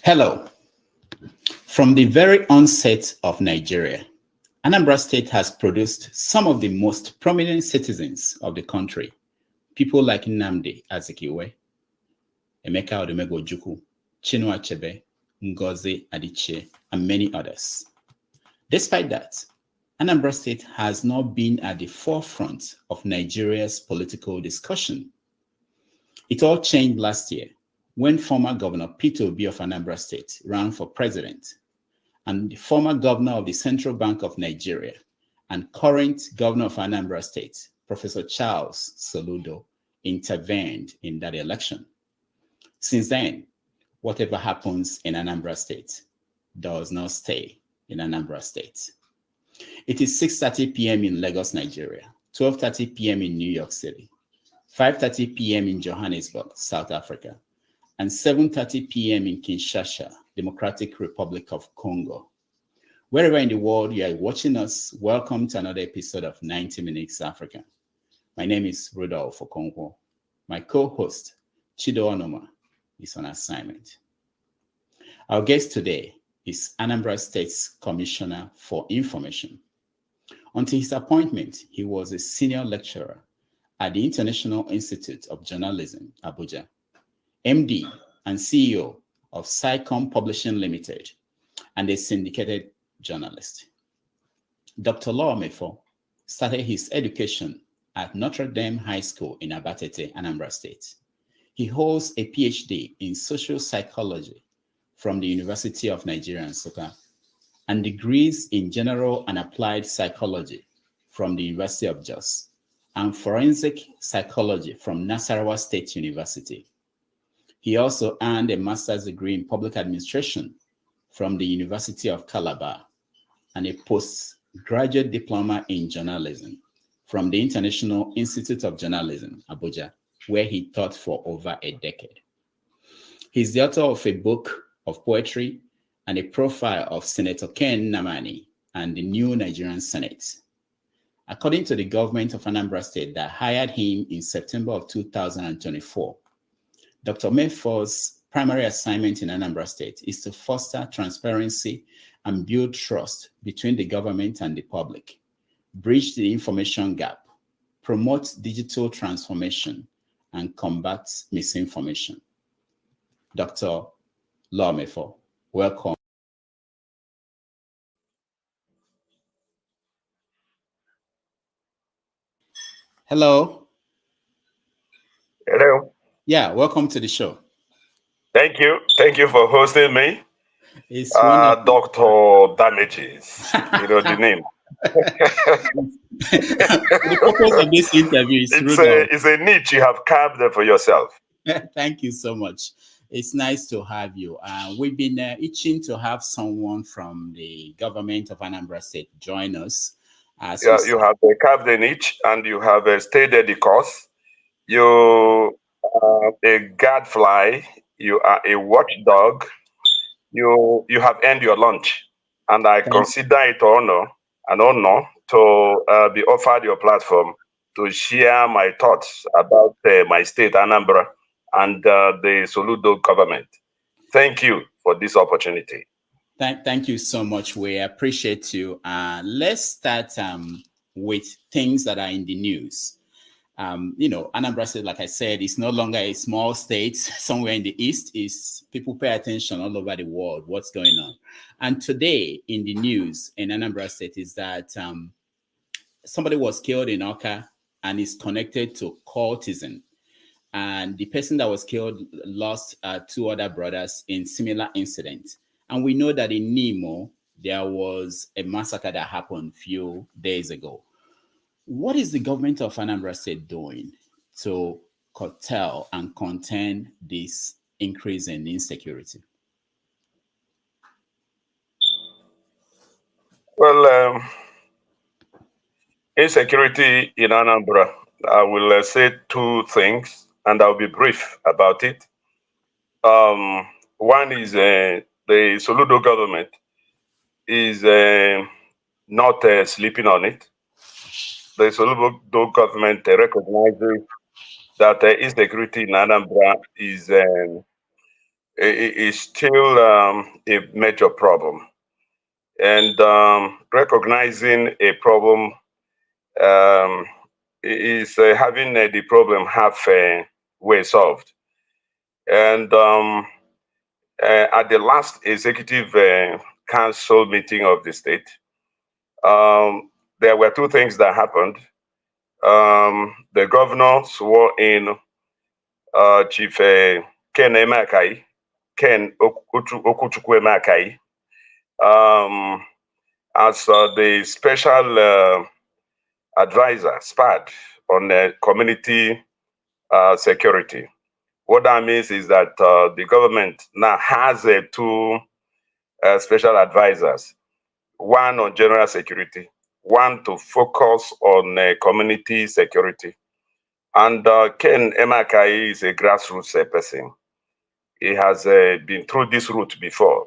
Hello. From the very onset of Nigeria, Anambra State has produced some of the most prominent citizens of the country, people like Nnamdi Kanu, Emeka Ojukwu, Chinua Achebe, Ngozi Adichie, and many others. Despite that, Anambra State has not been at the forefront of Nigeria's political discussion. It all changed last year when former Governor Peter Obi of Anambra State ran for president, and the former governor of the Central Bank of Nigeria and current governor of Anambra State, Professor Charles Soludo, intervened in that election. Since then, whatever happens in Anambra State does not stay in Anambra State. It is 6:30 p.m. in Lagos, Nigeria, 12:30 p.m. in New York City, 5:30 p.m. in Johannesburg, South Africa, and 7:30 p.m. in Kinshasa, Democratic Republic of Congo. Wherever in the world you are watching us, welcome to another episode of 90 Minutes Africa. My name is Rudolph Okonkwo. My co-host, Chido Onoma, is on assignment. Our guest today is Anambra State's Commissioner for Information. Until his appointment, he was a senior lecturer at the International Institute of Journalism, Abuja, MD and CEO of SciComm Publishing Limited, and a syndicated journalist. Dr. Law Mefor started his education at Notre Dame High School in Abatete, Anambra State. He holds a PhD in social psychology from the University of Nigeria, Nsukka, and degrees in general and applied psychology from the University of Jos, and forensic psychology from Nasarawa State University. He also earned a master's degree in public administration from the University of Calabar and a postgraduate diploma in journalism from the International Institute of Journalism, Abuja, where he taught for over a decade. He's the author of a book of poetry and a profile of Senator Ken Nnamani and the new Nigerian Senate. According to the government of Anambra State that hired him in September of 2024, Dr. Mefor's primary assignment in Anambra State is to foster transparency and build trust between the government and the public, bridge the information gap, promote digital transformation, and combat misinformation. Dr. Law Mefor, welcome. Hello. Hello. Yeah, welcome to the show. Thank you. Thank you for hosting me. It's wonderful. Dr. Damages. You know the name. The purpose of this interview is it's a niche you have carved for yourself. Thank you so much. It's nice to have you. We've been itching to have someone from the government of Anambra State join us. You have carved a niche and you have stated the course. You are a gadfly. You are a watchdog. You have earned your lunch, and I consider it an honor to be offered your platform to share my thoughts about my state, Anambra, and the Soludo government. Thank you for this opportunity. Thank you so much. We appreciate you. Let's start with things that are in the news. Anambra State, like I said, is no longer a small state somewhere in the east. People pay attention all over the world what's going on. And today in the news in Anambra State is that somebody was killed in Oka and is connected to cultism. And the person that was killed lost two other brothers in similar incidents. And we know that in Nimo, there was a massacre that happened a few days ago. What is the government of Anambra State doing to curtail and contain this increase in insecurity? Well, insecurity in Anambra, I will say two things, and I'll be brief about it. One is the Soludo government is not sleeping on it. The Soludo government recognizes that insecurity in Anambra is is still a major problem. And recognizing a problem is having the problem half way solved. And at the last executive council meeting of the state, there were two things that happened. The governor swore in Chief Ken Emakai, Okuchukwu Emakai, as the special advisor, SPAD, on community security. What that means is that the government now has two special advisors, one on general security, one to focus on community security. And Ken Emakai is a grassroots person. He has been through this route before.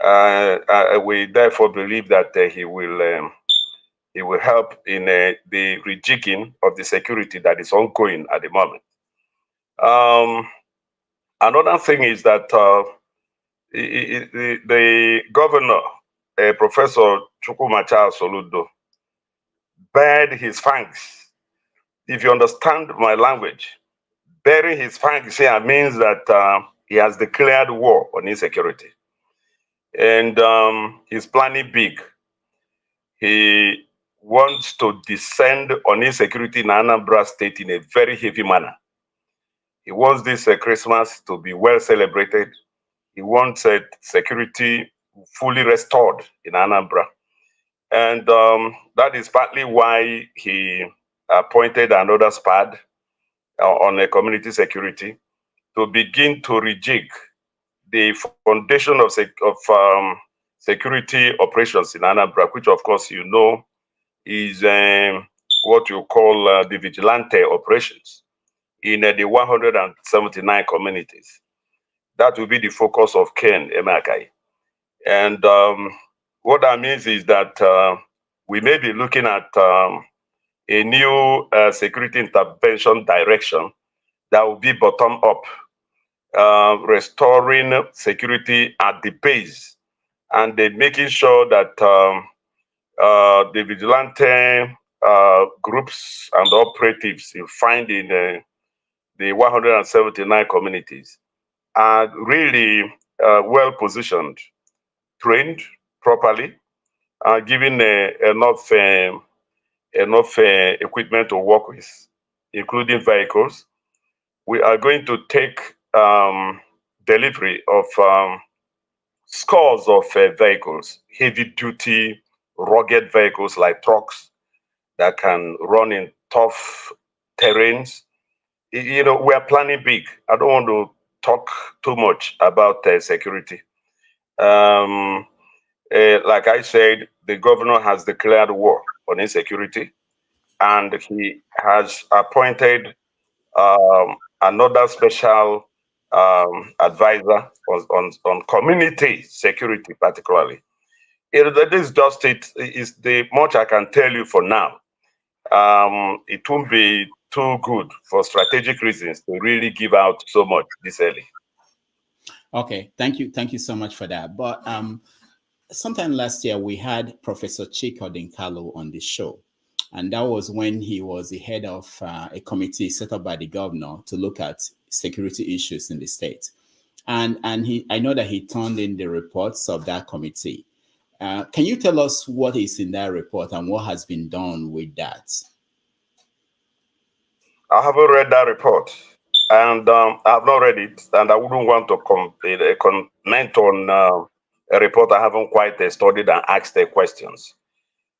We therefore believe that he will help in the rejigging of the security that is ongoing at the moment. Another thing is that the governor, Professor Chukwumacha Soludo, bared his fangs. If you understand my language, burying his fangs here means that he has declared war on insecurity. And he's planning big. He wants to descend on insecurity in Anambra State in a very heavy manner. He wants this Christmas to be well celebrated. He wants security fully restored in Anambra. And that is partly why he appointed another SPAD on community security to begin to rejig the foundation of security operations in Anambra, which of course you know is what you call the vigilante operations in the 179 communities. That will be the focus of Ken Emakai. And what that means is that we may be looking at a new security intervention direction that will be bottom up, restoring security at the base and making sure that the vigilante groups and operatives you find in the 179 communities are really well positioned, trained properly, given enough equipment to work with, including vehicles. We are going to take delivery of scores of vehicles, heavy-duty, rugged vehicles like trucks that can run in tough terrains. You know, we are planning big. I don't want to talk too much about security. Like I said, the governor has declared war on insecurity, and he has appointed another special advisor on community security, particularly. That is just it. Is the much I can tell you for now. It won't be too good for strategic reasons to really give out so much this early. Okay, thank you so much for that. But sometime last year we had Professor Chika Dinkalo on the show, and that was when he was the head of a committee set up by the governor to look at security issues in the state. And I know that he turned in the reports of that committee. Can you tell us what is in that report and what has been done with that? I haven't read that report, and I have not read it, and I wouldn't want to comment on a report I haven't quite studied and asked the questions.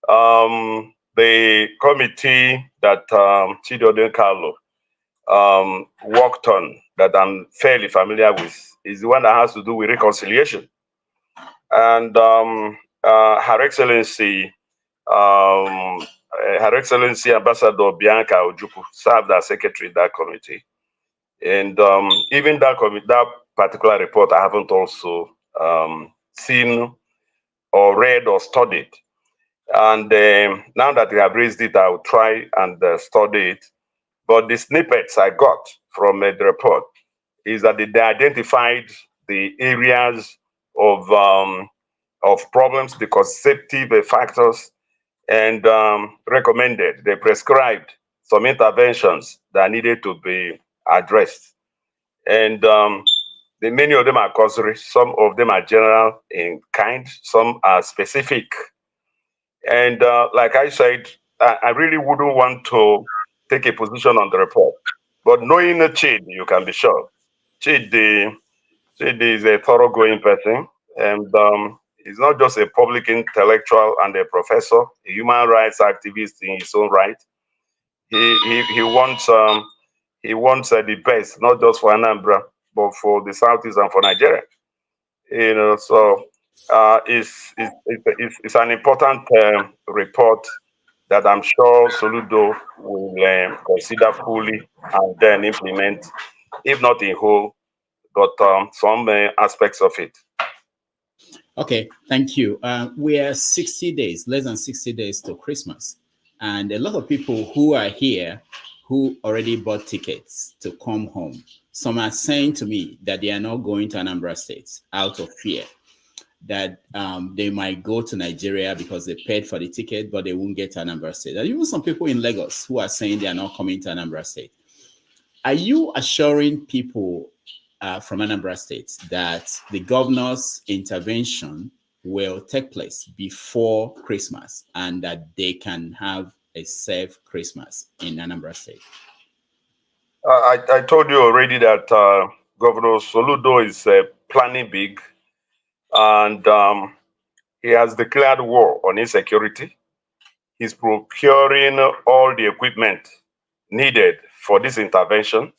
The committee that Chidi Carlo worked on, that I'm fairly familiar with, is the one that has to do with reconciliation. And Her Excellency, Her Excellency Ambassador Bianca Ojukwu served as secretary of that committee. And even that particular report, I haven't also seen or read or studied. And now that we have raised it, I'll try and study it. But the snippets I got from the report is that they identified the areas of problems, the causative factors, and recommended, they prescribed some interventions that needed to be addressed. And many of them are causory, some of them are general in kind, some are specific. And like I said, I really wouldn't want to take a position on the report. But knowing a Chid, you can be sure. Chid, Chid is a thoroughgoing person, and he's not just a public intellectual and a professor, a human rights activist in his own right. He wants the best, not just for Anambra, but for the Southeast and for Nigeria. So it's an important report that I'm sure Soludo will consider fully and then implement, if not in whole, but some aspects of it. Okay, thank you. We are 60 days, less than 60 days to Christmas. And a lot of people who are here who already bought tickets to come home. Some are saying to me that they are not going to Anambra State out of fear, that they might go to Nigeria because they paid for the ticket, but they won't get to Anambra State. And even some people in Lagos who are saying they are not coming to Anambra State. Are you assuring people from Anambra State that the governor's intervention will take place before Christmas and that they can have a safe Christmas in Anambra State? I told you already that Governor Soludo is planning big, and he has declared war on insecurity. He's procuring all the equipment needed for this intervention.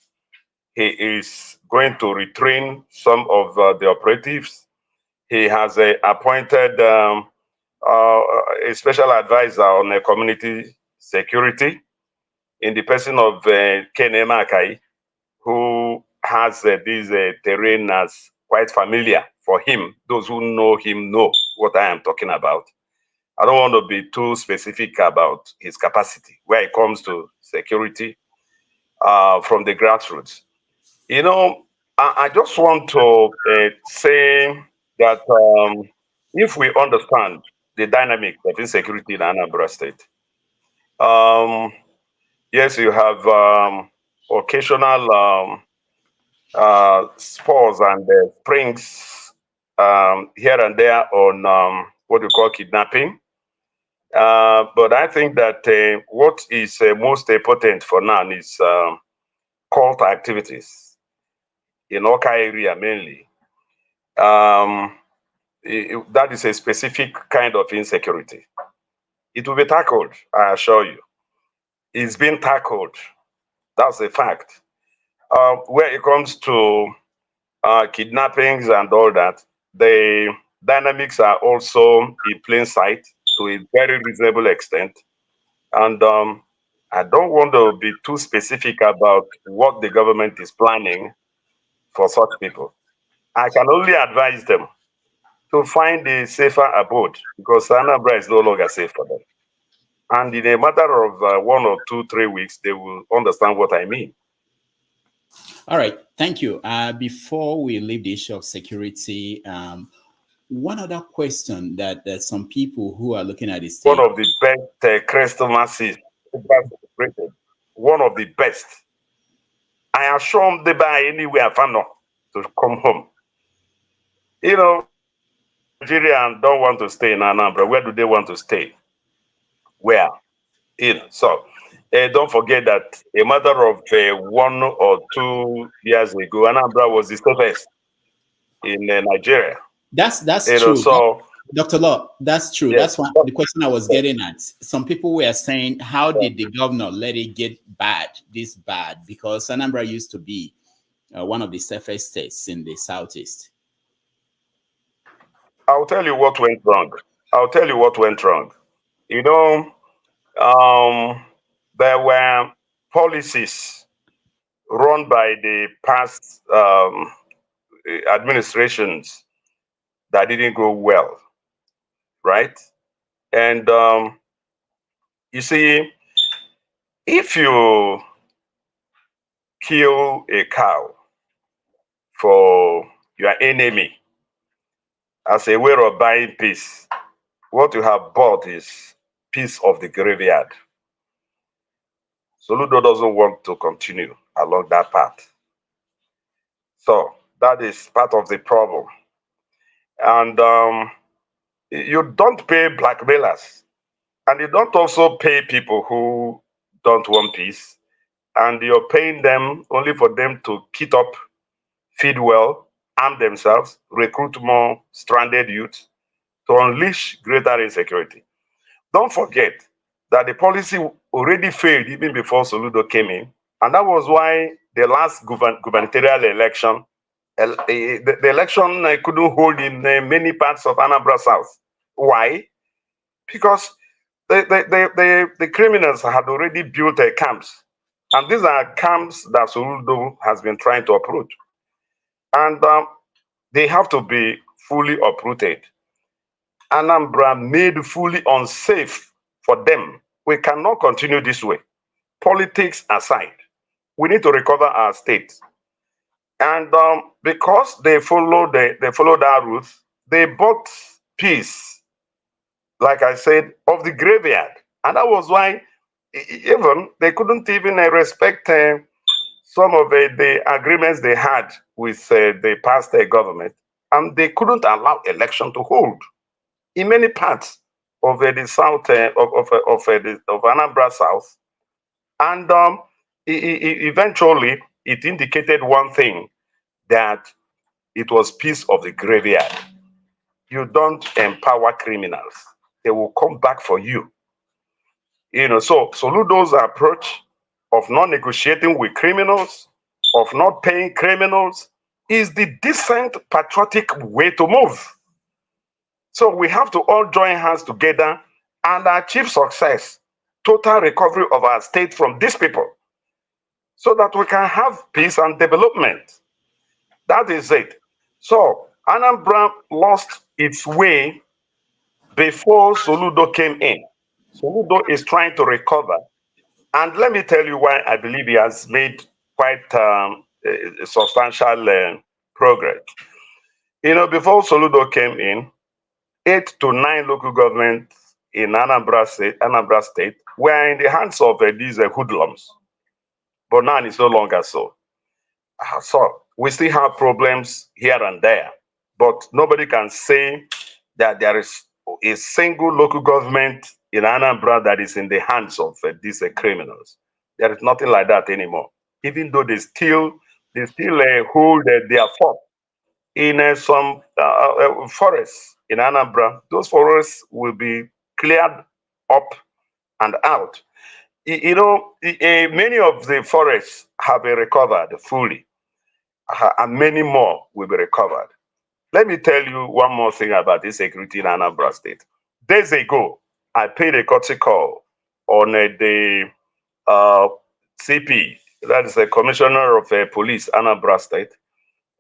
He is going to retrain some of the operatives. He has appointed a special advisor on community security in the person of Ken Emakai, who has this terrain as quite familiar for him. Those who know him know what I am talking about. I don't want to be too specific about his capacity where it comes to security from the grassroots. I just want to say that if we understand the dynamic of insecurity in Anambra State, yes, you have occasional spores and springs here and there on what we call kidnapping. But I think that what is most important for now is cult activities in Oka area mainly. That is a specific kind of insecurity. It will be tackled, I assure you. It's been tackled. That's a fact. Where it comes to kidnappings and all that, the dynamics are also in plain sight to a very reasonable extent. And I don't want to be too specific about what the government is planning for such people. I can only advise them to find a safer abode because Anambra is no longer safe for them. And in a matter of 1 or 2, 3 weeks, they will understand what I mean. All right, thank you. Before we leave the issue of security, one other question that some people who are looking at this One thing. of the best Christmases, one of the best. I assure them they buy anywhere to come home. Nigerians don't want to stay in Anambra. Where do they want to stay? Where? So don't forget that a matter of 1 or 2 years ago, Anambra was the safest in Nigeria. That's true. So Dr. Law, that's true. yes. That's the question I was getting at. Some people were saying, how did the governor let it get this bad? Because Anambra used to be one of the safest states in the Southeast. I'll tell you what went wrong. I'll tell you what went wrong. You know, there were policies run by the past administrations that didn't go well, right? And you see, if you kill a cow for your enemy as a way of buying peace. What you have bought is peace of the graveyard. Soludo doesn't want to continue along that path. So that is part of the problem. And you don't pay blackmailers. And you don't also pay people who don't want peace. And you're paying them only for them to kit up, feed well, arm themselves, recruit more stranded youth to unleash greater insecurity. Don't forget that the policy already failed even before Soludo came in. And that was why the last gubernatorial election, the election couldn't hold in many parts of Anambra South. Why? Because the criminals had already built camps. And these are camps that Soludo has been trying to uproot. And they have to be fully uprooted. Anambra made fully unsafe for them. We cannot continue this way. Politics aside, we need to recover our state. And because they followed that route, they bought peace, like I said, of the graveyard. And that was why even they couldn't even respect some of the agreements they had with the past government. And they couldn't allow election to hold in many parts of the south of Anambra South. And eventually, it indicated one thing, that it was peace of the graveyard. You don't empower criminals. They will come back for you. So Soludo's approach of not negotiating with criminals, of not paying criminals, is the decent, patriotic way to move. So we have to all join hands together and achieve success, total recovery of our state from these people, so that we can have peace and development. That is it. So Anambra lost its way before Soludo came in. Soludo is trying to recover. And let me tell you why I believe he has made quite substantial progress. Before Soludo came in, 8 to 9 local governments in Anambra State were in the hands of these hoodlums. But now it's no longer so. So we still have problems here and there, but nobody can say that there is a single local government in Anambra that is in the hands of these criminals. There is nothing like that anymore. Even though they still hold their fort in some forests in Anambra. Those forests will be cleared up and out. Many of the forests have been recovered fully, and many more will be recovered. Let me tell you one more thing about insecurity in Anambra State. Days ago, I paid a courtesy call on the CP, that is the Commissioner of Police, Anambra State,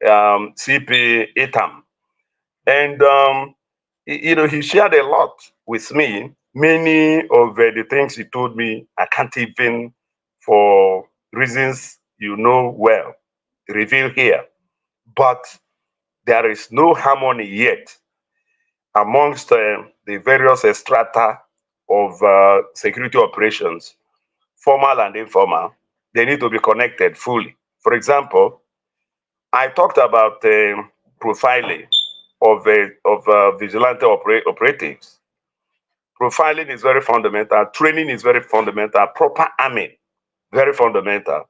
CP Itam. And, he shared a lot with me. Many of the things he told me, I can't even, for reasons you know well, reveal here. But there is no harmony yet amongst the various strata of security operations, formal and informal. They need to be connected fully. For example, I talked about profiling of vigilante operatives. Profiling is very fundamental. Training is very fundamental. Proper arming, very fundamental.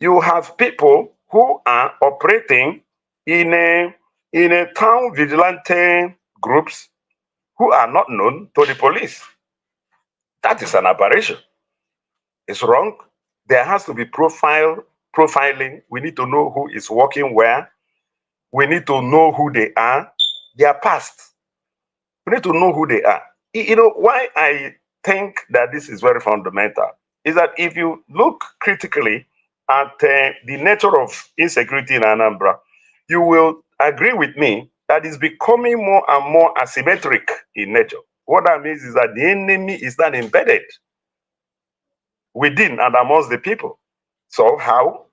You have people who are operating in a town vigilante groups who are not known to the police. That is an aberration. It's wrong. There has to be profiling. We need to know who is working where. We need to know who they are, their past. We need to know who they are. Why I think that this is very fundamental is that if you look critically at the nature of insecurity in Anambra, you will agree with me that it's becoming more and more asymmetric in nature. What that means is that the enemy is not embedded within and amongst the people. So how?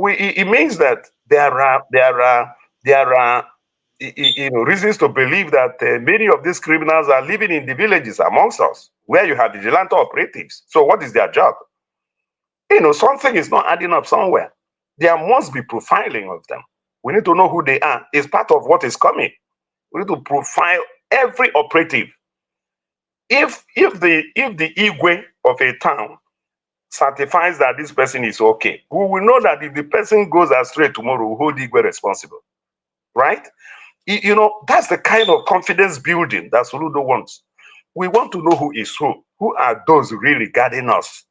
it means that there are reasons to believe that many of these criminals are living in the villages amongst us, where you have vigilante operatives. So what is their job? Something is not adding up somewhere. There must be profiling of them. We need to know who they are. It's part of what is coming. We need to profile every operative. If the Igwe of a town certifies that this person is okay, we will know that if the person goes astray tomorrow, we'll hold Igwe responsible, right? That's the kind of confidence building that Soludo wants. We want to know who is who. Who are those really guarding us?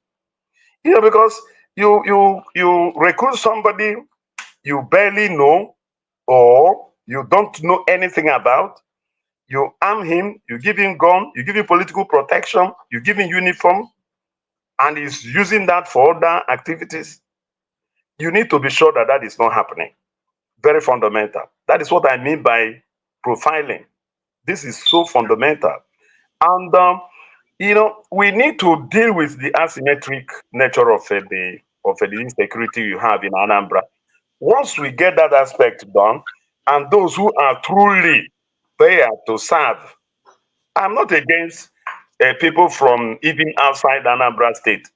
Because you recruit somebody you barely know or you don't know anything about. You arm him, you give him gun, you give him political protection, you give him uniform, and he's using that for other activities. You need to be sure that that is not happening. Very fundamental. That is what I mean by profiling. This is so fundamental. And we need to deal with the asymmetric nature of the insecurity you have in Anambra. Once we get that aspect done, and those who are truly there to serve, I'm not against people from even outside Anambra State,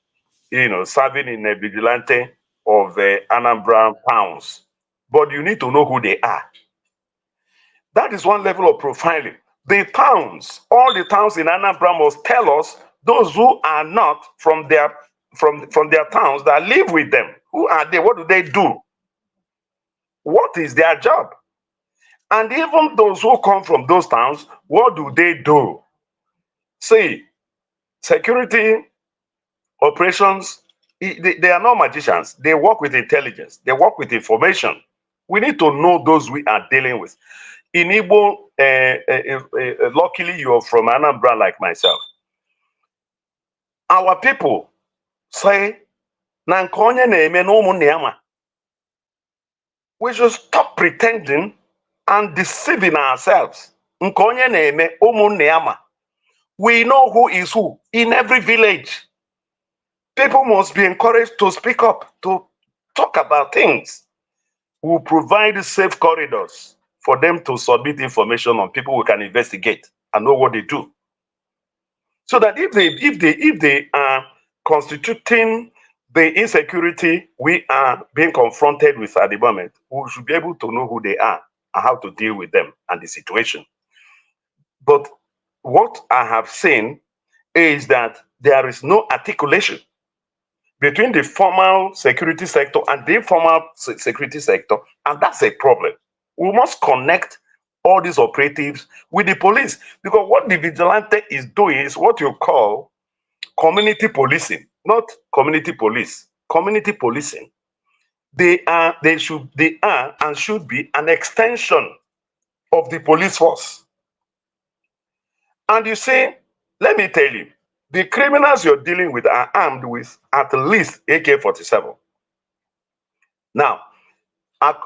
serving in a vigilante of Anambra towns. But you need to know who they are. That is one level of profiling. The towns, all the towns in Anambra must tell us those who are not from their towns that live with them. Who are they? What do they do? What is their job? And even those who come from those towns, what do they do? See, security operations, they are not magicians. They work with intelligence. They work with information. We need to know those we are dealing with. In Igbo, luckily you're from Anambra like myself. Our people say, "Na nke onye na-eme na ụmụnne ya ma." We should stop pretending and deceiving ourselves. Nke onye na-eme ụmụnne ya ma. We know who is who in every village. People must be encouraged to speak up, to talk about things. We provide safe corridors for them to submit information on people who can investigate and know what they do. So that if they are constituting the insecurity we are being confronted with at the moment, we should be able to know who they are and how to deal with them and the situation. But what I have seen is that there is no articulation between the formal security sector and the informal security sector, and that's a problem. We must connect all these operatives with the police, because what the vigilante is doing is what you call community policing, not community police. Community policing. They are and should be an extension of the police force. And you see, let me tell you, the criminals you're dealing with are armed with at least AK-47. Now,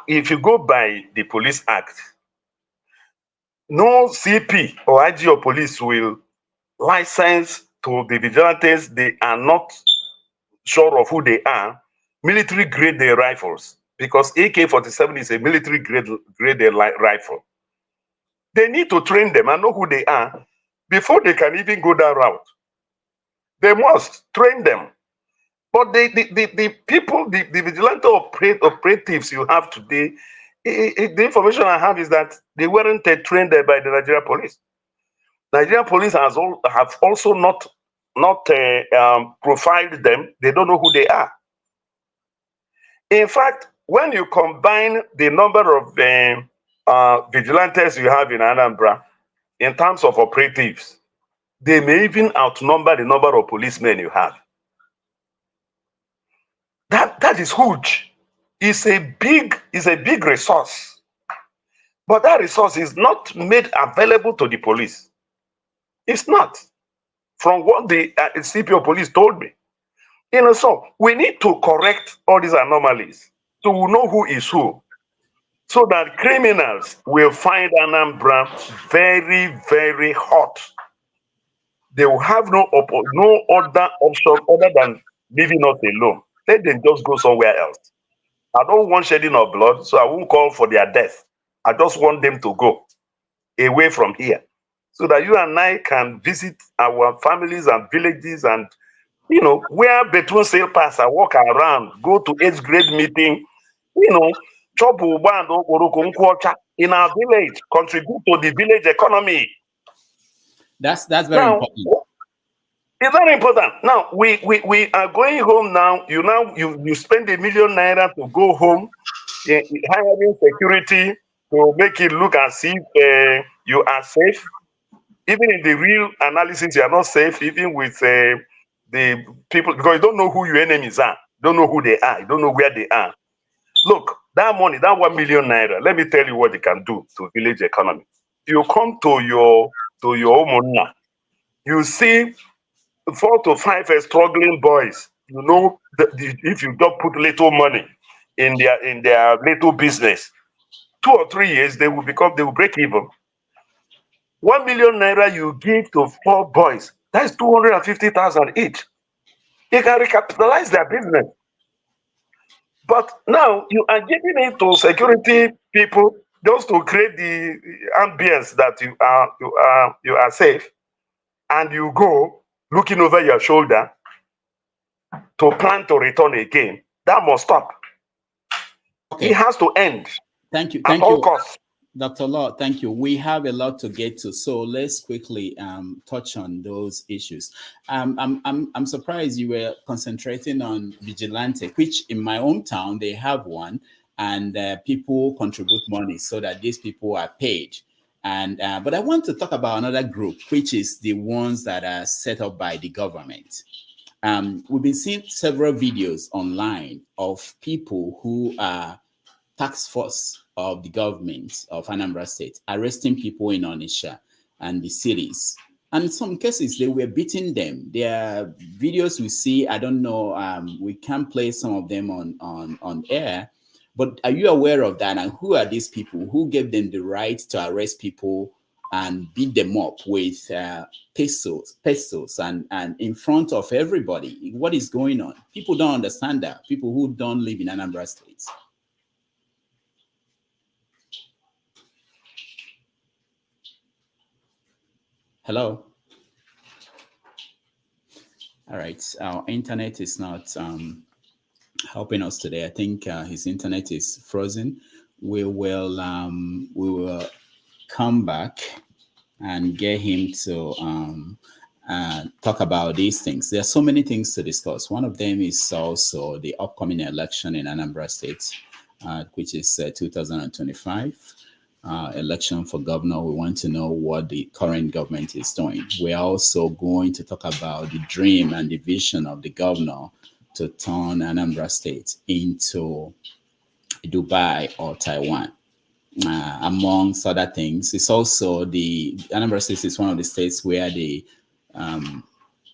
if you go by the Police Act, no CP or IG or police will license to the vigilantes they are not sure of who they are, military grade their rifles, because AK-47 is a military grade rifle. They need to train them and know who they are before they can even go that route. They must train them. But the people, the vigilante operatives you have today, the information I have is that they weren't trained by the Nigerian police. Nigerian police have also not profiled them. They don't know who they are. In fact, when you combine the number of vigilantes you have in Anambra in terms of operatives, they may even outnumber the number of policemen you have. That is huge. It's a big resource. But that resource is not made available to the police. It's not. From what the CPO police told me. So we need to correct all these anomalies to know who is who, so that criminals will find Anambra very, very hot. They will have no other option other than leaving us alone. Let them just go somewhere else. I don't want shedding of blood, so I won't call for their death. I just want them to go away from here so that you and I can visit our families and villages and, where between sale pass and walk around, go to 8th grade meeting, chop ugba and okporoko nkwocha in our village, contribute to the village economy. That's very Now, important. it's very important. Now we are going home now. You spend ₦1 million to go home, hiring security to make it look as if you are safe. Even in the real analysis, you are not safe. Even with the people, because you don't know who your enemies are, don't know who they are, you don't know where they are. Look, that money, that ₦1 million, let me tell you what it can do to village economy. You come to your Omunna, you see 4 to 5 struggling boys. If you don't put little money in their little business, 2 or 3 years they will break even. ₦1 million you give to 4 boys, that's 250,000 each. They can recapitalize their business. But now you are giving it to security people just to create the ambience that you are safe, and you go looking over your shoulder to plan to return again. That must stop. Okay. It has to end. Thank you. At all costs. Dr. Law, thank you. We have a lot to get to, so let's quickly touch on those issues. I'm surprised you were concentrating on vigilante, which in my hometown they have one, and people contribute money so that these people are paid. And but I want to talk about another group, which is the ones that are set up by the government. We've been seeing several videos online of people who are task force of the government of Anambra State arresting people in Onitsha and the cities. And in some cases, they were beating them. There are videos we see. I don't know. We can play some of them on air. But are you aware of that? And who are these people? Who gave them the right to arrest people and beat them up with pistols and in front of everybody? What is going on? People don't understand that. People who don't live in Anambra State. Hello. All right. Our internet is not helping us today. I think his internet is frozen. We will come back and get him to talk about these things. There are so many things to discuss. One of them is also the upcoming election in Anambra State, which is 2025. Election for governor. We want to know what the current government is doing. We're also going to talk about the dream and the vision of the governor to turn Anambra State into Dubai or Taiwan, amongst other things. It's also the Anambra State is one of the states where the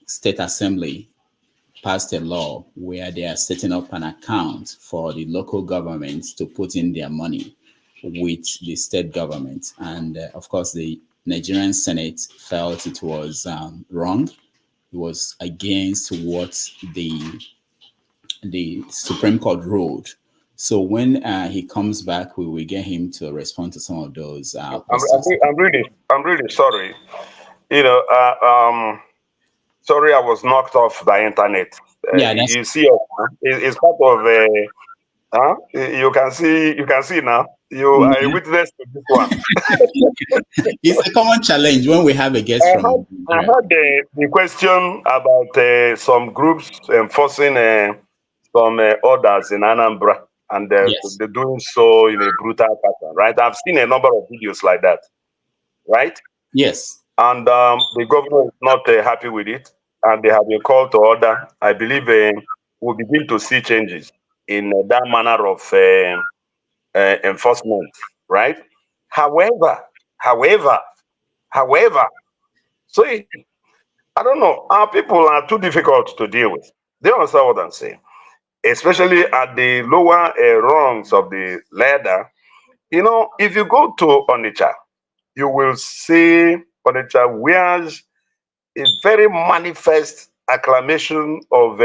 state assembly passed a law where they are setting up an account for the local governments to put in their money with the state government. And of course, the Nigerian Senate felt it was wrong. It was against what the Supreme Court ruled. So when he comes back, we will get him to respond to some of those questions. I'm really sorry. Sorry, I was knocked off by internet. Yeah, you see, it's part of. You can see now. You are a witness to this one. It's a common challenge when we have a guest from. I heard the question about some groups enforcing some orders in Anambra, and Yes. they're doing so in a brutal pattern, right? I've seen a number of videos like that, right? Yes. And the governor is not happy with it, and they have been called to order. I believe we'll begin to see changes in that manner of enforcement, right? However, so I don't know. Our people are too difficult to deal with. They understand what I'm saying, especially at the lower rungs of the ladder. If you go to Onitsha, you will see Onitsha wears a very manifest acclamation of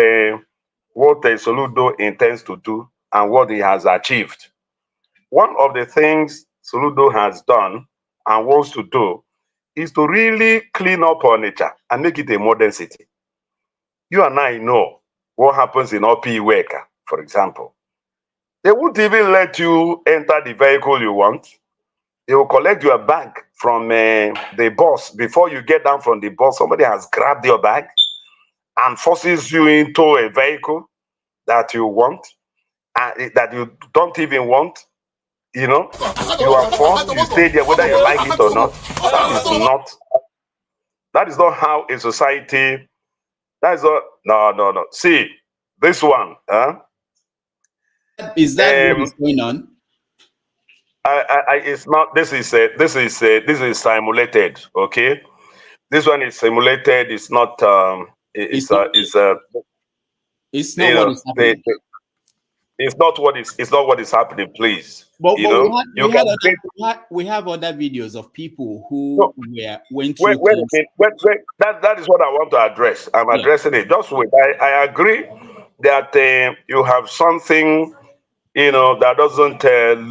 what Soludo intends to do and what he has achieved. One of the things Soludo has done and wants to do is to really clean up Onitsha and make it a modern city. You and I know what happens in Opi-Iweka, for example. They won't even let you enter the vehicle you want. They will collect your bag from the bus. Before you get down from the bus, somebody has grabbed your bag and forces you into a vehicle that you want, that you don't even want. You know, you are forced, you stay there whether you like it or not. That is not how a society, that is not, no. See, this one, Is that what is going on? It's not, this is simulated, okay? This one is simulated, it's not, It's not you what know, is happening. it's not what is happening, please. But You know, we have other videos of people who no, went through things. wait. That is what I want to address. I'm addressing it. Just wait. I agree that you have something, you know, that doesn't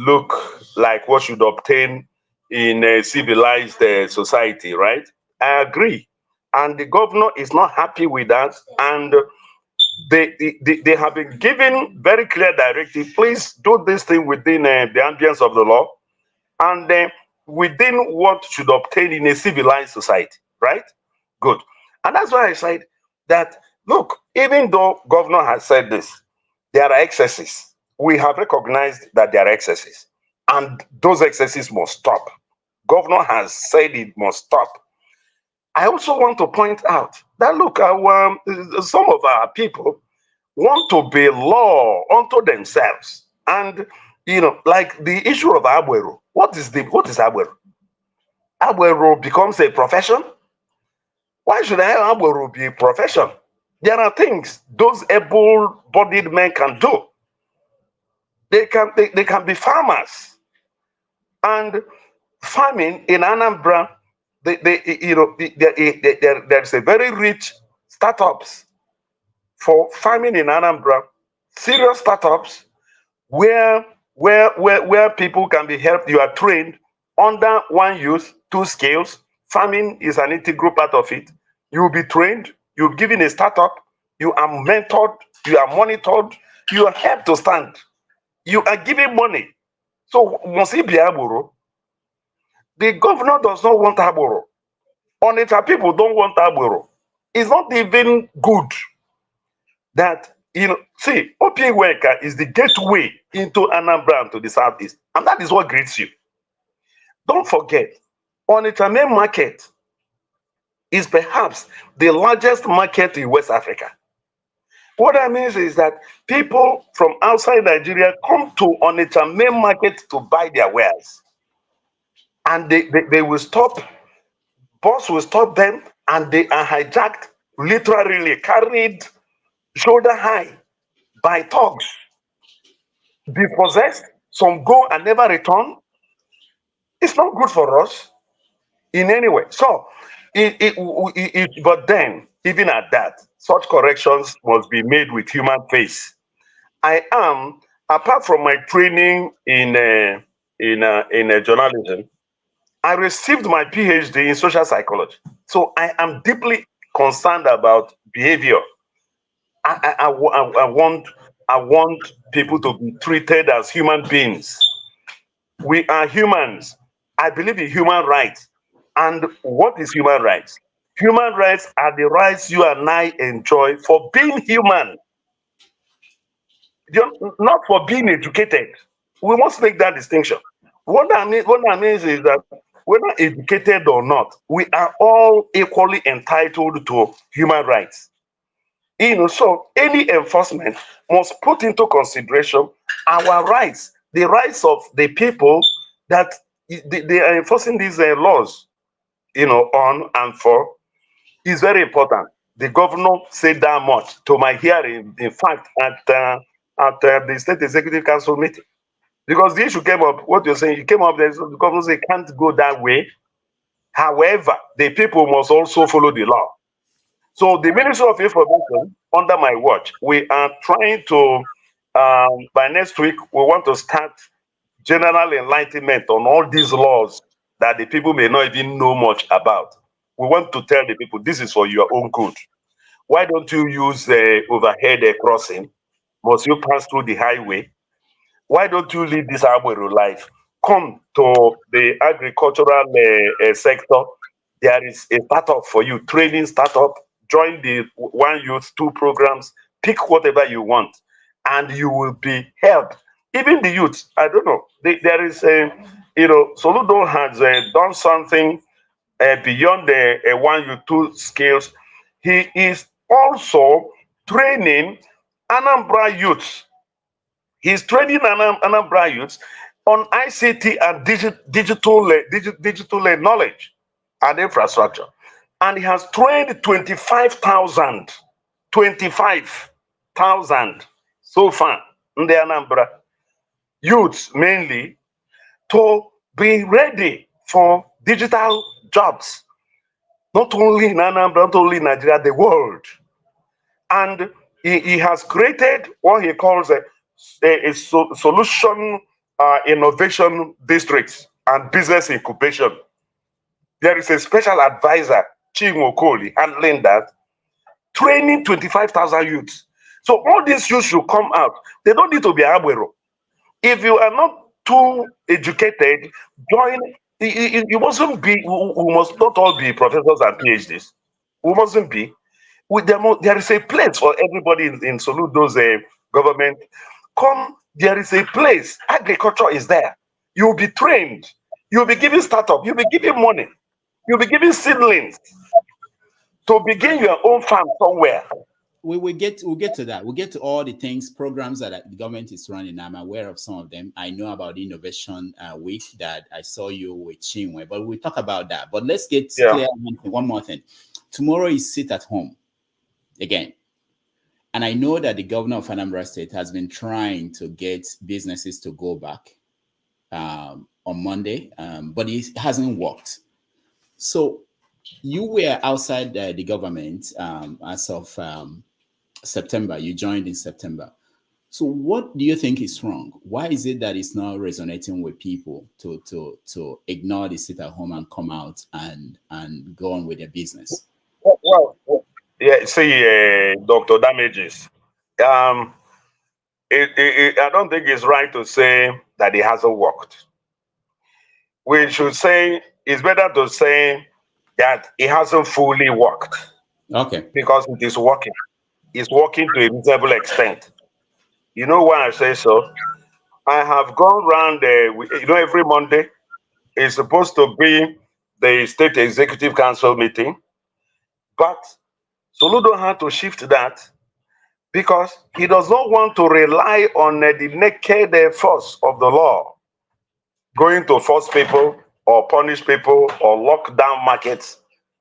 look like what should obtain in a civilized society, right? I agree. And the governor is not happy with that. And they have been given very clear directive. Please do this thing within the ambience of the law and within what should obtain in a civilized society, right? Good. And that's why I said that, look, even though governor has said this, there are excesses. We have recognized that there are excesses, and those excesses must stop. Governor has said it must stop. I also want to point out that, look, some of our people want to be law unto themselves. And, you know, like the issue of Abuero. What is Abuero? Abuero becomes a profession? Why should Abuero be a profession? There are things those able-bodied men can do. They can be farmers. And farming in Anambra, there's a very rich startups for farming in Anambra, serious startups where people can be helped. You are trained under one use, two skills. Farming is an integral part of it. You will be trained, you're given a startup, you are mentored, you are monitored, you are helped to stand. You are given money. So must it be Aburo? The governor does not want Aburo. Onitsha people don't want Aburo. It's not even good that, you know, see, Opi-Iweka is the gateway into Anambra and to the southeast, and that is what greets you. Don't forget, Onitsha main market is perhaps the largest market in West Africa. What that means is that people from outside Nigeria come to Onitsha main market to buy their wares, and they will stop, boss will stop them, and they are hijacked, literally carried shoulder high by thugs, dispossessed, some go and never return. It's not good for us in any way. So, but then, even at that, such corrections must be made with human face. I am, apart from my training in journalism, I received my PhD in social psychology. So I am deeply concerned about behavior. I want people to be treated as human beings. We are humans. I believe in human rights. And what is human rights? Human rights are the rights you and I enjoy for being human, not for being educated. We must make that distinction. What that means is that whether educated or not, we are all equally entitled to human rights. You know, so any enforcement must put into consideration our rights, the rights of the people that they are enforcing these laws, you know, on and for, is very important. The governor said that much to my hearing, in fact, at the State Executive Council meeting. Because the issue came up, what you're saying, it came up, the governor said, can't go that way. However, the people must also follow the law. So the Ministry of Information, under my watch, we are trying to By next week, we want to start general enlightenment on all these laws that the people may not even know much about. We want to tell the people this is for your own good. Why don't you use the overhead crossing? Must you pass through the highway? Why don't you live this Agbero life? Come to the agricultural sector. There is a startup for you, training startup. Join the One Youth, two programs. Pick whatever you want, and you will be helped. Even the youth, I don't know. There is a, Soludo has done something beyond the One Youth, two skills. He is also training Anambra youths. He's training Anambra youths on ICT and digital knowledge and infrastructure. And he has trained 25,000 so far in the Anambra youths mainly to be ready for digital jobs, not only in Anambra, not only in Nigeria, the world. And he has created what he calls a solution innovation districts and business incubation. There is a special advisor, Chinwo Okoli, handling that, training 25,000 youths. So all these youths should come out. They don't need to be Agbero. If you are not too educated, join. You mustn't be. We must not all be professors and PhDs. We mustn't be. There is a place for everybody in Soludo's government. Come, there is a place. Agriculture is there. You'll be trained. You'll be given startup. You'll be given money. You'll be given seedlings to begin your own farm somewhere. We'll get to that. We'll get to all the things, programs that the government is running. I'm aware of some of them. I know about the Innovation Week that I saw you with Chinwe, but we'll talk about that. But let's get clear one more thing. Tomorrow is sit at home again. And I know that the governor of Anambra State has been trying to get businesses to go back on Monday, but it hasn't worked. So you were outside the government as of September. You joined in September. So what do you think is wrong? Why is it that it's not resonating with people to ignore the sit at home and come out and go on with their business? Well, yeah, see, Dr. Damages, I don't think it's right to say that it hasn't worked. We should say it's better to say that it hasn't fully worked. Okay. Because it is working. It's working to a reasonable extent. You know why I say so? I have gone around, every Monday is supposed to be the State Executive Council meeting, but Soludo had to shift that because he does not want to rely on the naked force of the law going to force people or punish people or lock down markets.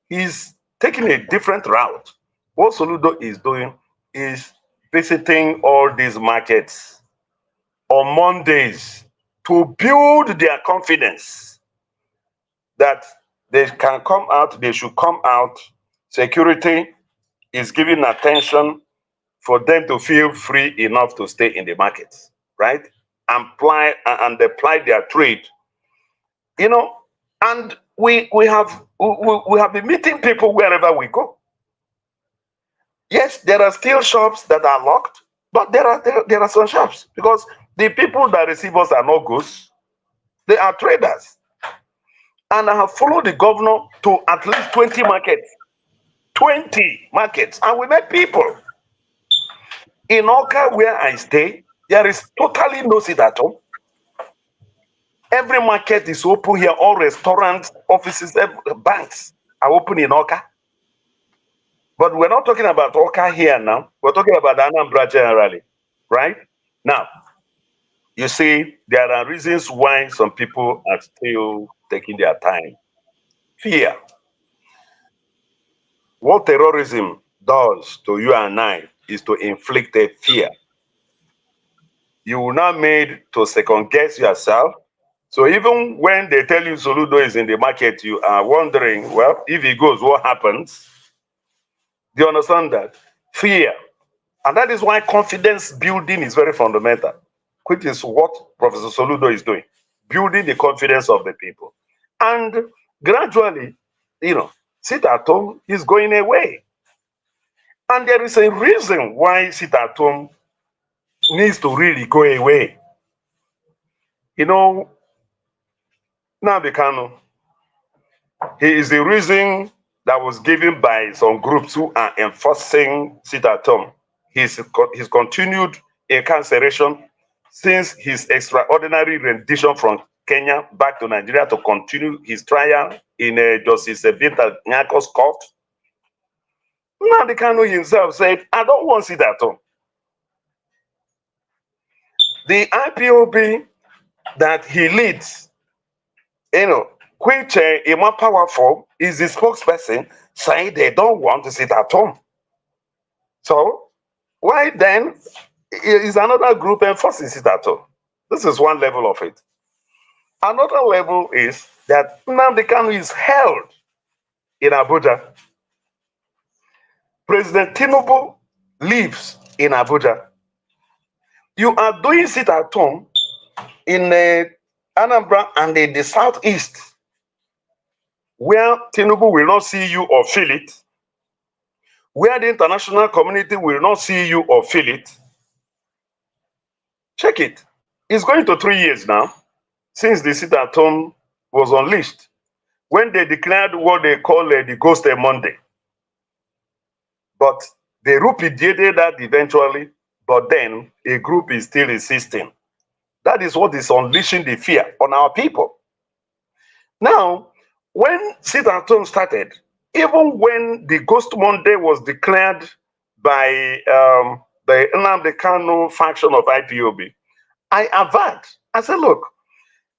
He's taking a different route. What Soludo is doing is visiting all these markets on Mondays to build their confidence that they can come out, they should come out. Security is giving attention for them to feel free enough to stay in the markets, right? And apply their trade. And we have been meeting people wherever we go. Yes, there are still shops that are locked, but there are some shops because the people that receive us are not goods, they are traders. And I have followed the governor to at least 20 markets. 20 markets, and we met people. In Oka, where I stay, there is totally no sit at home. Every market is open here, all restaurants, offices, banks are open in Oka. But we're not talking about Oka here now. We're talking about Anambra generally, right? Now, you see, there are reasons why some people are still taking their time. Fear. What terrorism does to you and I is to inflict a fear. You will not made to second guess yourself. So even when they tell you Soludo is in the market, you are wondering, well, if he goes, what happens? Do you understand that? Fear. And that is why confidence building is very fundamental, which is what Professor Soludo is doing, building the confidence of the people. And gradually, sit at home is going away. And there is a reason why sit at home needs to really go away. Nnamdi Kanu, he is the reason that was given by some groups who are enforcing sit at home. He's continued incarceration since his extraordinary rendition from Kenya back to Nigeria to continue his trial in Justice Binta Nyako's court. Nnamdi Kanu himself said, I don't want sit at home. The IPOB that he leads, which is more powerful, is the spokesperson saying they don't want to sit at home. So why then is another group enforcing sit at home? This is one level of it. Another level is that Nnamdi Kanu is held in Abuja. President Tinubu lives in Abuja. You are doing sit at home in Anambra and in the southeast, where Tinubu will not see you or feel it, where the international community will not see you or feel it. Check it. It's going to 3 years now since the sit at home was unleashed, when they declared what they call the Ghost Monday. But they repudiated that eventually, but then a group is still insisting. That is what is unleashing the fear on our people. Now, when sit at home started, even when the Ghost Monday was declared by the Nnamdi Kanu faction of IPOB, I averred. I said, look,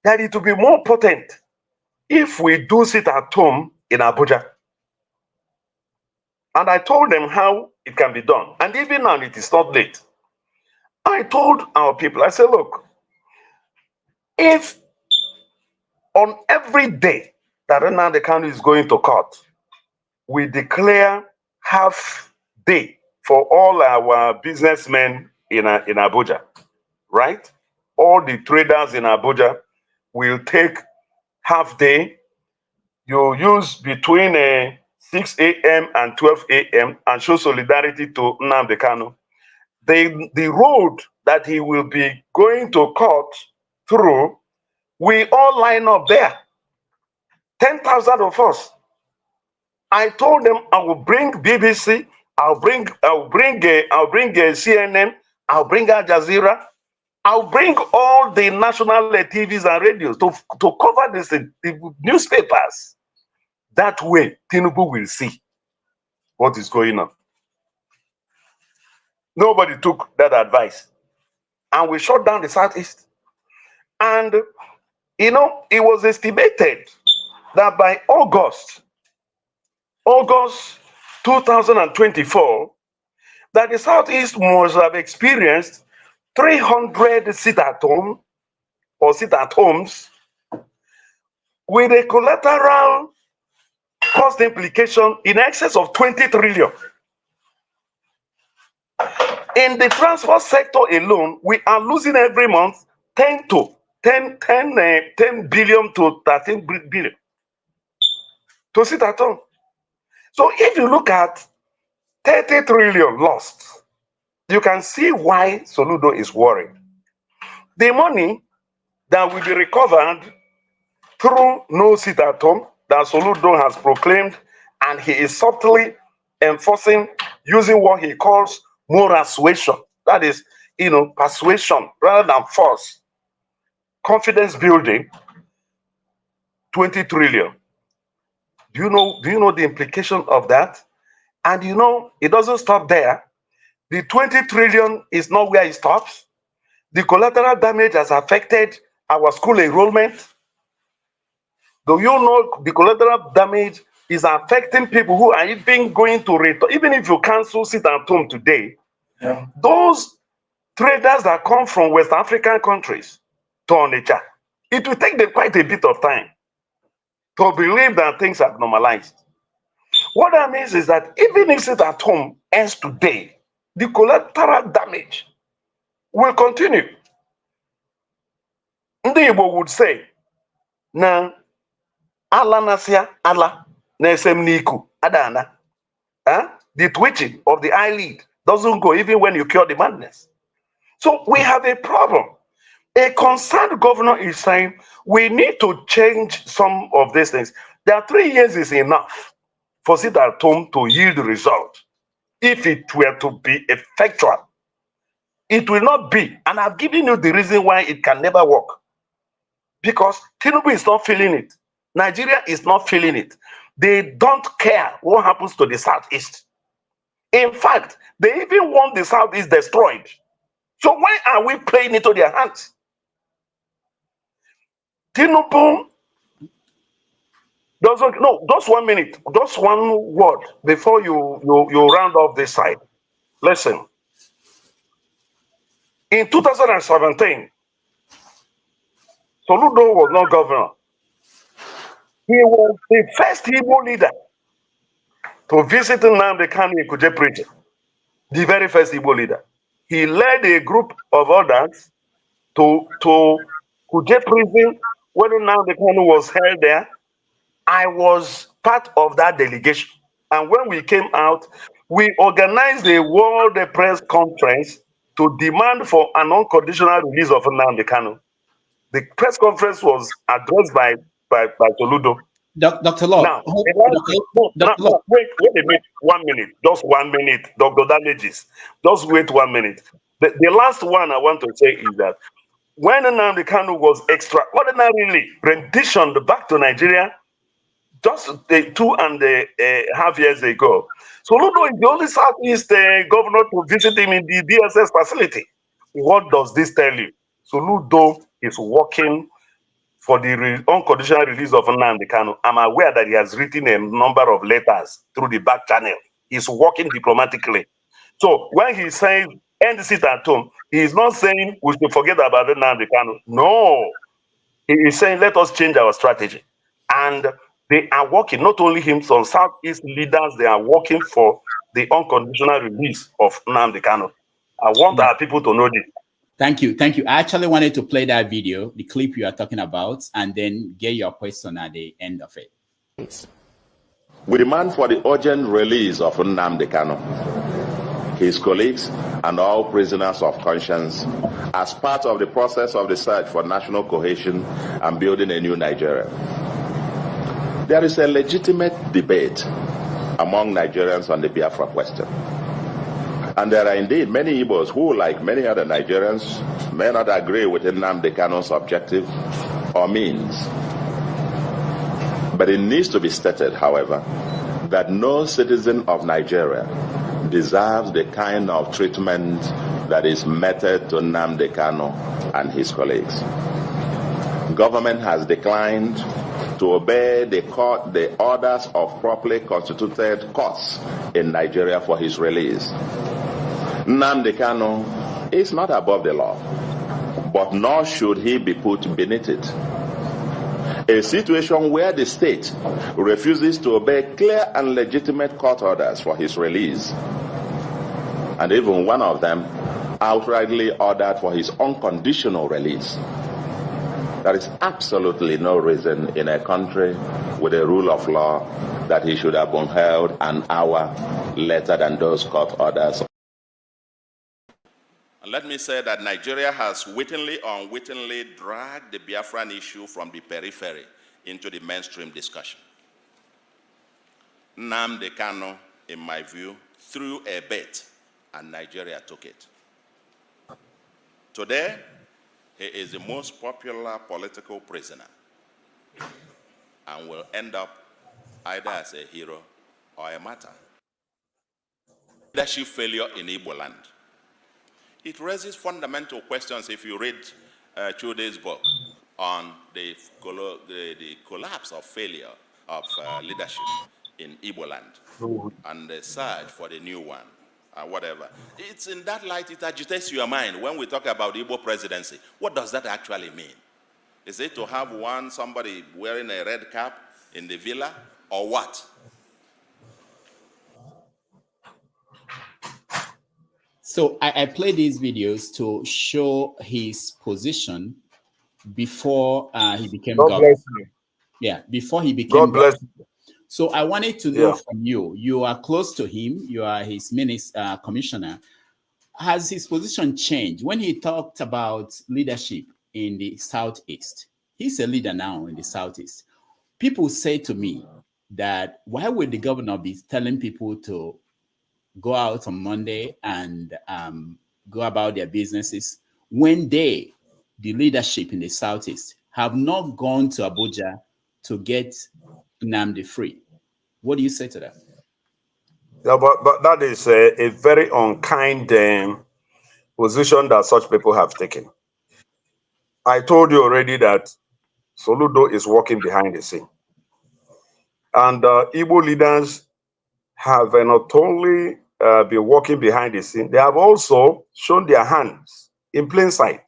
that it will be more potent if we do sit at home in Abuja. And I told them how it can be done. And even now, it is not late. I told our people, I said, look, if on every day that Nnamdi Kanu is going to court, we declare half day for all our businessmen in Abuja, right? All the traders in Abuja will take half day. You use between 6 a.m. and 12 a.m. and show solidarity to Nnamdi Kanu. The road that he will be going to court through, we all line up there. 10,000 of us. I told them I will bring BBC, I'll bring CNN, I'll bring Al Jazeera, I'll bring all the national TVs and radios to cover this, the newspapers. That way, Tinubu will see what is going on. Nobody took that advice. And we shut down the Southeast. And, it was estimated that by August 2024, that the Southeast must have experienced 300 sit-at-home or sit-at-homes with a collateral cost implication in excess of 20 trillion. In the transport sector alone, we are losing every month 10 billion to 13 billion to sit at home. So if you look at 30 trillion lost, you can see why Soludo is worried. The money that will be recovered through no sit at home that Soludo has proclaimed, and he is subtly enforcing using what he calls moral suasion. That is, persuasion rather than force. Confidence building, 20 trillion. Do you know the implication of that? And it doesn't stop there. The 20 trillion is not where it stops. The collateral damage has affected our school enrollment. Do you know the collateral damage is affecting people who are even going to return? Even if you cancel sit at home today, those traders that come from West African countries to Onitsha, it will take them quite a bit of time to believe that things have normalized. What that means is that even if sit at home ends today, the collateral damage will continue. Ndị Igbo would say, na ala nasịa ala na-esem n'iku adana. The twitching of the eyelid doesn't go even when you cure the madness. So we have a problem. A concerned governor is saying we need to change some of these things. That 3 years is enough for sit at home to yield the result. If it were to be effectual, it will not be. And I've given you the reason why it can never work. Because Tinubu is not feeling it. Nigeria is not feeling it. They don't care what happens to the Southeast. In fact, they even want the Southeast destroyed. So why are we playing into their hands? Tinubu doesn't, no, just 1 minute, just one word before you round off this side. Listen, in 2017, Soludo was not governor. He was the first Igbo leader to visit Nnamdi Kanu in Kuje prison. The very first Igbo leader. He led a group of others to Kuje prison when Nnamdi Kanu was held there. I was part of that delegation. And when we came out, we organized a world press conference to demand for an unconditional release of Nnamdi Kanu. The press conference was addressed by Soludo. Dr. Law. Now, wait a minute, 1 minute, just 1 minute, Dr. Damages. Just wait 1 minute. The last one I want to say is that when Nnamdi Kanu was extraordinarily renditioned back to Nigeria just 2.5 years ago, Soludo is the only Southeast governor to visit him in the DSS facility. What does this tell you? Soludo is working for the unconditional release of Nnamdi Kanu. I'm aware that he has written a number of letters through the back channel. He's working diplomatically. So when he says end sit at home, he is not saying we should forget about Nnamdi Kanu. No. He is saying let us change our strategy. And they are working, not only him, some Southeast leaders, they are working for the unconditional release of Nnamdi Kanu. I want our people to know this. Thank you. Thank you. I actually wanted to play that video, the clip you are talking about, and then get your question at the end of it. We demand for the urgent release of Nnamdi Kanu, his colleagues, and all prisoners of conscience as part of the process of the search for national cohesion and building a new Nigeria. There is a legitimate debate among Nigerians on the Biafra question. And there are indeed many Igbos who, like many other Nigerians, may not agree with Nnamdi Kanu's objective or means. But it needs to be stated, however, that no citizen of Nigeria deserves the kind of treatment that is meted to Nnamdi Kanu and his colleagues. Government has declined to obey the orders of properly constituted courts in Nigeria for his release. Nnamdi Kanu is not above the law, but nor should he be put beneath it. A situation where the state refuses to obey clear and legitimate court orders for his release, and even one of them outrightly ordered for his unconditional release. There is absolutely no reason in a country with a rule of law that he should have been held an hour later than those court orders. And let me say that Nigeria has wittingly or unwittingly dragged the Biafran issue from the periphery into the mainstream discussion. Nnamdi Kanu, in my view, threw a bet and Nigeria took it. Today, he is the most popular political prisoner and will end up either as a hero or a martyr. Leadership failure in Igbo land. It raises fundamental questions if you read Chude's book on the collapse of failure of leadership in Igbo land and the search for the new one. Whatever. It's in that light, it agitates your mind when we talk about the Igbo presidency. What does that actually mean? Is it to have somebody wearing a red cap in the villa, or what? So I play these videos to show his position before he became God governor. bless you. Yeah, before he became God bless governor. So I wanted to know from you. You are close to him. You are his minister, commissioner. Has his position changed when he talked about leadership in the Southeast? He's a leader now in the Southeast. People say to me that why would the governor be telling people to go out on Monday and go about their businesses when they, the leadership in the Southeast, have not gone to Abuja to get Nnamdi free? What do you say to that? Yeah, but that is a very unkind position that such people have taken. I told you already that Soludo is working behind the scene. And Igbo leaders have not only been working behind the scene, they have also shown their hands in plain sight.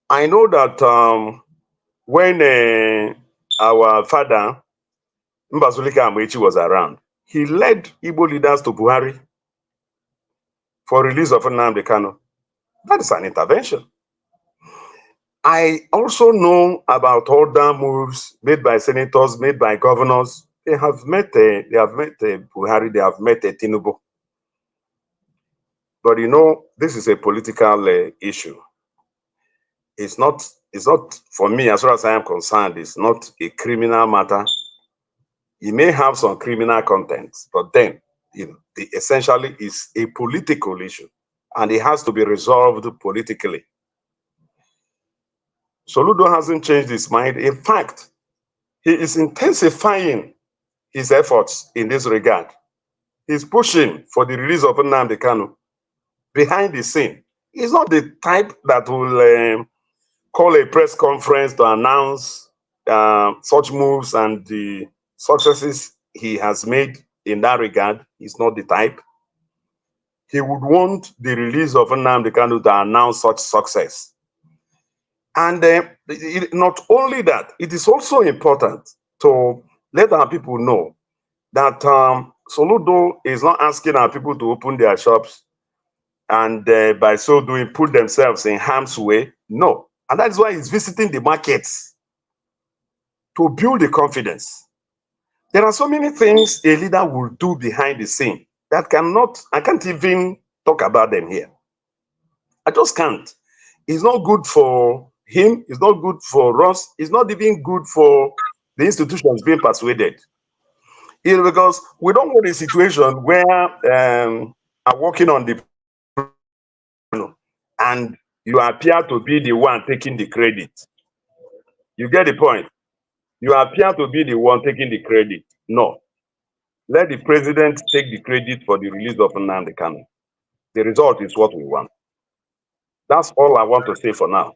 I know that when our father, Mbazulika Amaechi, was around, he led Igbo leaders to Buhari for release of Nnamdi Kanu. That is an intervention. I also know about other moves made by senators, made by governors. They have met Buhari, they have met Tinubu. But you know, this is a political issue. It's not for me, as far as I am concerned, it's not a criminal matter. It may have some criminal content, but then essentially is a political issue, and it has to be resolved politically. Soludo hasn't changed his mind. In fact, he is intensifying his efforts in this regard. He's pushing for the release of Nnamdi Kanu behind the scene. He's not the type that will call a press conference to announce such moves and the successes he has made in that regard. He's not the type. He would want the release of Nnamdi Kanu to announce such success. And not only that, it is also important to let our people know that Soludo is not asking our people to open their shops and by so doing put themselves in harm's way. No. And that's why he's visiting the markets to build the confidence. There are so many things a leader will do behind the scene that I can't even talk about them here. I just can't. It's not good for him. It's not good for us. It's not even good for the institutions being persuaded. Because we don't want a situation where are working on the and you appear to be the one taking the credit. You get the point? You appear to be the one taking the credit. No. Let the president take the credit for the release of Nnamdi Kanu. The result is what we want. That's all I want to say for now.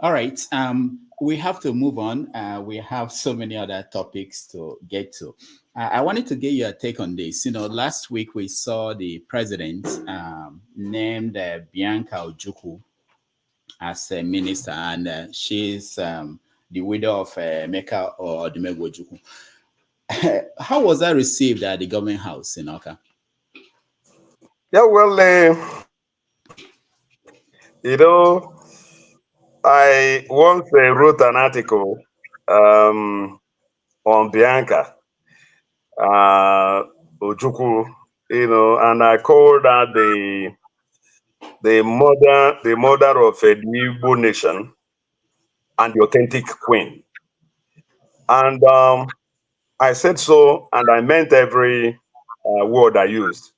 All right. We have to move on. We have so many other topics to get to. I wanted to get your take on this. Last week we saw the president named Bianca Ojukwu as a minister, and she's the widow of Mefor or Ojukwu. How was that received at the government house in Oka? Yeah, well, I once wrote an article on Bianca Ojukwu, and I called her the mother of the Igbo nation and the authentic queen. And I said so, and I meant every word I used.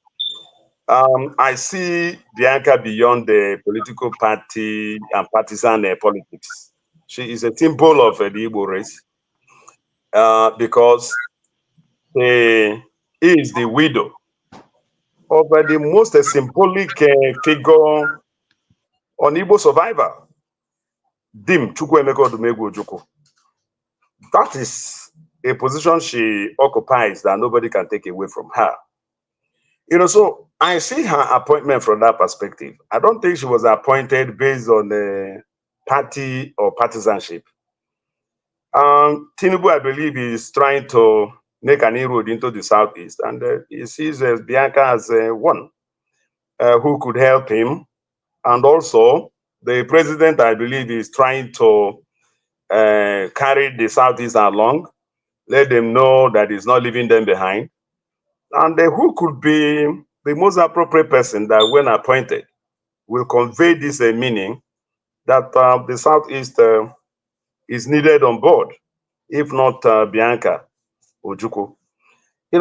I see Bianca beyond the political party and partisan politics. She is a symbol of the Igbo race because she is the widow of the most symbolic figure on Igbo survival, Dim Chukwuemeka Odumegwu Ojukwu. That is a position she occupies that nobody can take away from her. So I see her appointment from that perspective. I don't think she was appointed based on the party or partisanship. Tinubu, I believe, is trying to make an inroad into the Southeast, and he sees Bianca as one. who could help him. And also, the president, I believe, is trying to carry the Southeast along, let them know that he's not leaving them behind. And who could be the most appropriate person that, when appointed, will convey this meaning that the Southeast is needed on board, if not Bianca Ojukwu.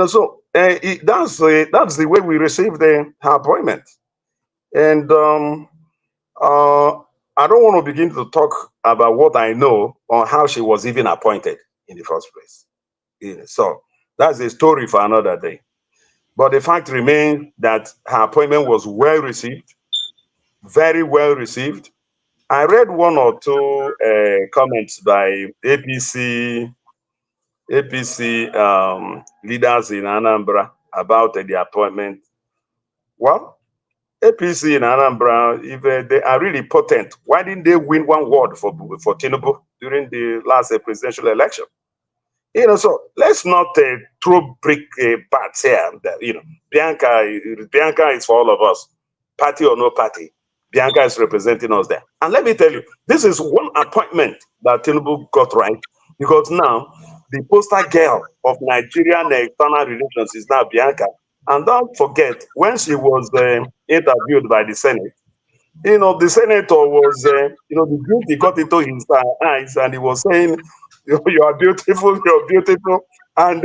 So that's the way we received her appointment. And I don't want to begin to talk about what I know on how she was even appointed in the first place. So that's a story for another day. But the fact remains that her appointment was well received, very well received. I read one or two comments by APC leaders in Anambra about the appointment. Well, APC in Anambra, if they are really potent, why didn't they win one ward for Tinubu during the last presidential election? So let's not throw brick bats here. Bianca is for all of us, party or no party. Bianca is representing us there. And let me tell you, this is one appointment that Tinubu got right, because now the poster girl of Nigerian external relations is now Bianca. And don't forget, when she was interviewed by the Senate, the senator was, the guilt he got into his eyes, and he was saying, you are beautiful, you're beautiful. And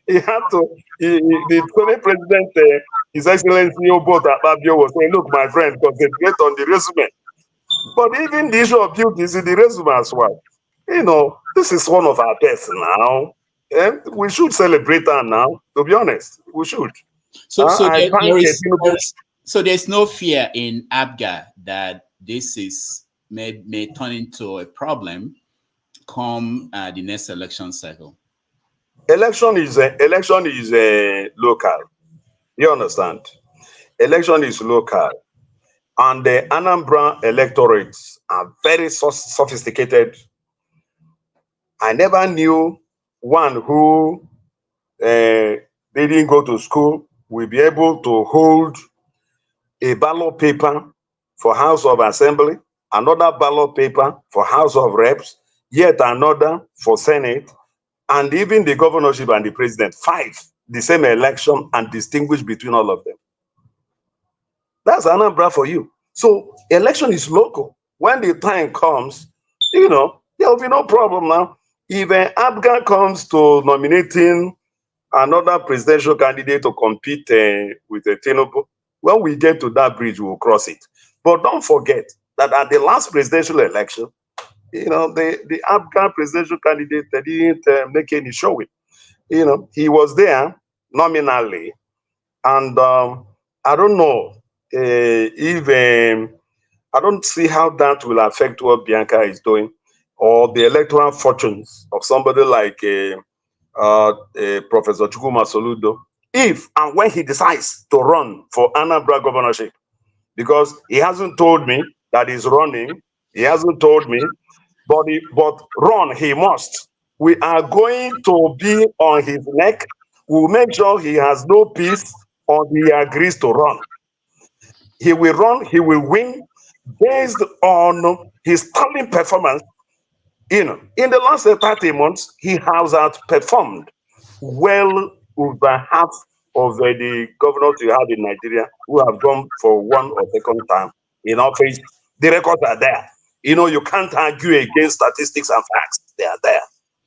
he had to, the Senate president, His Excellency Obot Ababio, was saying, look, my friend, concentrate on the resume. But even the issue of beauty is in the resume as well. This is one of our best now. And we should celebrate her now, to be honest. We should. So there's no fear in APGA that this may turn into a problem come the next election cycle. Election is local. You understand? Election is local, and the Anambra electorates are very sophisticated. I never knew one who didn't go to school will be able to hold a ballot paper for House of Assembly, another ballot paper for House of Reps, yet another for Senate, and even the governorship and the president, 5, the same election, and distinguish between all of them. That's Anambra for you. So election is local. When the time comes, there will be no problem now. If an APGA comes to nominating another presidential candidate to compete with Tinubu, when we get to that bridge, we'll cross it. But don't forget that at the last presidential election, the APGA presidential candidate didn't make any showing. He was there nominally, and I don't know I don't see how that will affect what Bianca is doing, or the electoral fortunes of somebody like Professor Soludo, if and when he decides to run for Anambra governorship. Because he hasn't told me that he's running. He hasn't told me, but run he must. We are going to be on his neck. We'll make sure he has no peace until he agrees to run. He will run, he will win based on his sterling performance. In the last 30 months, he has outperformed well over half of the governors you have in Nigeria who have gone for one or second time in office. The records are there. You can't argue against statistics and facts. They are there.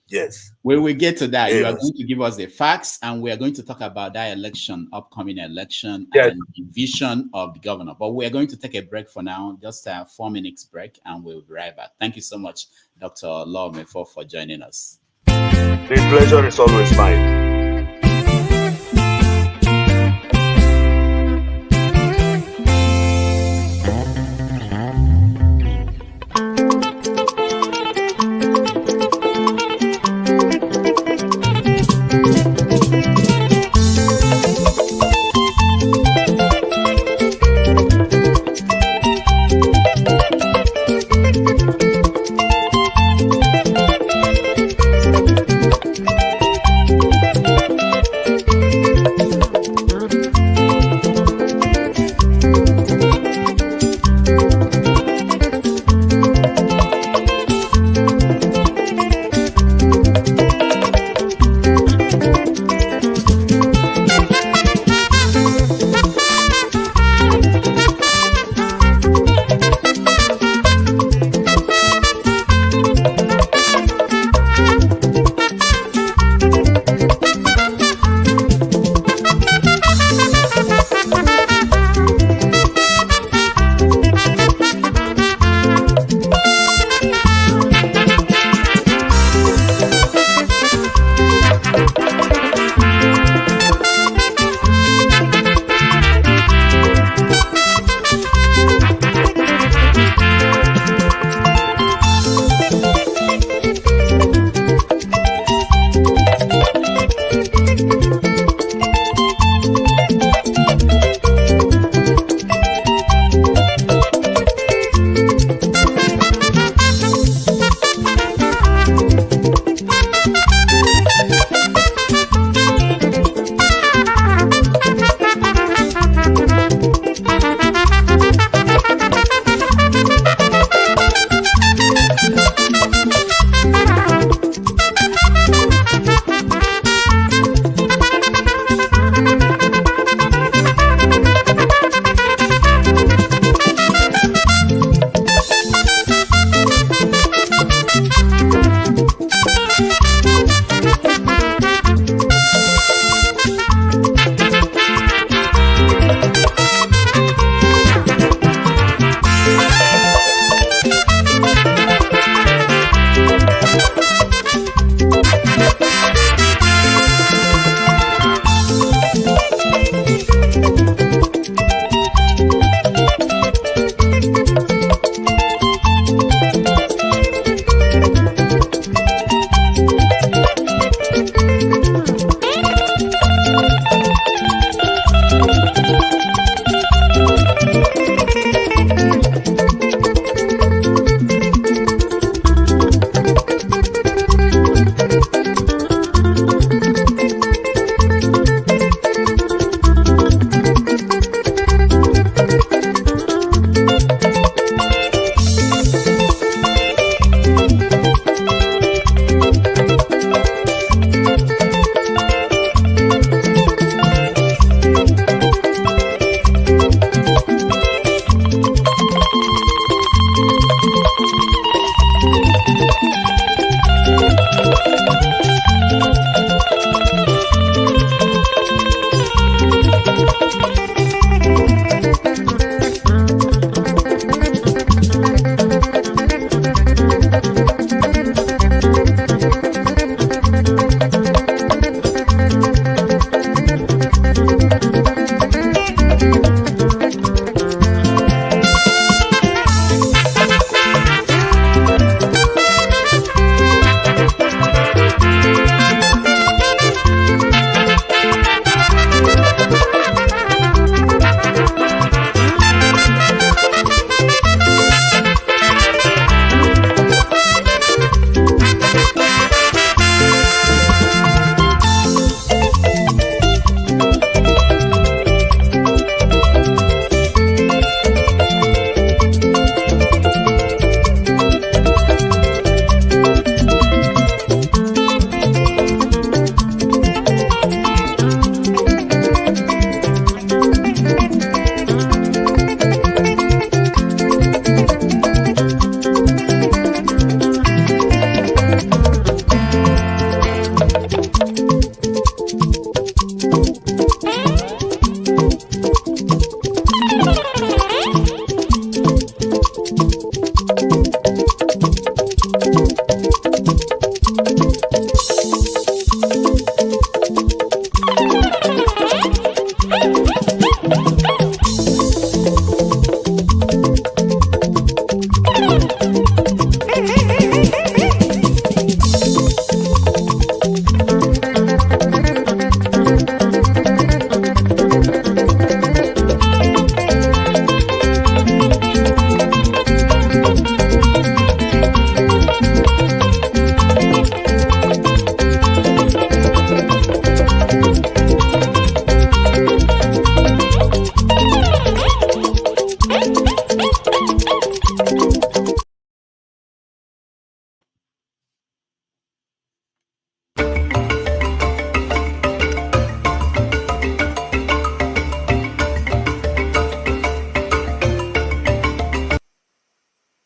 Yes. We will get to that. Yes. You are going to give us the facts, and we are going to talk about that upcoming election, yes, and the vision of the governor. But we are going to take a break for now, just a 4 minutes break, and we'll be right back. Thank you so much, Dr. Mefor, for joining us. The pleasure is always mine.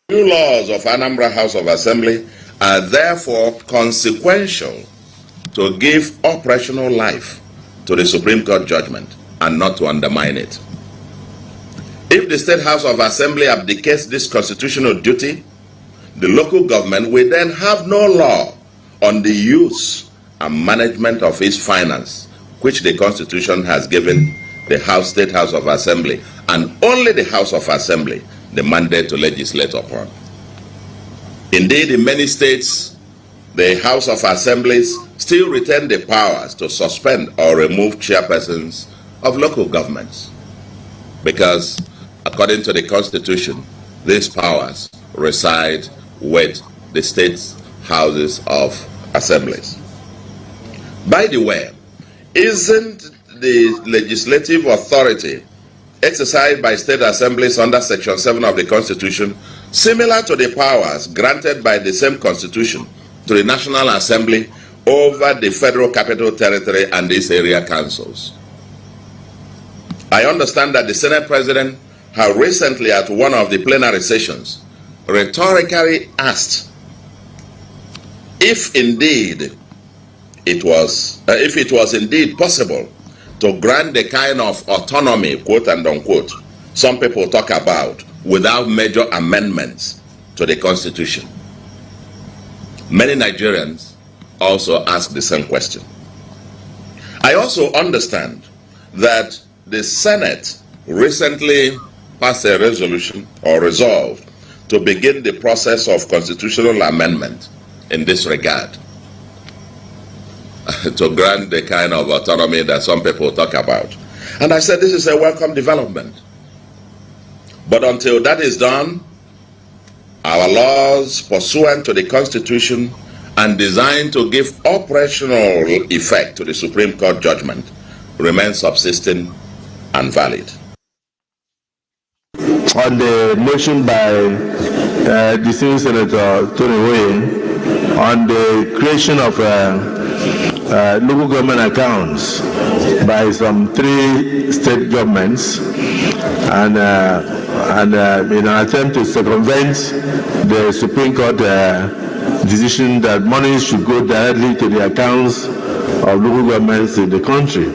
New laws of Anambra House of Assembly are therefore consequential to give operational life to the Supreme Court judgment and not to undermine it. If the State House of Assembly abdicates this constitutional duty, the local government will then have no law on the use and management of its finance, which the Constitution has given the State House of Assembly, and only the House of Assembly, the mandate to legislate upon. Indeed, in many states, the House of Assemblies still retain the powers to suspend or remove chairpersons of local governments, because according to the Constitution, these powers reside with the state houses of assemblies. By the way, isn't the legislative authority exercised by state assemblies under Section 7 of the Constitution similar to the powers granted by the same Constitution to the National Assembly over the Federal Capital Territory and its area councils? I understand that the Senate President has recently, at one of the plenary sessions, rhetorically asked if it was indeed possible to grant the kind of autonomy, quote and unquote, some people talk about without major amendments to the Constitution. Many Nigerians also ask the same question. I also understand that The Senate recently passed a resolution or resolved to begin the process of constitutional amendment in this regard to grant the kind of autonomy that some people talk about. And I said this is a welcome development. But until that is done, our laws pursuant to the Constitution and designed to give operational effect to the Supreme Court judgment remain subsisting and valid. On the motion by the senior Senator Tony Oye on the creation of local government accounts by some 3 state governments, and in an attempt to circumvent the Supreme Court decision that money should go directly to the accounts of local governments in the country.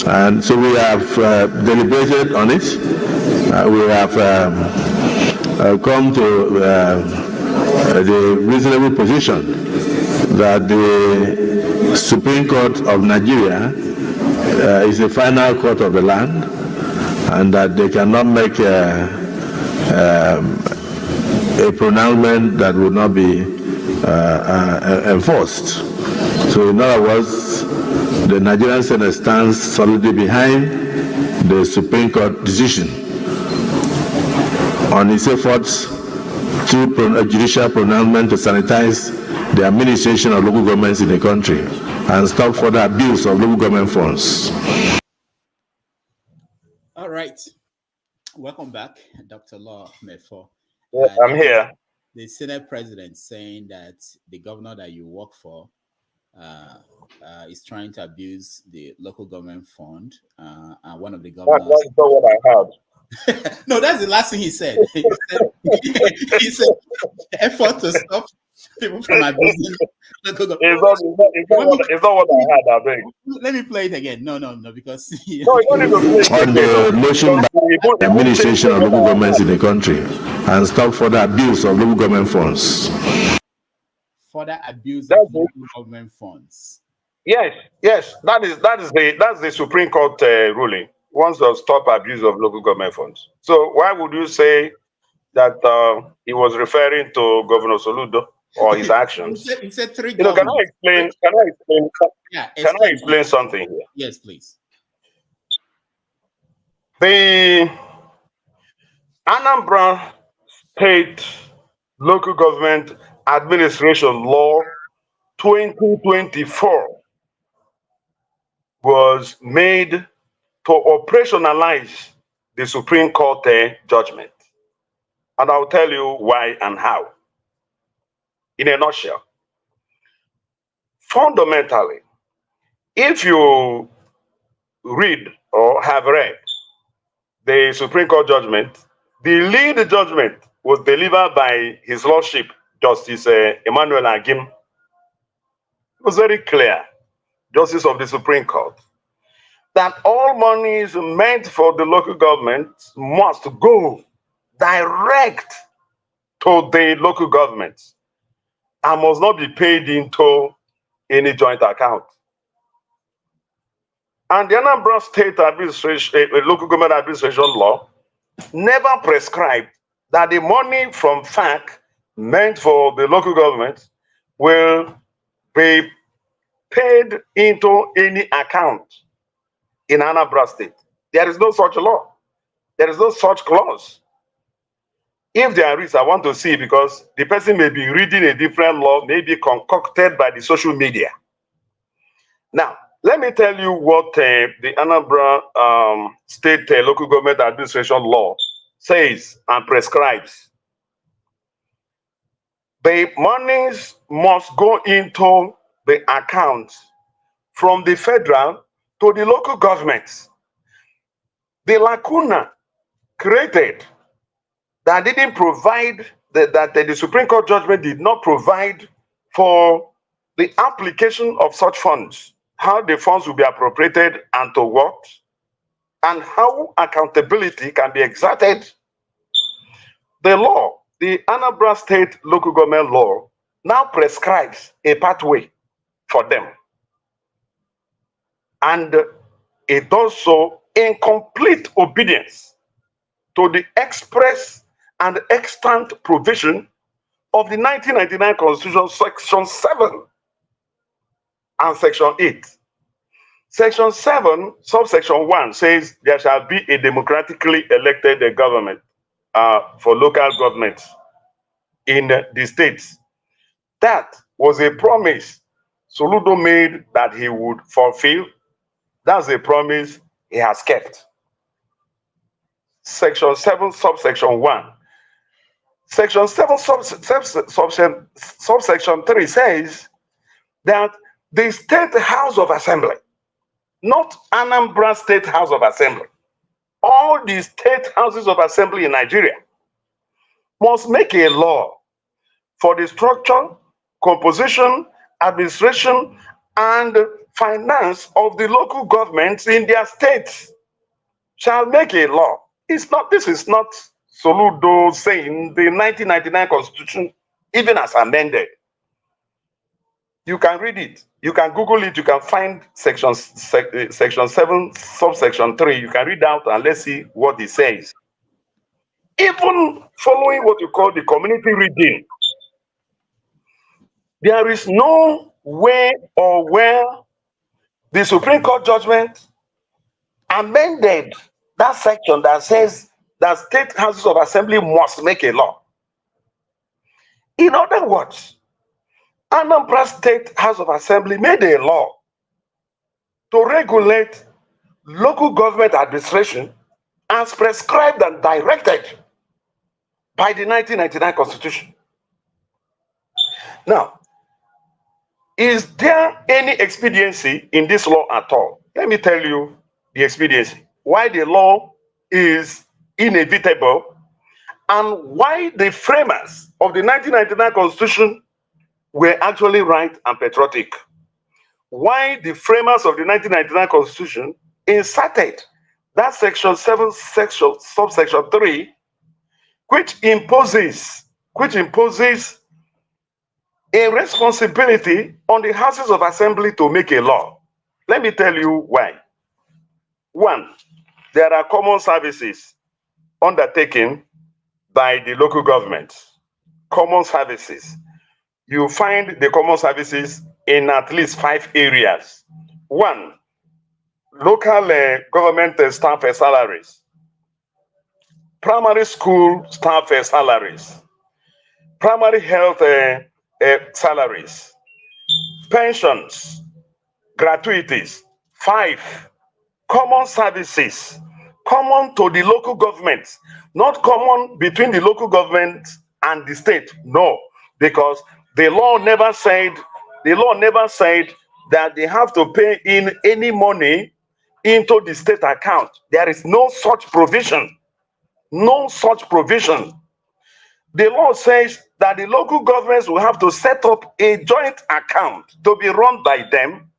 And so we have deliberated on it. We have come to the reasonable position that the Supreme Court of Nigeria is the final court of the land, and that they cannot make a pronouncement that would not be enforced. So in other words, the Nigerian Senate stands solidly behind the Supreme Court decision on its efforts to judicial pronouncement to sanitize the administration of local governments in the country and stop further abuse of local government funds. All right. Welcome back, Dr. Law Mefor. Yeah, I'm here. The Senate president saying that the governor that you work for is trying to abuse the local government fund. And one of the governors. That's not what I heard. No, that's the last thing he said. He said effort to stop people from abusing local government. It's not what I heard, I think. Let me play it again. No, because no, you don't need to play on the motion by the administration of local governments in the country and stop further abuse of local government funds. Further abuse of local government funds. Yes, that's the Supreme Court ruling. Wants to stop abuse of local government funds. So why would you say that he was referring to Governor Soludo or his actions? He said 3 Can I explain? Yeah, can I explain something here? Yes, please. The Anambra State Local Government Administration Law 2024 was made to operationalize the Supreme Court judgment. And I'll tell you why and how. In a nutshell, fundamentally, if you read or have read the Supreme Court judgment, the lead judgment was delivered by His Lordship, Justice Emmanuel Agim. It was very clear, Justice of the Supreme Court, that all monies meant for the local government must go direct to the local governments and must not be paid into any joint account. And the Anambra State Administration, Local Government Administration Law never prescribed that the money from FAC meant for the local government will be paid into any account in Anambra State. There is no such law. There is no such clause. If there is, I want to see, because the person may be reading a different law, maybe concocted by the social media. Now, let me tell you what the Anambra State Local Government Administration Law says and prescribes. The monies must go into the accounts from the federal to the local governments. The lacuna created that didn't provide, that the Supreme Court judgment did not provide for the application of such funds, how the funds will be appropriated and to what, and how accountability can be exerted. The law, the Anambra State Local Government Law, now prescribes a pathway for them. And it does so in complete obedience to the express and extant provision of the 1999 Constitution, Section 7 and Section 8. Section 7, subsection 1 says there shall be a democratically elected government for local governments in the states. That was a promise Soludo made that he would fulfill. That's a promise he has kept. Section 7, subsection 1. Section 7, subsection 3 says that the State House of Assembly, not Anambra State House of Assembly, all the state houses of assembly in Nigeria must make a law for the structure, composition, administration, and finance of the local governments in their states. Shall make a law. This is not Soludo saying the 1999 Constitution, even as amended. You can read it. You can Google it. You can find section 7, subsection 3. You can read out and let's see what it says. Even following what you call the community reading, there is no way or where the Supreme Court judgment amended that section that says that state houses of assembly must make a law. In other words, Anambra State House of Assembly made a law to regulate local government administration as prescribed and directed by the 1999 Constitution. Now, is there any expediency in this law at all? Let me tell you the expediency. Why the law is inevitable and why the framers of the 1999 Constitution were actually right and patriotic. Why the framers of the 1999 Constitution inserted that section 7, subsection 3, which imposes a responsibility on the houses of assembly to make a law. Let me tell you why. One, there are common services undertaken by the local government. Common services. You find the common services in at least 5 areas. One, local government staff salaries, primary school staff salaries, primary health salaries, pensions, gratuities. 5, common services, common to the local government, not common between the local government and the state. No, because the law never said that they have to pay in any money into the state account. There is no such provision. No such provision. The law says that the local governments will have to set up a joint account to be run by them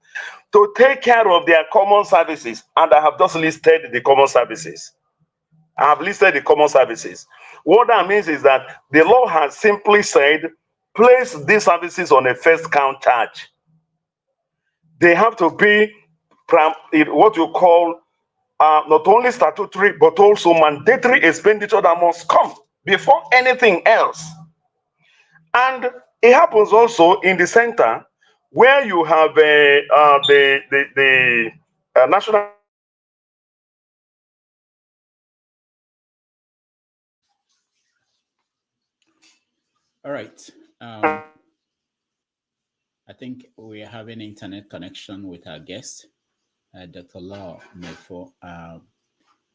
to take care of their common services. And I have just listed the common services. I have listed the common services. What that means is that the law has simply said, place these services on a first count charge. They have to be what you call not only statutory, but also mandatory expenditure that must come before anything else. And it happens also in the center where you have the national. All right. I think we are having internet connection with our guest, Dr. Law Mefor.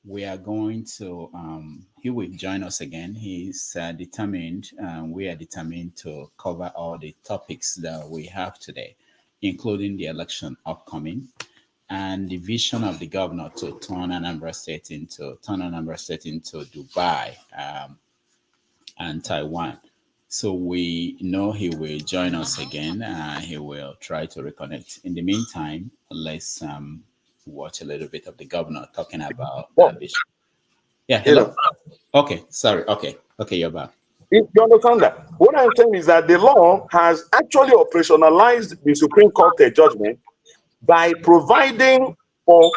We are going to, he will join us again. He's determined, we are determined to cover all the topics that we have today, including the election upcoming and the vision of the governor to turn Anambra State into Dubai and Taiwan. So we know he will join us again. He will try to reconnect. In the meantime, let's watch a little bit of the governor talking about that vision. Yeah, hello. Okay, sorry. Okay, you're back. You understand that? What I'm saying is that the law has actually operationalized the Supreme Court judgment by providing for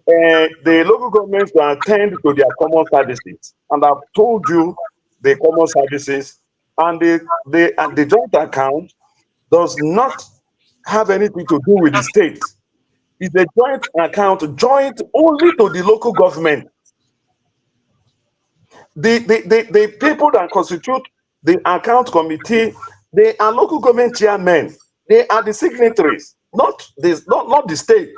the local governments to attend to their common services. And I've told you the common services and the joint account does not have anything to do with the state. It's a joint account, joint only to the local government. The people that constitute the account committee, they are local government chairmen. They are the signatories, not the state.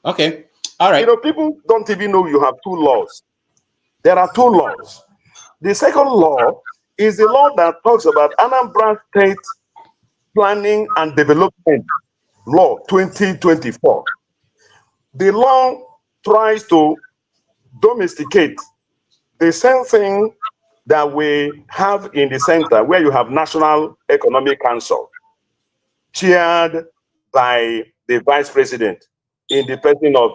Okay, all right. You know, people don't even know you have two laws. There are two laws. The second law is the law that talks about Anambra State Planning and Development Law 2024. The law tries to domesticate the same thing that we have in the center, where you have National Economic Council, chaired by the Vice President in the person of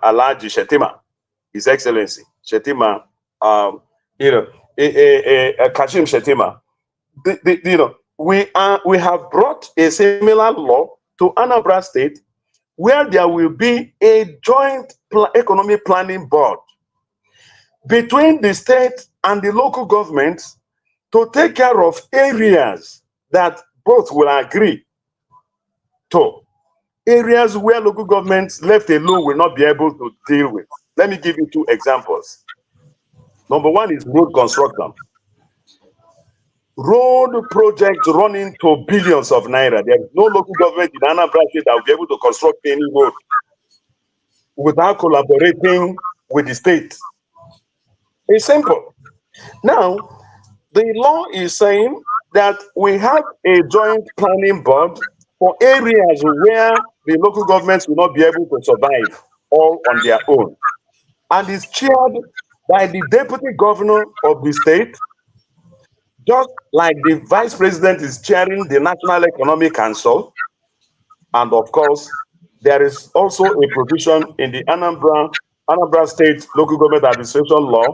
Alhaji Shetima, His Excellency Shetima, Kashim Shetima. We have brought a similar law to Anambra State, where there will be a joint economic planning board between the state and the local governments to take care of areas that both will agree to. Areas where local governments left alone will not be able to deal with. Let me give you two examples. Number one is road construction. Road projects running to billions of naira. There is no local government in Anambra State that will be able to construct any road without collaborating with the state. It's simple. Now, the law is saying that we have a joint planning board for areas where the local governments will not be able to survive all on their own. And it's chaired by the deputy governor of the state, just like the vice president is chairing the National Economic Council. And of course, there is also a provision in the Anambra State Local Government Administration Law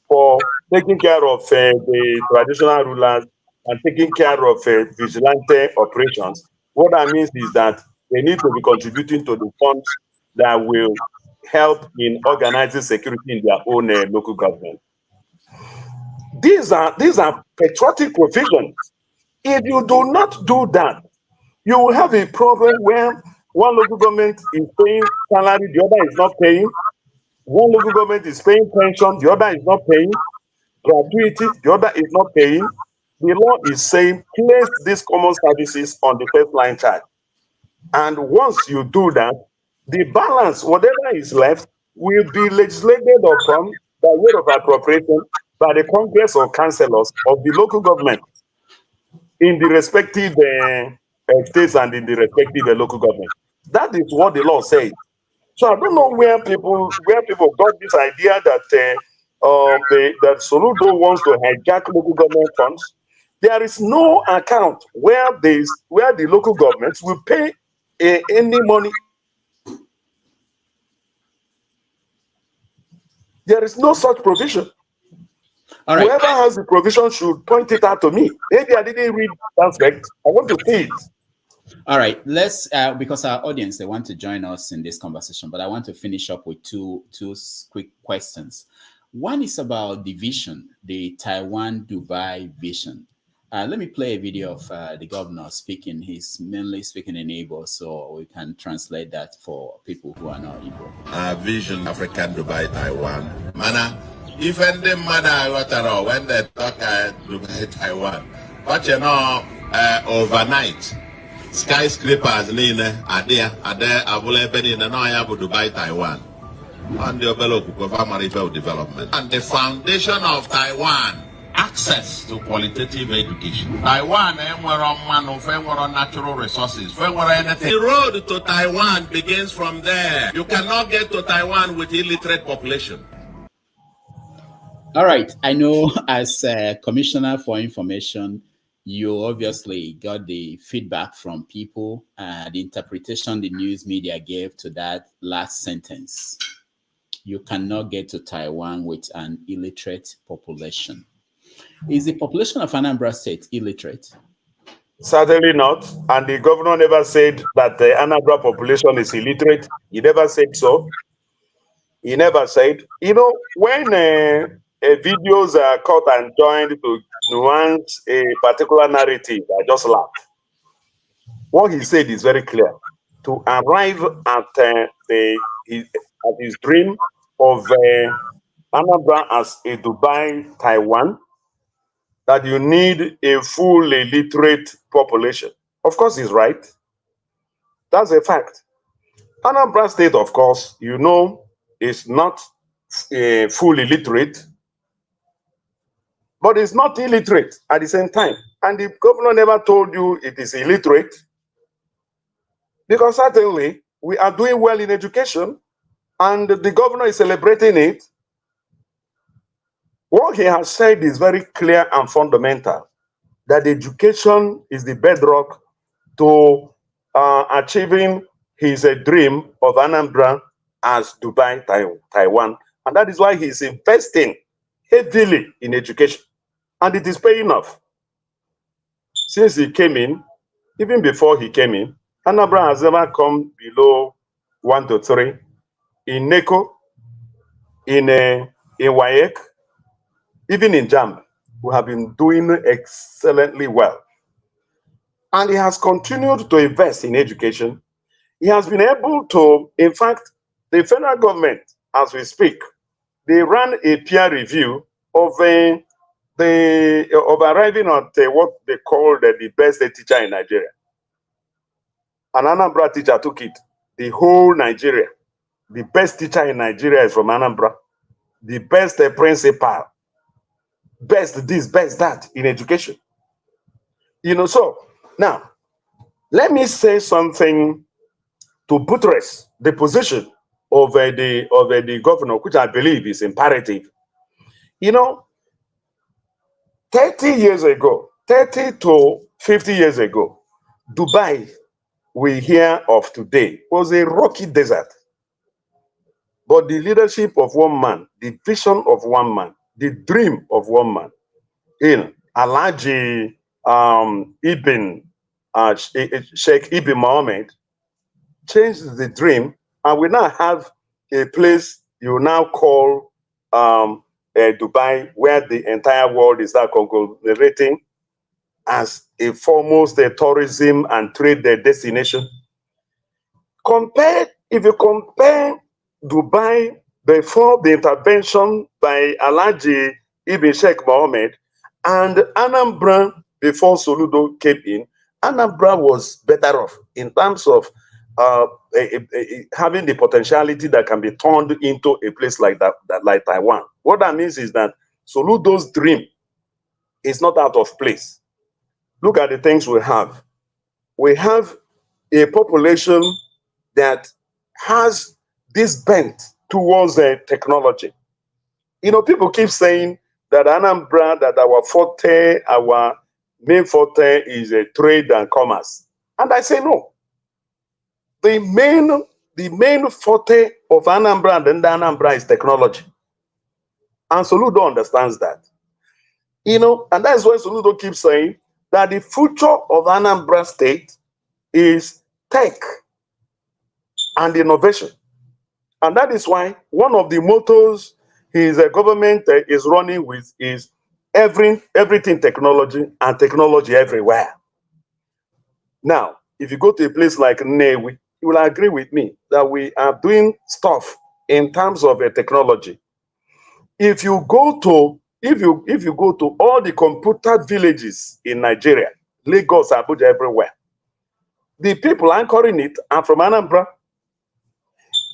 for taking care of the traditional rulers and taking care of vigilante operations. What that means is that they need to be contributing to the funds that will help in organizing security in their own local government. These are patriotic provisions. If you do not do that, you will have a problem where one local government is paying salary, the other is not paying. One local government is paying pension, the other is not paying. Gratuity, the other is not paying. The law is saying place these common services on the first line charge. And once you do that, the balance, whatever is left, will be legislated upon by way of appropriation by the Congress or councillors of the local government in the respective states and in the respective local government. That is what the law says. So I don't know where people got this idea that that Soludo wants to hijack local government funds. There is no account where the local governments will pay any money. There is no such provision. All right. Whoever has the provision should point it out to me. Maybe I didn't read that aspect. I want to see it. All right, let's because our audience, they want to join us in this conversation, but I want to finish up with two quick questions. One is about the vision, the Taiwan-Dubai vision. Let me play a video of the governor speaking. He's mainly speaking in Igbo, so we can translate that for people who are not Igbo. Vision, African Dubai, Taiwan. Mana, if any matter when they talk Dubai, Taiwan, but you know, overnight, skyscrapers nine ade abule beni na ya bu Dubai, Taiwan. And the development. And the foundation of Taiwan, access to qualitative education. Taiwan, natural resources. The road to Taiwan begins from there. You cannot get to Taiwan with illiterate population. All right. I know as Commissioner for Information, you obviously got the feedback from people, the interpretation the news media gave to that last sentence. You cannot get to Taiwan with an illiterate population. Is the population of Anambra State illiterate? Certainly not. And the governor never said that the Anambra population is illiterate. He never said so. He never said. You know, when videos are cut and joined to nuance a particular narrative, I just laugh. What he said is very clear. To arrive at his dream of Anambra as a Dubai, Taiwan, that you need a full illiterate population. Of course, he's right. That's a fact. Anambra State, of course, you know, is not full illiterate, but it's not illiterate at the same time. And the governor never told you it is illiterate, because certainly we are doing well in education, and the governor is celebrating it. What he has said is very clear and fundamental, that education is the bedrock to achieving his dream of Anambra as Dubai, Taiwan. And that is why he's investing heavily in education. And it is paying off. Since he came in, even before he came in, Anambra has never come below 1 to 3 in NECO, in WAEC, even in JAMB. We have been doing excellently well. And he has continued to invest in education. He has been able to, in fact, the federal government, as we speak, they ran a peer review of arriving at what they call the best teacher in Nigeria. An Anambra teacher took it, the whole Nigeria. The best teacher in Nigeria is from Anambra. The best principal, best this, best that in education. You know, so now, let me say something to buttress the position of the governor, which I believe is imperative. You know, 30 years ago, 30 to 50 years ago, Dubai we hear of today was a rocky desert. But the leadership of one man, the vision of one man, the dream of one man, Alhaji Sheikh Ibn Mohammed, changed the dream, and we now have a place you now call Dubai, where the entire world is now congratulating as a foremost tourism and trade destination. If you compare Dubai before the intervention by Alhaji Ibn Sheikh Mohammed and Anambra before Soludo came in, Anambra was better off in terms of having the potentiality that can be turned into a place like that, like Taiwan. What that means is that Soludo's dream is not out of place. Look at the things we have. We have a population that has this bent towards technology. You know, people keep saying that Anambra, that our main forte is trade and commerce. And I say no. The main forte of Anambra and Anambra is technology. And Soludo understands that. You know, and that's why Soludo keeps saying that the future of Anambra State is tech and innovation. And that is why one of the mottos his government is running with is everything technology and technology everywhere. Now, if you go to a place like Nnewi, you will agree with me that we are doing stuff in terms of technology. If you go to all the computer villages in Nigeria, Lagos, Abuja, everywhere, the people anchoring it are from Anambra.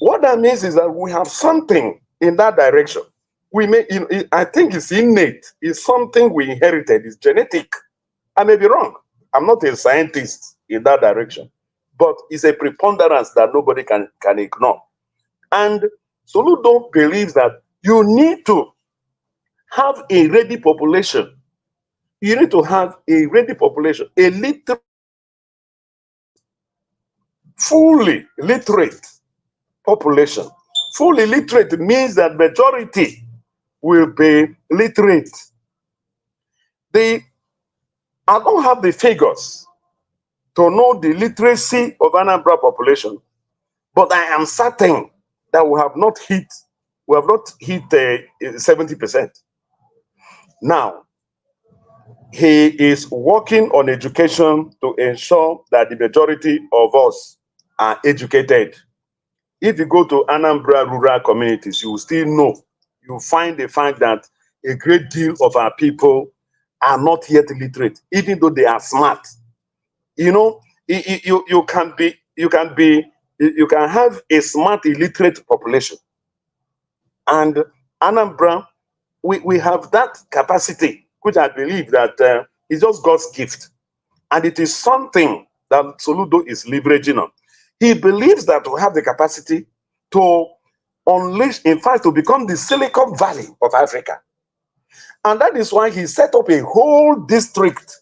What that means is that we have something in that direction. I think it's innate. It's something we inherited. It's genetic. I may be wrong. I'm not a scientist in that direction, but it's a preponderance that nobody can ignore. And Soludo believes that you need to have a ready population. You need to have a ready population, a literate, fully literate population. Fully literate means that majority will be literate. I don't have the figures, to know the literacy of Anambra population, but I am certain that we have not hit 70%. Now, he is working on education to ensure that the majority of us are educated. If you go to Anambra rural communities, you will still know, you find the fact that a great deal of our people are not yet literate, even though they are smart. You know, you can have a smart illiterate population. And Anambra, we have that capacity, which I believe that is just God's gift. And it is something that Soludo is leveraging on. He believes that we have the capacity to unleash, in fact, to become the Silicon Valley of Africa. And that is why he set up a whole district.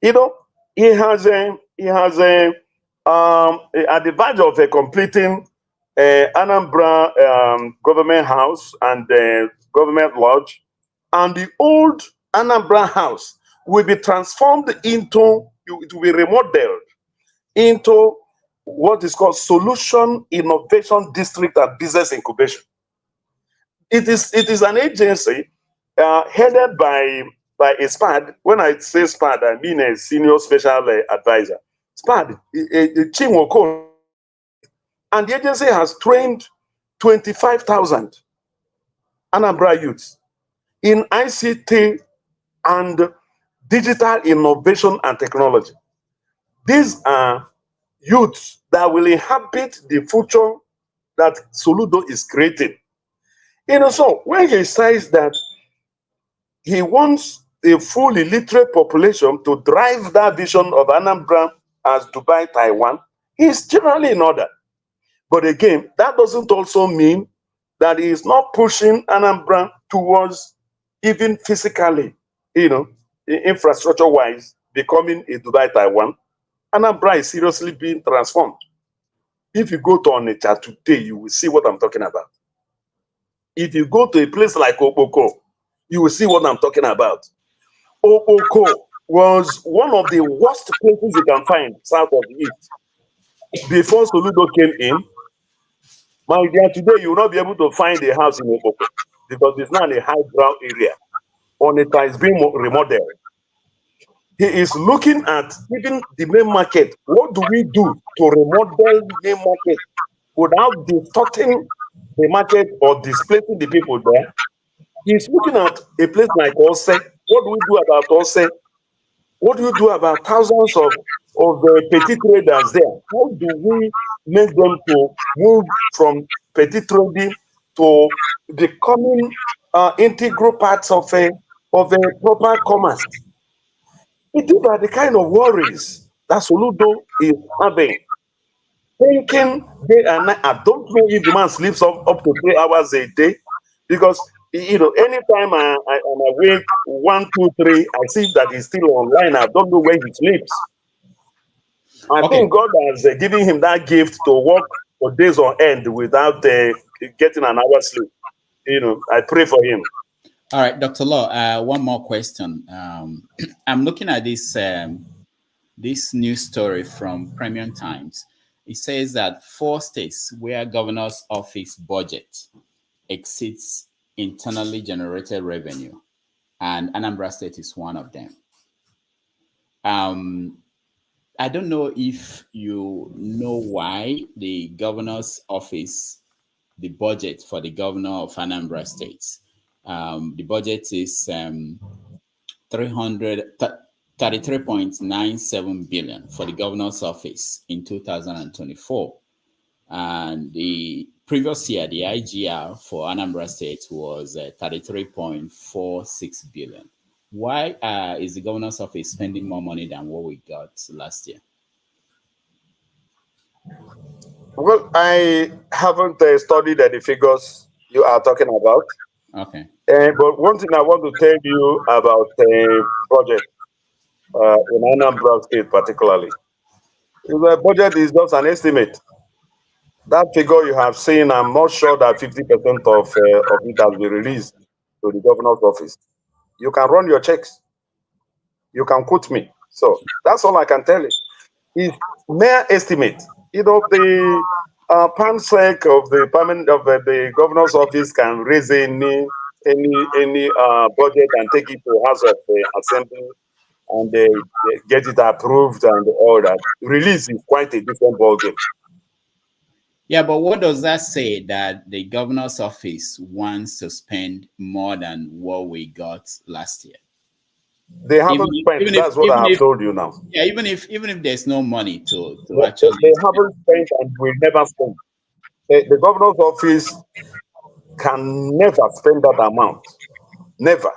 You know, he has at the verge of completing Anambra government house and government lodge, and the old Anambra house will be transformed into, it will be remodeled into what is called Solution Innovation District and Business Incubation. It is an agency headed by a SPAD. When I say SPAD, I mean a senior special advisor. SPAD, Chinwoko. And the agency has trained 25,000 Anambra youths in ICT and digital innovation and technology. These are youths that will inhabit the future that Soludo is creating. You know, so when he says that he wants a fully literate population to drive that vision of Anambra as Dubai, Taiwan, he's generally in order. But again, that doesn't also mean that he is not pushing Anambra towards even physically, you know, infrastructure-wise, becoming a Dubai, Taiwan. Anambra is seriously being transformed. If you go to Onitsha today, you will see what I'm talking about. If you go to a place like Opoko, you will see what I'm talking about. Opoko was one of the worst places you can find south of the East. Before Soludo came in, my dear, today you will not be able to find a house in Opoko because it's not a high ground area. Onitsha is being remodeled. He is looking at even the main market. What do we do to remodel the main market without distorting the market or displacing the people there? He's looking at a place like Ose. What do we do about Ose? What do you do about thousands of the petty traders there? How do we make them to move from petty trading to becoming integral parts of a proper commerce? These are the kind of worries that Soludo is having. Thinking day and night. I don't know if the man sleeps up to 3 hours a day, because you know, anytime I am awake 1, 2, 3, I see that he's still online. I don't know where he sleeps. I think God has given him that gift to work for days on end without getting an hour's sleep. You know, I pray for him. All right, Dr. Law, one more question. I'm looking at this this news story from Premium Times. It says that 4 states where governor's office budget exceeds internally generated revenue, and Anambra State is one of them. I don't know if you know why the governor's office, the budget for the governor of Anambra State, the budget is 33.97 billion for the governor's office in 2024. And the previous year, the IGR for Anambra State was 33.46 billion. Why is the governor's office spending more money than what we got last year? Well, I haven't studied the figures you are talking about. Okay. But one thing I want to tell you about the budget in Anambra State particularly, the budget is just an estimate. That figure you have seen, I'm not sure that 50% of it has been released to the governor's office. You can run your checks. You can quote me. So that's all I can tell you. is mere estimate. You know, the PAMSEC of the permanent of the governor's office can raise any budget and take it to House of Assembly and get it approved and all that. Release is quite a different ballgame. Yeah, but what does that say? That the governor's office wants to spend more than what we got last year? They haven't spent. That's what I have told you now. Yeah, even if there's no money to they, actually they haven't spent and will never spend. The governor's office can never spend that amount. Never.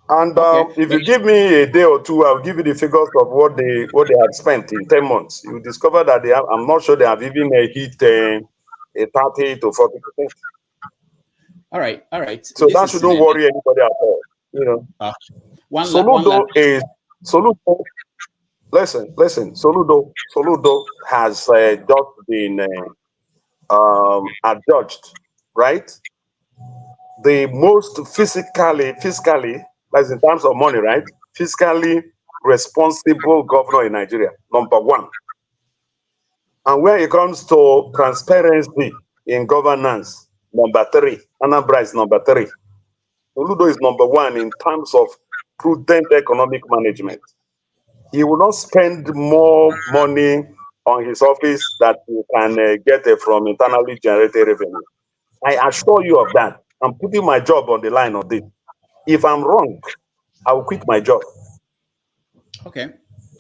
And if you give me a day or two, I'll give you the figures of what they have spent in 10 months. You discover that I'm not sure they have even hit a 30 to 40%. All right. So that shouldn't worry anybody at all. You know, Soludo is Soludo. Listen. Soludo has just been adjudged, right? The most fiscally, that's in terms of money, right? Fiscally responsible governor in Nigeria, number one. And when it comes to transparency in governance, number three. Anambra is number three. Soludo is number one in terms of prudent economic management. He will not spend more money on his office that you can get from internally generated revenue. I assure you of that. I'm putting my job on the line of this. If I'm wrong, I will quit my job. Okay.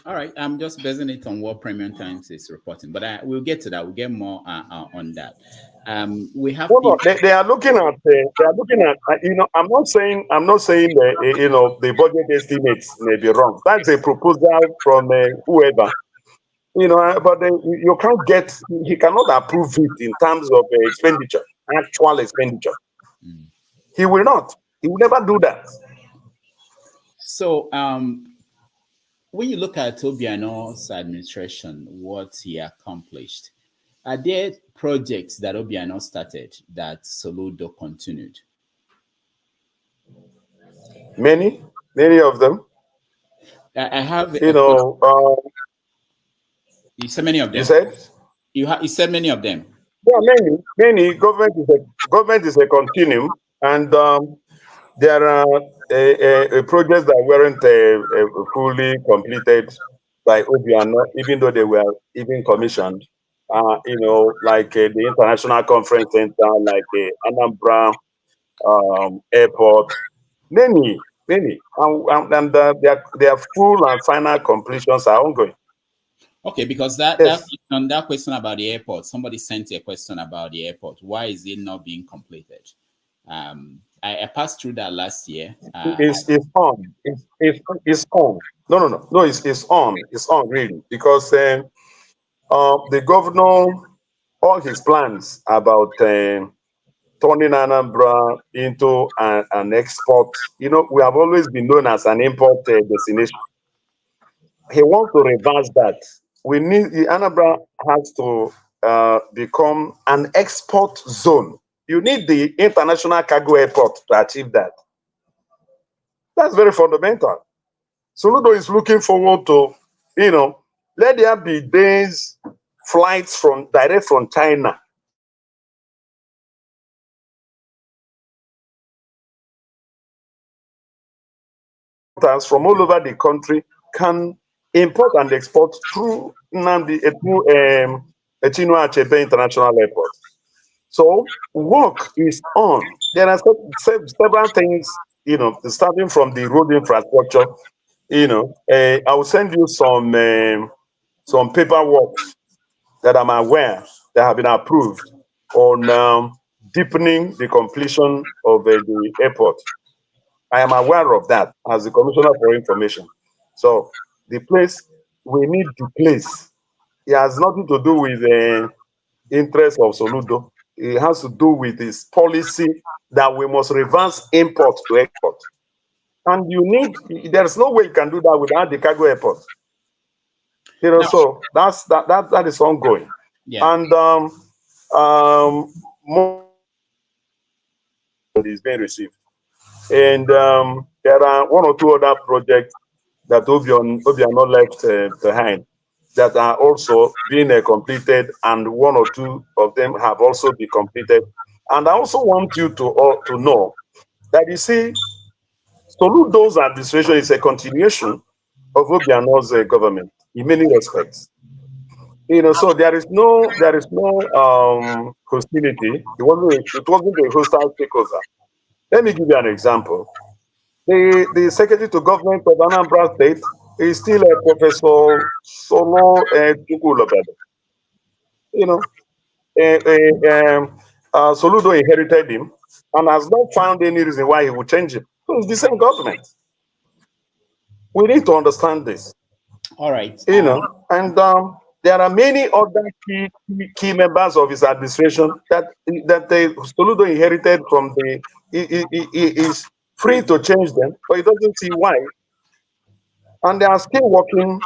All right. I'm just basing it on what Premium Times is reporting, but we'll get to that. We'll get more on that. We have. No, they are looking at. You know, I'm not saying that, you know, the budget estimates may be wrong. That's a proposal from whoever. You know, but you can't get. He cannot approve it in terms of expenditure, actual expenditure. Mm. He will not. He will never do that. So, when you look at Obiano's administration, what he accomplished, are there projects that Obiano started that Soludo continued? Many of them. I have. You know. You said many of them. You said. You said many of them. Yeah, many. Government is a continuum, and there are projects that weren't fully completed by Obiano, even though they were even commissioned. You know, like the International Conference Center, like Anambra Airport, many, and their full and final completions are ongoing. Okay, because that question about the airport, somebody sent a question about the airport. Why is it not being completed? I passed through that last year. It's on. It's on. No. It's on. It's on really, because the governor, all his plans about turning Anambra into an export. You know, we have always been known as an import destination. He wants to reverse that. Anambra has to become an export zone. You need the international cargo airport to achieve that. That's very fundamental. Soludo is looking forward to, you know, let there be days flights direct from China. From all over the country can import and export through Nnamdi Chinua Achebe International Airport. So work is on. There are several things, you know, starting from the road infrastructure. You know, I will send you some paperwork that I'm aware that have been approved on deepening the completion of the airport. I am aware of that as the Commissioner for Information. So the place, we need the place. It has nothing to do with the interest of Soludo. It has to do with this policy that we must reverse import to export. And there's no way you can do that without the cargo airport. You know, so that is ongoing. Yeah. And more is being received. And there are one or two other projects that Obiano left behind. that are also being completed, and one or two of them have also been completed. And I also want you to know that, you see, Soludo's administration is a continuation of Obiano's government in many respects. So there is no hostility. It wasn't a hostile takeover. Let me give you an example. The secretary to government of Anambra State is still a Professor Solo Chukwu. You know, Soludo inherited him and has not found any reason why he would change it. So it's the same government. We need to understand this. All right. And there are many other key members of his administration that Soludo inherited from the. He is free to change them, but he doesn't see why. And they are still working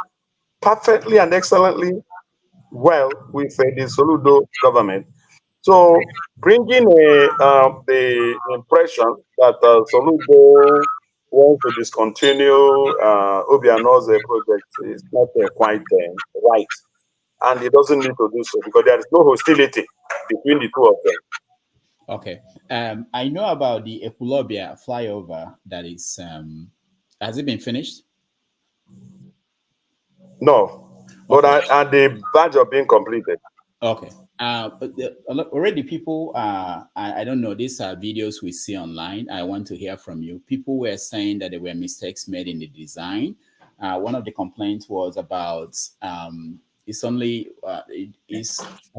perfectly and excellently well with the Soludo government. So bringing the impression that Soludo wants to discontinue Obiano's project is not quite right. And he doesn't need to do so because there is no hostility between the two of them. Okay. I know about the Ekulobia flyover that is, has it been finished? No, but at the verge of being completed. Okay. Already people, I don't know, these are videos we see online. I want to hear from you. People were saying that there were mistakes made in the design. One of the complaints was about it's only, I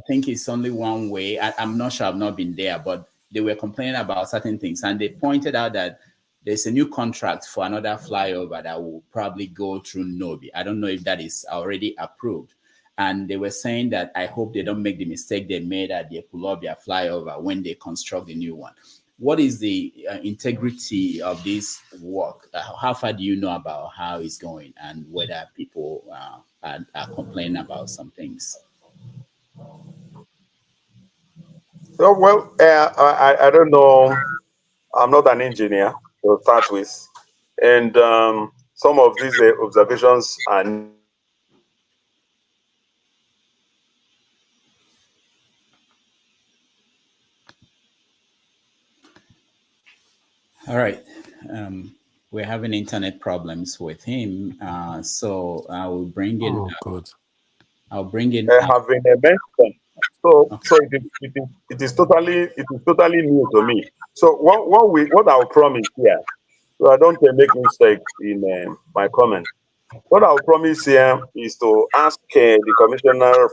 think it's only one way. I'm not sure, I've not been there, but they were complaining about certain things. And they pointed out that there's a new contract for another flyover that will probably go through Nobi. I don't know if that is already approved. And they were saying that I hope they don't make the mistake they made at the Ekulobia flyover when they construct the new one. What is the integrity of this work? How far do you know about how it's going and whether people are complaining about some things? Well, I don't know. I'm not an engineer to start with. And some of these observations are all right. We're having internet problems with him, so I will bring in. Oh God! I'll bring in. have been mentioned. So it is totally new to me. So what I'll promise here. So I don't make mistake in my comment. What I'll promise here is to ask the commissioner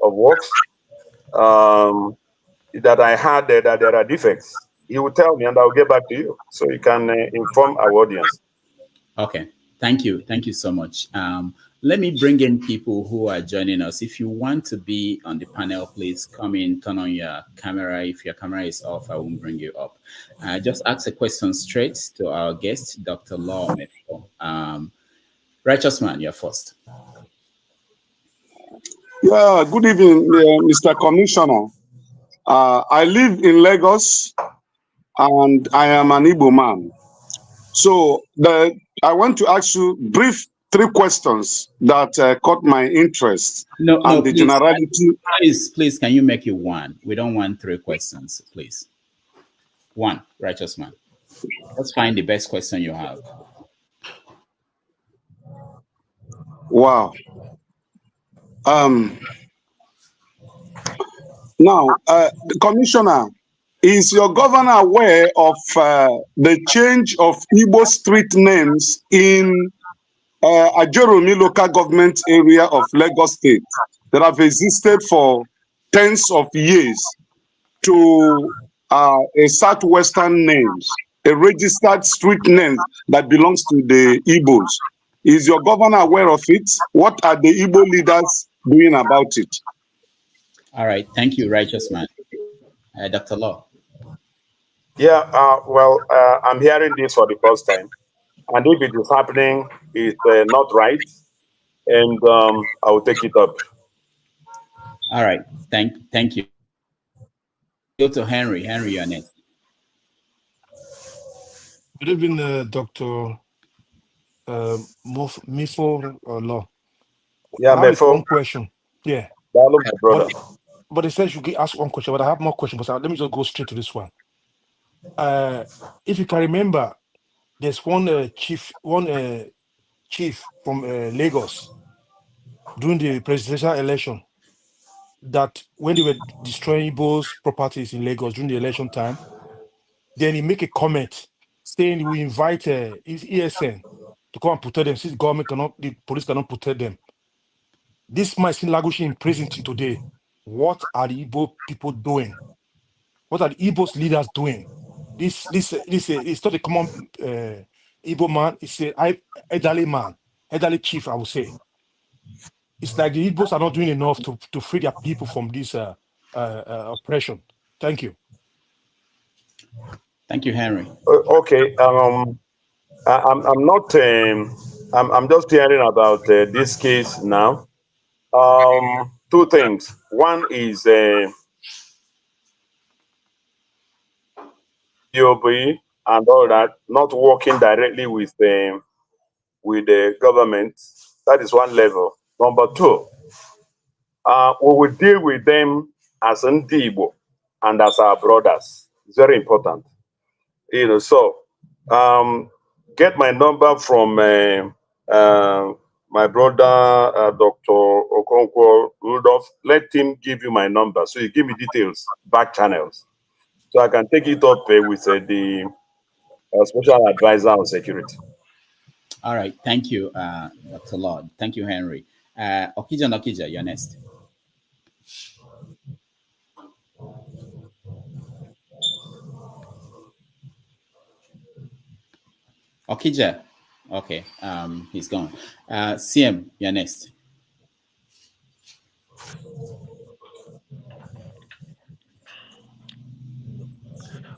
of works that I had that there are defects. He will tell me, and I'll get back to you so you can inform our audience. Okay, thank you so much. Let me bring in people who are joining us. If you want to be on the panel, please come in, turn on your camera. If your camera is off, I won't bring you up. Just ask a question straight to our guest, Dr. Law Mefor. Righteous Man, you're first. Yeah, good evening, Mr. Commissioner. I live in Lagos and I am an Igbo man. So I want to ask you brief 3 questions that caught my interest. No, the please, generality. Please, can you make it 1? We don't want 3 questions, please. 1, Righteous Man. Let's find the best question you have. Wow. Now, the Commissioner, is your governor aware of the change of Igbo street names in Ajoromi local government area of Lagos State that have existed for tens of years to a southwestern names, a registered street name that belongs to the Igbos? Is your governor aware of it? What are the Igbo leaders doing about it? All right, thank you, Righteous Man. Dr. Law. Yeah, well, I'm hearing this for the first time. And if it is happening, it's not right. And I will take it up. All right, thank you. Go to Henry. Henry, you're next. Good evening, Dr. Mefor Law. Yeah, I have Mefor. one question. Yeah. Hello, my brother. But it says you can ask one question, but I have more questions. But let me just go straight to this one. If you can remember, there's one chief from Lagos during the presidential election that when they were destroying Igbo's properties in Lagos during the election time, then he make a comment saying we invite his ESN to come and protect them since the police cannot protect them. This might seem languishing in prison till today. What are the Igbo people doing? What are the Igbo's leaders doing? This it's not a common Igbo man. It's an elderly man, elderly chief, I would say. It's like the Igbos are not doing enough to free their people from this oppression. Thank you. Thank you, Henry. Okay. I'm not. I'm just hearing about this case now. Two things. One is DOB and all that not working directly with the government. That is one level. Number two, we will deal with them as Ndibo and as our brothers. It's very important. So get my number from my brother, Dr. Okonkwo Rudolph. Let him give you my number. So you give me details, back channels. So I can take it up with the special advisor on security. All right. Thank you, Dr. Lord. Thank you, Henry. Okija, you're next. Okija. Okay. He's gone. CM, you're next.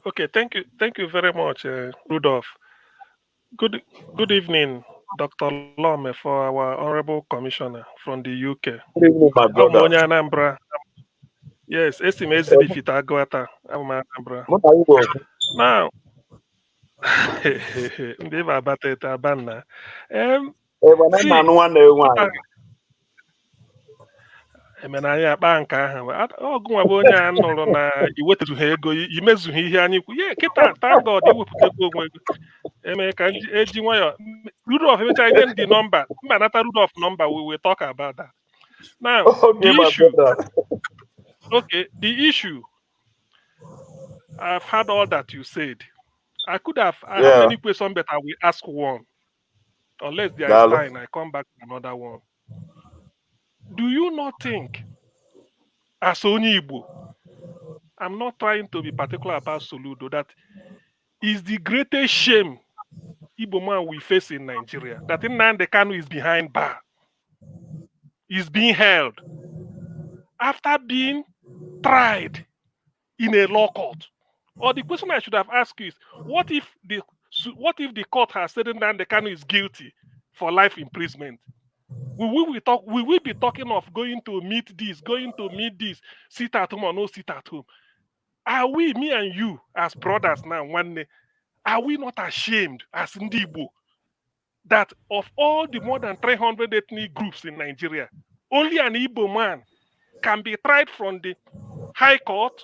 Okay, thank you very much, Rudolph. Good evening, Dr. Lome, for our honorable commissioner from the UK. Good evening, my brother. I'm Anambra. Yes, estimate the fit agwata. I'm Anambra. What are you doing? Now, ndị abata ete abanna. Emena anyị akpa nke ahụ ọgụnwa bụ onye a nụrụ na iwetụghị ego imezughị ihe anyị kwu ye kịta thank God iwepụtakwa onwe ego eme ka eji nwayọ Rudolph emecha nye ndị nọmba mba nata Rudolph nọmba we will talk about that. Now the issue I've heard all that you said. I have many questions, but I will ask one. Unless there is time, I come back to another one. Do you not think, as Igbo, I'm not trying to be particular about Soludo, that is the greatest shame Igbo man we face in Nigeria, that Nnamdi Kanu is behind bar, is being held after being tried in a law court. Or the question I should have asked is, what if the court has said Nnamdi Kanu is guilty for life imprisonment? Will we be talking of going to meet this, sit at home or no sit at home? Are we, me and you, as brothers now, one day, are we not ashamed as Ndibo that of all the more than 300 ethnic groups in Nigeria, only an Igbo man can be tried from the High Court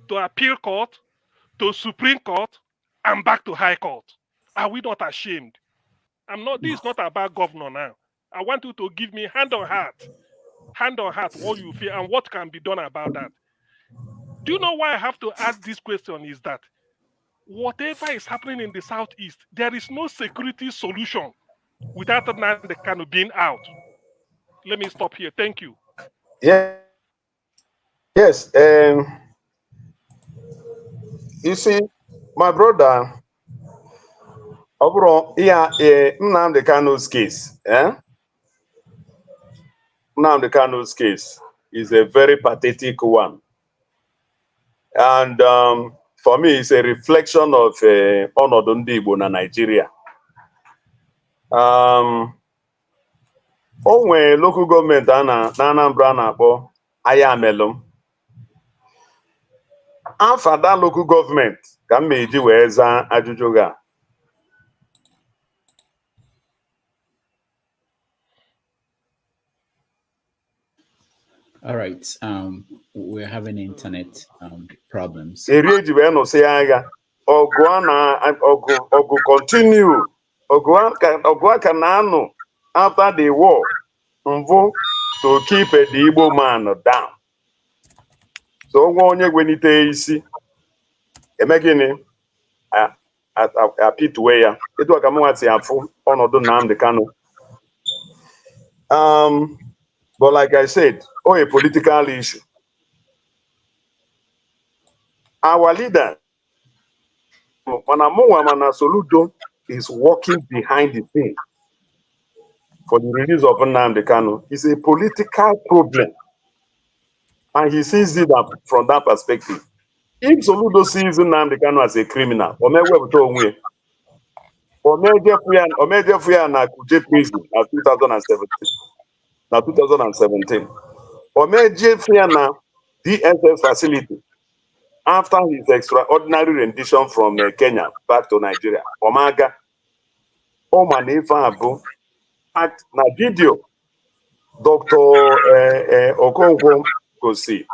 to Appeal Court to Supreme Court and back to High Court? Are we not ashamed? This is not about governor now. I want you to give me hand on heart, what you feel and what can be done about that. Do you know why I have to ask this question is that whatever is happening in the Southeast, there is no security solution without Nnamdi Kanu being out. Let me stop here. Thank you. Yeah. Yes. You see, my brother, overall, Nnamdi Kanu's case, Nnamdi Kanu's case is a very pathetic one. And for me, it's a reflection of Ọnọdụ Ndị Igbo na Nigeria. O nwere local government na Anambra na-akpọ Ayamelum. After that local government, ka m eji wee zaa ajụjụ ga. All right. We're having internet problems. Ogu continue. Ogu can after the war. To keep the Igbo man down. So onye gwenite isi emegini apitwe ya. Etu aka mwa ti afu onodu Nnamdi Kanu. But like I said, a political issue. Our leader, Mana Soludo, is working behind the scene for the release of Nnamdi Kanu. It's a political problem. And he sees it from that perspective. If Soludo sees Nnamdi Kanu as a criminal, or maybe na Kuje prison as 2017. Or maybe na DSS facility after his extraordinary rendition from Kenya back to Nigeria. Omaga, Omanifa Abu, act na video, Dr. Okonkwo go see.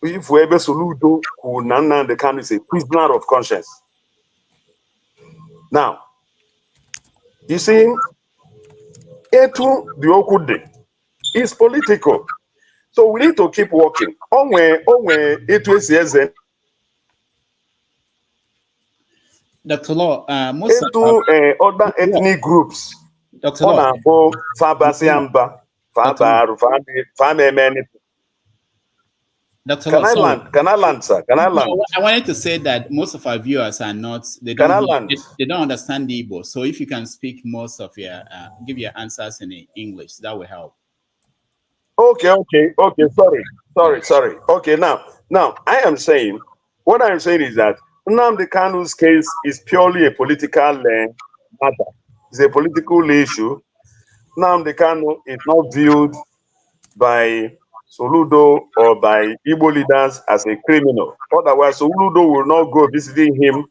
If we ever Soludo, who Nnamdi Kanu is a prisoner of conscience. Now, you see, Etu the Okude is political. So we need to keep working. Etu is Dr. Law, most other ethnic groups. Dr. Law, Dr. Can I land, sir? Can I land? I wanted to say that most of our viewers are not, they don't understand Igbo. So if you can speak most of your, give your answers in English, that will help. Okay. Sorry. Okay, now I am saying, what I'm saying is that Nnamdi Kanu's case is purely a political matter. It's a political issue. Nnamdi Kanu is not viewed by Soludo or by Igbo leaders as a criminal. Otherwise, Soludo will not go visiting him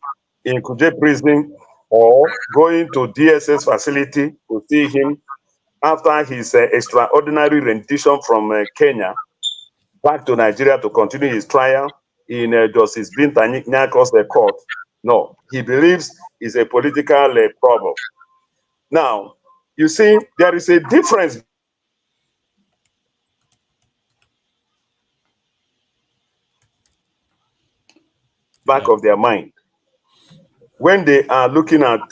in Kuje prison or going to DSS facility to see him after his extraordinary rendition from Kenya back to Nigeria to continue his trial in Justice Binta Nyako's court. No, he believes it's a political problem. Now, you see, there is a difference back of their mind when they are looking at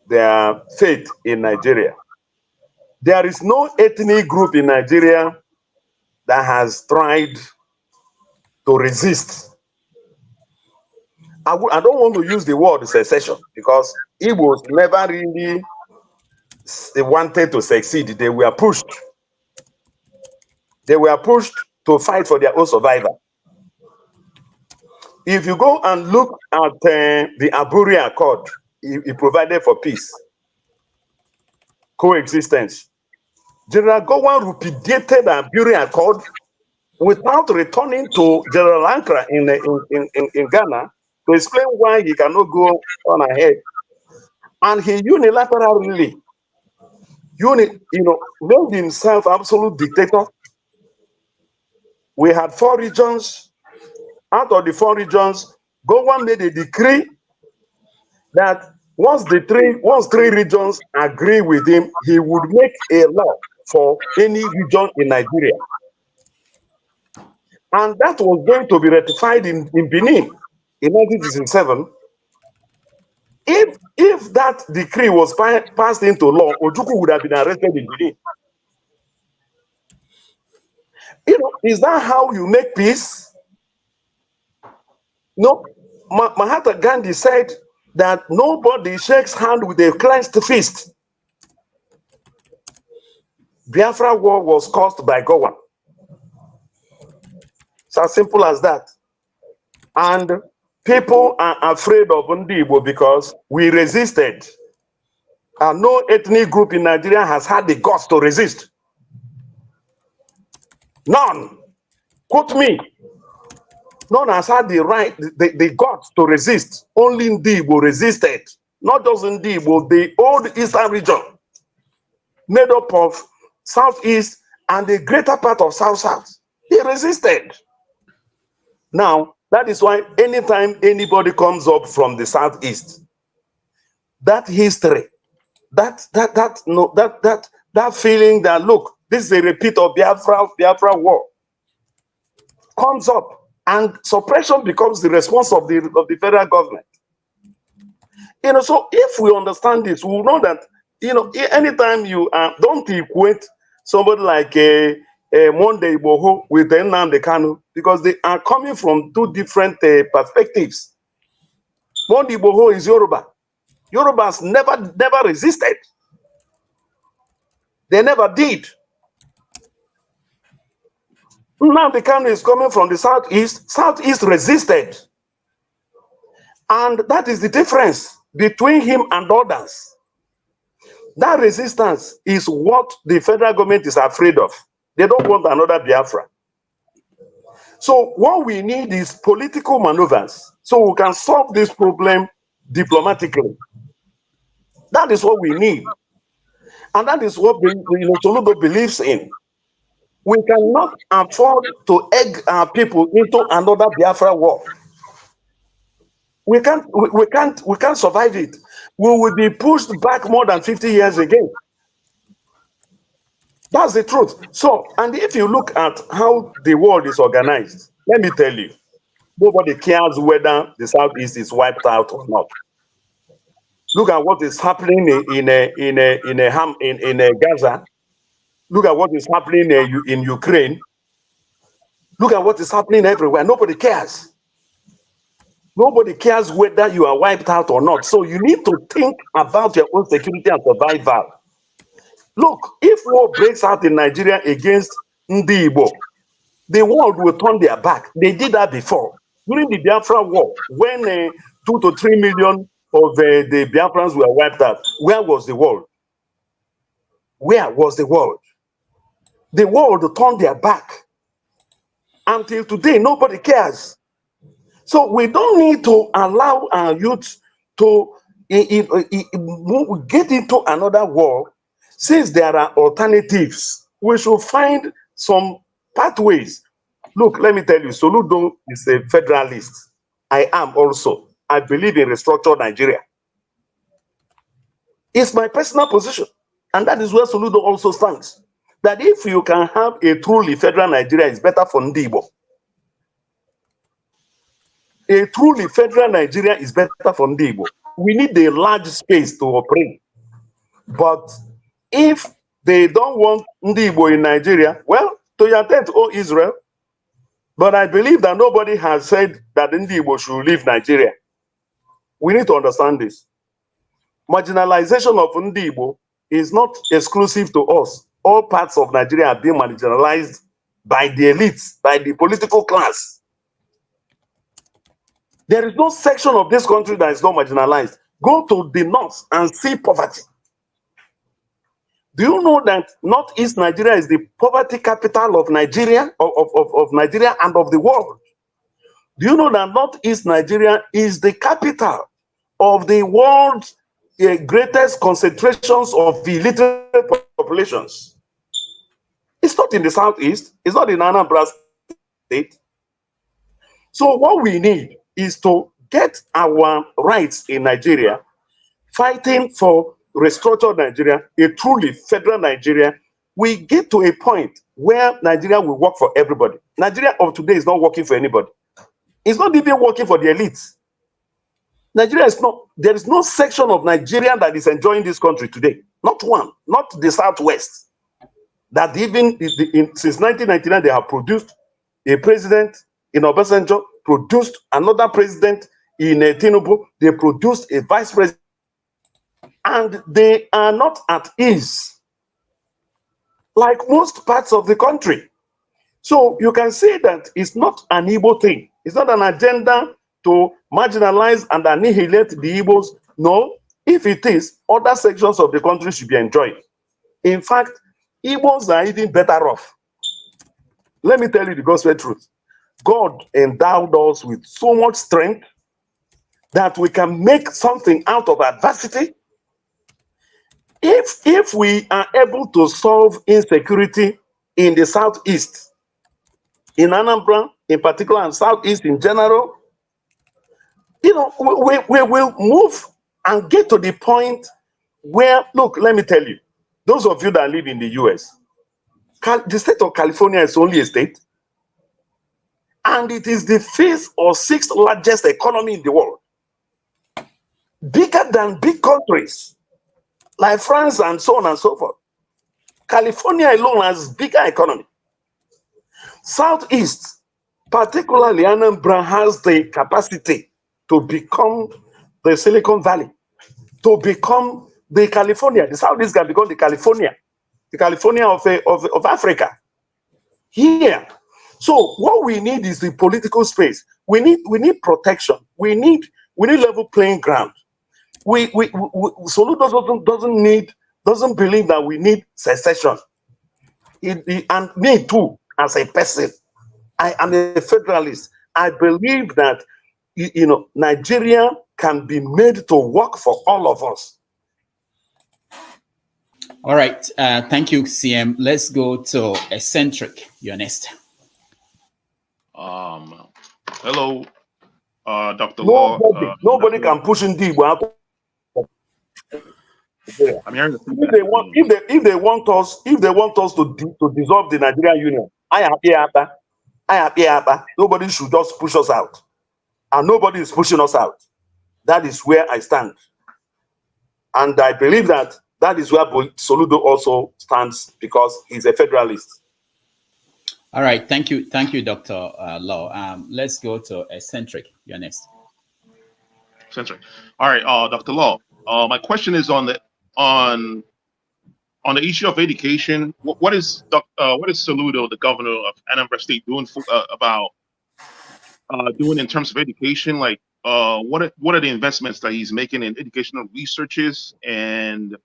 their fate in Nigeria. There is no ethnic group in Nigeria that has tried to resist. I don't want to use the word secession because Igbos never really wanted to succeed. They were pushed. They were pushed to fight for their own survival. If you go and look at the Aburi Accord, it provided for peace, coexistence. General Gowon repudiated the Aburi Accord without returning to General Ankara in Ghana to explain why he cannot go on ahead. And he unilaterally, made himself absolute dictator. We had 4 regions. Out of the 4 regions, Gowon made a decree that once 3 regions agree with him, he would make a law for any region in Nigeria. And that was going to be ratified in Benin in 1967. If that decree was passed into law, Ojukwu would have been arrested in Benin. Is that how you make peace? No, Mahatma Gandhi said that nobody shakes hand with a clenched fist. Biafra war was caused by Gowon. It's as simple as that. And people are afraid of Ndibo because we resisted. And no ethnic group in Nigeria has had the guts to resist. None. Quote me. None has had the right, the guts to resist. Only Ndibo resisted. Not just Ndibo, the old eastern region, made up of Southeast and the greater part of South, they resisted. Now, that is why anytime anybody comes up from the Southeast, that history, that feeling that, look, this is a repeat of Biafra war, comes up, and suppression becomes the response of the federal government. So if we understand this, we will know that, anytime you don't equate somebody like a Monday Boho with Nnamdi Kanu, because they are coming from two different perspectives. Monday Boho is Yoruba. Yorubas never resisted. They never did. Nnamdi Kanu is coming from the Southeast. Southeast resisted. And that is the difference between him and others. That resistance is what the federal government is afraid of. They don't want another Biafra. So what we need is political maneuvers so we can solve this problem diplomatically. That is what we need. And that is what Soludo believes in. We cannot afford to egg our people into another Biafra war. We can't survive it. We will be pushed back more than 50 years again. That's the truth. So, and if you look at how the world is organized, let me tell you, nobody cares whether the Southeast is wiped out or not. Look at what is happening in Gaza. Look at what is happening in Ukraine. Look at what is happening everywhere. Nobody cares. Nobody cares whether you are wiped out or not. So you need to think about your own security and survival. Look, if war breaks out in Nigeria against Ndi Igbo, the world will turn their back. They did that before. During the Biafra war, when 2 to 3 million of the Biafrans were wiped out, where was the world? Where was the world? The world turned their back. Until today, nobody cares. So we don't need to allow our youth to get into another war. Since there are alternatives, we should find some pathways. Look, let me tell you, Soludo is a federalist. I am also. I believe in restructured Nigeria. It's my personal position. And that is where Soludo also stands. That if you can have a truly federal Nigeria, it's better for Ndi Igbo. A truly federal Nigeria is better for Ndi Igbo. We need a large space to operate. But if they don't want Ndi Igbo in Nigeria, well, to your tent, oh Israel. But I believe that nobody has said that Ndi Igbo should leave Nigeria. We need to understand this. Marginalization of Ndi Igbo is not exclusive to us. All parts of Nigeria are being marginalized by the elites, by the political class. There is no section of this country that is not marginalized. Go to the north and see poverty. Do you know that Northeast Nigeria is the poverty capital of Nigeria, of Nigeria and of the world? Do you know that Northeast Nigeria is the capital of the world's greatest concentrations of illiterate populations? It's not in the Southeast. It's not in Anambra State. So what we need is to get our rights in Nigeria, fighting for restructured Nigeria, a truly federal Nigeria. We get to a point where Nigeria will work for everybody. Nigeria of today is not working for anybody. It's not even working for the elites. Nigeria is not, there is no section of Nigeria that is enjoying this country today. Not one, not the Southwest. That even since 1999, they have produced a president in Obasanjo, produced another president in Tinubu, they produced a vice president, and they are not at ease like most parts of the country. So you can say that it's not an Igbo thing. It's not an agenda to marginalize and annihilate the Igbos. No, if it is, other sections of the country should be enjoyed. In fact, Igbos are even better off. Let me tell you the gospel truth. God endowed us with so much strength that we can make something out of adversity. If we are able to solve insecurity in the Southeast, in Anambra in particular, and Southeast in general, we will move and get to the point where, look, let me tell you, those of you that live in the US, the state of California is only a state, and it is the 5th or 6th largest economy in the world, bigger than big countries like France and so on and so forth. California alone has bigger economy. Southeast, particularly Anambra, has the capacity to become the Silicon Valley, to become the California. The Southeast can become the California of Africa. Here. So what we need is the political space. We need protection. We need level playing ground. Soludo doesn't believe that we need secession. And me too, as a person, I am a federalist. I believe that Nigeria can be made to work for all of us. All right. Thank you, CM. Let's go to Eccentric. You're next. Hello, Dr. Law. Nobody can push in deep. I'm hearing if they want us to dissolve the Nigerian Union, I am here. Nobody should just push us out, and nobody is pushing us out. That is where I stand, and I believe that is where Soludo also stands, because he's a federalist. All right, thank you, Dr. Law. Let's go to Eccentric. You're next. Eccentric. All right, Dr. Law. My question is on the issue of education. What is Soludo, the governor of Anambra State, doing about doing in terms of education? Like, what are the investments that he's making in educational researches and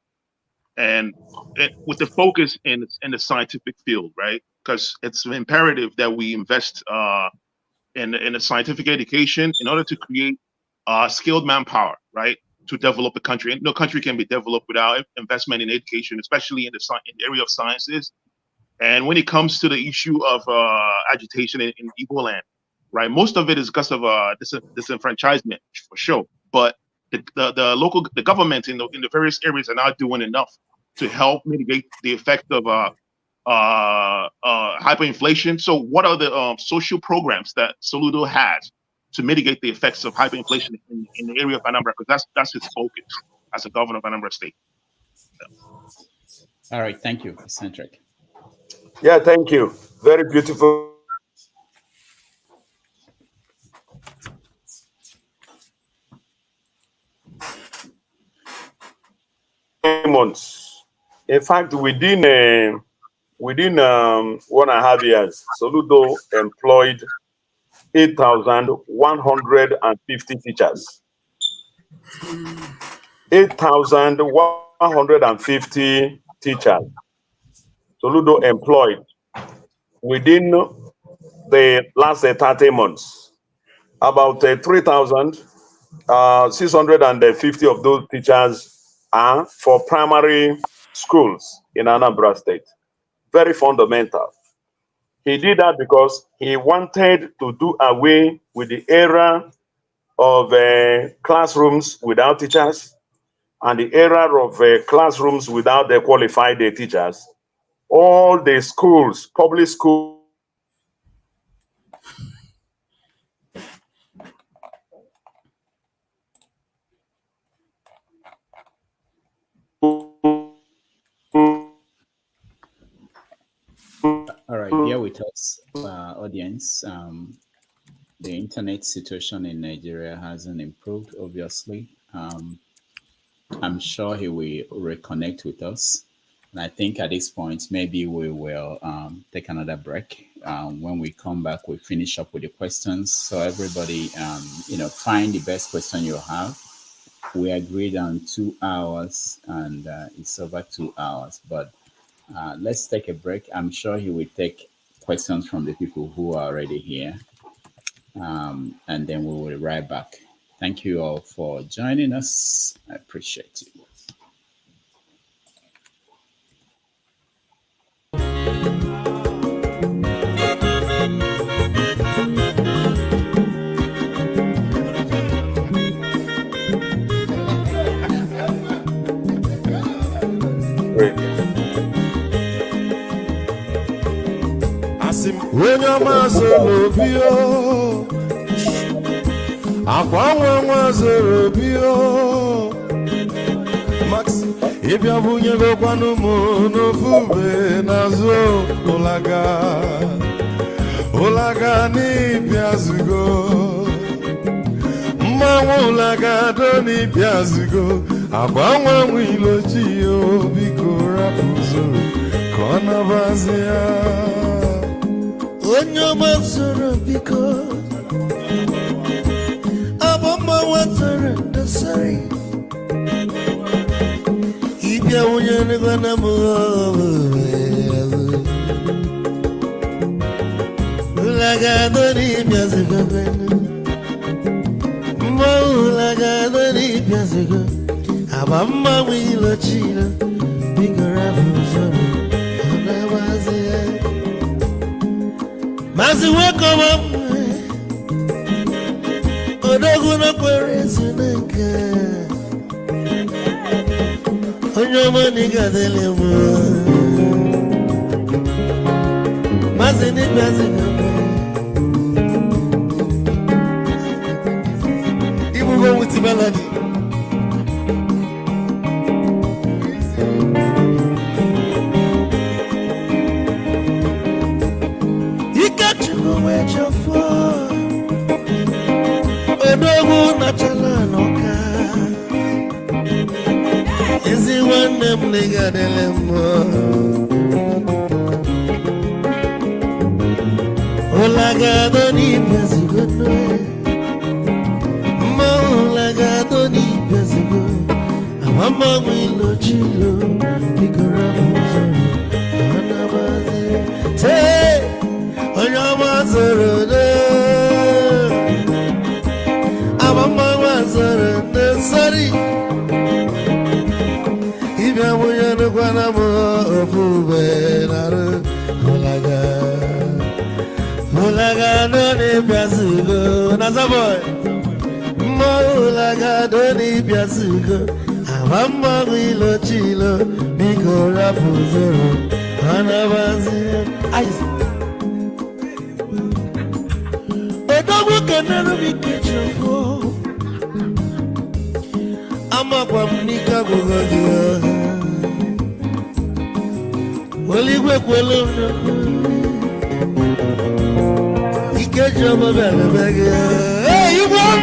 with the focus in the scientific field, right? Because it's imperative that we invest in the scientific education in order to create skilled manpower, right, to develop the country. And no country can be developed without investment in education, especially in the area of sciences. And when it comes to the issue of agitation in Igbo land, right, most of it is because of disenfranchisement, for sure. But the government in the various areas are not doing enough to help mitigate the effect of hyperinflation. So what are the social programs that Soludo has to mitigate the effects of hyperinflation in the area of Anambra? Because that's his focus as a governor of Anambra State. All right, thank you, Eccentric. Yeah, thank you. Very beautiful. Months. In fact, within 1.5 years, Soludo employed 8,150 teachers. 8,150 teachers. Soludo employed within the last 30 months. About 3,650 of those teachers are for primary schools in Anambra State. Very fundamental. He did that because he wanted to do away with the era of classrooms without teachers and the era of classrooms without the qualified teachers. All the schools, public schools, All right, bear with us, audience. The internet situation in Nigeria hasn't improved, obviously. I'm sure he will reconnect with us. And I think at this point, maybe we will take another break. When we come back, we finish up with the questions. So everybody, find the best question you have. We agreed on 2 hours, and it's over 2 hours. But let's take a break. I'm sure he will take questions from the people who are already here. And then we will be right back. Thank you all for joining us. I appreciate you. Onyama Zorobio, Aqua Zorobio, Max, if you have never gone no Fube, Nazo, Olaga, ni Piazugo, Mawulaga, Doni Piazugo, Aqua Wilochio, Bicora Puzo, Conavazia. Onyama Zorobiko, Abama Water, the Surrey. Ibia Unyana Ganamo, Lagadoni Piazigo, Lagadoni Piazigo, Abama Wilochino, Bigarafuzo, Conavazia. Mazi wakoma odogu na kwerezineka onyoma nigadele mo mazi ni mazi ibu go with melody Odogu na chalanoka Ezi wane mliga delemo Olagado ni piazigo Olagado ni piazigo Amama wilo chilo Bikorafuzo Anabazi Te Onyama Zorode Sorry, if I were the one of Molaga, don't Piazugo, Nazaboy, Molaga, don't Piazugo, Amamba Wilo Chilo, Biko Rapuzo, Anavazi, Ice. A double can never be kitchen for. Ama kwa mnika kugodia Waligwe kwelo Ikeja mabele bege Hey, you won!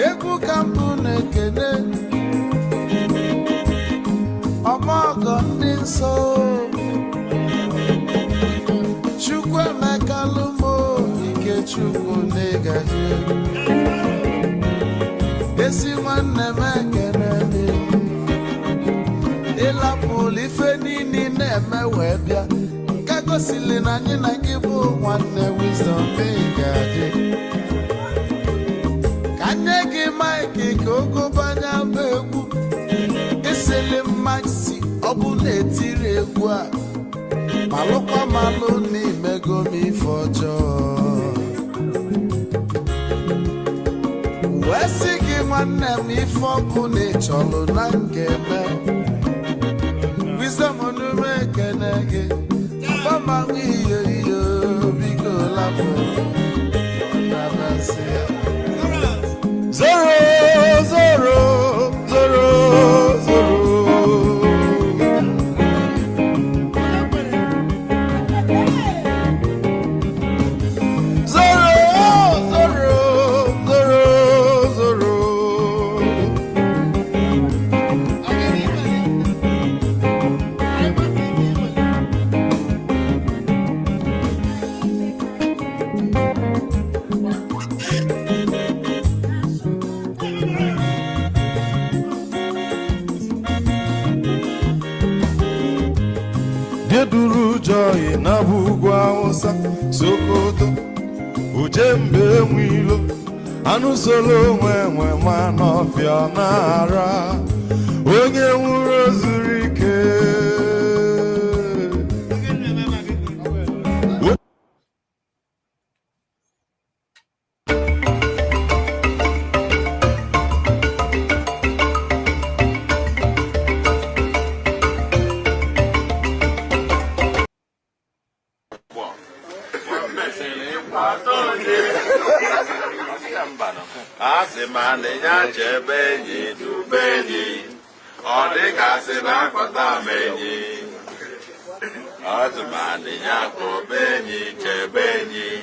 Eku kampune kene Amago ninso Chukwu negaji Esi nwanne mekene Ịlapụlụ ife niile na-eme wee bịa Nke gosili na anyị na gị bụ nwanne Wisdom negaji Ka nye gị maịkị ka ogobanya bụ egwu Isili mmaksi ọ bụ na-etiri egwu a Malụkwa malụ n'imego m ife ọjọọ Wesi gị nwanne m ife ọkụ na-echọlụ na nkeme Wisdom onume ekene gị Abama iyo iyo biko lapụ Nabasi Zoro, zoro, zoro, zoro Deduru joy na bugwa osa Sokoto Ujembe mwilo Anu solo mwe manofia nara Onye nwuro zurike Asimaninya chebenyi dubenyi. Odika sina kota benyi. Asimaninya kobenyi chebenyi.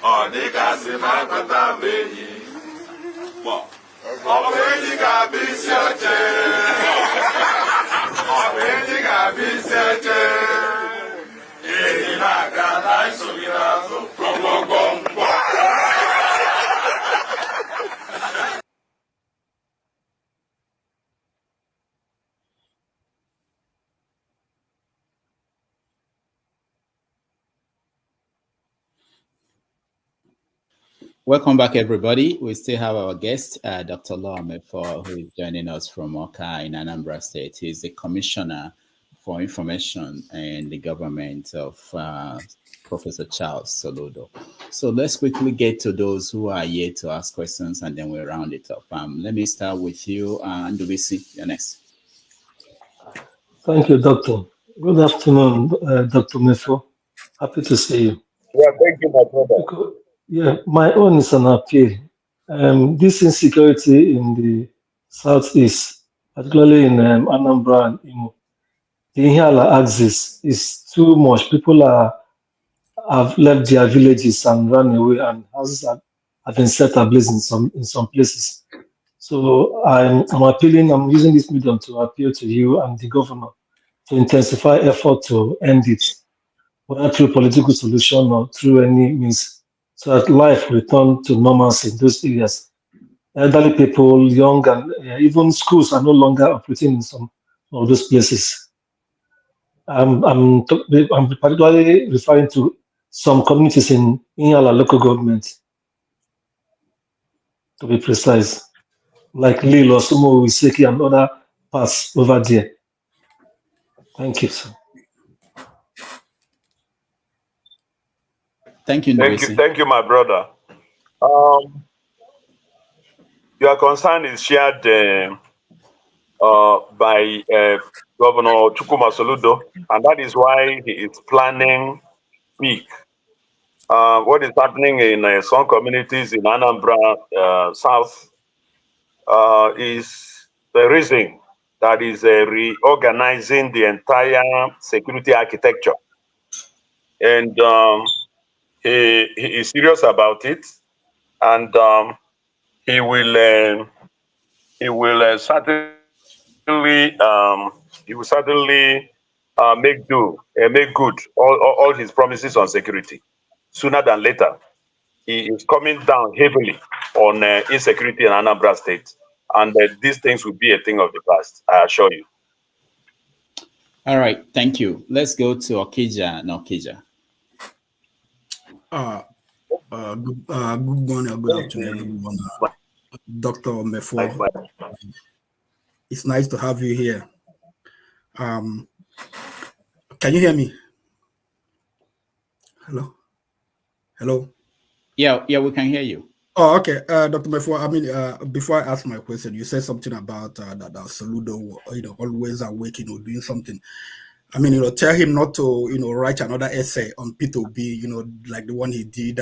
Odika sina kota benyi. Obenyi kabisi oche. Obenyi kabisi oche. Eni na gana isubira so promogongo. Welcome back, everybody. We still have our guest, Dr. Mefor, who is joining us from Oka in Anambra State. He's the Commissioner for Information and the Government of Professor Charles Soludo. So let's quickly get to those who are here to ask questions, and then we'll round it up. Let me start with you, Ndubisi. You're next. Thank you, Doctor. Good afternoon, Dr. Mefor. Happy to see you. Yeah, thank you, my brother. Yeah, my own is an appeal. This insecurity in the southeast, particularly in Anambra and Imo, the Ihiala axis is too much. People have left their villages and run away, and houses have been set ablaze in some places. So I'm appealing. I'm using this medium to appeal to you and the governor to intensify effort to end it, whether through political solution or through any means, so that life return to normalcy in those areas. Elderly people, young, and even schools are no longer operating in some of those places. I'm particularly referring to some communities in Inyala local government, to be precise, like Lilo, Sumo, Iseki, and other parts over there. Thank you, sir. Thank you, Ndubisi. Thank you, my brother. Your concern is shared by Governor Ojukwu Soludo, and that is why he is planning big. What is happening in some communities in Anambra South is the reason that is reorganizing the entire security architecture. And he is serious about it, and he will certainly make good all his promises on security. Sooner than later, he is coming down heavily on insecurity in Anambra State, and these things will be a thing of the past, I assure you. All right, thank you. Let's go to Okija. Okija. Good morning or good afternoon, everyone. Dr. Mefor, it's nice to have you here. Can you hear me? Hello? Yeah, we can hear you. Oh, okay. Dr. Mefor, I mean, before I ask my question, you said something about that Soludo, always working or doing something. I mean, tell him not to, write another essay on P2B, like the one he did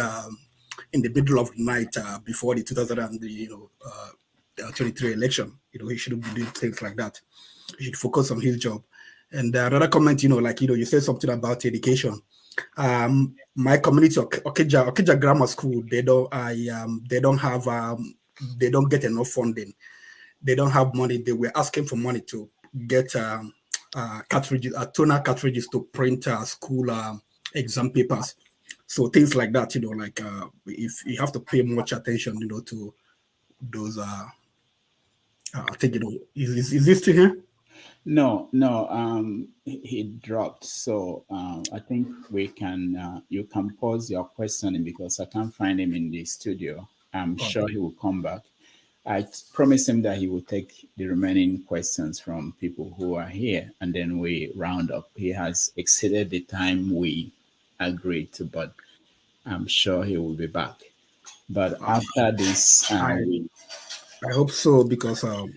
in the middle of the night before the 2023 election. He shouldn't be doing things like that. He should focus on his job. And another comment, you said something about education. My community, Okija Grammar School, they don't get enough funding. They don't have money. They were asking for money to get cartridges, toner cartridges to print school exam papers. So things like that, if you have to pay much attention, to those. I think is this still here? No, he dropped. So I think we can. You can pause your questioning because I can't find him in the studio. I'm sure he will come back. I promised him that he will take the remaining questions from people who are here, and then we round up. He has exceeded the time we agreed to, but I'm sure he will be back. But after this, I hope so, because I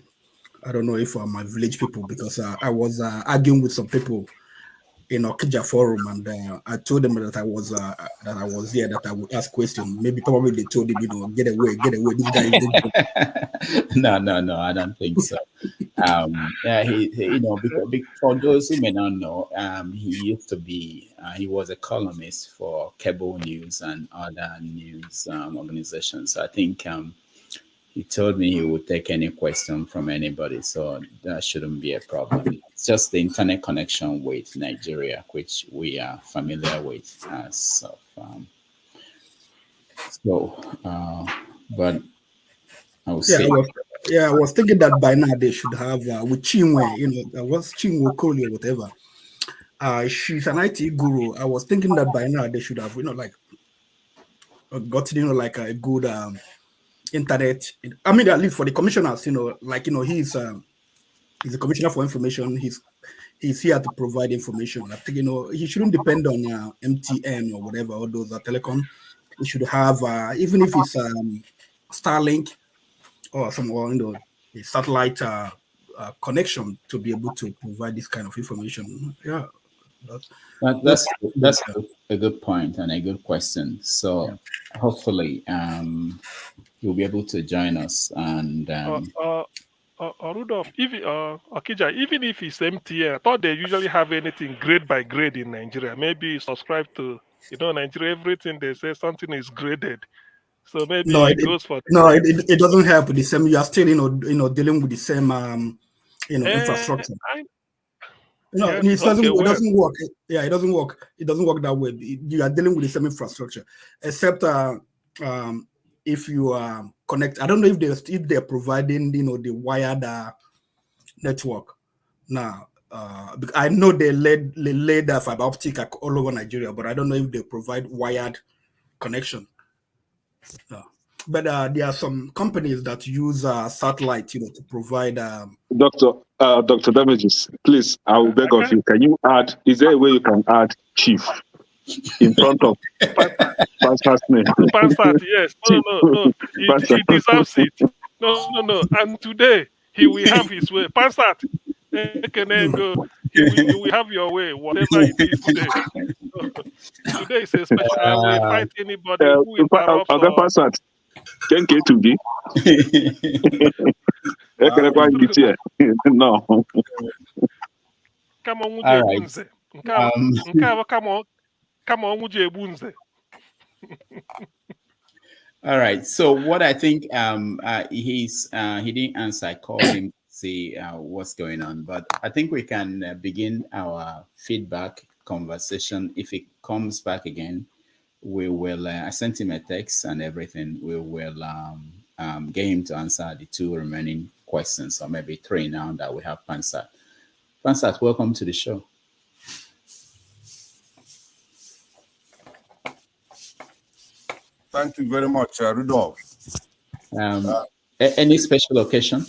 don't know if my village people, because I was arguing with some people, Okija forum, and I told them that I was here, that I would ask questions. Maybe probably they told him, get away. This guy is No, I don't think so. Yeah, he because for those who may not know, he used to be, he was a columnist for cable news and other news organizations. So I think he told me he would take any question from anybody, so that shouldn't be a problem. It's just the internet connection with Nigeria, which we are familiar with. But I will say. I was thinking that by now they should have with Chinwe, what's Chinwe Okoli or whatever. She's an IT guru. I was thinking that by now they should have, gotten, like a good internet. I mean, at least for the commissioners, he's the commissioner for information. He's here to provide information. I think he shouldn't depend on MTN or whatever, all those telecom. He should have even if it's Starlink or some a satellite connection to be able to provide this kind of information. Yeah, that's a good point and a good question. So hopefully you'll be able to join us. And Rudolph, Okija, even if it's MTN, I thought they usually have anything grade by grade in Nigeria. Maybe subscribe to Nigeria, everything they say something is graded. So maybe it goes for it doesn't help the same. You are still dealing with the same infrastructure. It doesn't work. Yeah, it doesn't work. It doesn't work that way. You are dealing with the same infrastructure, except if you connect. I don't know if they're providing the wired network now. I know they laid fiber optic all over Nigeria, but I don't know if they provide wired connection. But there are some companies that use satellite, to provide. Dr. Damages, please, I will beg of you. Can you add? Is there a way you can add chief in front of Pansat's name? Pansat, yes. No. He deserves it. No. And today he will have his way. Pansat, you will have your way, whatever it is today. Today is a special. I will fight anybody who interrupts. Pansat, can get to be. No. Come on, all right. Come on, all right. So what I think he didn't answer. I called him to see what's going on, but I think we can begin our feedback conversation. If it comes back again, we will. I sent him a text and everything. We will get him to answer the 2 remaining questions, or maybe 3 now that we have Pansat. Pansat, welcome to the show. Thank you very much, Rudolph. Any special occasion?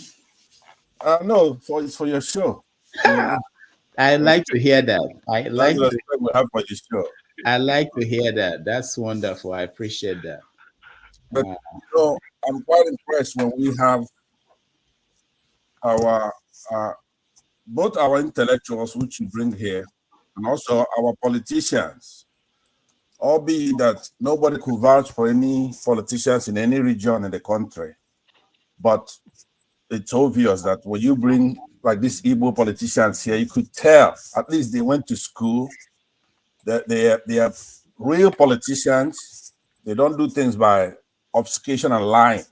No, it's for your show. I like to hear that. I like to we have for the show. I like to hear that. That's wonderful. I appreciate that. But I'm quite impressed when we have our both our intellectuals, which you bring here, and also our politicians. Albeit that nobody could vouch for any politicians in any region in the country, but it's obvious that when you bring like these Igbo politicians here, you could tell at least they went to school. That they are real politicians. They don't do things by obfuscation and lying.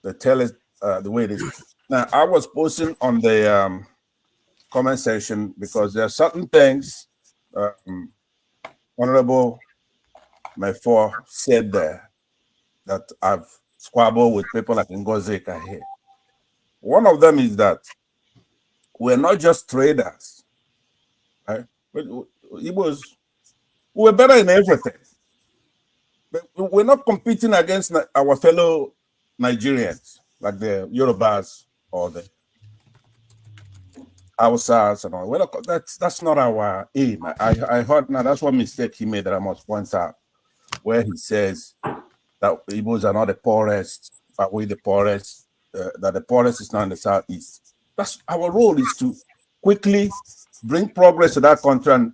They tell it the way it is. Now, I was posting on the comment section because there are certain things Honorable Mefor said there that I've squabbled with people like Ngozeka here. One of them is that we're not just traders. Right? We're better in everything. But we're not competing against our fellow Nigerians, like the Yorubas or the Hausas and all. We're not, that's not our aim. I heard now that's one mistake he made that I must point out, where he says that Igbos are not the poorest, but we're the poorest, that the poorest is not in the southeast. That's our role, is to quickly bring progress to that country and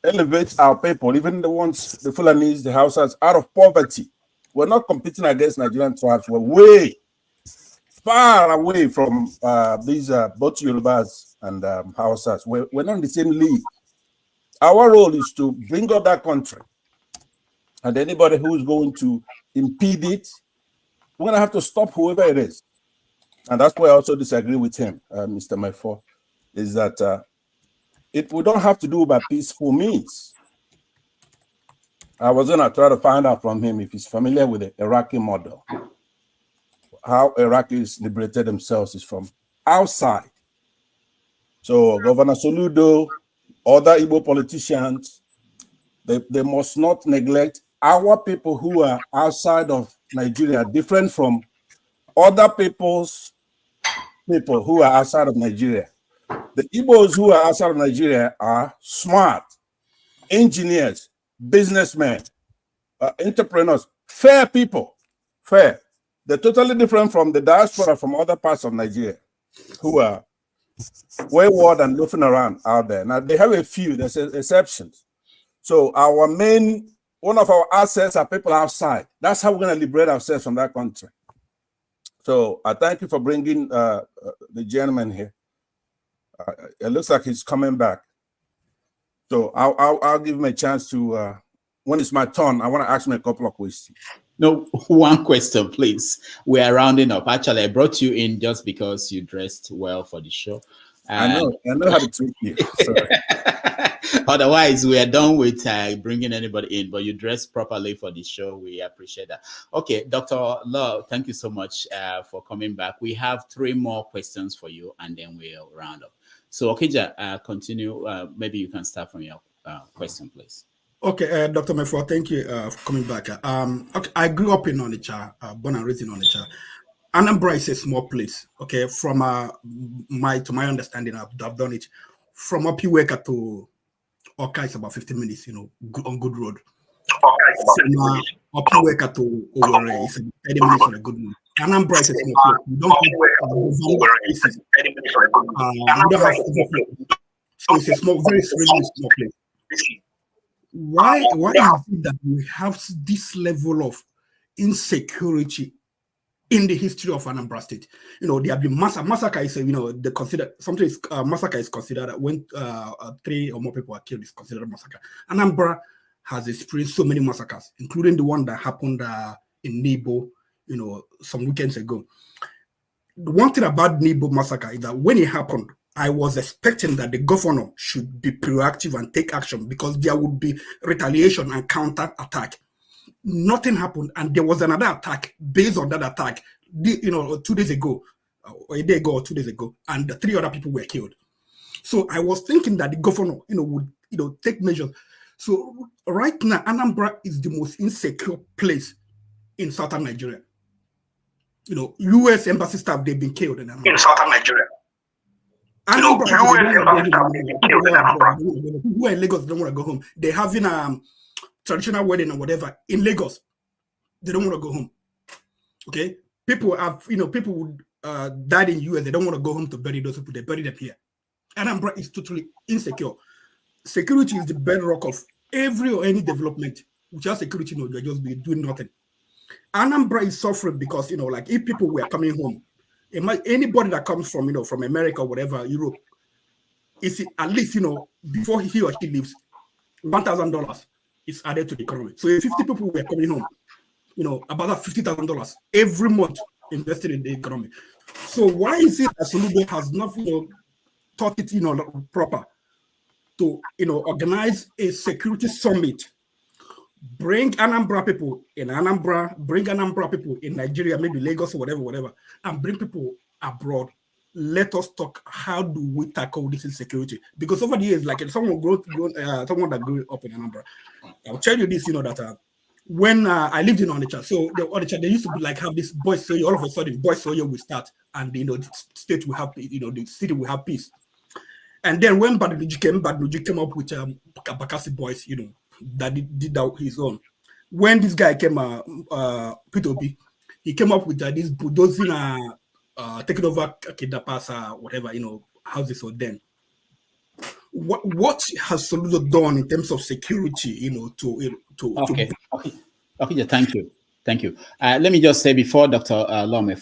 elevate our people, even the ones, the Fulanis, the Hausas, out of poverty. We're not competing against Nigerian tribes. We're way far away from these both Yorubas and Hausas. We're not in the same league. Our role is to bring up that country. And anybody who's going to impede it, we're going to have to stop whoever it is. And that's why I also disagree with him, Mr. Mefor, is that we don't have to do it by peaceful means. I was going to try to find out from him if he's familiar with the Iraqi model. How Iraqis liberated themselves is from outside. So Governor Soludo, other Igbo politicians, they must not neglect our people who are outside of Nigeria, different from other people's people who are outside of Nigeria. The Igbos who are outside of Nigeria are smart, engineers, businessmen, entrepreneurs, fair people, fair. They're totally different from the diaspora from other parts of Nigeria who are wayward and loafing around out there. Now, they have a few, there's exceptions. So one of our assets are people outside. That's how we're going to liberate ourselves from that country. So I thank you for bringing the gentleman here. It looks like he's coming back. So I'll give him a chance to, when it's my turn, I want to ask him a couple of questions. No, one question, please. We are rounding up. Actually, I brought you in just because you dressed well for the show. I know how to treat you. Otherwise, we are done with bringing anybody in, but you dressed properly for the show. We appreciate that. Okay, Dr. Love, thank you so much for coming back. We have 3 more questions for you, and then we'll round up. So, Okija, continue. Maybe you can start from your question, please. Okay, Dr. Mefor, thank you for coming back. Okay, I grew up in Onitsha, born and raised in Onitsha. Anambra is a small place. Okay, from my understanding, I've done it. From Opiweka to Oka is about 15 minutes, on good road. From Opiweka to Owerri is 30 minutes on a good road. Anambra is a small place. We don't have so it's a small, very small place. Why is it that we have this level of insecurity in the history of Anambra State? There have been massacre is massacre is considered when 3 or more people are killed is considered a massacre. Anambra has experienced so many massacres, including the one that happened in Nebo, some weekends ago. The one thing about Nebo massacre is that when it happened, I was expecting that the governor should be proactive and take action because there would be retaliation and counter attack. Nothing happened, and there was another attack based on that attack, 2 days ago, or a day ago or 2 days ago, and 3 other people were killed. So I was thinking that the governor, would, take measures. So right now, Anambra is the most insecure place in southern Nigeria. U.S. embassy staff, they've been killed in southern Nigeria. Anambra, who are in Lagos don't want to go home. They're having a traditional wedding or whatever in Lagos. They don't want to go home. Okay, people have people died in US. They don't want to go home to bury those people. They bury them here. Anambra is totally insecure. Security is the bedrock of every or any development. Without security, you're just be doing nothing. Anambra is suffering because like if people were coming home. Anybody that comes from from America or whatever, Europe, is at least before he or she leaves, $1,000 is added to the economy. So if 50 people were coming home, about $50,000 every month invested in the economy. So why is it that Soludo has not thought it proper to organize a security summit? Bring Anambra people in Anambra, bring Anambra people in Nigeria, maybe Lagos or whatever, and bring people abroad. Let us talk. How do we tackle this insecurity? Because over the years, like someone that grew up in Anambra, I'll tell you this, that when I lived in Onitsha, so the Onitsha, they used to be like have this boys soyo. All of a sudden, boys soyo will start, and the state will have, the city will have peace. And then when Badnuji came up with Bakassi boys, that did that his own. When this guy came, P2B, he came up with this bulldozing, taking over kidnappers, whatever, houses or then. what has Soludo done in terms of security? You know, Okay, thank you. Let me just say before Dr. Lome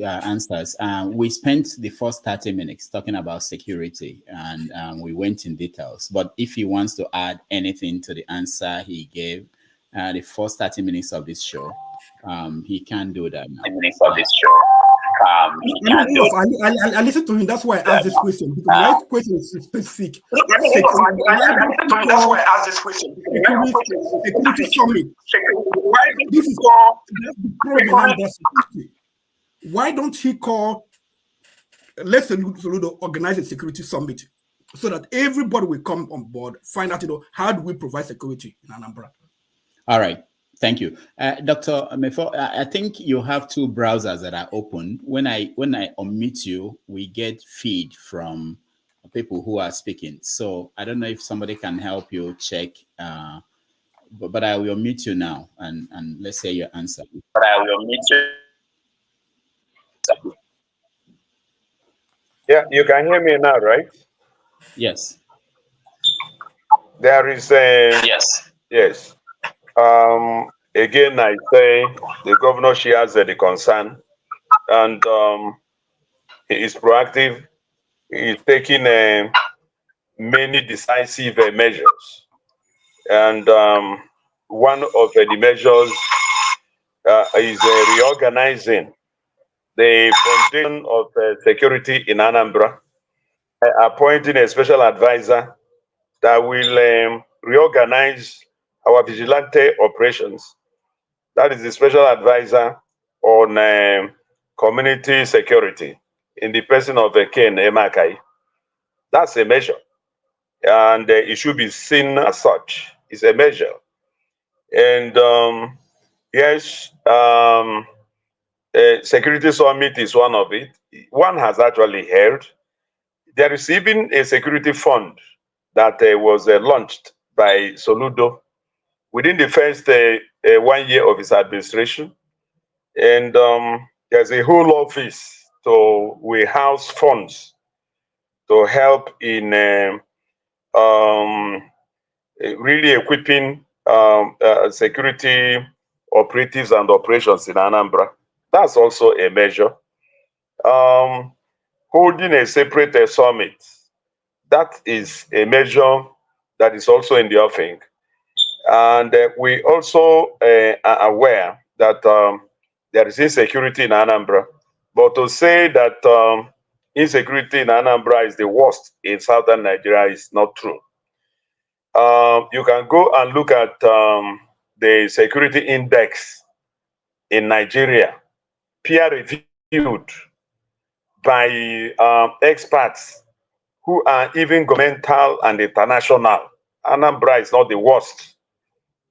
answers, we spent the first 30 minutes talking about security, and we went in details. But if he wants to add anything to the answer he gave, the first 30 minutes of this show, he can do that now. I listened to him. That's why I asked this question. Because my question is specific. That's why I asked this question. Security summit. This is the problem. Why don't he call? Let's Soludo organize a security summit so that everybody will come on board. Find out, how do we provide security in Anambra? All right. Thank you. Dr. Mefor, I think you have two browsers that are open. When I unmute you, we get feed from people who are speaking. So I don't know if somebody can help you check, but I will unmute you now and let's say your answer. But I will unmute you. Yeah, you can hear me now, right? Yes. There is a... Yes. Again, I say the governor shares the concern, and he is proactive. He is taking many decisive measures, and one of the measures is reorganizing the foundation of security in Anambra, appointing a special advisor that will reorganize our vigilante operations. That is the special advisor on community security in the person of Ken Emakai. That's a measure, and it should be seen as such. It's a measure. And yes, security summit is one of it. One has actually heard. There is even a security fund that was launched by Soludo within the first 1 year of his administration. And there's a whole office to warehouse funds to help in really equipping security operatives and operations in Anambra. That's also a measure. Holding a separate summit, that is a measure that is also in the offing. And we also are aware that there is insecurity in Anambra. But to say that insecurity in Anambra is the worst in southern Nigeria is not true. You can go and look at the security index in Nigeria, peer-reviewed by experts who are even governmental and international. Anambra is not the worst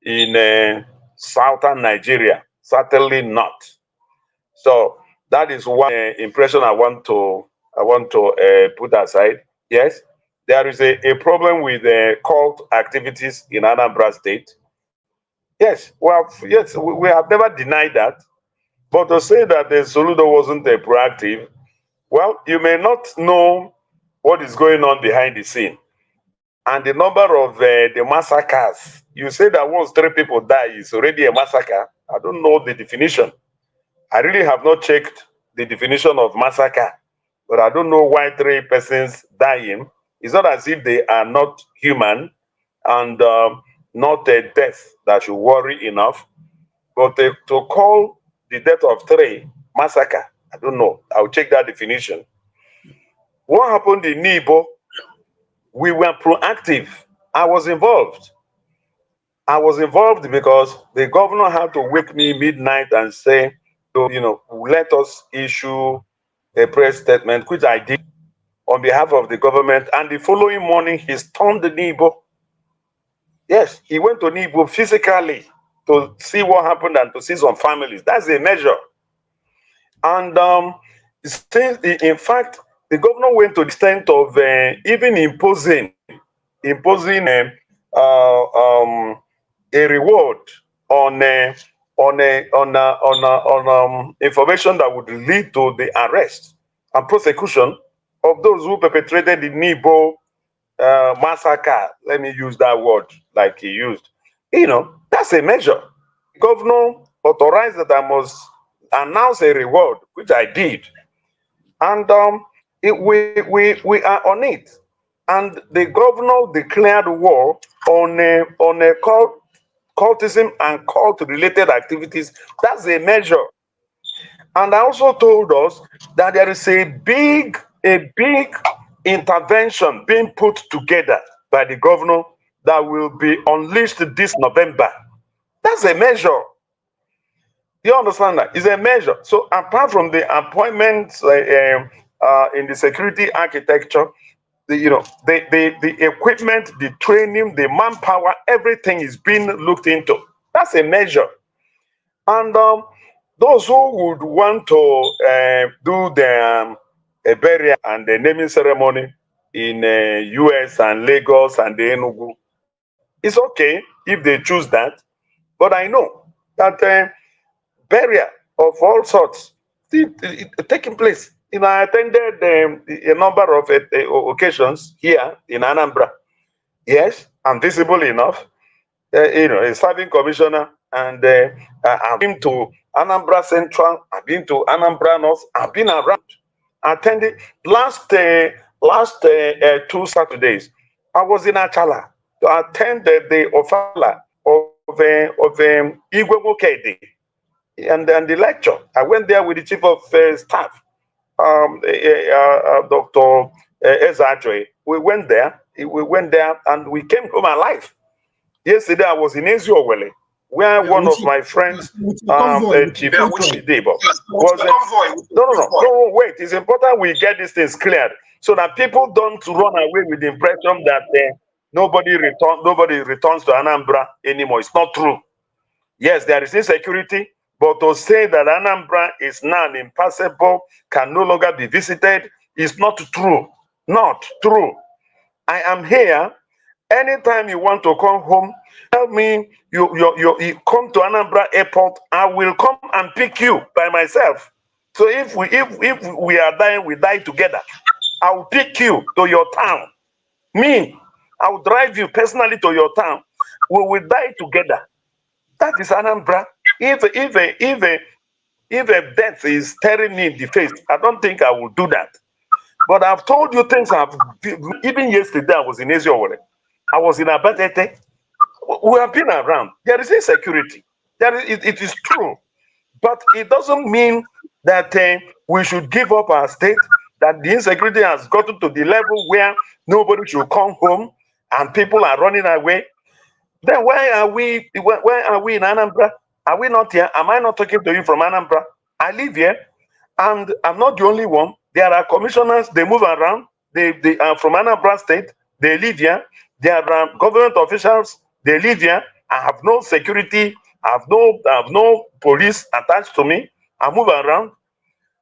in southern Nigeria, certainly not. So that is one impression I want to put aside. Yes, there is a problem with cult activities in Anambra State. Yes, well, yes, we have never denied that. But to say that the Soludo wasn't proactive, well, you may not know what is going on behind the scene. And the number of the massacres, you say that once 3 people die is already a massacre. I don't know the definition. I really have not checked the definition of massacre, but I don't know why 3 persons dying. It's not as if they are not human and not a death that should worry enough. But to call the death of 3 massacre, I don't know. I'll check that definition. What happened in Nibo? We were proactive. I was involved. I was involved because the governor had to wake me midnight and say, let us issue a press statement, which I did on behalf of the government. And the following morning, he stormed the Nibo. Yes, he went to Nibo physically to see what happened and to see some families. That's a measure. And in fact, the governor went to the extent of even imposing a reward on information that would lead to the arrest and prosecution of those who perpetrated the Nibo massacre. Let me use that word like he used. That's a measure. Governor authorized that I must announce a reward, which I did, and we are on it. And the governor declared war on a cultism and cult-related activities. That's a measure. And I also told us that there is a big intervention being put together by the governor that will be unleashed this November. That's a measure. You understand that? It's a measure. So apart from the appointments in the security architecture, the equipment, the training, the manpower, everything is being looked into. That's a measure. And those who would want to do the burial and the naming ceremony in US and Lagos and the Enugu, it's okay if they choose that. But I know that burial of all sorts taking place. I attended a number of occasions here in Anambra. Yes, I'm visible enough. A serving commissioner, and I've been to Anambra Central, I've been to Anambra North, I've been around, attending. Last 2 Saturdays, I was in Achala to attend the Ofala of Igwe Wokedi and the lecture. I went there with the chief of staff, Dr. Ezadre. We went there and we came home alive. Yesterday, I was in Eziowele, where one of my friends, Chief Debo, was. No, wait. It's important we get these things cleared so that people don't run away with the impression that nobody returns to Anambra anymore. It's not true. Yes, there is insecurity, but to say that Anambra is now impassable, can no longer be visited, is not true. Not true. I am here. Anytime you want to come home, tell me you come to Anambra Airport. I will come and pick you by myself. So if we are dying, we die together. I will pick you to your town. Me, I will drive you personally to your town. We will die together. That is Anambra. If a death is staring me in the face, I don't think I will do that. But I've told you things. Even yesterday, I was in Eziowere. I was in Abatete. We have been around. There is insecurity. It is true. But it doesn't mean that we should give up our state, that the insecurity has gotten to the level where nobody should come home and people are running away. Then why are we in Anambra? Are we not here? Am I not talking to you from Anambra? I live here, and I'm not the only one. There are commissioners, they move around. They are from Anambra State. They live here. There are government officials. They live here. I have no security. I have no police attached to me. I move around.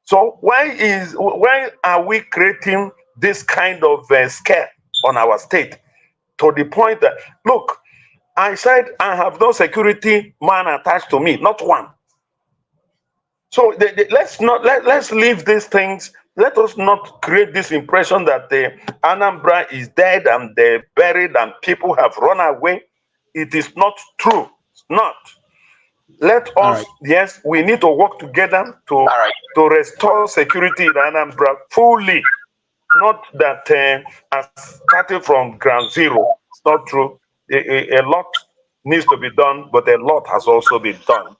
So why are we creating this kind of scare on our state to the point that, look, I said I have no security man attached to me, not one. So let's leave these things. Let us not create this impression that the Anambra is dead and they're buried and people have run away. It is not true. It's not. Let us, yes, we need to work together to restore security in Anambra fully. Not that starting from ground zero. It's not true. A lot needs to be done, but a lot has also been done.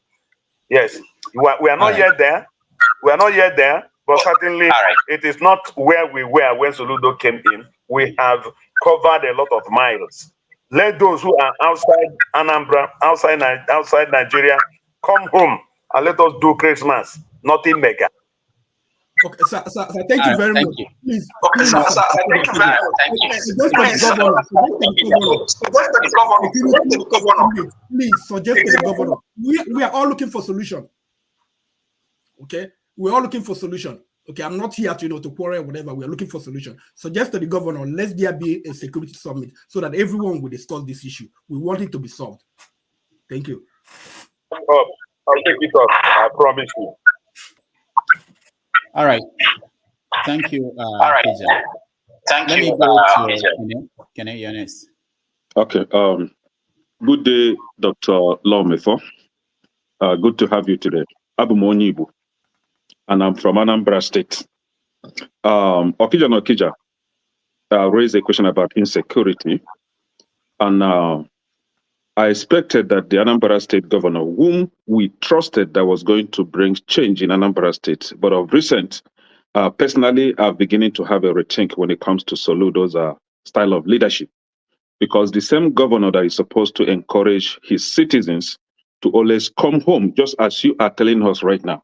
Yes, we are not yet there. We are not yet there, but certainly it is not where we were when Soludo came in. We have covered a lot of miles. Let those who are outside Anambra, outside Nigeria, come home and let us do Christmas, nothing mega. Okay, sir, thank you very much. Please, thank you very much. Please suggest to the governor. We are all looking for solution. Okay, we're all looking for solution. Okay, I'm not here to quarrel or whatever. We are looking for solution. Suggest to the governor, let there be a security summit so that everyone will discuss this issue. We want it to be solved. Thank you. I'll take it up. I promise you. All right. Thank you, Peja. Let me go to Can I be honest? Okay. Good day, Dr. Mefor. Good to have you today. Abu Monibu, and I'm from Anambra State. Okija raised a question about insecurity, and I expected that the Anambra State governor, whom we trusted that was going to bring change in Anambra State, but of recent, personally, I'm beginning to have a rethink when it comes to Soludo's style of leadership. Because the same governor that is supposed to encourage his citizens to always come home, just as you are telling us right now,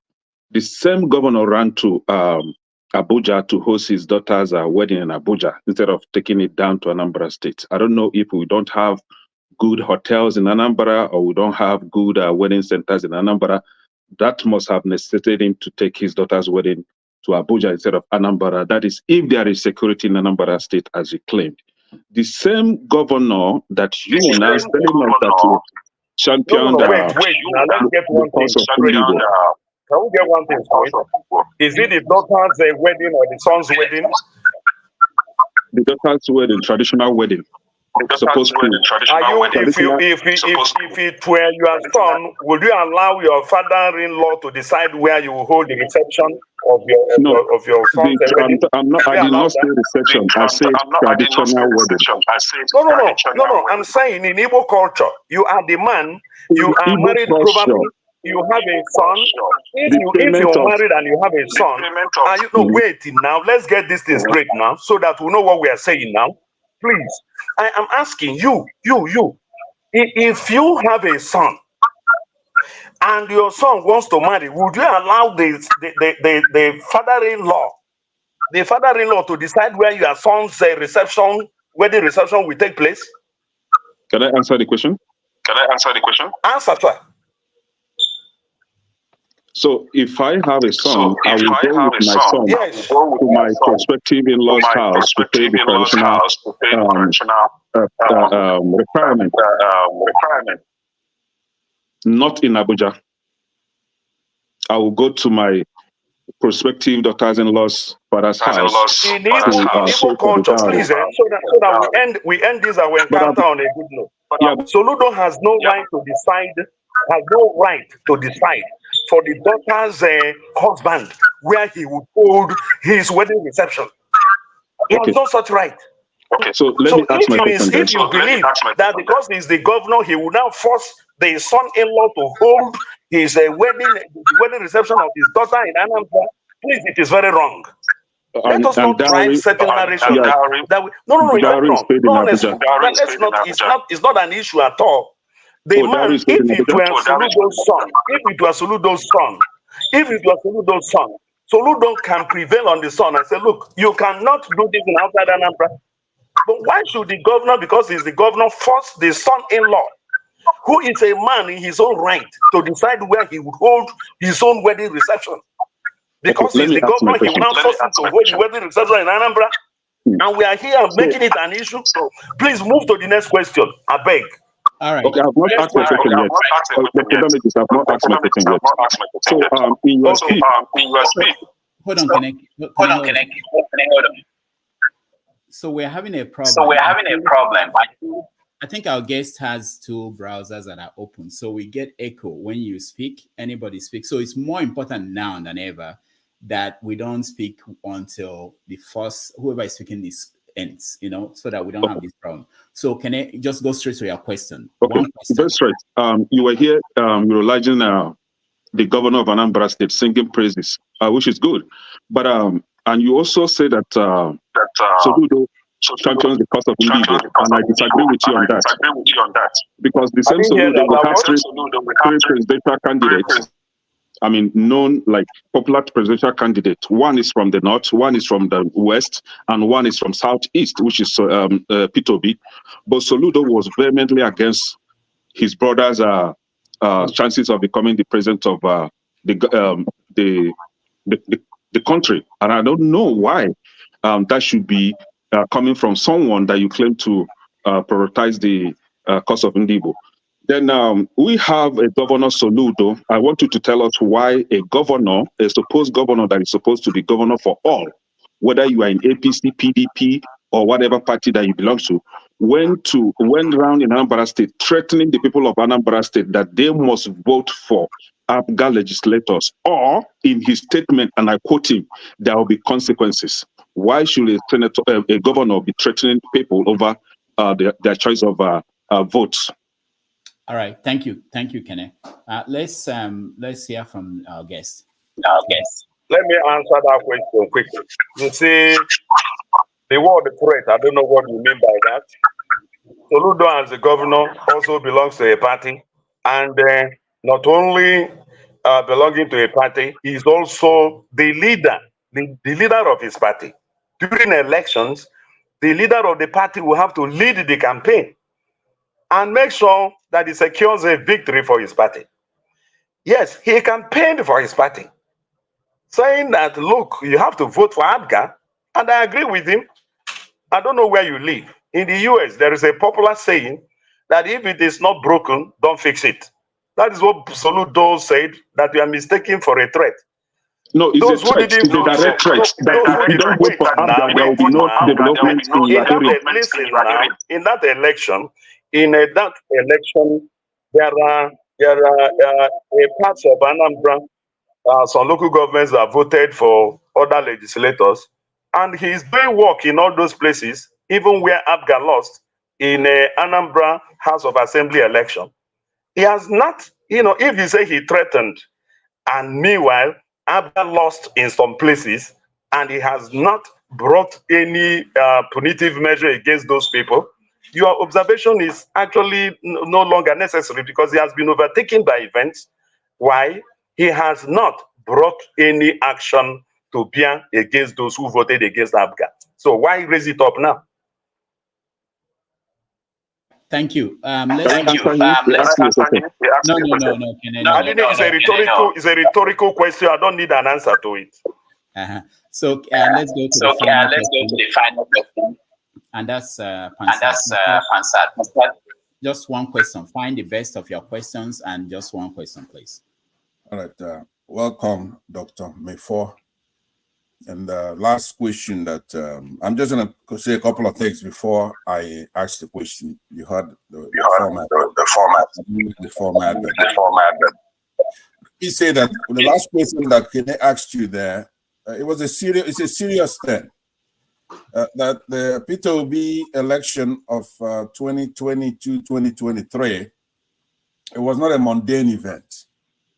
the same governor ran to Abuja to host his daughter's wedding in Abuja instead of taking it down to Anambra State. I don't know if we don't have good hotels in Anambra or we don't have good wedding centers in Anambra. That must have necessitated him to take his daughter's wedding to Abuja instead of Anambra. That is, if there is security in Anambra State, as he claimed. The same governor that you are now telling us that you championed wait. Now let's get one thing straight. Can we get one thing straight? Is it the daughter's wedding or the son's wedding? The daughter's wedding, traditional wedding. Supposed to. If it were your son, would you allow your father-in-law to decide where you will hold the reception of your son's wedding? I did not say reception. I said traditional wedding. No. I'm saying in Igbo culture, you are the man. You are married. Probably you have a son. If you're married and you have a son, wait now. Let's get this thing straight now, so that we know what we are saying now. Please, I am asking you, if you have a son and your son wants to marry, would you allow the father-in-law to decide where your son's wedding reception will take place? Can I answer the question? Answer, sir. So if I have a son, I will go with my son to my prospective in-laws' house to pay the traditional requirement. Not in Abuja. I will go to my prospective daughters-in-law's father's house. In Igbo culture, please, so that we end this our encounter on a good note. Soludo has no right to decide for the daughter's husband where he would hold his wedding reception. He has no such right. Okay, so let me ask my question. If you believe that because he's the governor, he will now force the son-in-law to hold his wedding reception of his daughter in Anambra, please, it is very wrong. Let us not drive certain narration. No, it's not wrong. No, honestly, it's not an issue at all. The man, if it were Soludo's son, Soludo can prevail on the son and say, look, you cannot do this in outside Anambra. But why should the governor, because he's the governor, force the son-in-law, who is a man in his own right, to decide where he would hold his own wedding reception? Because he's the governor, he will now force him to hold the wedding reception in Anambra. And we are here making it an issue. Please move to the next question. I beg. All right. Okay, I've not asked my question yet. I've not asked my question yet. So, in your speech, hold on, connect. So we're having a problem. I think our guest has two browsers that are open, so we get echo when you speak. Anybody speaks. So it's more important now than ever that we don't speak until the first whoever is speaking ends, so that we don't have this problem. So can I just go straight to your question? Okay, that's right. You were here, you're alleging the governor of Anambra State singing praises, which is good. But and you also say that Soludo champions the cause of Indigo, and I disagree with you on that. Because the same Soludo will have three presidential candidates. I mean, known like popular presidential candidates. One is from the north, one is from the west, and one is from southeast, which is P2B. But Soludo was vehemently against his brother's chances of becoming the president of the country. And I don't know why that should be coming from someone that you claim to prioritize the cause of Indigo. Then we have a governor Soludo. I want you to tell us why a governor, a supposed governor that is supposed to be governor for all, whether you are in APC, PDP, or whatever party that you belong to, went around in Anambra State threatening the people of Anambra State that they must vote for APGA legislators, or in his statement, and I quote him, there will be consequences. Why should a governor be threatening people over their choice of votes? All right, thank you, Kene. Let's hear from our guest. Let me answer that question quickly. You see, the word threat, I don't know what you mean by that. Soludo, as the governor, also belongs to a party, and not only belonging to a party, he's also the leader, the leader of his party. During elections, the leader of the party will have to lead the campaign and make sure that he secures a victory for his party. Yes, he campaigned for his party, saying that, look, you have to vote for APGA, and I agree with him. I don't know where you live. In the US, there is a popular saying that if it is not broken, don't fix it. That is what Soludo said, that you are mistaken for a threat. No, it's a threat. It's a direct threat. If you don't vote for APGA, there will be no development in your area. Listen now, in that election, there are parts of Anambra, some local governments that voted for other legislators, and he's doing work in all those places, even where APGA lost in Anambra House of Assembly election. He has not, if you say he threatened, and meanwhile, APGA lost in some places, and he has not brought any punitive measure against those people, your observation is actually no longer necessary, because he has been overtaken by events. Why? He has not brought any action to bear against those who voted against APGA. So why raise it up now? Thank you. It's a rhetorical question. I don't need an answer to it. So let's go to the final question. And that's Pansat. Just one question. Find the best of your questions and just one question, please. All right. Welcome, Dr. Mefor. And the last question that I'm just going to say a couple of things before I ask the question. You heard the format. He said that the last question that Kene asked you there, it's a serious thing. That the P2B election of 2022-2023, it was not a mundane event.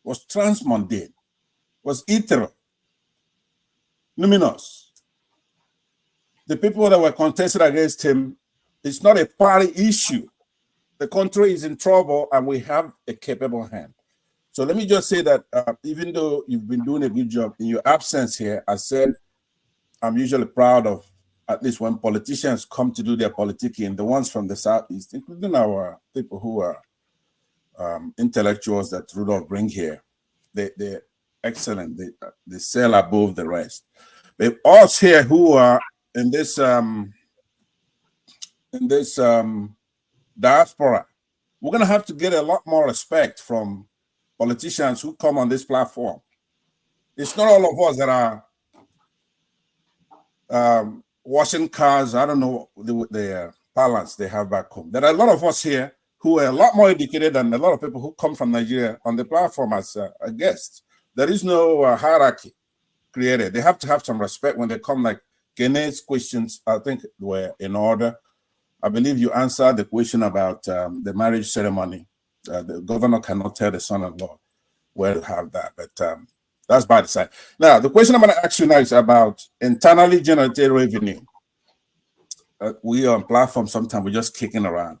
It was transmundane. It was ethereal. Luminous. The people that were contested against him, it's not a party issue. The country is in trouble and we have a capable hand. So let me just say that even though you've been doing a good job in your absence here, I said I'm usually proud of, at least when politicians come to do their politicking, the ones from the Southeast, including our people who are intellectuals that Rudolph bring here, they're excellent. They sail above the rest. But us here who are in this diaspora, we're gonna have to get a lot more respect from politicians who come on this platform. It's not all of us that are washing cars. I don't know the balance they have back home. There are a lot of us here who are a lot more educated than a lot of people who come from Nigeria on the platform as a guest. There is no hierarchy created. They have to have some respect when they come. Like Kene's questions, I think, were in order. I believe you answered the question about the marriage ceremony. The governor cannot tell the son-in-law where to have that, but that's by the side. Now, the question I'm going to ask you now is about internally generated revenue. We on platform sometimes we're just kicking around.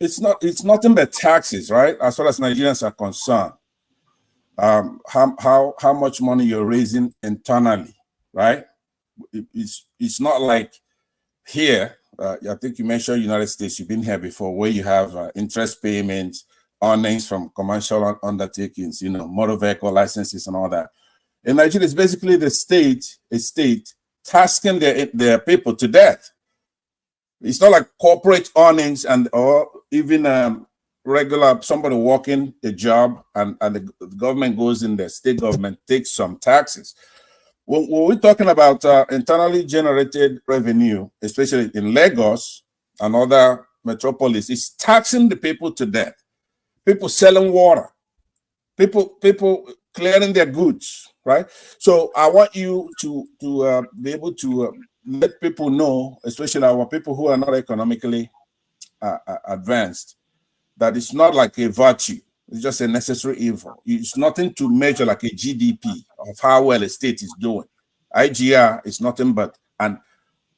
It's nothing but taxes, right? As far as Nigerians are concerned. How much money you're raising internally, right? It's not like here. I think you mentioned United States. You've been here before, where you have interest payments, earnings from commercial undertakings, motor vehicle licenses and all that. In Nigeria, it's basically a state tasking their people to death. It's not like corporate earnings or even regular somebody working a job and the government goes in, the state government takes some taxes. when we're talking about internally generated revenue, especially in Lagos and other metropolis, it's taxing the people to death. People selling water, people clearing their goods, right? So I want you to be able to let people know, especially our people who are not economically advanced, that it's not like a virtue. It's just a necessary evil. It's nothing to measure like a GDP of how well a state is doing. IGR is nothing but an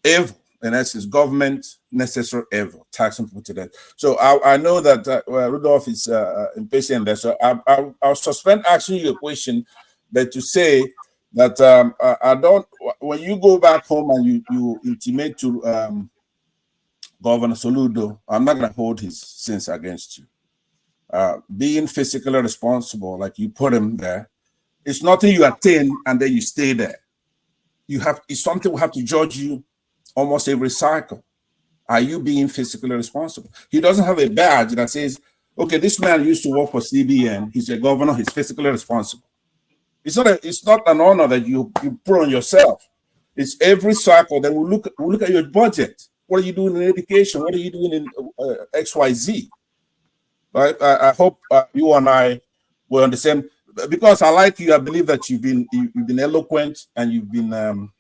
evil, and that's his government necessary evil, taxing people to death. So I know that Rudolph is impatient there. So I'll suspend asking you a question, that to say that I don't, when you go back home and you intimate to Governor Soludo, I'm not going to hold his sins against you. Being physically responsible, like you put him there, it's nothing you attain and then you stay there. It's something we have to judge you almost every cycle. Are you being physically responsible? He doesn't have a badge that says, okay, this man used to work for CBN, he's a governor, he's physically responsible. It's not an honor that you put on yourself. It's every cycle that we look at your budget. What are you doing in education? What are you doing in XYZ? Right? I hope you and I were on the same, because I like you. I believe that you've been eloquent and you've been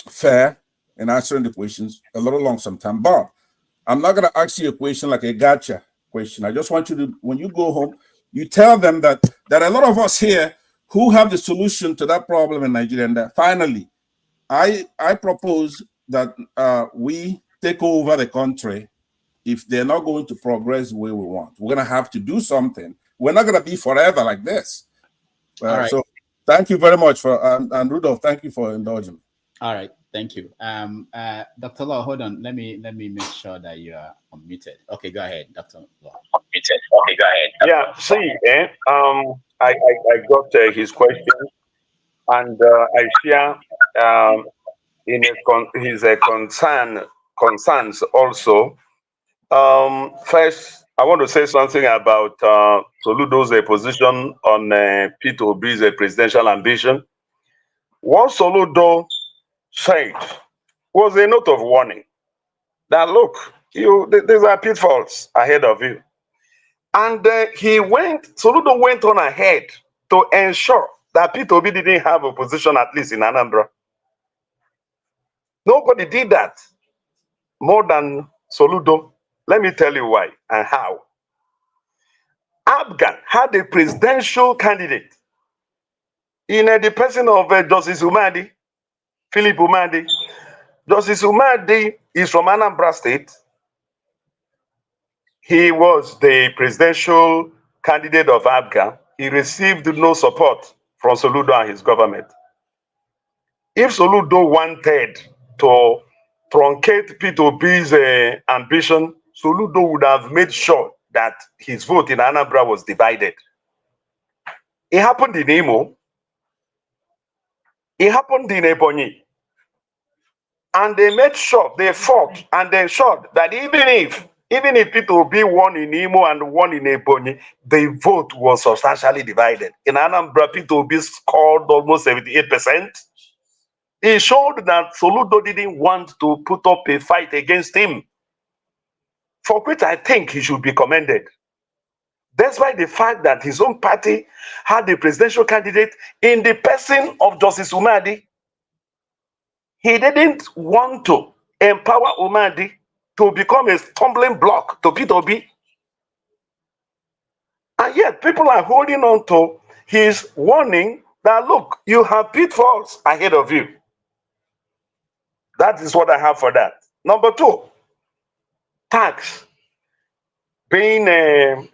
fair in answering the questions a little long sometime. But I'm not going to ask you a question like a gotcha question. I just want you to, when you go home, you tell them that there are a lot of us here who have the solution to that problem in Nigeria. And that finally, I propose that we take over the country. If they're not going to progress the way we want, we're going to have to do something. We're not going to be forever like this. All right. So thank you very much for, and Rudolph, thank you for indulging me. All right, thank you. Dr. Law, hold on. Let me make sure that you are unmuted. Okay, go ahead, Dr. Law. Unmuted. Okay, go ahead. Yeah, see, I got his question, and I share his concerns also. First, I want to say something about Soludo's position on P2B's presidential ambition. What Soludo said was a note of warning that, look, these are pitfalls ahead of you. And Soludo went on ahead to ensure that P2B didn't have a position, at least in Anambra. Nobody did that more than Soludo. Let me tell you why and how. Afghan had a presidential candidate in the person of Justice Umadi, Philip Umadi. Justice Umadi is from Anambra State. He was the presidential candidate of Afghan. He received no support from Soludo and his government. If Soludo wanted to truncate P2B's ambition, Soludo would have made sure that his vote in Anambra was divided. It happened in Imo. It happened in Ebonyi. And they made sure, they fought and they ensured that even if P2B won in Imo and won in Ebonyi, the vote was substantially divided. In Anambra, P2B scored almost 78%. It showed that Soludo didn't want to put up a fight against him, for which I think he should be commended. Despite the fact that his own party had a presidential candidate in the person of Justice Umadi, he didn't want to empower Umadi to become a stumbling block to P2B. And yet people are holding on to his warning that, look, you have pitfalls ahead of you. That is what I have for that. Number two, tax being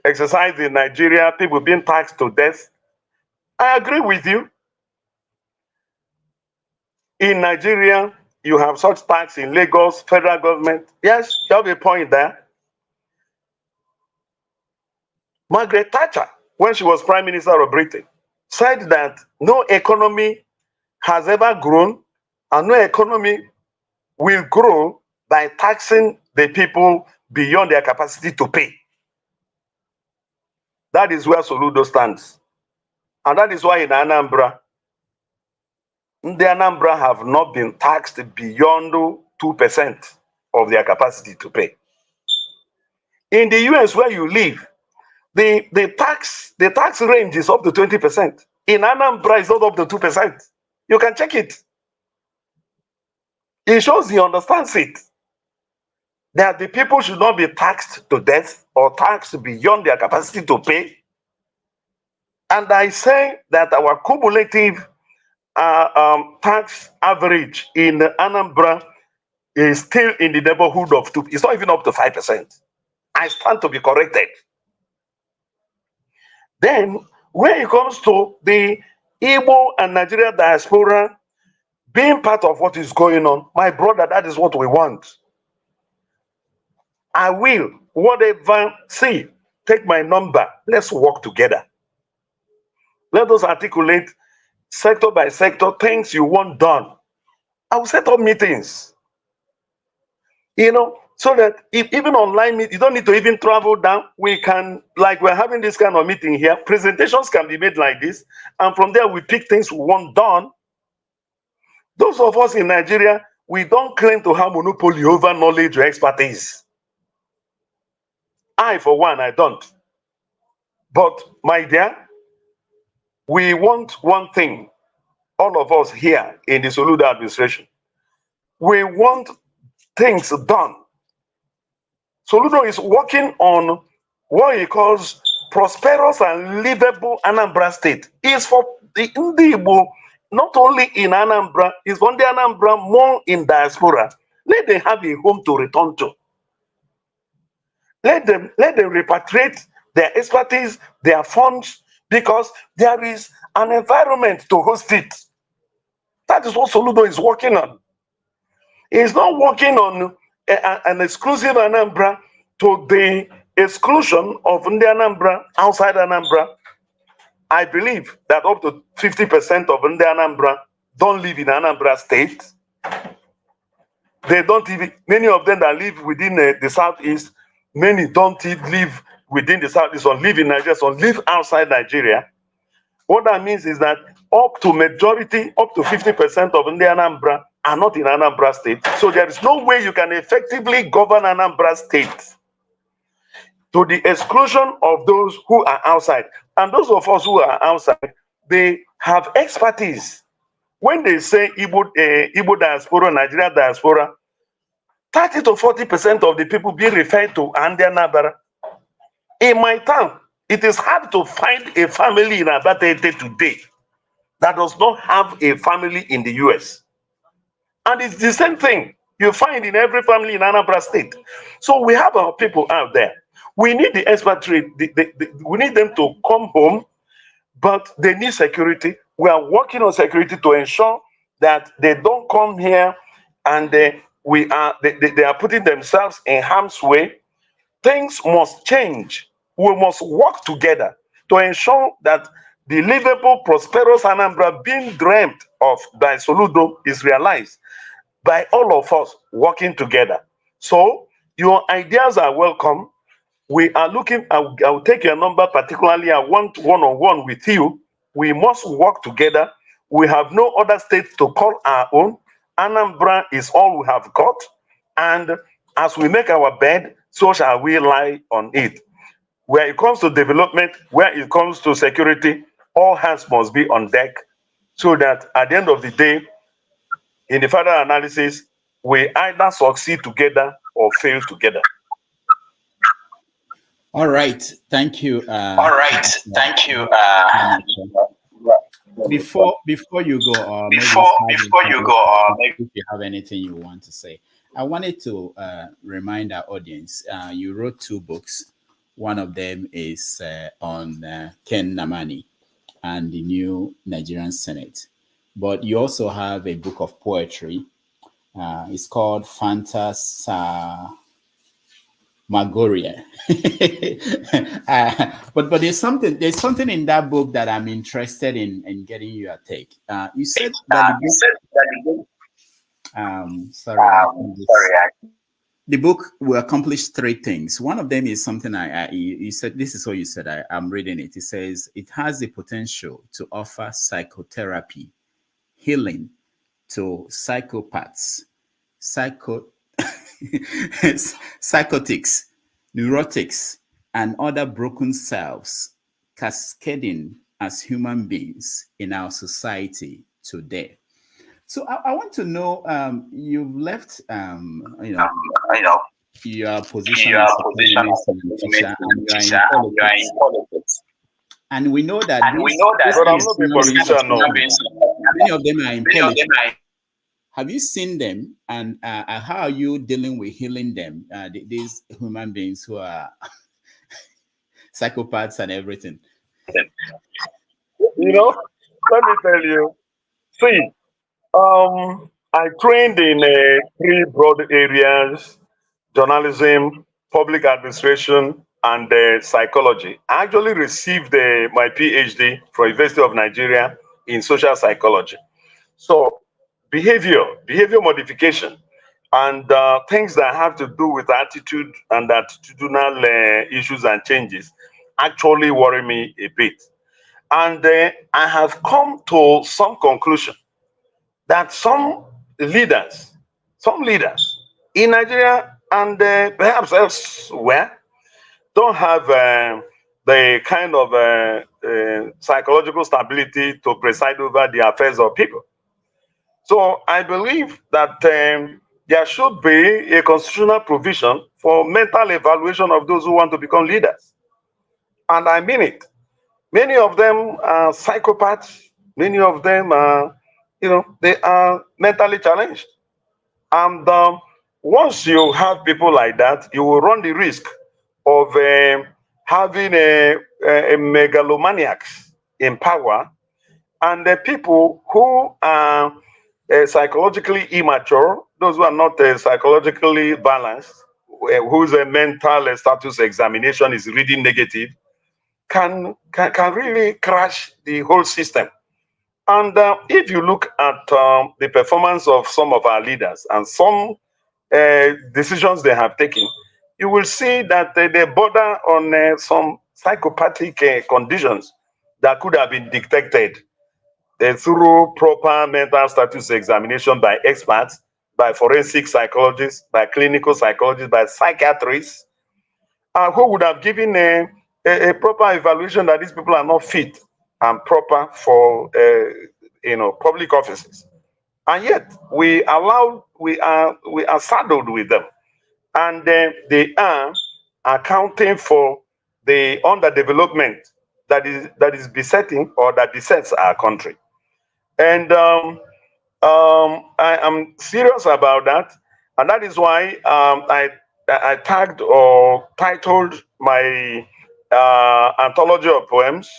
exercised in Nigeria, people being taxed to death. I agree with you. In Nigeria, you have such tax in Lagos, federal government. Yes, you have a point there. Margaret Thatcher, when she was Prime Minister of Britain, said that no economy has ever grown and no economy will grow by taxing the people beyond their capacity to pay. That is where Soludo stands. And that is why in Anambra, the Anambra have not been taxed beyond 2% of their capacity to pay. In the US where you live, the tax range is up to 20%. In Anambra, it's not up to 2%. You can check it. It shows he understands it. That the people should not be taxed to death or taxed beyond their capacity to pay. And I say that our cumulative tax average in Anambra is still in the neighborhood of 2%. It's not even up to 5%. I stand to be corrected. Then, when it comes to the Igbo and Nigeria diaspora being part of what is going on, my brother, that is what we want. I will, whatever, see, take my number, let's work together. Let us articulate sector by sector things you want done. I will set up meetings, so that if even online meet, you don't need to even travel down. We can, like we're having this kind of meeting here, presentations can be made like this, and from there we pick things we want done. Those of us in Nigeria, we don't claim to have monopoly over knowledge or expertise. I, for one, I don't. But, my dear, we want one thing, all of us here in the Soludo administration. We want things done. Soludo is working on what he calls prosperous and livable Anambra State. It's for the Igbo, not only in Anambra, it's for the Anambra more in diaspora. Let them have a home to return to. Let them repatriate their expertise, their funds, because there is an environment to host it. That is what Soludo is working on. He's not working on an exclusive Anambra to the exclusion of the Anambra outside Anambra. I believe that up to 50% of the Anambra don't live in Anambra State. They don't even, many of them that live within the southeast, many don't live within the southeast, or live in Nigeria, or live outside Nigeria. What that means is that up to majority, up to 50% of the Anambra are not in Anambra State. So there is no way you can effectively govern Anambra State to the exclusion of those who are outside. And those of us who are outside, they have expertise. When they say Igbo diaspora, Nigeria diaspora, 30 to 40% of the people being referred to are Anambra. In my town, it is hard to find a family in Abatete today that does not have a family in the US. And it's the same thing you find in every family in Anambra State. So we have our people out there. We need the expatriate, we need them to come home, but they need security. We are working on security to ensure that they don't come here and they are putting themselves in harm's way. Things must change. We must work together to ensure that the livable, prosperous Anambra being dreamt of by Soludo is realized by all of us working together. So your ideas are welcome. We are looking, I'll take your number, particularly I want one-on-one with you. We must work together. We have no other state to call our own. Anambra is all we have got. And as we make our bed, so shall we lie on it. Where it comes to development, where it comes to security, all hands must be on deck so that at the end of the day, in the final analysis, we either succeed together or fail together. All right, thank you. Thank you. Before you go, if you have anything you want to say, I wanted to remind our audience. You wrote 2 books. One of them is on Ken Nnamdi and the new Nigerian Senate. But you also have a book of poetry. It's called Phantasmagoria. But there's something in that book that I'm interested in getting your take. You said that the book will accomplish 3 things. One of them is something you said. This is what you said. I'm reading it. It says it has the potential to offer psychotherapy, healing to psychopaths, psychotics, neurotics, and other broken selves cascading as human beings in our society today. So I want to know, you've left, your position as a economist and teacher, and you are in politics. And we know that many of them are in politics. Have you seen them, and how are you dealing with healing them, these human beings who are psychopaths and everything? You know, let me tell you, see, I trained in 3 broad areas: journalism, public administration, and psychology. I actually received my PhD from University of Nigeria in social psychology. So behavior modification, and things that have to do with attitude and attitudinal issues and changes actually worry me a bit. And I have come to some conclusion that some leaders in Nigeria and perhaps elsewhere don't have the kind of psychological stability to preside over the affairs of people. So I believe that there should be a constitutional provision for mental evaluation of those who want to become leaders. And I mean it. Many of them are psychopaths. Many of them are, they are mentally challenged. And once you have people like that, you will run the risk of having a megalomaniacs in power, and the people who are psychologically immature, those who are not psychologically balanced, whose mental status examination is reading negative, can really crash the whole system. And if you look at the performance of some of our leaders and some decisions they have taken, you will see that they border on some psychopathic conditions that could have been detected through proper mental status examination by experts, by forensic psychologists, by clinical psychologists, by psychiatrists, who would have given a proper evaluation that these people are not fit and proper for public offices. And yet we are saddled with them, and they are accounting for the underdevelopment that is besetting or that besets our country. And I am serious about that, and that is why I tagged or titled my anthology of poems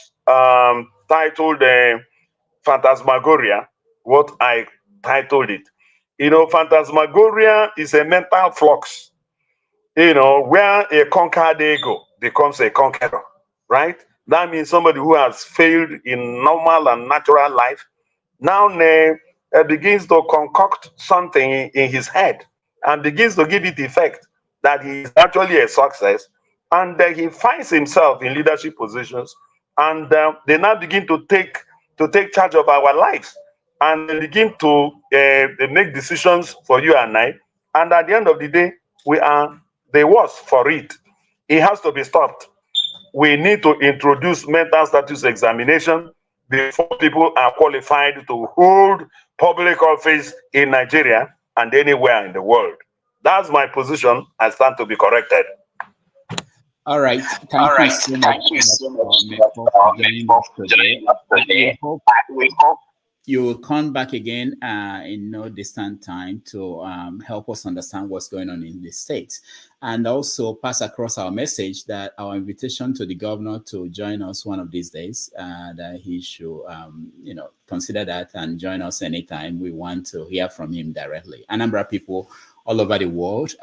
titled Phantasmagoria, what I titled it. Phantasmagoria is a mental flux, where a conquered ego becomes a conqueror, right? That means somebody who has failed in normal and natural life now begins to concoct something in his head and begins to give it effect that he is actually a success, and he finds himself in leadership positions, and they now begin to take charge of our lives, and they begin to they make decisions for you and I, and at the end of the day, we are the worse for it. It has to be stopped. We need to introduce mental status examination before people are qualified to hold public office in Nigeria and anywhere in the world. That's my position. I stand to be corrected. All right. Thank you so much, Mefor, for joining us today. We hope you will come back again in no distant time to help us understand what's going on in the States, and also pass across our message that our invitation to the governor to join us one of these days, that he should consider that and join us anytime. We want to hear from him directly. Anambra people all over the world,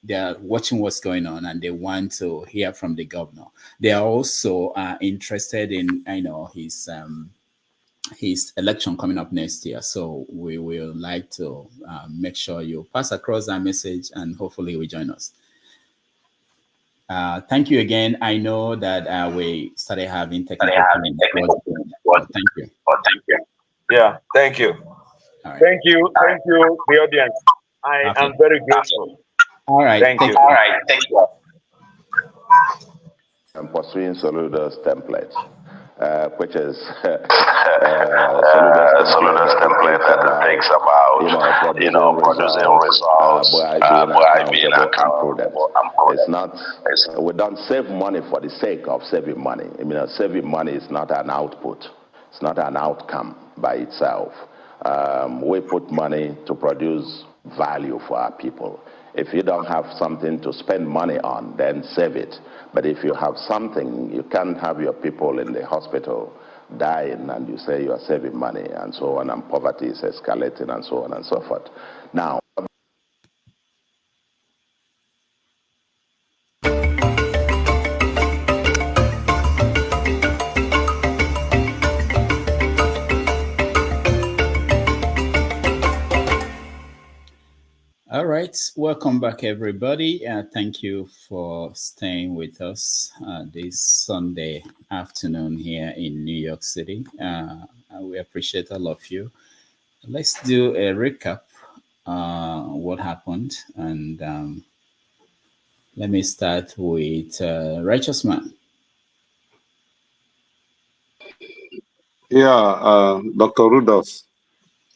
they are watching what's going on and they want to hear from the governor. They are also interested in his election coming up next year. So we will like to make sure you pass across that message, and hopefully will join us. Thank you again. I know that we started having technical problems. Thank you. Yeah, thank you. All right. Thank you, the audience. I am very grateful. All right. Thank you. All right, thank you. I'm pursuing Soludo's template, which is Soludo's template takes about, producing results, by being accountable and prudent. We don't save money for the sake of saving money. I mean, saving money is not an output. It's not an outcome by itself. We put money to produce value for our people. If you don't have something to spend money on, then save it. But if you have something, you can't have your people in the hospital dying and you say you are saving money and so on, and poverty is escalating and so on and so forth. Now, All right, welcome back, everybody. Thank you for staying with us this Sunday afternoon here in New York City. We appreciate all of you. Let's do a recap what happened, and let me start with Righteous Man. Yeah, Dr. Rudolph.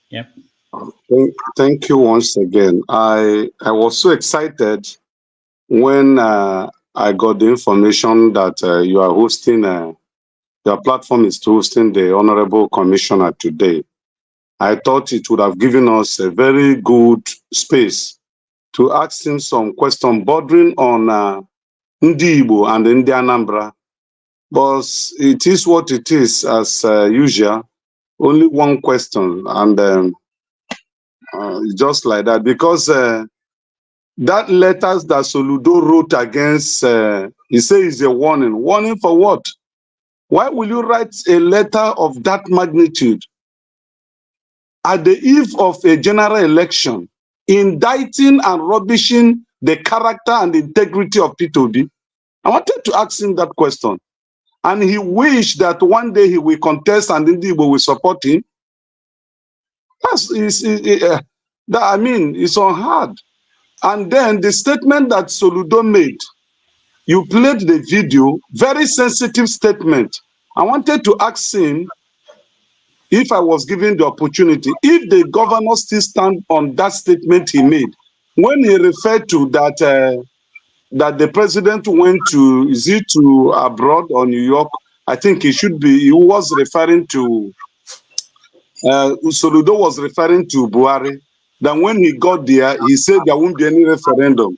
Yep. Thank you once again. I was so excited when I got the information that you are hosting, your platform is hosting the Honorable Commissioner today. I thought it would have given us a very good space to ask him some question bordering on Ndi Igbo and Ndi Anambra. But it is what it is, as usual. Only one question, and just like that, because that letters that Soludo wrote against, he says a warning. Warning for what? Why will you write a letter of that magnitude at the eve of a general election, indicting and rubbishing the character and integrity of P2B? I wanted to ask him that question. And he wished that one day he will contest and Indigo will support him. I mean, it's on hard. And then the statement that Soludo made, you played the video, very sensitive statement. I wanted to ask him, if I was given the opportunity, if the governor still stand on that statement he made, when he referred to that, that the president went to, is it to abroad or New York? I think he was referring to, Soludo was referring to Buhari. Then when he got there, he said there won't be any referendum.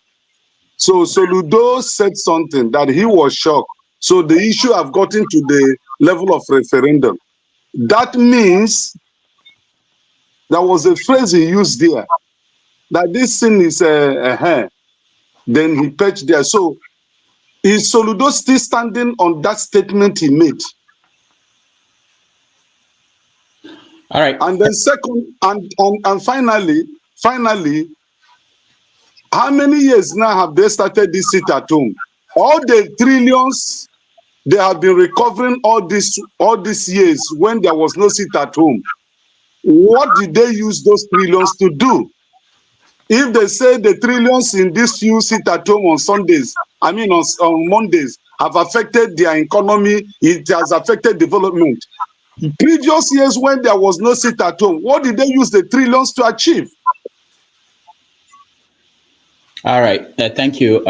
So Soludo said something that he was shocked. So the issue have gotten to the level of referendum. That means there was a phrase he used there, that this thing is then he patched there. So is Soludo still standing on that statement he made? All right. And then second, and finally, how many years now have they started this sit at home? All the trillions they have been recovering all these years when there was no sit at home. What did they use those trillions to do? If they say the trillions in this few sit at home on Sundays, I mean on Mondays, have affected their economy, it has affected development. In previous years when there was no sit at home, what did they use the trillions to achieve? All right. Thank you,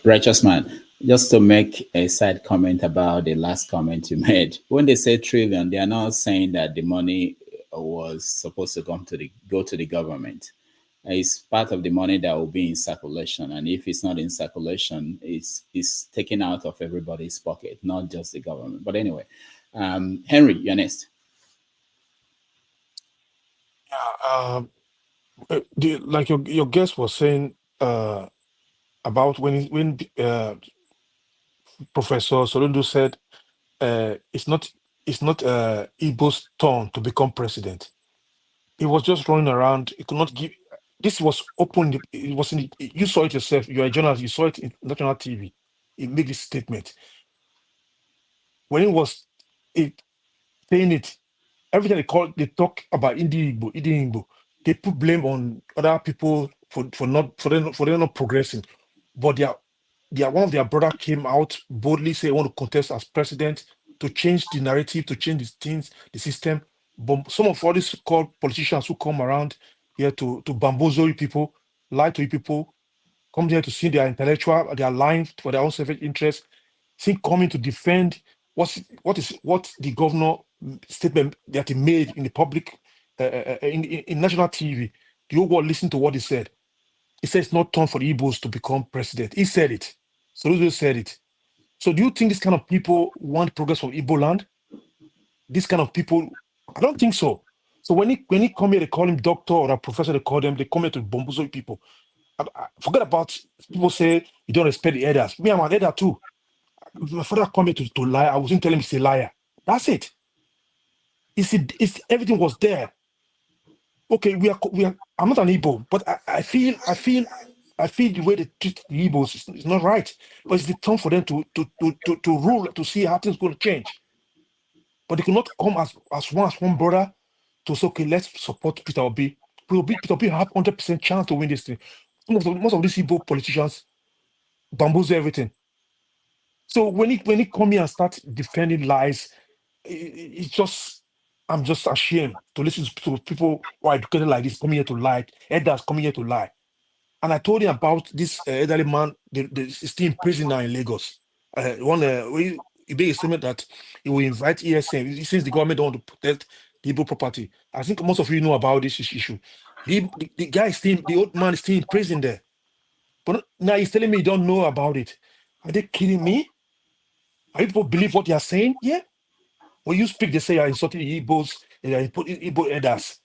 Righteous Man. Just to make a side comment about the last comment you made. When they say trillion, they are not saying that the money was supposed to go to the government. It's part of the money that will be in circulation. And if it's not in circulation, it's taken out of everybody's pocket, not just the government. But anyway, Henry, you're next. Yeah, like your guest was saying about when Professor Soludo said it's not Igbo's turn to become president. He was just running around. He could not give. This was open. It was in. You saw it yourself. You are a journalist. You saw it in national TV. He made this statement. When he was saying it, everything they talk about Igbo, they put blame on other people for them not progressing. But one of their brother came out boldly say want to contest as president to change the narrative, to change the things, the system. But some of all these called politicians who come around here to bamboozle you people, lie to you people, come here to see their intellectual, their lying for their own self-interest, think coming to defend what the governor statement that he made in the public, in national TV. The whole world listened to what he said. He said it's not time for the Igbos to become president. He said it. Soludo said it. So do you think this kind of people want progress from Igbo land? This kind of people, I don't think so. So when he come here, they call him doctor or a professor, they come here to bamboozle people. Forget about people say you don't respect the elders. Me, I'm an elder too. My father come here to lie. I wasn't telling him he's a liar. That's it. It's everything was there. Okay, we are. I'm not an Igbo, but I feel the way they treat the Igbos is not right. But it's the time for them to rule, to see how things going to change. But they cannot come as one brother to say, okay, let's support Peter Obi. Peter Obi have 100% chance to win this thing. Most of these Igbo politicians bamboozle everything. So when he come here and start defending lies, it's just, I'm just ashamed to listen to people who are educated like this coming here to lie, elders coming here to lie. And I told him about this elderly man, he's still in prison now in Lagos. He made a statement that he will invite ESN since the government don't want to protect the Igbo property. I think most of you know about this issue. The guy is still, the old man is still in prison there. But now he's telling me he don't know about it. Are they kidding me? Are people believe what they are saying? Yeah. When you speak, they say you're insulting the Igbos, Igbo elders.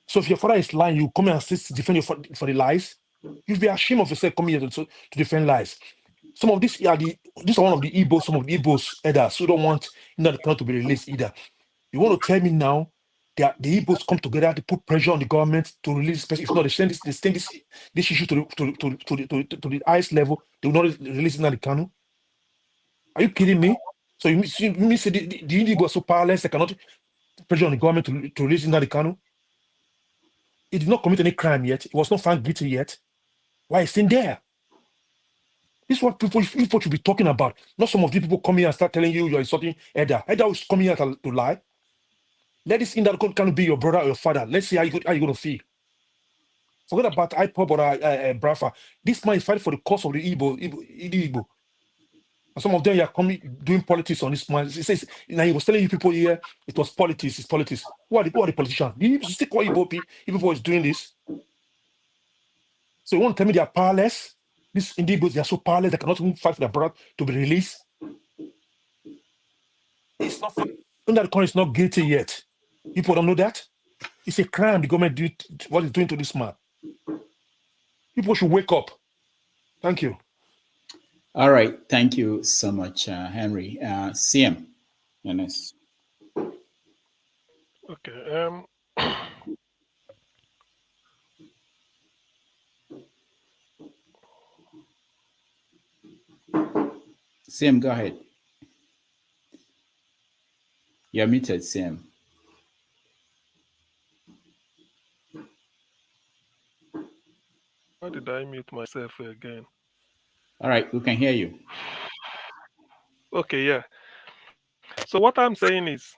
So if your father is lying, you come and defend you for the lies. You'll be ashamed of yourself coming here to defend lies. Some of these are one of the Igbos, some of the Igbos elders who don't want the country to be released either. You want to tell me now that the Igbos come together to put pressure on the government to release this person? If not, they send this issue to the highest level. They will not release Nnamdi Kanu. Are you kidding me? So you mean say the Igbos are so powerless they cannot pressure on the government to release Nnamdi Kanu? He did not commit any crime yet. He was not found guilty yet. Why is he there? This is what people should be talking about. Not some of these people come here and start telling you you're insulting Edda. Edda is coming here to lie. Let this Nnamdi Kanu be your brother or your father. Let's see how you're going to feel. Forget about IPOB or Brafa. This man is fighting for the cause of the Igbo. And some of them are coming doing politics on this man. He says, now he was telling you people here, it was politics, it's politics. Who are the politicians? Do you stick what Igbo is doing this? So you want to tell me they are powerless? These Indigbos, they are so powerless, they cannot even fight for their brother to be released. It's not, Nnamdi Kanu is not guilty yet. People don't know that. It's a crime the government did what it's doing to this man. People should wake up. Thank you. All right. Thank you so much, Henry. CM, Ernest. Okay. CM, go ahead. You're muted, CM. Why did I mute myself again? All right, we can hear you. Okay, yeah. So what I'm saying is,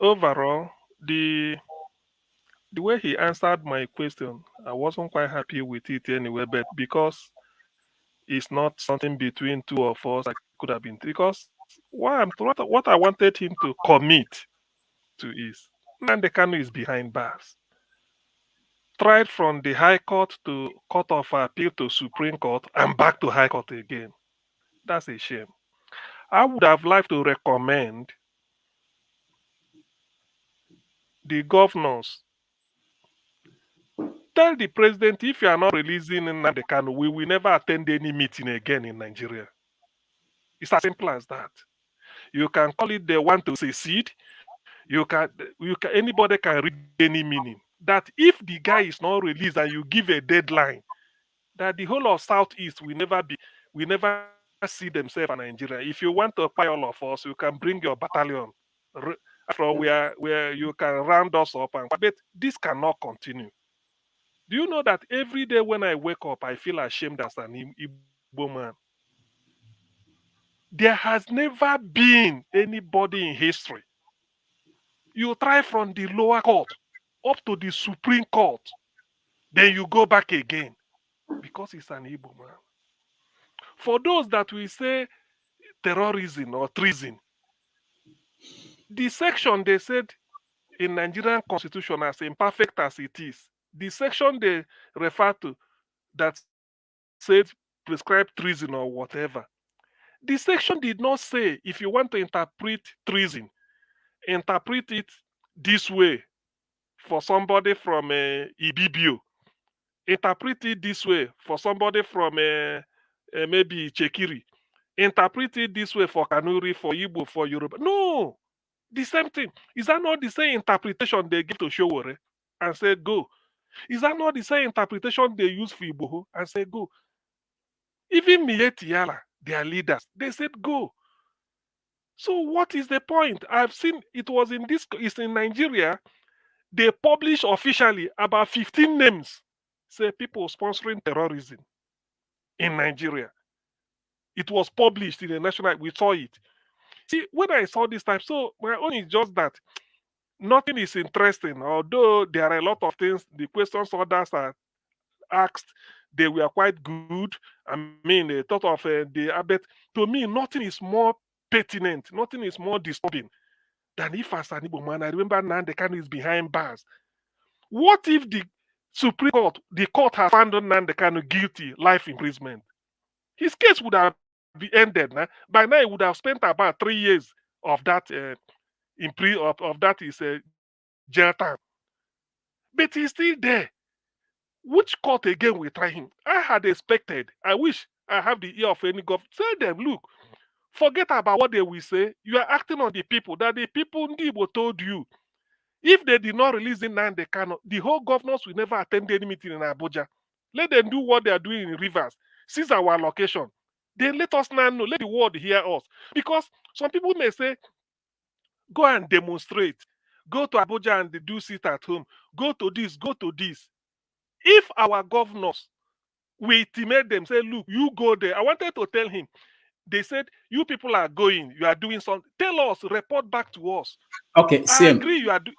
overall, the way he answered my question, I wasn't quite happy with it anyway, but because it's not something between two of us, I could have been, because what I wanted him to commit to is, Nnamdi Kanu is behind bars. Tried from the High Court to Court of Appeal to Supreme Court and back to High Court again. That's a shame. I would have liked to recommend the governors, tell the president, if you are not releasing Nnamdi Kanu, we will never attend any meeting again in Nigeria. It's as simple as that. You can call it the want to secede. Anybody can read any meaning. That if the guy is not released and you give a deadline, that the whole of Southeast will never see themselves in Nigeria. If you want to pay all of us, you can bring your battalion After all, where you can round us up, but this cannot continue. Do you know that every day when I wake up, I feel ashamed as an Igbo man? There has never been anybody in history. You try from the lower court up to the Supreme Court, then you go back again because it's an Igbo man. For those that we say terrorism or treason, the section they said in Nigerian constitution, as imperfect as it is, the section they refer to that said prescribed treason or whatever, the section did not say if you want to interpret treason, interpret it this way for somebody from Ibibio, interpret it this way for somebody from maybe Chekiri, interpret it this way for Kanuri, for Igbo, for Yoruba. No, the same thing. Is that not the same interpretation they give to Showore and say go? Is that not the same interpretation they use for Igbo and say go? Even Mieti Yala, their leaders, they said go. So what is the point? I've seen it's in Nigeria. They publish officially about 15 names, say people sponsoring terrorism in Nigeria. It was published in the national, we saw it. See, when I saw this time, so my own is just that nothing is interesting, although there are a lot of things, the questions others are asked, they were quite good. I mean, the thought of but to me, nothing is more pertinent, nothing is more disturbing than if as an Igbo man, I remember Nnamdi Kanu is behind bars. What if the Supreme Court, the court has found Nnamdi Kanu guilty, life imprisonment? His case would have been ended. Nah? By now, he would have spent about 3 years of that jail time. But he's still there. Which court again will try him? I had expected. I wish I have the ear of any government. Tell them, look, forget about what they will say. You are acting on the people. That the people Ndibo told you. If they did not release Nnamdi Kanu, the whole governors will never attend any meeting in Abuja. Let them do what they are doing in Rivers. Seize our location. Then let us now know. Let the world hear us. Because some people may say, go and demonstrate. Go to Abuja and do sit at home. Go to this, go to this. If our governors, we intimate them, say, look, you go there. I wanted to tell him. They said, you people are going. You are doing something. Tell us, report back to us. Okay, I agree you are doing.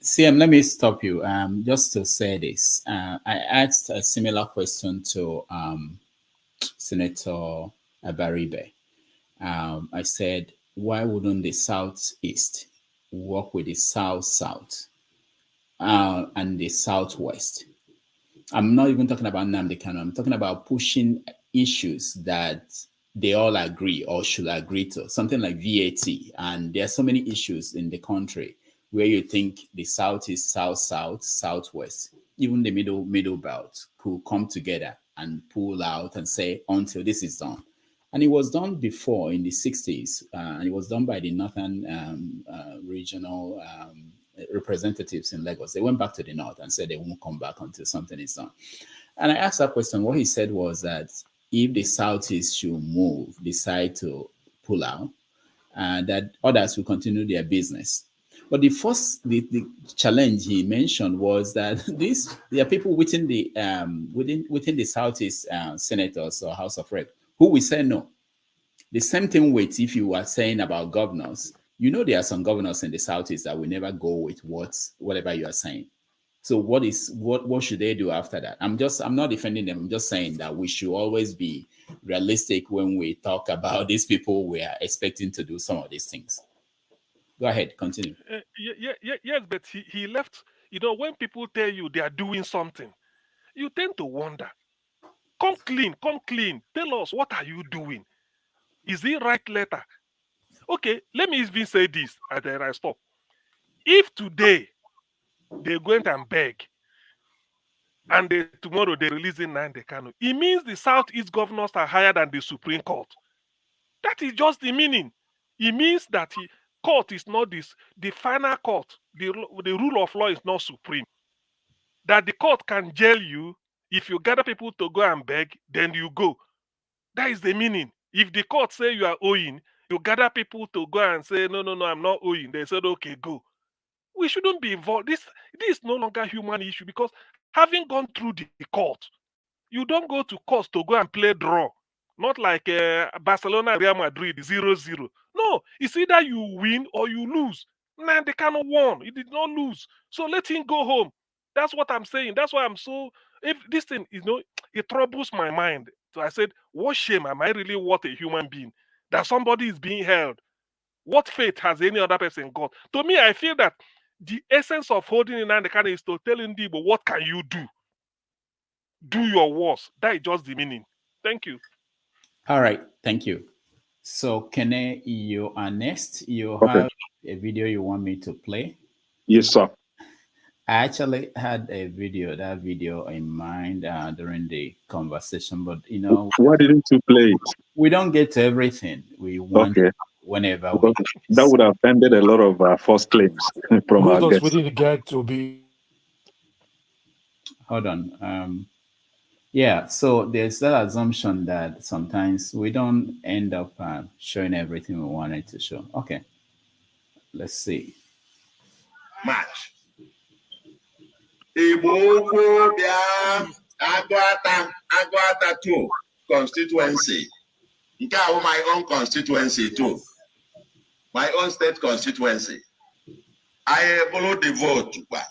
CM, let me stop you. Just to say this, I asked a similar question to Senator Abaribe. I said, why wouldn't the Southeast work with the South-South and the Southwest? I'm not even talking about Nnamdi Kanu. I'm talking about pushing issues that they all agree or should agree to, something like VAT. And there are so many issues in the country where you think the Southeast, South-South, Southwest, even the middle belt could come together and pull out and say, until this is done. And it was done before in the 60s, and it was done by the Northern regional representatives in Lagos. They went back to the North and said they won't come back until something is done. And I asked that question. What he said was that if the Southeast should decide to pull out, that others will continue their business. But the challenge he mentioned was that there are people within the Southeast senators or House of Rep who will say no. The same thing with if you were saying about governors, you know there are some governors in the Southeast that will never go with whatever you are saying. So what should they do after that? I'm not defending them. I'm just saying that we should always be realistic when we talk about these people we are expecting to do some of these things. Go ahead, continue. Yes, but he left. You know, when people tell you they are doing something, you tend to wonder. Come clean. Tell us, what are you doing? Is it right letter? Okay, let me even say this, and then I stop. If today they went and beg, and tomorrow they're releasing Nnamdi Kanu, it means the Southeast governors are higher than the Supreme Court. That is just the meaning. It means that court is not the final court. The rule of law is not supreme. That the court can jail you if you gather people to go and beg, then you go. That is the meaning. If the court say you are owing, You gather people to go and say, no, I'm not owing. They said, okay, go. We shouldn't be involved. This is no longer a human issue because having gone through the court, you don't go to court to go and play draw. Not like Barcelona and Real Madrid, 0-0. No, it's either you win or you lose. Nnamdi Kanu won. He did not lose. So let him go home. That's what I'm saying. That's why I'm so... If this thing, it troubles my mind. So I said, what shame am I really worth a human being? That somebody is being held. What faith has any other person got? To me, I feel that the essence of holding Nnamdi Kanu is to tell Ndibo, what can you do? Do your worst. That is just the meaning. Thank you. All right. Thank you. So, Kene, you are next. You have a video you want me to play? Yes, sir. I actually had that video in mind during the conversation, but why didn't you play it? We don't get to everything we want whenever that would have ended a lot of false claims from our guests. We didn't get to be. Hold on. Yeah, so there's that assumption that sometimes we don't end up showing everything we wanted to show. Okay, let's see. March. Agwata 2 constituency. My own constituency too. My own state constituency. I follow the vote. Yeah.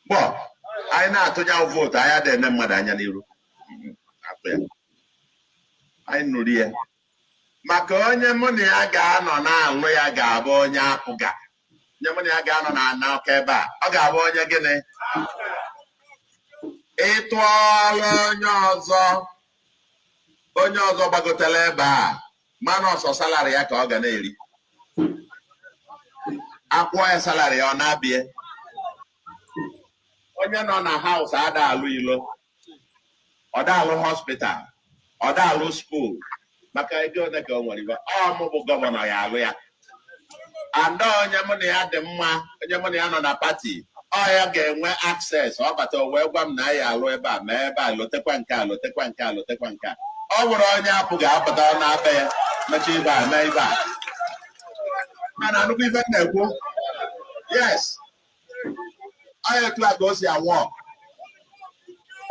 But I know to vote. I had a name Madaniru. I know the Maconia money I got on now, where I got Bonya Puga. Yamani I got on now, Keba. I got one again. It was Onyozo Bagoteleba. Manos or salary at Organelli. Acquire salary on Abie. Onyan on a house, Ada Luilo. Odalo hospital. Odalo school. Maka don't go whatever. Mobile governor, Yahweh. And on your money at the ma, your money on a party. I again where access. But welcome Naya, Loeba, Meba, Lotequanca. Over on Yapuga, but on our bear, Machiva, Meva. And I don't even know. Yes. I have to go see a walk.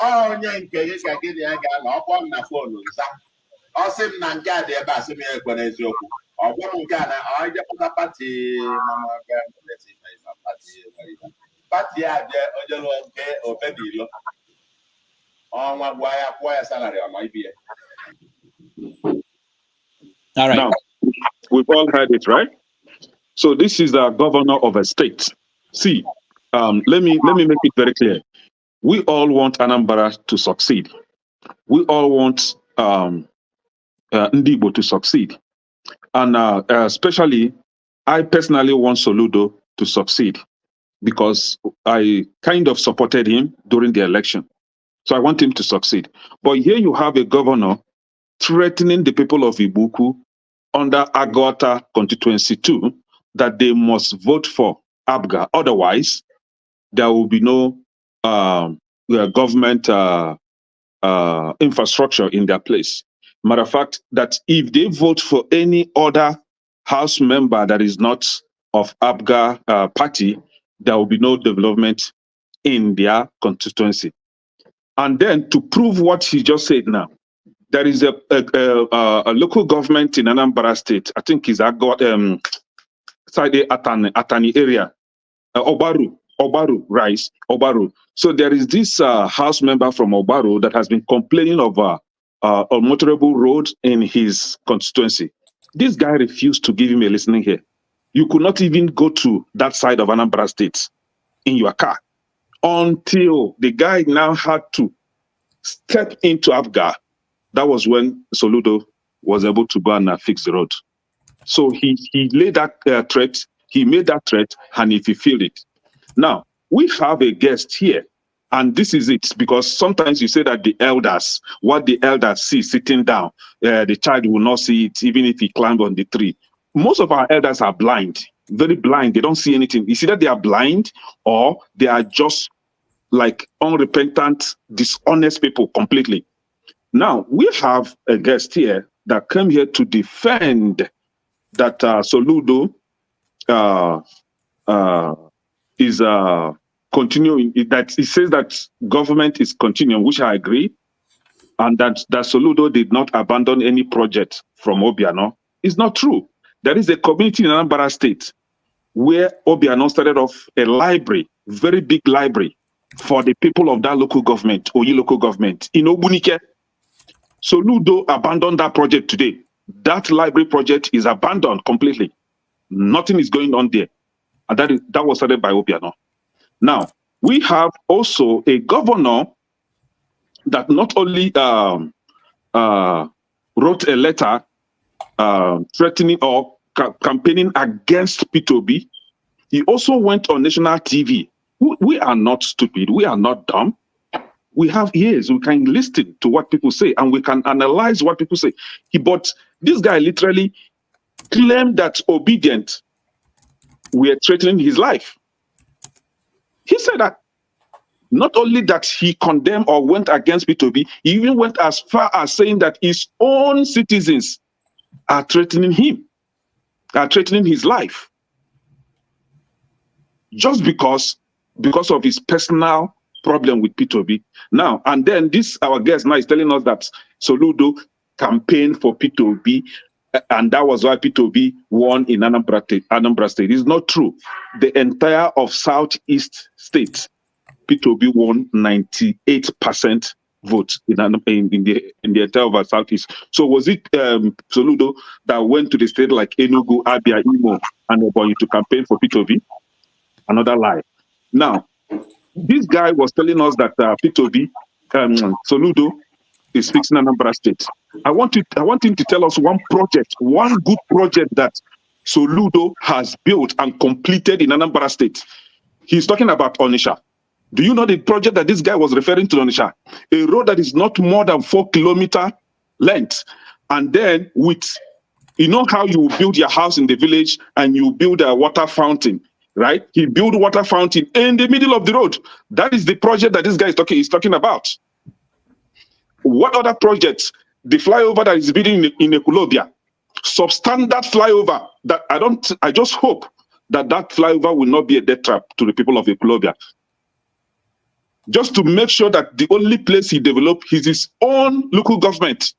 Oh, Yankee, I get the anger, upon the phone. Osim Nanga de Bassimi Equanezo, or one Ghana, I just put a party, Mamma, but yeah, or baby. On my wire salary on my beer. All right. Now, we've all heard it, right? So this is the governor of a state. See, let me make it very clear. We all want Anambra to succeed. We all want Ndibo to succeed. And especially, I personally want Soludo to succeed because I kind of supported him during the election. So I want him to succeed. But here you have a governor threatening the people of Ibuku under Agota constituency 2 that they must vote for ABGA. Otherwise, there will be no government infrastructure in their place. Matter of fact, that if they vote for any other House member that is not of ABGA party, there will be no development in their constituency. And then to prove what he just said now, there is a local government in Anambra State, I think is Atani area, Obaru, Rice, Obaru. So there is this house member from Obaru that has been complaining of a motorable road in his constituency. This guy refused to give him a listening ear. You could not even go to that side of Anambra State in your car until the guy now had to step into ABGA. That was when Soludo was able to go and fix the road. So he laid that threat, he made that threat, and he fulfilled it. Now, we have a guest here, and this is it, because sometimes you say that the elders, what the elders see sitting down, the child will not see it, even if he climbed on the tree. Most of our elders are blind, very blind. They don't see anything. You see that they are blind, or they are just like unrepentant, dishonest people completely. Now, we have a guest here that came here to defend that Soludo is continuing, that he says that government is continuing, which I agree, and that Soludo did not abandon any project from Obiano. It's not true. There is a community in Anambra State where Obiano started off a library, very big library, for the people of that local government, Oyi local government, in Ogbunike. Soludo abandoned that project today. That library project is abandoned completely. Nothing is going on there. And that was started by Obiano. Now, we have also a governor that not only wrote a letter threatening or campaigning against P2B, he also went on national TV. We are not stupid. We are not dumb. We have ears. We can listen to what people say, and we can analyze what people say. But this guy literally claimed that obedient were threatening his life. He said that. Not only that he condemned or went against P2B, he even went as far as saying that his own citizens are threatening him, are threatening his life. Just because of his personal problem with P2B. Now, and then this, our guest now is telling us that Soludo campaigned for P2B, and that was why P2B won in Anambra State. It's not true. The entire of Southeast states, P2B won 98% votes in the entire of our Southeast. So was it Soludo that went to the state like Enugu, Abia, Imo, and Ebonyi to campaign for P2B? Another lie. Now, this guy was telling us that P2B, Soludo, is fixing Anambra State. I want him to tell us one good project that Soludo has built and completed in Anambra State. He's talking about Onitsha. Do you know the project that this guy was referring to, Onitsha? A road that is not more than 4 kilometer length. And then you know how you build your house in the village and you build a water fountain, right? He built a water fountain in the middle of the road. That is the project that this guy is talking about. What other projects? The flyover that is building in Ekulobia, substandard flyover that I just hope that flyover will not be a death trap to the people of Ekulobia. Just to make sure that the only place he developed is his own local government.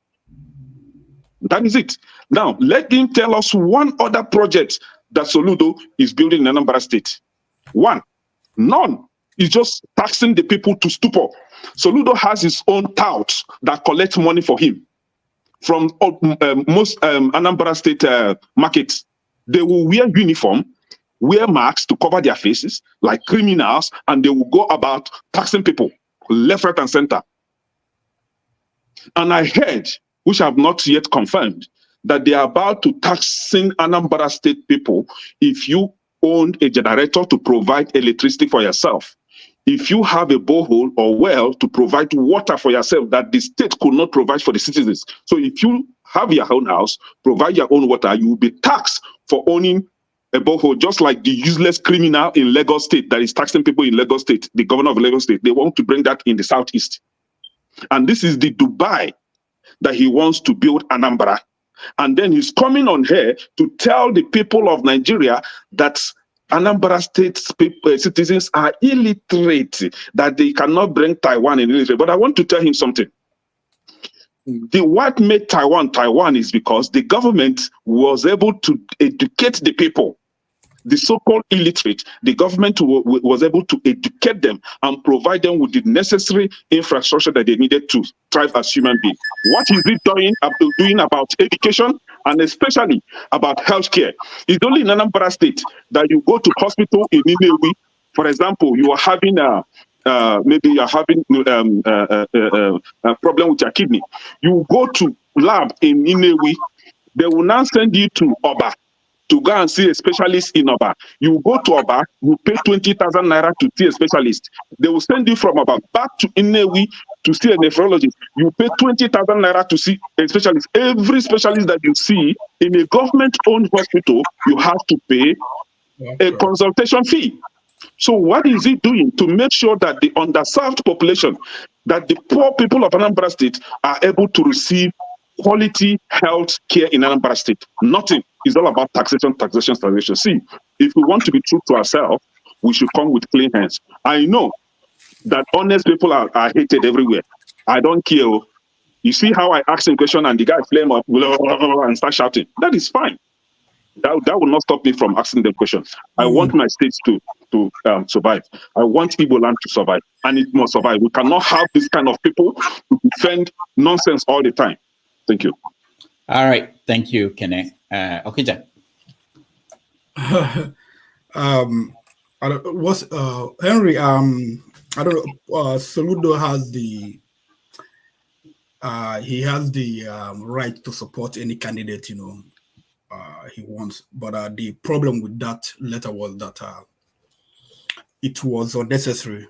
That is it. Now, let him tell us one other project that Soludo is building in Anambra State. One. None. He's just taxing the people to stupor. Soludo has his own touts that collect money for him from most Anambra State markets. They will wear uniform, wear masks to cover their faces like criminals, and they will go about taxing people left, right, and center. And I heard, which I have not yet confirmed, that they are about to taxing Anambra State people if you own a generator to provide electricity for yourself. If you have a borehole or well to provide water for yourself that the state could not provide for the citizens. So if you have your own house, provide your own water, you will be taxed for owning a borehole, just like the useless criminal in Lagos State that is taxing people in Lagos State, the governor of Lagos State. They want to bring that in the Southeast. And this is the Dubai that he wants to build Anambra. And then he's coming on here to tell the people of Nigeria that Anambra State citizens are illiterate, that they cannot bring Taiwan in illiterate. But I want to tell him something. What made Taiwan is because the government was able to educate the people. The so-called illiterate, the government was able to educate them and provide them with the necessary infrastructure that they needed to thrive as human beings. What is it doing about education and especially about healthcare? It's only in Anambra State that you go to hospital in Inewi. For example, you are having maybe you're having a problem with your kidney. You go to lab in Inewi, they will now send you to Oba to go and see a specialist in Oba. You go to Oba, you pay 20,000 naira to see a specialist. They will send you from Oba back to Inewi to see a nephrologist. You pay 20,000 naira to see a specialist. Every specialist that you see in a government-owned hospital, you have to pay a consultation fee. So what is he doing to make sure that the underserved population, that the poor people of Anambra State are able to receive quality health care in Anambra State? Nothing. It's all about taxation, taxation, taxation. See, if we want to be true to ourselves, we should come with clean hands. I know that honest people are hated everywhere. I don't care. You see how I ask a question and the guy flame up and start shouting. That is fine. That will not stop me from asking them questions. I want my states to survive. I want Igbo land to survive, and it must survive. We cannot have this kind of people to defend nonsense all the time. Thank you. All right, thank you, Kene. Okija. Henry? I don't know. Soludo has the right to support any candidate, he wants. But the problem with that letter was that it was unnecessary.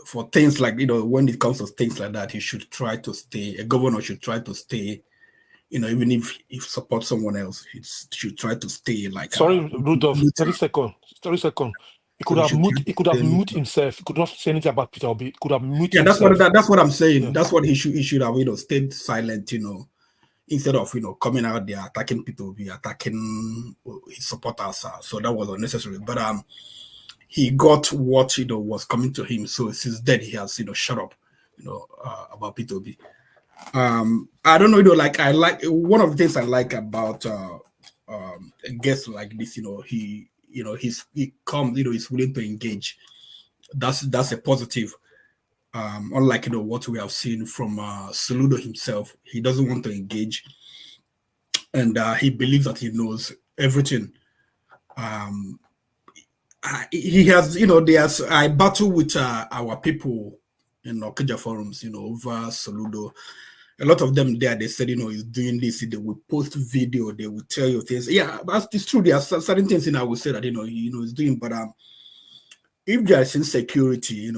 For things like, when it comes to things like that, he should try to stay. A governor should try to stay. Even if support someone else, he should try to stay. Like sorry, Rudolph. 30 seconds. He could have mute himself. He could not say anything about Peter Obi. He could have mute himself. That's what I'm saying. Yeah. That's what he should have, stayed silent, instead of coming out there attacking Peter Obi, attacking his supporters. So that was unnecessary. But he got what was coming to him. So since then he has shut up, about Peter Obi. I don't know, I like one of the things I like about a guest like this, he comes, he's willing to engage. That's a positive. Unlike what we have seen from Soludo himself, he doesn't want to engage, and he believes that he knows everything. He has, I battle with our people in Okija forums, over Soludo. A lot of them there, they said, he's doing this. They will post video. They will tell you things. Yeah, but it's true. There are certain things I would say that he's doing. But if there is insecurity,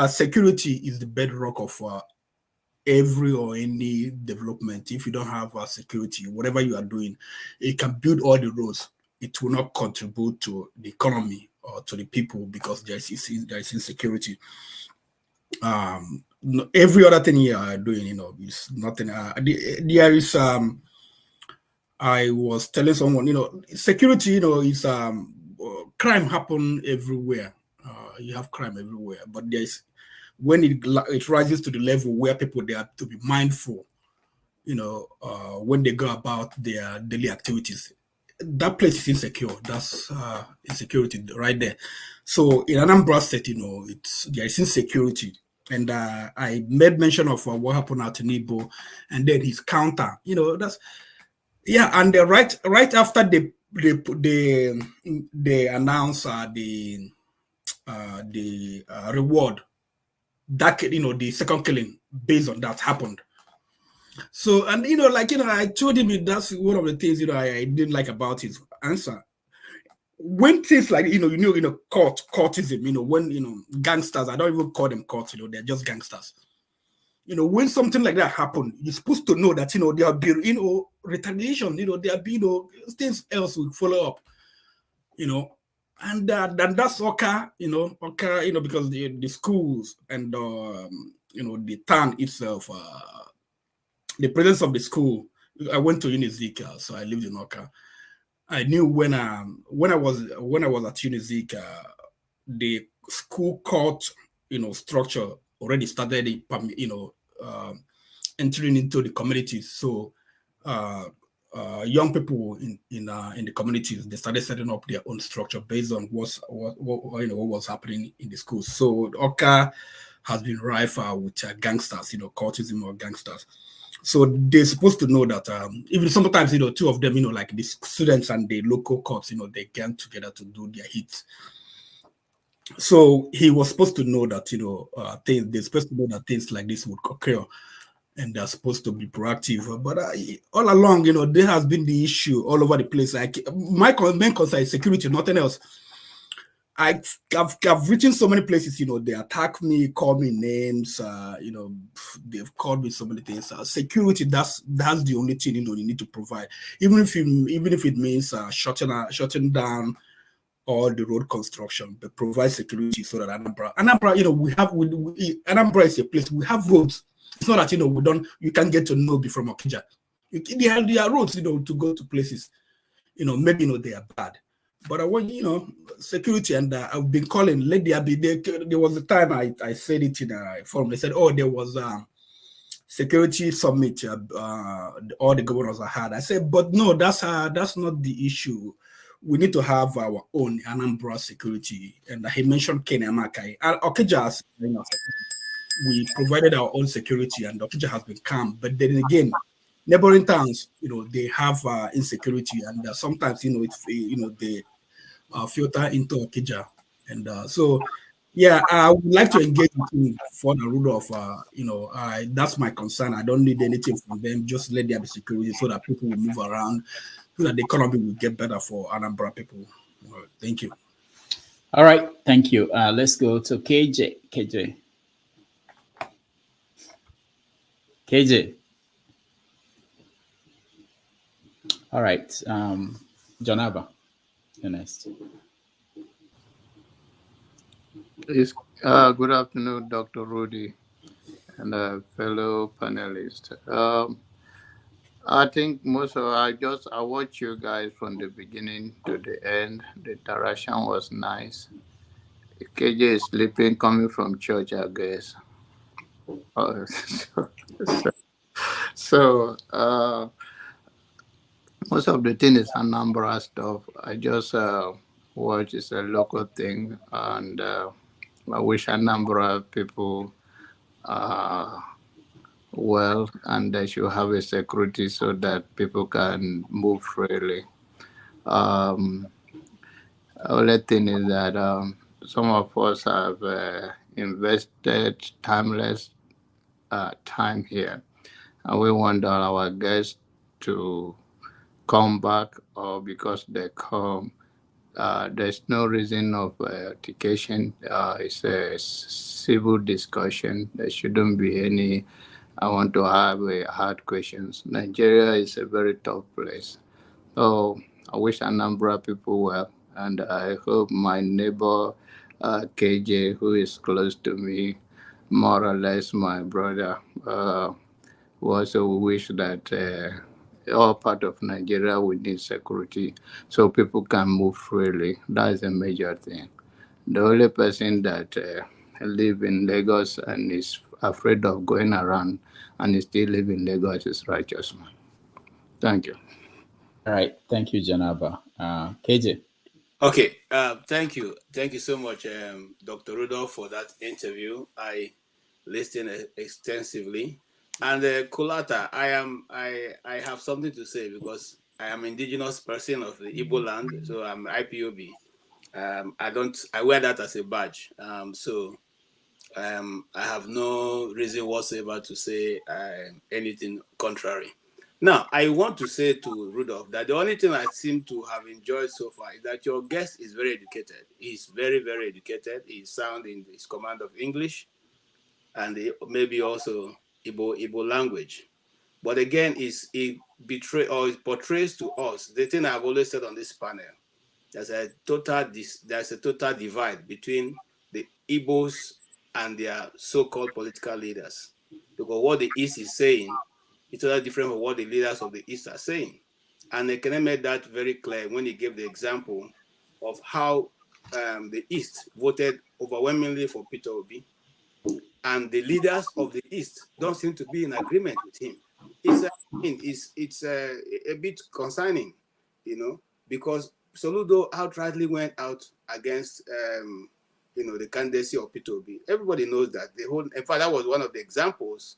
security is the bedrock of every or any development. If you don't have security, whatever you are doing, it can build all the roads. It will not contribute to the economy or to the people because there is insecurity. Every other thing you are doing, is nothing. There is I was telling someone, security, is crime happen everywhere. You have crime everywhere, but there is when it rises to the level where people they have to be mindful, when they go about their daily activities. That place is insecure. That's insecurity right there. So in Anambra State, there is insecurity. And I made mention of what happened at Nibo, and then his counter. That's and right after they announce the reward, that the second killing based on that happened. So and I told him that's one of the things I didn't like about his answer. When things like courtism, when gangsters, I don't even call them courts, they're just gangsters. When something like that happened, you're supposed to know that there'll be retaliation, there'll be things else will follow up, and that's okay, because the schools and the town itself, the presence of the school. I went to Unizik, so I lived in Oka. I knew when I was at Unizik, the school court, structure already started, entering into the communities. So, young people in the communities, they started setting up their own structure based on what was happening in the schools. So, Oka has been rife with gangsters, courtism or gangsters. So they're supposed to know that even sometimes, two of them, like the students and the local cops, they get together to do their hits. So he was supposed to know that, they're supposed to know that things like this would occur and they're supposed to be proactive. But all along, there has been the issue all over the place. Like my main concern is security, nothing else. I've written so many places, they attack me, call me names, they've called me so many things. Security, that's the only thing you need to provide. Even if it means shutting down all the road construction, but provide security so that Anambra, Anambra is a place we have roads. It's not that you can get to Nobi from Okija. There are roads, to go to places. Maybe they are bad, but I want security, and I've been calling. Let there be. There was a time I said it in a forum. They said, "Oh, there was security summit. All the governors had." I said, "But no, that's not the issue. We need to have our own Anambra security." And he mentioned Kenya Makai. Okija, we provided our own security, and Okija has been calm. But then again, neighboring towns, they have insecurity, and sometimes, they filter into Okija. And so, yeah, I would like to engage with you for the rule of, that's my concern. I don't need anything from them. Just let there be security so that people will move around, so that the economy will get better for Anambra people. Thank you. All right, thank you. Let's go to KJ. KJ. All right, Jonava, you're next. Yes, good afternoon, Dr. Rudy and fellow panelists. I think I watched you guys from the beginning to the end. The interaction was nice. KJ is sleeping, coming from church, I guess. So most of the thing is Anambra stuff. I just watch. It's a local thing, and I wish Anambra people well, and they should have a security so that people can move freely. Only thing is that some of us have invested timeless time here, and we want our guests to come back, or because they come, there's no reason of education. It's a civil discussion. There shouldn't be any I want to have hard questions. Nigeria is a very tough place. So I wish Anambra people well, and I hope my neighbor KJ, who is close to me, more or less my brother, we also wish that all part of Nigeria would need security so people can move freely. That is a major thing. The only person that live in Lagos and is afraid of going around and is still live in Lagos is righteous man. Thank you. All right. Thank you, Janaba. KJ. Okay. Thank you. Thank you so much, Dr. Rudolph, for that interview. I listened extensively. And Kulata, I have something to say because I am indigenous person of the Igbo land, so I'm IPOB. I wear that as a badge. I have no reason whatsoever to say anything contrary. Now, I want to say to Rudolph that the only thing I seem to have enjoyed so far is that your guest is very educated. He's very, very educated. He's sound in his command of English and maybe also Igbo language. But again, it portrays to us the thing I've always said on this panel. There's a total divide between the Igbos and their so-called political leaders. Because what the East is saying is totally different from what the leaders of the East are saying. And Ekene made that very clear when he gave the example of how the East voted overwhelmingly for Peter Obi, and the leaders of the East don't seem to be in agreement with him. It's a bit concerning, because Soludo outrightly went out against the candidacy of Peter Obi. Everybody knows that. In fact, that was one of the examples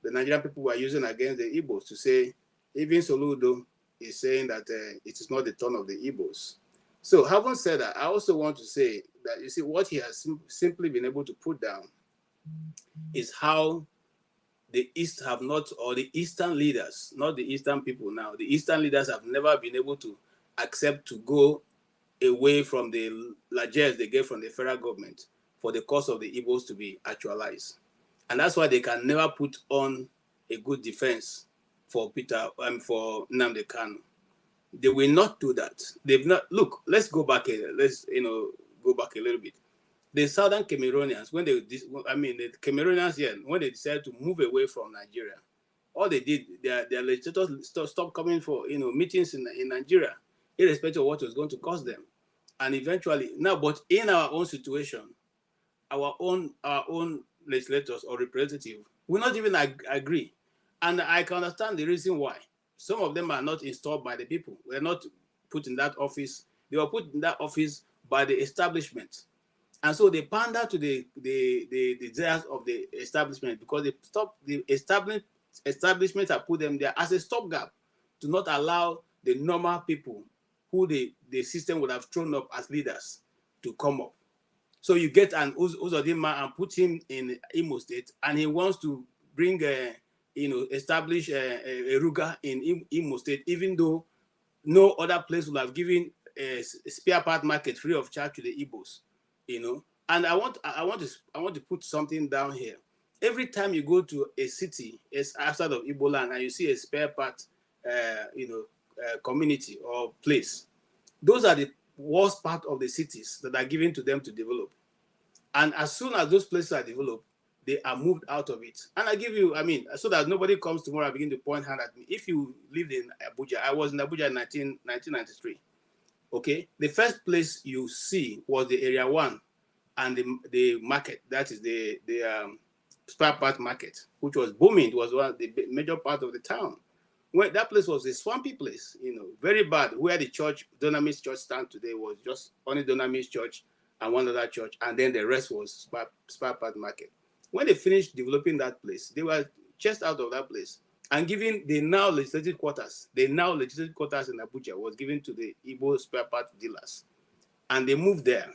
the Nigerian people were using against the Igbos to say, even Soludo is saying that it is not the turn of the Igbos. So having said that, I also want to say that, you see, what he has simply been able to put down is how the East have not, or the Eastern leaders, not the Eastern people now, the Eastern leaders have never been able to accept to go away from the largesse they get from the federal government for the cause of the Igbos to be actualized. And that's why they can never put on a good defense for Nnamdi Kanu. They will not do that. They've not. Look, let's go back. Let's go back a little bit. The Southern Cameroonians, when the Cameroonians here, when they decided to move away from Nigeria, all they did, their legislators stopped coming for meetings in Nigeria, irrespective of what was going to cost them. And eventually, now, but in our own situation, our own legislators or representatives will not even agree. And I can understand the reason why. Some of them are not installed by the people. They're not put in that office. They were put in that office by the establishment. And so they pander to the desires of the establishment, because the establishment have put them there as a stopgap to not allow the normal people who the system would have thrown up as leaders to come up. So you get an Uzodinma and put him in Imo State, and he wants to bring establish a Ruga in Imo State, even though no other place would have given a spare part market free of charge to the Igbos. And I want to put something down here. Every time you go to a city outside of Igbo land and you see a spare part, community or place, those are the worst part of the cities that are given to them to develop. And as soon as those places are developed, they are moved out of it. And I give you, so that nobody comes tomorrow and begin to point hand at me. If you lived in Abuja, I was in Abuja in 1993. Okay, the first place you see was the Area 1 and the market. That is the spare part market, which was booming. It was one of the major part of the town. When that place was a swampy place, very bad. Where the church, Dunamis Church, stand today was just only Dunamis Church and one other church, and then the rest was spare part market. When they finished developing that place, they were chased out of that place and given the now legislative quarters. The now legislative quarters in Abuja was given to the Igbo spare part dealers, and they moved there.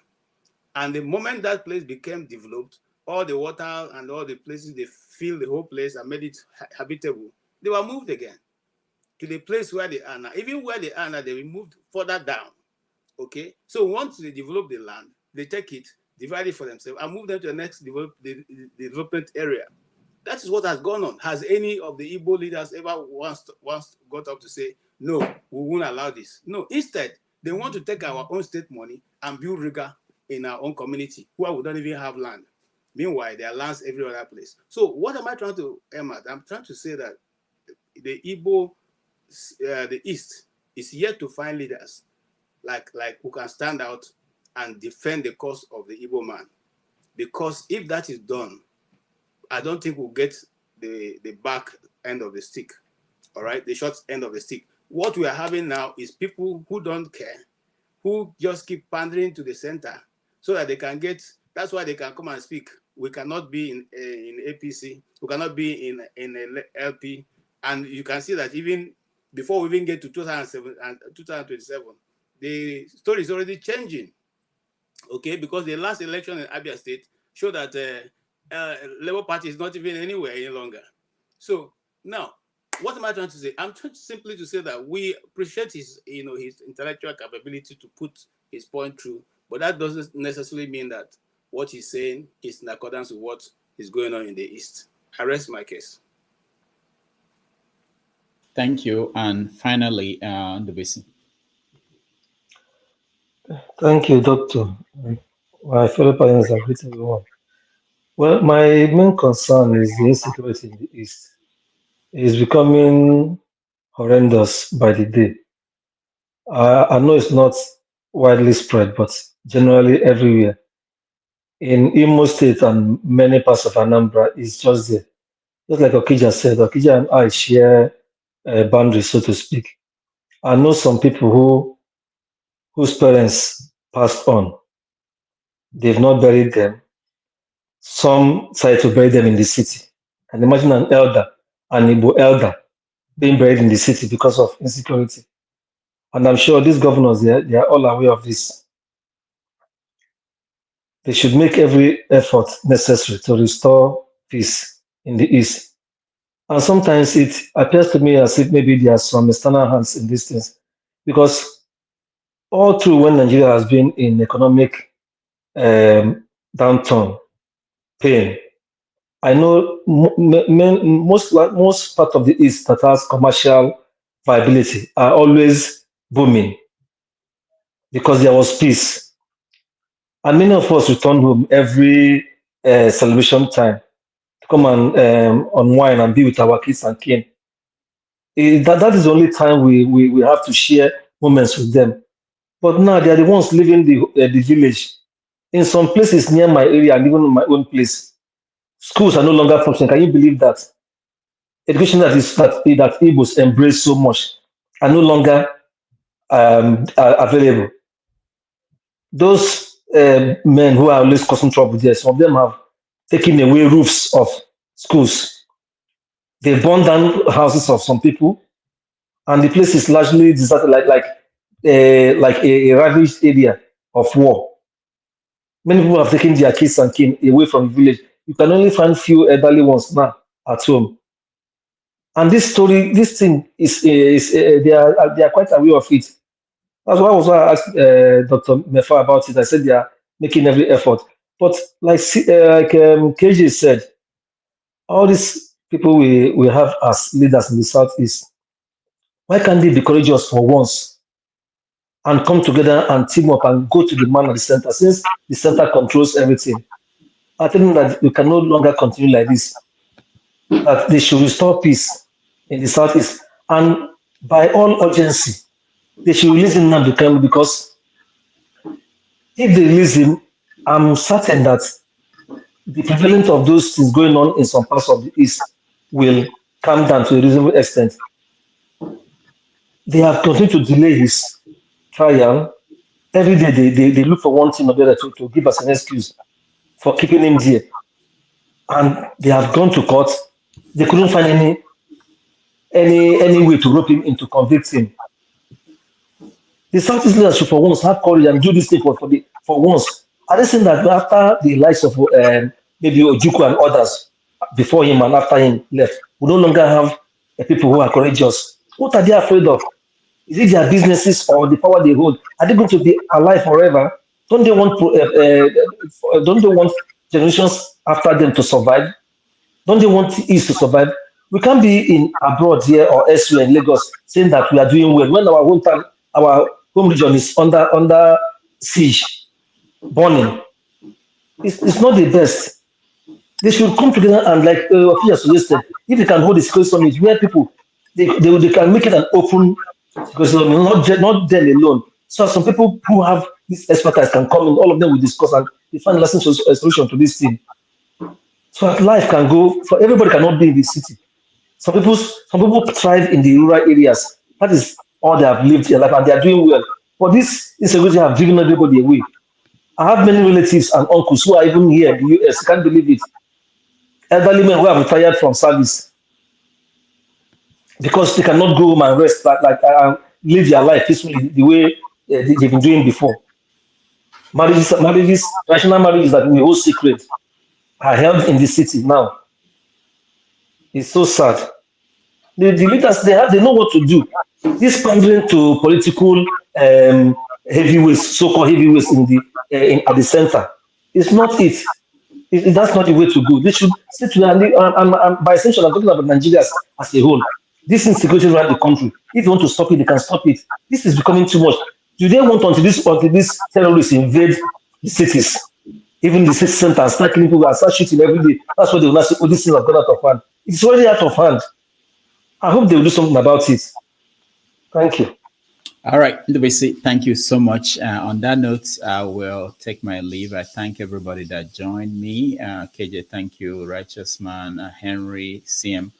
And the moment that place became developed, all the water and all the places, they filled the whole place and made it habitable. They were moved again to the place where they are now. Even where they are now, they were moved further down. Okay, so once they develop the land, they take it, divide it for themselves, and move them to the next development area. That is what has gone on. Has any of the Igbo leaders ever once got up to say, no, we won't allow this? No, instead, they want to take our own state money and build rigor in our own community, where we don't even have land. Meanwhile, there are lands every other place. So what am I trying to aim at? I'm trying to say that the Igbo, the East, is yet to find leaders like who can stand out and defend the cause of the Igbo man. Because if that is done, I don't think we'll get the back end of the stick, all right? The short end of the stick. What we are having now is people who don't care, who just keep pandering to the center so that they can get, that's why they can come and speak. We cannot be in APC, we cannot be in LP, and you can see that even before we even get to 2027, the story is already changing, okay? Because the last election in Abia State showed that Labour Party is not even anywhere any longer. So now, what am I trying to say? I'm trying simply to say that we appreciate his, his intellectual capability to put his point through, but that doesn't necessarily mean that what he's saying is in accordance with what is going on in the East. I rest my case. Thank you. And finally, Ndubisi. Thank you, Doctor. My fellow parents are great, everyone. Well, my main concern is the insecurity in the East. It is becoming horrendous by the day. I know it's not widely spread, but generally everywhere. In Imo State and many parts of Anambra, it's just there. Just like Okija said, Okija and I share boundaries, so to speak. I know some people whose parents passed on. They've not buried them. Some decided to bury them in the city. And imagine an Igbo elder, being buried in the city because of insecurity. And I'm sure these governors, they are all aware of this. They should make every effort necessary to restore peace in the East. And sometimes it appears to me as if maybe there are some external hands in these things. Because all through when Nigeria has been in economic downturn, pain, I know most part of the East that has commercial viability are always booming because there was peace. And many of us returned home every celebration time to come and unwind and be with our kids and kin. That is the only time we have to share moments with them. But now they are the ones living the village. In some places near my area and even in my own place, schools are no longer functioning. Can you believe that? Education that Igbos embrace so much are no longer are available. Those men who are always causing trouble there, some of them have taken away roofs of schools. They burned down houses of some people, and the place is largely deserted, like a ravaged area of war. Many people have taken their kids and kin away from the village. You can only find few elderly ones now at home. And this story, this thing is they are quite aware of it. That's why I asked Dr. Mefor about it. I said they are making every effort. But KJ said, all these people we have as leaders in the Southeast, why can't they be courageous for once and come together and team up and go to the man at the center, since the center controls everything? I think that we can no longer continue like this, that they should restore peace in the Southeast. And by all urgency, they should release Nnamdi Kanu, because if they release him, I'm certain that the prevalence of those things going on in some parts of the East will come down to a reasonable extent. They have continued to delay his trial. Every day they look for one thing or the other to give us an excuse for keeping him there. And they have gone to court. They couldn't find any way to rope him in to convict him. The Southeast leaders should for once have courage and do this thing for once. Are they saying that after the likes of maybe Ojukwu and others before him and after him left, we no longer have people who are courageous? What are they afraid of? Is it their businesses or the power they hold? Are they going to be alive forever? Don't they want generations after them to survive? Don't they want East to survive? We can't be in abroad here or elsewhere in Lagos saying that we are doing well when our hometown, our home region is under siege, burning. It's not the best. They should come together and, like Ofia suggested, if they can hold a security summit where people they can make it an open security summit, not them alone. So some people who have this expertise can come in, all of them will discuss and they find a lasting solution to this thing. So that life can go for everybody, cannot be in the city. Some people thrive in the rural areas. That is all they have lived their life and they are doing well. But this insecurity have driven everybody away. I have many relatives and uncles who are even here in the US. Can't believe it. Elderly men who have retired from service because they cannot go home and rest, live their life peacefully the way they've been doing before. Marriages, traditional marriages that we hold secret are held in the city now. It's so sad. The leaders they know what to do. This pandering to political heavyweights, so-called heavyweights at the center, it's not it. That's not the way to go. They should sit together. And by extension, I'm talking about Nigeria as a whole. This insecurity around the country. If you want to stop it, they can stop it. This is becoming too much. Do they want until these terrorists invade the cities, even the city center, and start killing people and start shooting every day? That's what they will not say. Oh, this thing has gone out of hand. It's already out of hand. I hope they will do something about it. Thank you. All right, Ndubisi, thank you so much. On that note, I will take my leave. I thank everybody that joined me. KJ, thank you. Righteous Man, Henry, CM,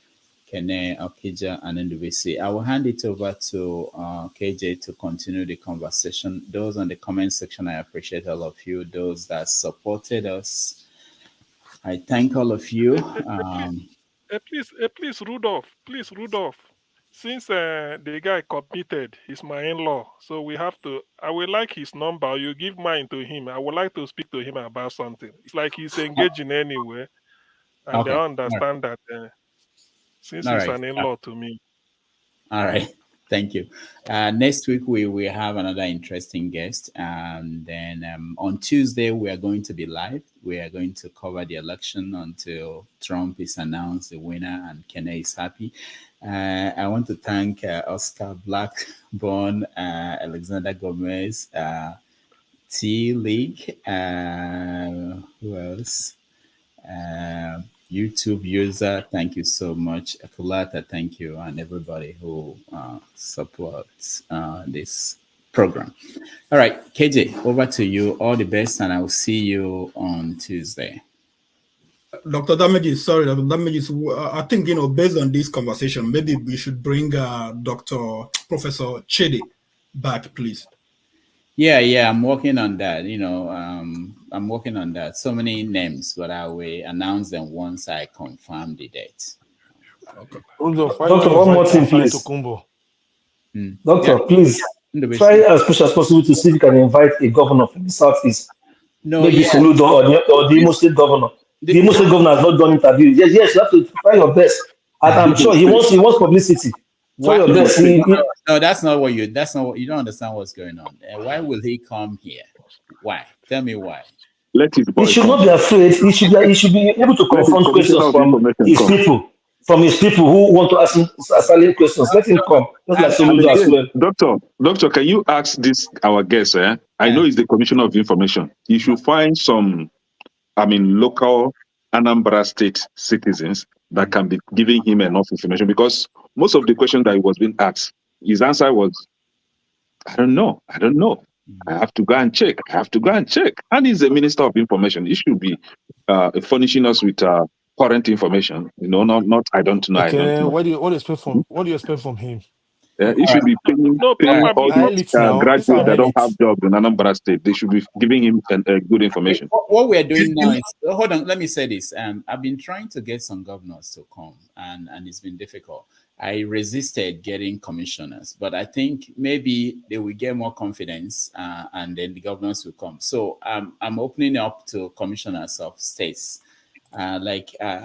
Kene, Okija, and Ndubisi. I will hand it over to KJ to continue the conversation. Those on the comment section, I appreciate all of you. Those that supported us, I thank all of you. Please, Rudolph. Since the guy committed, he's my in-law, so we have to. I would like his number. You give mine to him. I would like to speak to him about something. It's like he's engaging anyway, and Okay. I understand that since he's an in-law to me. All right. Thank you. Next week, we will have another interesting guest. And then on Tuesday, we are going to be live. We are going to cover the election until Trump is announced the winner and Kenya is happy. I want to thank Oscar Blackburn, Alexander Gomez, T League, who else? YouTube user, thank you so much. Akulata, thank you, and everybody who supports this program. All right, KJ, over to you. All the best, and I will see you on Tuesday. Dr. Damages, sorry, Dr. Damages, I think, based on this conversation, maybe we should bring Professor Chidi back, please. Yeah, I'm working on that. I'm working on that. So many names, but I will announce them once I confirm the date. Okay. Doctor, one more thing, please. Doctor, please try as much as possible to see if you can invite a governor from the southeast. Maybe Soludo or the Imo State governor. The Imo State governor has not done interview. Yes, you have to try your best. And I'm sure he wants publicity. Try your best. No, that's not what you don't understand what's going on. Why will he come here? Why? Tell me why. He should not be afraid. He should be able to confront questions from his people who want to ask him asylum questions. Let him come. Just like Soludo as well. Doctor, can you ask this our guest? I know he's the Commissioner of Information. You should find some, local Anambra State citizens that can be giving him enough information, because most of the questions that he was being asked, his answer was, I don't know. I have to go and check. And he's the Minister of Information. He should be furnishing us with current information. Not I don't know. Okay, I don't know. what do you expect from him? He should be paying all these graduates that don't have jobs in Anambra State. They should be giving him good information. What we are doing now is, hold on, let me say this. I've been trying to get some governors to come, and it's been difficult. I resisted getting commissioners, but I think maybe they will get more confidence, and then the governors will come. So I'm opening up to commissioners of states. I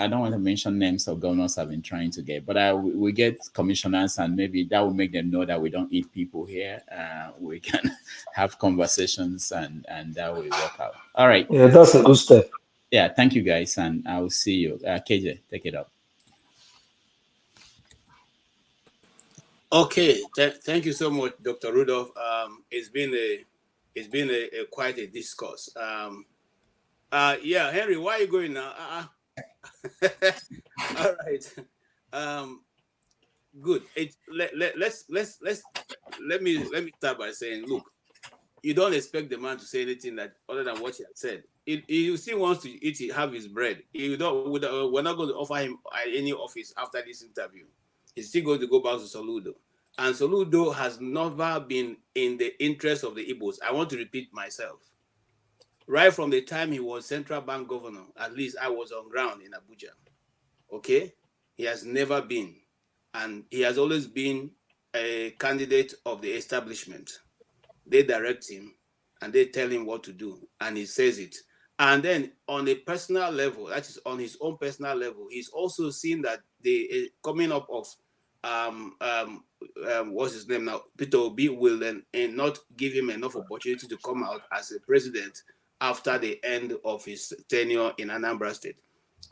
don't want to mention names of governors I've been trying to get, but we get commissioners, and maybe that will make them know that we don't eat people here. We can have conversations, and that will work out. All right. Yeah, that's a good step. Yeah, thank you guys, and I will see you. KJ, take it up. Okay, thank you so much, Dr. Rudolph. It's been a quite a discourse. Henry, why are you going now? All right. Good. Let me start by saying, look, you don't expect the man to say anything that other than what he has said. He still wants to have his bread. We're not going to offer him any office after this interview. He's still going to go back to Soludo. And Soludo has never been in the interest of the Igbos. I want to repeat myself. Right from the time he was central bank governor, at least I was on ground in Abuja. Okay? He has never been. And he has always been a candidate of the establishment. They direct him and they tell him what to do, and he says it. And then on a personal level, that is on his own personal level, he's also seen that the coming up of what's his name now, Peter Obi, will then not give him enough opportunity to come out as a president after the end of his tenure in Anambra State.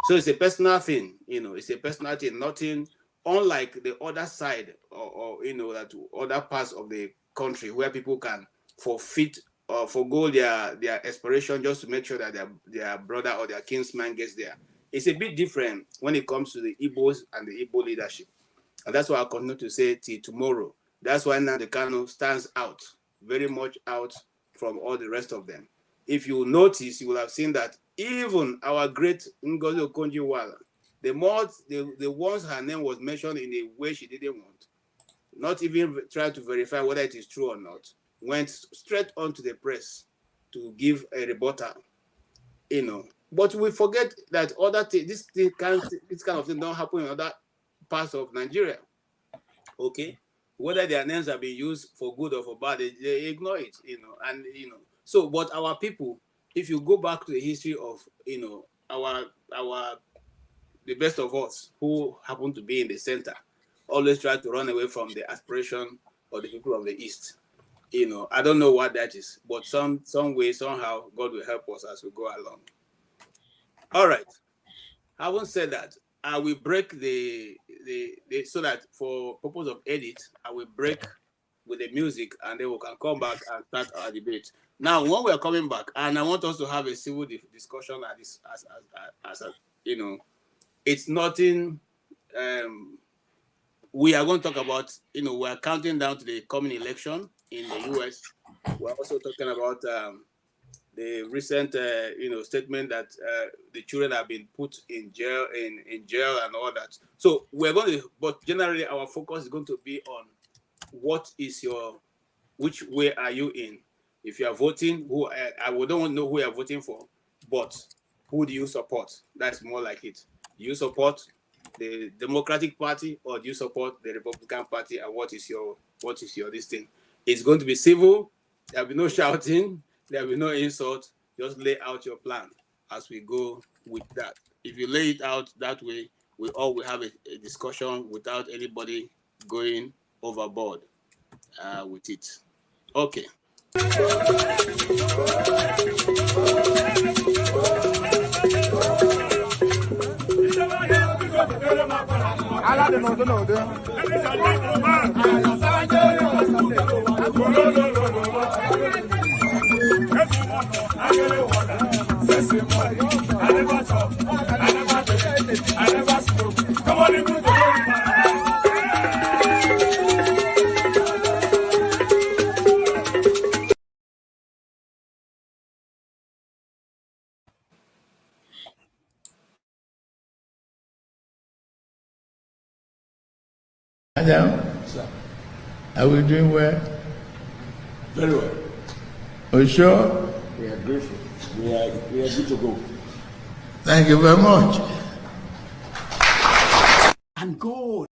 So it's a personal thing, it's a personal thing, nothing unlike the other side or that other parts of the country where people can forfeit or forgo their aspiration just to make sure that their brother or their kinsman gets there. It's a bit different when it comes to the Igbos and the Igbo leadership. And that's why I'll continue to say till tomorrow. That's why Nnamdi Kanu stands out, very much out from all the rest of them. If you notice, you will have seen that even our great Ngozi Okonjo-Iweala, the ones her name was mentioned in a way she didn't want, not even try to verify whether it is true or not, went straight onto the press to give a rebuttal, But we forget that other things, this kind of thing don't happen in other parts of Nigeria. Okay, whether their names are being used for good or for bad, they ignore it, So, but our people, if you go back to the history of, the best of us who happen to be in the center, always try to run away from the aspiration of the people of the East. I don't know what that is, but some way, somehow, God will help us as we go along. All right. Having said that, I will break the so that for purpose of edit, I will break with the music, and then we can come back and start our debate. Now, when we are coming back, and I want us to have a civil discussion at this, as it's nothing. We are going to talk about, we are counting down to the coming election in the US. We're also talking about the recent, statement that the children have been put in jail, in jail and all that. So we're going to, but generally our focus is going to be on which way are you in? If you are voting, I don't know who you are voting for, but who do you support? That's more like it. Do you support the Democratic Party or do you support the Republican Party? And what is your this thing? It's going to be civil. There'll be no shouting. There'll be no insult. Just lay out your plan as we go with that. If you lay it out that way, we all will have a discussion without anybody going overboard with it. Okay. Adam, are we doing well? Very well. Are you sure? We are grateful. We are good to go. Thank you very much. And God.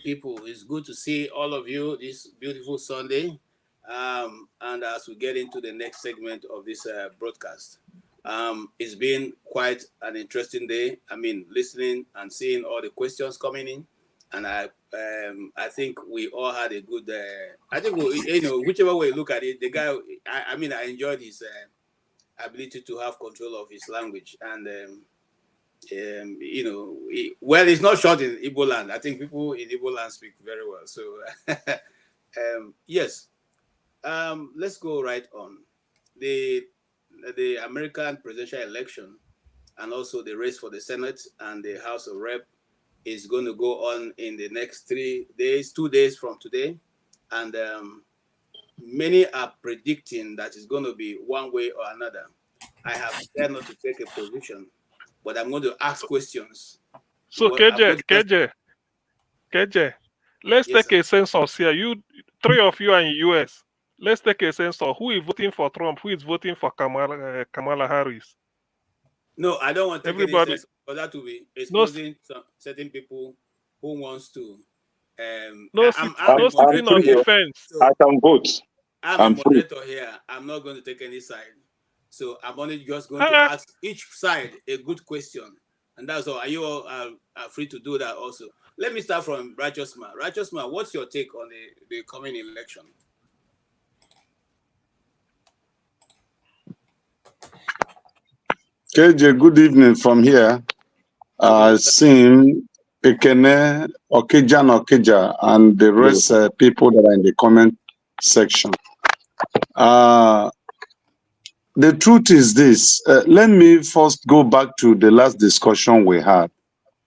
People, it's good to see all of you this beautiful Sunday, and as we get into the next segment of this broadcast, it's been quite an interesting day. I mean, listening and seeing all the questions coming in, and I think we all had a good. I think whichever way you look at it, the guy. I enjoyed his ability to have control of his language and. Well, it's not short in Igbo land. I think people in Igbo land speak very well. So, yes, let's go right on. The American presidential election and also the race for the Senate and the House of Rep is going to go on in the next 3 days, 2 days from today. And many are predicting that it's going to be one way or another. I have dared not to take a position, but I'm going to ask questions. So, KJ, let's take a census here. You, 3 of you are in US. Let's take a census. Who is voting for Trump? Who is voting for Kamala Harris? No, I don't want to take everybody. For that to be exposing certain people who wants to. I'm sitting on the fence. So I can vote. I'm a moderator here. I'm not going to take any side. So I'm only just going to ask each side a good question. And that's all. Are you all are free to do that also? Let me start from Righteous Man. Righteous Man, what's your take on the coming election? KJ, good evening from here. Seeing Pekene, Okeja, and the rest people that are in the comment section. The truth is this. Let me first go back to the last discussion we had.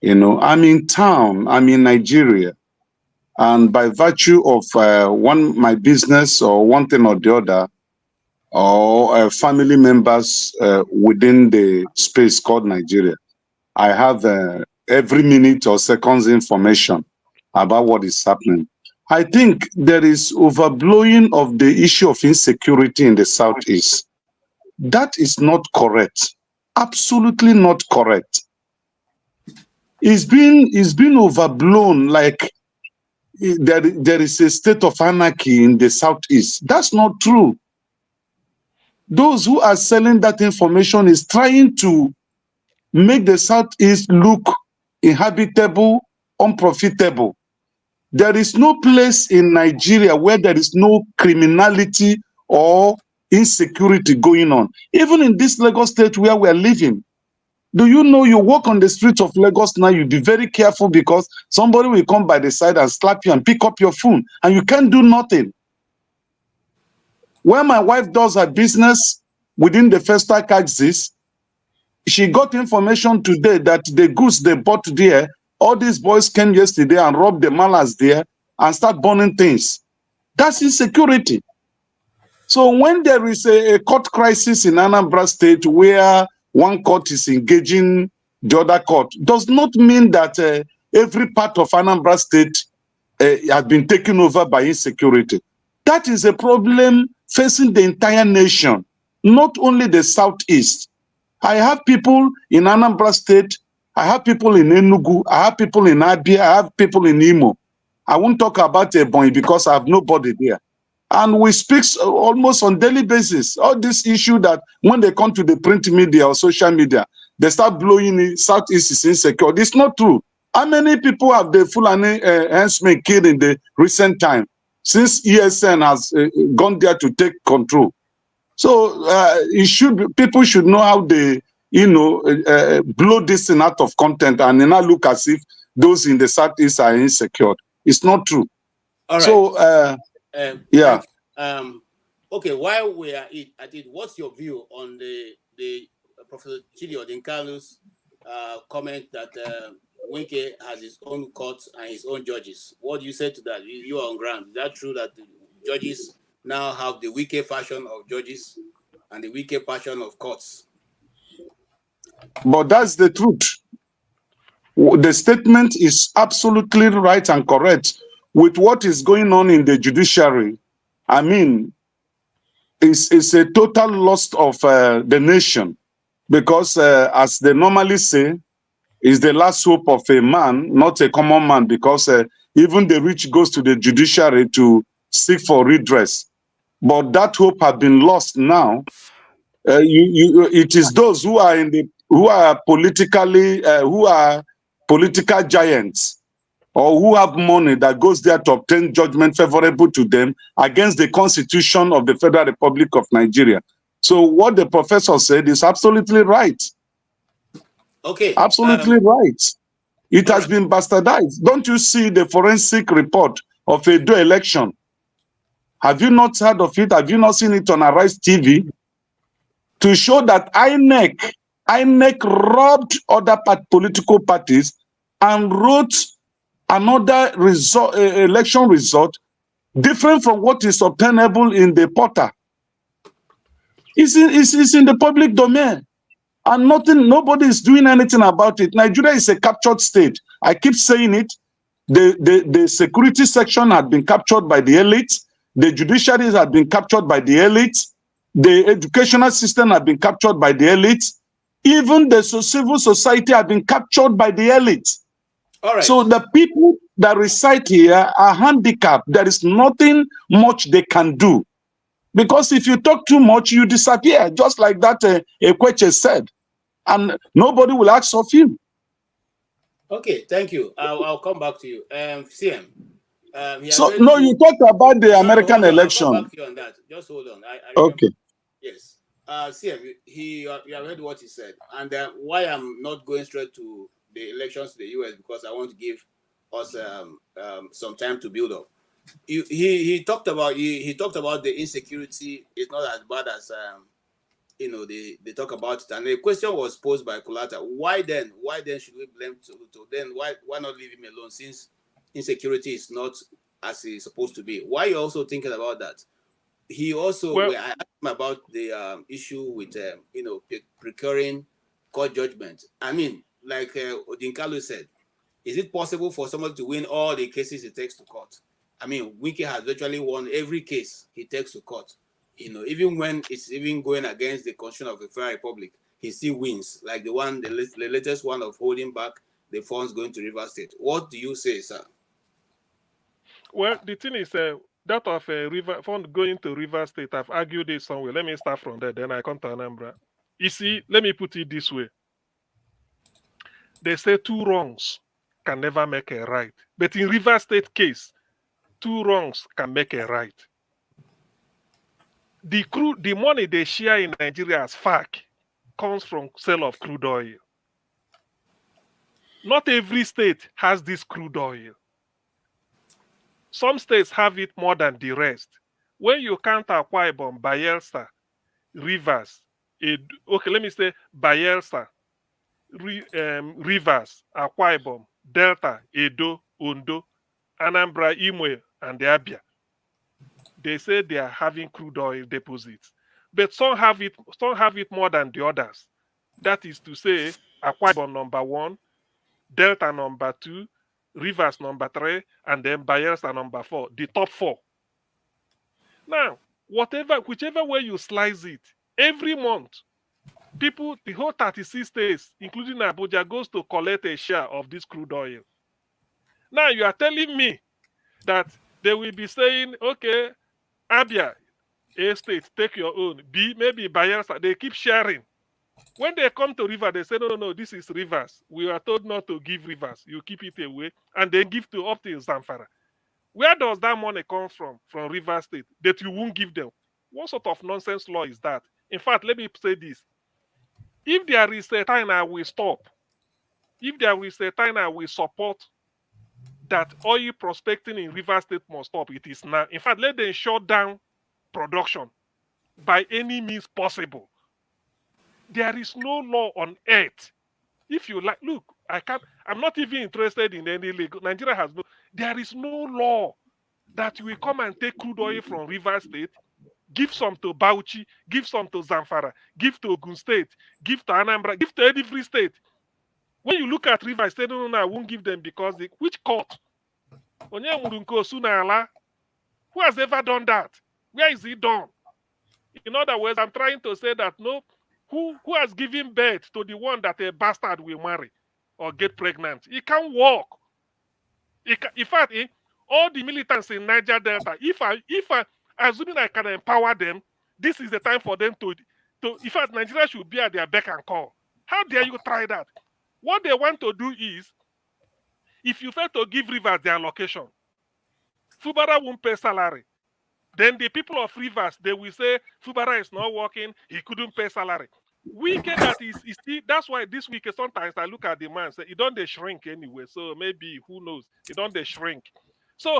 You know, I'm in town, I'm in Nigeria, and by virtue of my business or one thing or the other, or family members within the space called Nigeria, I have every minute or seconds information about what is happening. I think there is overblowing of the issue of insecurity in the Southeast. That is not correct. Absolutely not correct. It's been overblown like there is a state of anarchy in the Southeast. That's not true. Those who are selling that information is trying to make the Southeast look inhabitable, unprofitable. There is no place in Nigeria where there is no criminality or insecurity going on. Even in this Lagos state where we are living. Do you know you walk on the streets of Lagos now, you be very careful because somebody will come by the side and slap you and pick up your phone and you can't do nothing. When my wife does her business within the Festac axis, she got information today that the goods they bought there, all these boys came yesterday and robbed the malas there and start burning things. That's insecurity. So when there is a court crisis in Anambra State where one court is engaging the other court, does not mean that every part of Anambra State has been taken over by insecurity. That is a problem facing the entire nation, not only the Southeast. I have people in Anambra State, I have people in Enugu, I have people in Abia, I have people in Imo. I won't talk about Ebonyi because I have nobody there. And we speak almost on daily basis. All this issue that when they come to the print media or social media, they start blowing it, Southeast is insecure. It's not true. How many people have the Fulani henchmen killed in the recent time since ESN has gone there to take control? So people should know how they, blow this thing out of content and then not look as if those in the Southeast are insecure. It's not true. All right. So, yeah. Okay, while we are at it, what's your view on the Professor Chidi Odinkalu's comment that Winke has his own courts and his own judges? What do you say to that? You are on ground. Is that true that the judges now have the Winke fashion of judges and the Winke fashion of courts? But that's the truth. The statement is absolutely right and correct. With what is going on in the judiciary, I mean, it's a total loss of the nation because, as they normally say, is the last hope of a man, not a common man, because even the rich goes to the judiciary to seek for redress. But that hope has been lost now. It is those who are political giants or who have money that goes there to obtain judgment favorable to them against the Constitution of the Federal Republic of Nigeria. So what the professor said is absolutely right. Okay. Absolutely right. It has been bastardized. Don't you see the forensic report of a Edo election? Have you not heard of it? Have you not seen it on Arise TV? To show that INEC robbed other political parties and wrote another election result different from what is obtainable in the portal. It's in the public domain. And nobody is doing anything about it. Nigeria is a captured state. I keep saying it. The security section had been captured by the elite. The judiciary had been captured by the elite. The educational system had been captured by the elite. Even the civil society had been captured by the elite. All right. So the people that reside here are handicapped. There is nothing much they can do. Because if you talk too much, you disappear, just like that Ekweche said. And nobody will ask of you. Okay, thank you. I'll come back to you. CM. You talked about the American election. I'll come back to you on that. Just hold on. Okay. Yes. CM, you have heard what he said. And why I'm not going straight to the elections to the US, because I want to give us some time to build up. He talked about the insecurity is not as bad as they talk about it. And the question was posed by Kulata, why then should we blame Soludo? Then why not leave him alone, since insecurity is not as it's supposed to be? Why are you also thinking about that? He also, I asked him about the issue with, procuring court judgment. I mean, like Odinkalu said, is it possible for someone to win all the cases he takes to court? I mean, Wike has virtually won every case he takes to court. Even when it's even going against the constitution of the Federal Republic, he still wins. Like the latest one of holding back the funds going to River State. What do you say, sir? Well, the thing is, that of River fund going to River State, I've argued it somewhere. Let me start from there, then I come to Anambra. You see, let me put it this way. They say 2 wrongs can never make a right. But in River State case, 2 wrongs can make a right. The money they share in Nigeria as FARC comes from sale of crude oil. Not every state has this crude oil. Some states have it more than the rest. When you count Akwa Ibom, Bayelsa, Rivers, okay, let me say Bayelsa, Rivers, Akwa Ibom, Delta, Edo, Ondo, Anambra, Imo, and Abia. They say they are having crude oil deposits, but some have it more than the others. That is to say, Akwa Ibom number 1, Delta number 2, Rivers number 3, and then Bayelsa number 4. The top 4. Now, whichever way you slice it, every month, people, the whole 36 states, including Abuja, goes to collect a share of this crude oil. Now you are telling me that they will be saying, okay, Abia, A state, take your own. B, maybe Bayelsa. They keep sharing. When they come to River, they say, no, this is Rivers. We are told not to give Rivers. You keep it away. And then give to up to Zamfara. Where does that money come from? From River State, that you won't give them. What sort of nonsense law is that? In fact, let me say this. If there is a time I will stop, if there is a time I will support that oil prospecting in River State must stop, it is now. In fact, let them shut down production by any means possible. There is no law on earth. If you like, look, I'm not even interested in any legal. Nigeria has no, there is no law that will come and take crude oil from River State, give some to Bauchi, give some to Zamfara, give to Ogun State, give to Anambra, give to every state. When you look at River State, no, I won't give them because which court? Who has ever done that? Where is it done? In other words, I'm trying to say that no, who has given birth to the one that a bastard will marry or get pregnant? It can't work. In fact, all the militants in Niger Delta, if I assuming I can empower them, this is the time for them to in fact, Nigeria should be at their beck and call. How dare you try that? What they want to do is, if you fail to give Rivers their allocation, Fubara won't pay salary. Then the people of Rivers, they will say, Fubara is not working, he couldn't pay salary. Weekend that is still, that's why this week sometimes I look at the man, say, he don't they shrink anyway. So maybe, who knows, he don't they shrink. So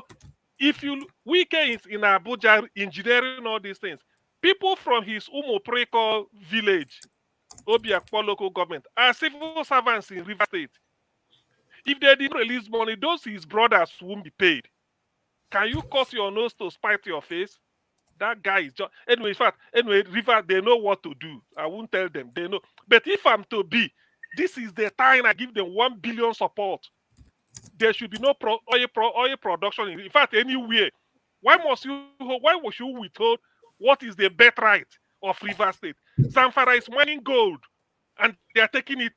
if you, Weekend is in Abuja, engineering all these things. People from his Umopreko village, Obiakpo local government, are civil servants in River State. If they didn't release money, those his brothers won't be paid. Can you cut your nose to spite your face? That guy is just... Anyway, in fact, River, they know what to do. I won't tell them. They know. But if I'm to be, this is the time I give them 1 billion support. There should be no oil production. In fact, anywhere. Why must you withhold what is the birthright of River State? Zamfara is mining gold, and they are taking it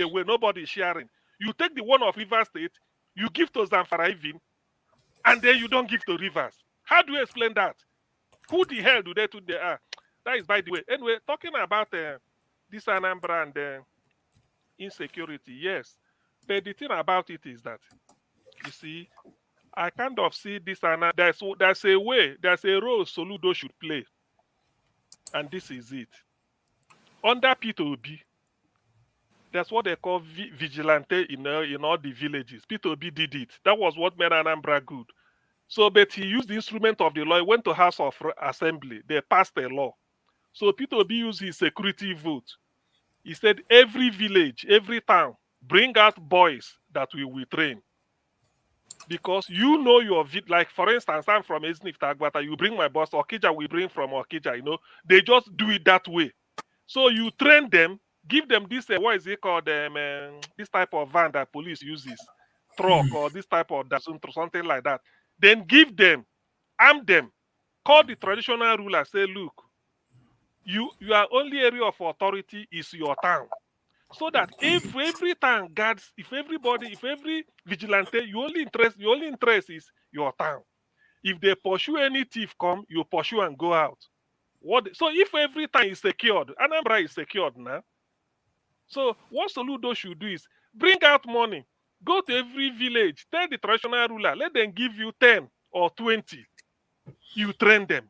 away. Nobody is sharing. You take the one of River State, you give to Zamfara even, and then you don't give to Rivers. How do you explain that? Who the hell do they think they are? That is by the way. Anyway, talking about this Anambra and insecurity, yes. But the thing about it is that, you see, I kind of see this, and there's a way, there's a role Soludo should play. And this is it. Under P2B, that's what they call vigilante in all the villages. P2B did it. That was what made Anambra good. So, but he used the instrument of the law. He went to House of Assembly. They passed a law So Peter Obi used his security vote. He said every village, every town, bring out boys that we will train. Because you know your, like for instance, I'm from Eznif Tagbata, you bring my boss, Okija we bring from Okija, you know, they just do it that way. So you train them, give them this, what is it called, this type of van that police uses, truck or this type of something like that. Then give them, arm them, call the traditional ruler, say, look, your only area of authority is your town. So that if every town guards, if every vigilante, your only interest is your town. If they pursue any thief come, you pursue and go out. So if every town is secured, Anambra is secured now. So what Soludo should do is bring out money, go to every village, tell the traditional ruler, let them give you 10 or 20. You train them.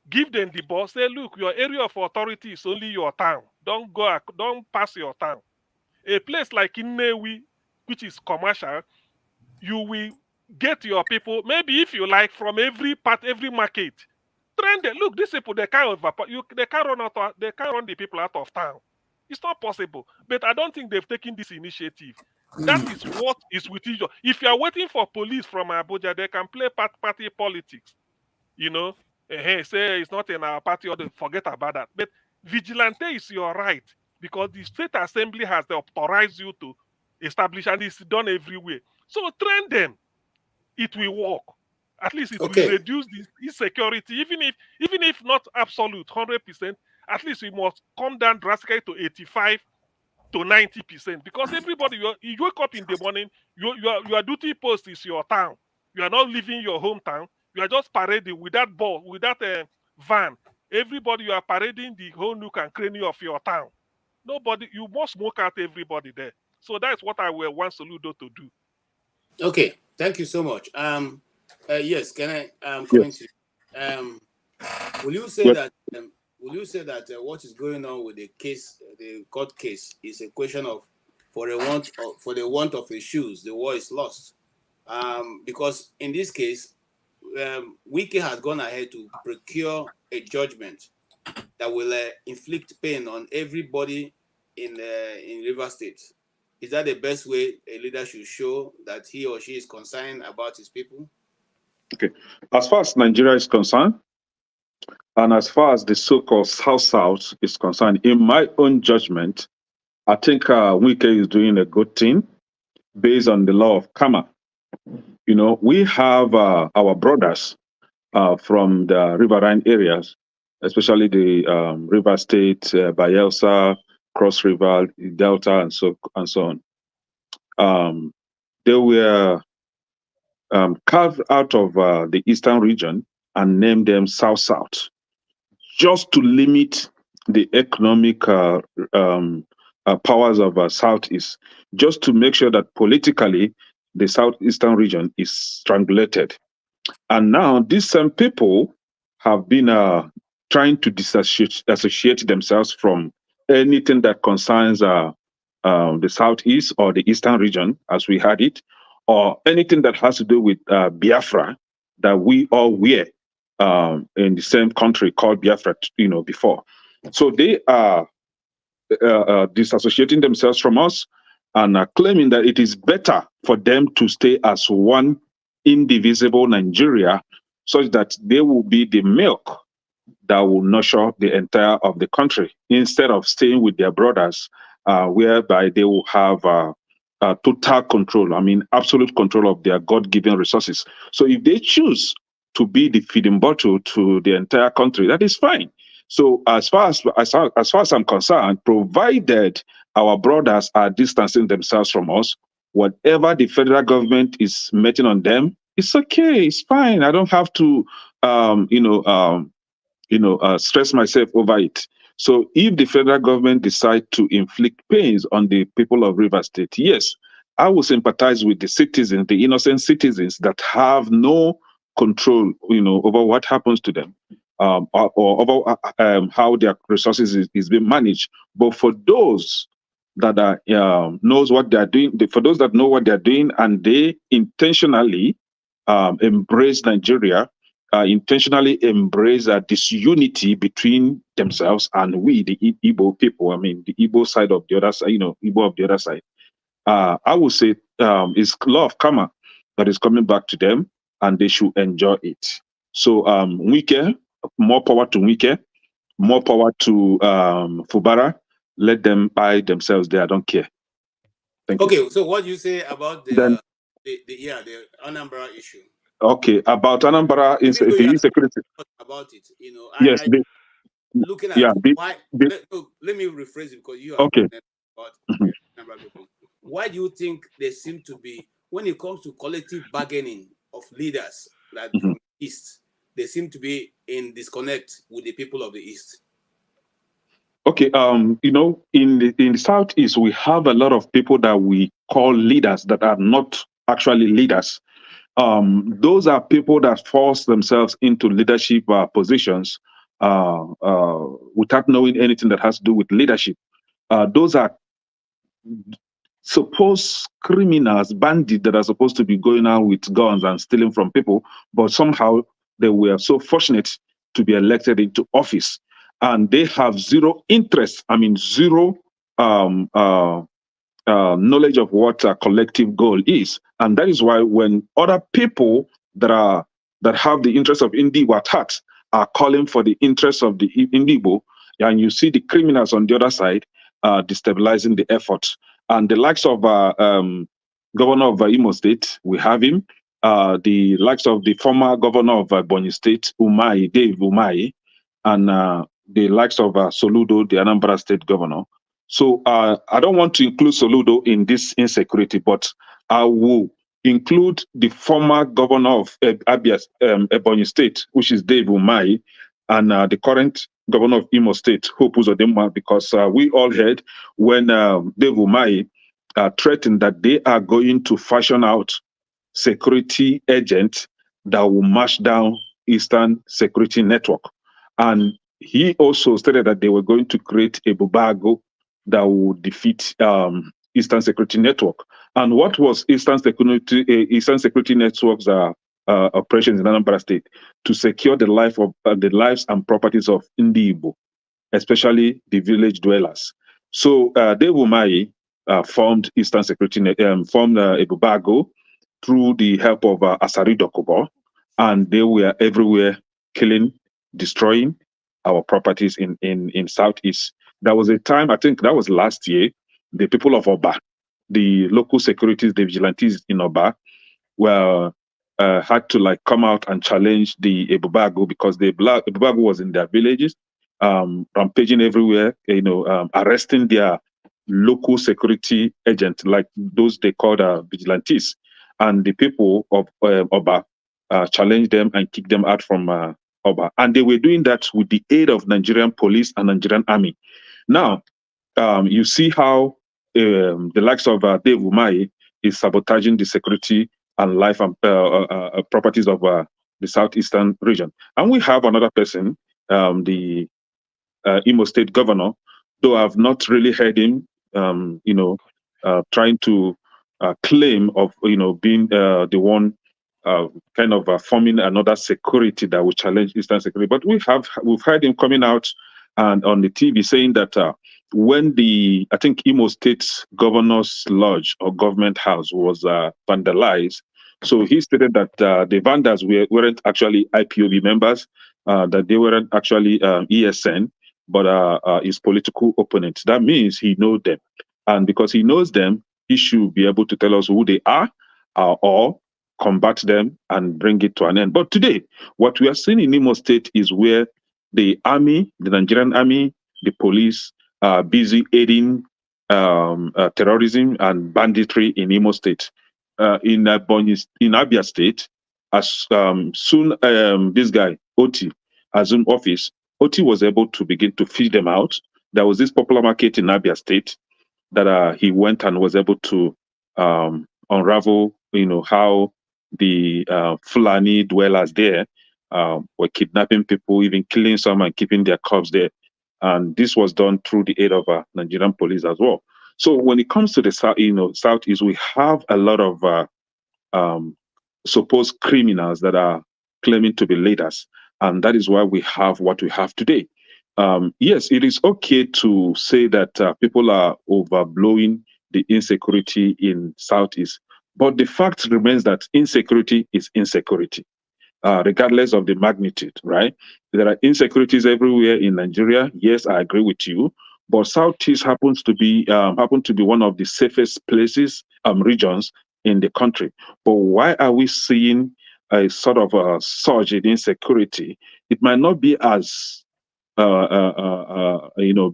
Give them the boss, say, look, your area of authority is only your town. Don't pass your town. A place like Nnewi, which is commercial, you will get your people, maybe if you like, from every market. Train them. Look, these people, they can't run the people out of town. It's not possible. But I don't think they've taken this initiative. That is what is with you. If you are waiting for police from Abuja, they can play party politics. You know, say it's not in our party, or forget about that. But vigilante is your right, because the state assembly has authorized you to establish, and it's done everywhere. So train them. It will work. At least it will reduce the insecurity, even if not absolute 100%. At least we must come down drastically to 85 to 90%, because everybody, you wake up in the morning, your duty post is your town. You are not leaving your hometown. You are just parading with that ball, with that van. Everybody, you are parading the whole nook and cranny of your town. Nobody, you must smoke out everybody there. So that's what I will want Soludo to do. Okay, thank you so much. Yes, can I coming to you? Will you say that what is going on with the case, the court case, is a question of for the want of a shoes, the war is lost? Because in this case, Wike has gone ahead to procure a judgment that will inflict pain on everybody in River State. Is that the best way a leader should show that he or she is concerned about his people? Okay. As far as Nigeria is concerned, and as far as the so-called South-South is concerned, in my own judgment, I think Wike is doing a good thing based on the law of karma. You know, we have our brothers from the riverine areas, especially the River State, Bayelsa, Cross River, Delta, and so on. They were carved out of the eastern region and named them South-South, just to limit the economic powers of Southeast, just to make sure that politically the southeastern region is strangulated. And now these same people have been trying to disassociate themselves from anything that concerns the southeast or the eastern region, as we had it, or anything that has to do with Biafra that we all were in the same country called Biafra, you know, before. So they are disassociating themselves from us and are claiming that it is better for them to stay as one indivisible Nigeria, such that they will be the milk that will nurture the entire of the country, instead of staying with their brothers, whereby they will have total control, I mean, absolute control of their God-given resources. So if they choose to be the feeding bottle to the entire country, that is fine. So as far as I'm concerned, provided our brothers are distancing themselves from us, whatever the federal government is meting on them, it's okay, it's fine. I don't have to, stress myself over it. So if the federal government decide to inflict pains on the people of River State, yes, I will sympathize with the citizens, the innocent citizens that have no control, over what happens to them, or over how their resources is being managed. But for those that knows what they are doing, for those that know what they are doing, and they intentionally embrace Nigeria intentionally embrace disunity between themselves and we, the Igbo people. I mean, the Igbo side of the other side, Igbo of the other side. I would say it's law of karma that is coming back to them, and they should enjoy it. So Wike, more power to Wike, more power to Fubara. Let them buy themselves there. I don't care. Thank you. Okay, so what do you say about the Anambra issue? Okay, about Anambra the insecurity. About it, Yes, looking at why. Let me rephrase it because you are okay. About Anambra people. Why do you think they seem to be, when it comes to collective bargaining of leaders like from the East, they seem to be in disconnect with the people of the East? Okay, in the Southeast, we have a lot of people that we call leaders that are not actually leaders. Those are people that force themselves into leadership positions without knowing anything that has to do with leadership. Those are supposed criminals, bandits that are supposed to be going out with guns and stealing from people, but somehow they were so fortunate to be elected into office. And they have zero interest, zero knowledge of what a collective goal is. And that is why when other people that have the interest of Indigo at heart are calling for the interests of the Indigo, and you see the criminals on the other side destabilizing the effort. And the likes of Governor of Imo State, we have him. The likes of the former governor of Ebonyi State, Dave Umahi, and the likes of Soludo, the Anambra State governor. So I don't want to include Soludo in this insecurity, but I will include the former governor of Ebonyi State, which is Dave Umahi, and the current governor of Imo State, Hope Uzodimma, because we all heard when Dave Umahi threatened that they are going to fashion out security agents that will mash down Eastern Security Network. And he also stated that they were going to create a bubago that would defeat Eastern Security Network. And what was Eastern Security Network's operations in Anambra State? To secure the lives and properties of Ndi-Igbo, especially the village dwellers. So Dave Umahi formed Eastern Security formed a bubago through the help of Asari Dokubo, and they were everywhere killing, destroying our properties in Southeast. There was a time, I think that was last year, the people of Oba, the local securities, the vigilantes in Oba, had to come out and challenge the Ebubago because the Ebubago was in their villages, rampaging everywhere, arresting their local security agents, like those they called vigilantes. And the people of Oba challenged them and kicked them out from Oba. And they were doing that with the aid of Nigerian police and Nigerian army. Now, you see how the likes of Dave Umahi is sabotaging the security and life and properties of the southeastern region. And we have another person, the Imo State governor, though I've not really heard him, trying to claim of, being the one forming another security that will challenge Eastern security. But we've heard him coming out and on the TV saying that when I think Imo State's governor's lodge or government house was vandalized, so he stated that the vandals weren't actually IPOB members, that they weren't actually ESN, but his political opponents. That means he knows them. And because he knows them, he should be able to tell us who they are or combat them and bring it to an end. But today, what we are seeing in Imo State is where the army, the Nigerian army, the police are busy aiding terrorism and banditry in Imo State. In Abia State, as soon this guy, Oti, assumed office, Oti was able to begin to feed them out. There was this popular market in Abia State that he went and was able to unravel, how the Fulani dwellers there were kidnapping people, even killing some and keeping their corpses there. And this was done through the aid of Nigerian police as well. So when it comes to the Southeast, we have a lot of supposed criminals that are claiming to be leaders. And that is why we have what we have today. Yes, it is okay to say that people are overblowing the insecurity in Southeast, but the fact remains that insecurity is insecurity, regardless of the magnitude, right? There are insecurities everywhere in Nigeria. Yes, I agree with you, but Southeast happens to be one of the safest places, regions in the country. But why are we seeing a sort of a surge in insecurity? It might not be as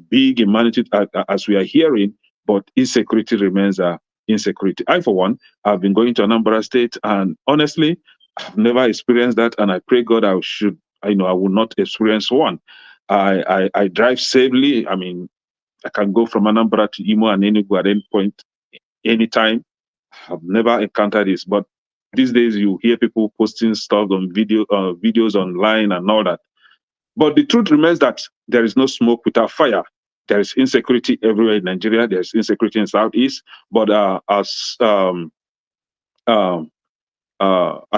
big in magnitude as we are hearing, but insecurity remains insecurity. I, for one, have been going to Anambra State, and honestly, I've never experienced that, and I pray God I will not experience one. I drive safely. I mean, I can go from Anambra to Imo and Enugu at any point, anytime. I've never encountered this, but these days you hear people posting stuff on videos online and all that. But the truth remains that there is no smoke without fire. There is insecurity everywhere in Nigeria. There is insecurity in Southeast. But I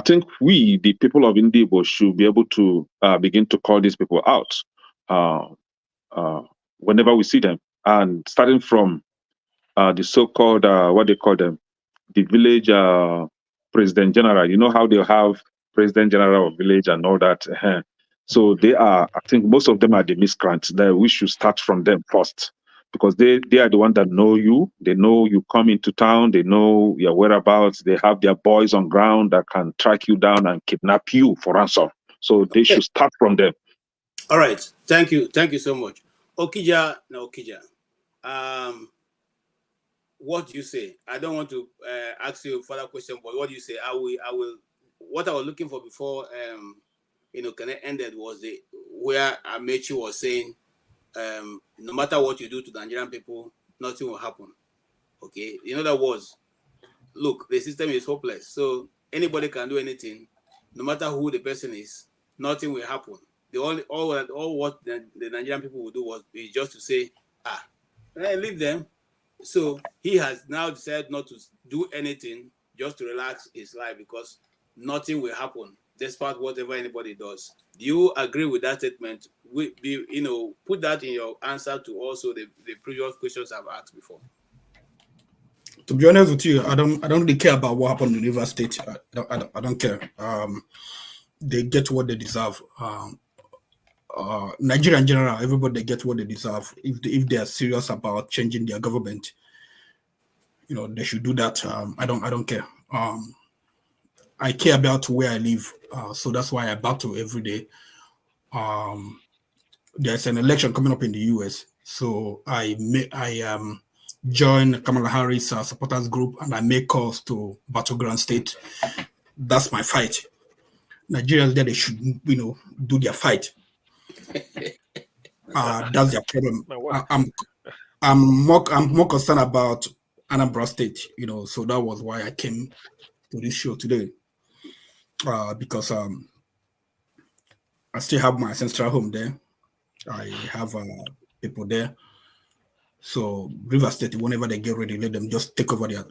think we, the people of Indibo, should be able to begin to call these people out whenever we see them. And starting from the so-called, what they call them, the village president general. You know how they have president general of village and all that. So they are, I think most of them are the miscreants. That we should start from them first, because they are the ones that know you. They know you come into town. They know your whereabouts. They have their boys on ground that can track you down and kidnap you for ransom. So they should start from them. All right. Thank you so much. Okija. What do you say? I don't want to ask you a further question, but what do you say? I will. What I was looking for before, Connect ended was where Amechi was saying, no matter what you do to the Nigerian people, nothing will happen. Okay. In other words, look, the system is hopeless. So anybody can do anything, no matter who the person is, nothing will happen. All what the Nigerian people will do is just to say, leave them. So he has now decided not to do anything, just to relax his life, because nothing will happen despite whatever anybody does. Do you agree with that statement? Put that in your answer to also the previous questions I've asked before. To be honest with you, I don't really care about what happened in River State. I don't care. They get what they deserve. Nigeria in general, everybody, they get what they deserve. If they are serious about changing their government, they should do that. I don't care. I care about where I live, so that's why I battle every day. There's an election coming up in the US, so I join Kamala Harris supporters group, and I make calls to Battleground State. That's my fight. Nigerians there, they should do their fight. That's their problem. I'm more concerned about Anambra State, so that was why I came to this show today. Because I still have my ancestral home there. I have people there. So River State, whenever they get ready, let them just take over their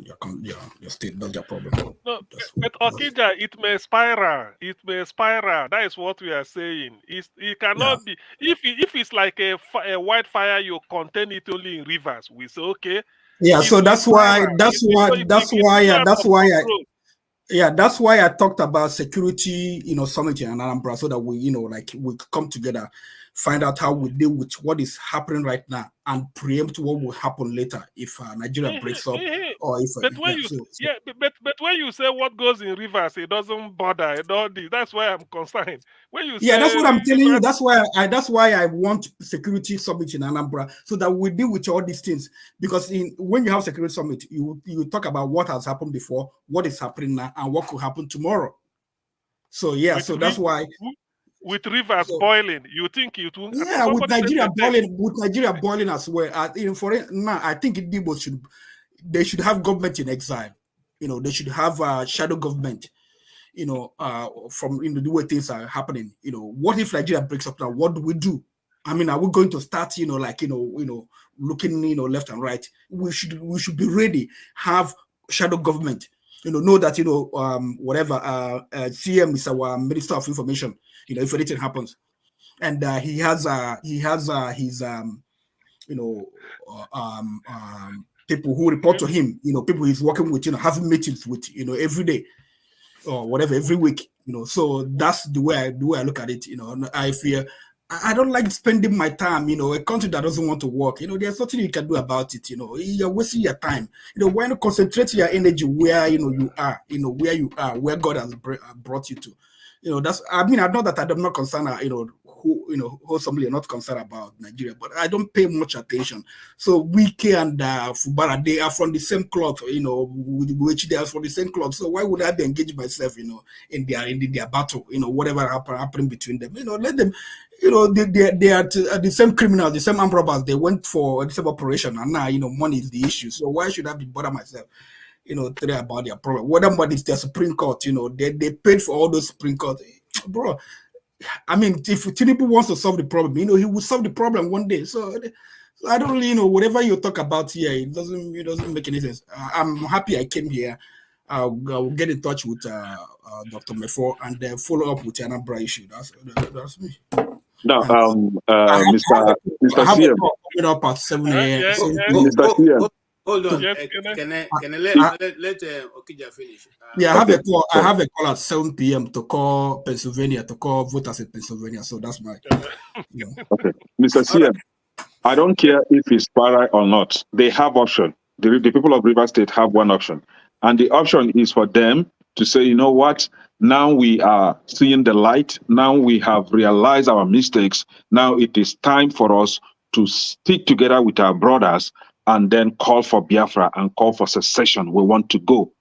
state. That's their problem. No, but Okija, it may spiral. It may spiral. That is what we are saying. It cannot be. If it's like a wildfire, you contain it only in rivers. We say okay. Yeah. So that's why I talked about security, summit in Anambra, so that we come together, find out how we deal with what is happening right now, and preempt what will happen later if Nigeria breaks up, or if. But when you say what goes in rivers, it doesn't bother. That's why I'm concerned. When you say, that's what I'm telling you. That's why I want security summit in Anambra, so that we deal with all these things. Because when you have security summit, you talk about what has happened before, what is happening now, and what could happen tomorrow. So that's why. With rivers boiling, you think it will? Yeah, with Nigeria boiling as well. I think they should have government in exile. They should have a shadow government. From the way things are happening. What if Nigeria breaks up now? What do we do? I mean, are we going to start? Looking left and right? We should be ready. Have shadow government. know that whatever CM is our Minister of Information. If anything happens, and he has his people who report to him. People he's working with. Having meetings with. Every day or whatever, every week. So that's the way I look at it. I fear. I don't like spending my time, a country that doesn't want to work. There's nothing you can do about it. You're wasting your time. Why not concentrate your energy where you are, where you are, where God has brought you to. That's. I mean, I know that I'm not concerned. Who somebody are not concerned about Nigeria, but I don't pay much attention. So Wike and Fubara, they are from the same cloth. Which they are from the same cloth. So why would I be engaging myself, in their battle? Whatever happening between them. Let them. They are the same criminals, the same armed robbers. They went for the same operation, and now money is the issue. So why should I be bother myself? Today about their problem. Whether it's their Supreme Court, they paid for all those Supreme Court, bro. I mean, if Tinubu wants to solve the problem, he will solve the problem one day. So I don't really whatever you talk about here, it doesn't make any sense. I'm happy I came here. I'll get in touch with Dr. Mefor and then follow up with the Anambra issue. That's me. Now, Mr. CM. Coming up at 7 a.m. Mr. CM. Hold on. Yes, can I let Okija finish? I have a call at 7 p.m. to call Pennsylvania, to call voters in Pennsylvania. So that's my. Okay, Mr. CM. I don't care if it's para or not. They have option. The people of Rivers State have one option, and the option is for them to say, you know what? Now we are seeing the light. Now we have realized our mistakes. Now it is time for us to stick together with our brothers and then call for Biafra and call for secession. We want to go.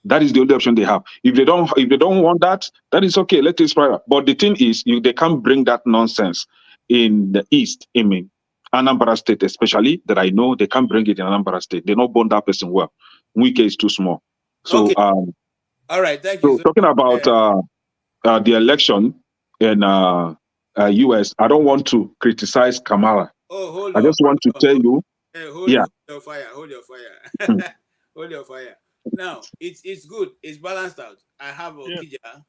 That is the only option they have. If they don't want that, that is okay. Let it private. But the thing is, they can't bring that nonsense in the East. I mean, Anambra State, especially, that I know they can't bring it in Anambra State. They don't bond that person well. Wike is too small. So, okay. All right. Thank you. So Talking about the election in US, I don't want to criticize Kamala. Oh, hold on. I just want to tell you. Hold your fire. Hold your fire. Now, it's good. It's balanced out. I have Okija.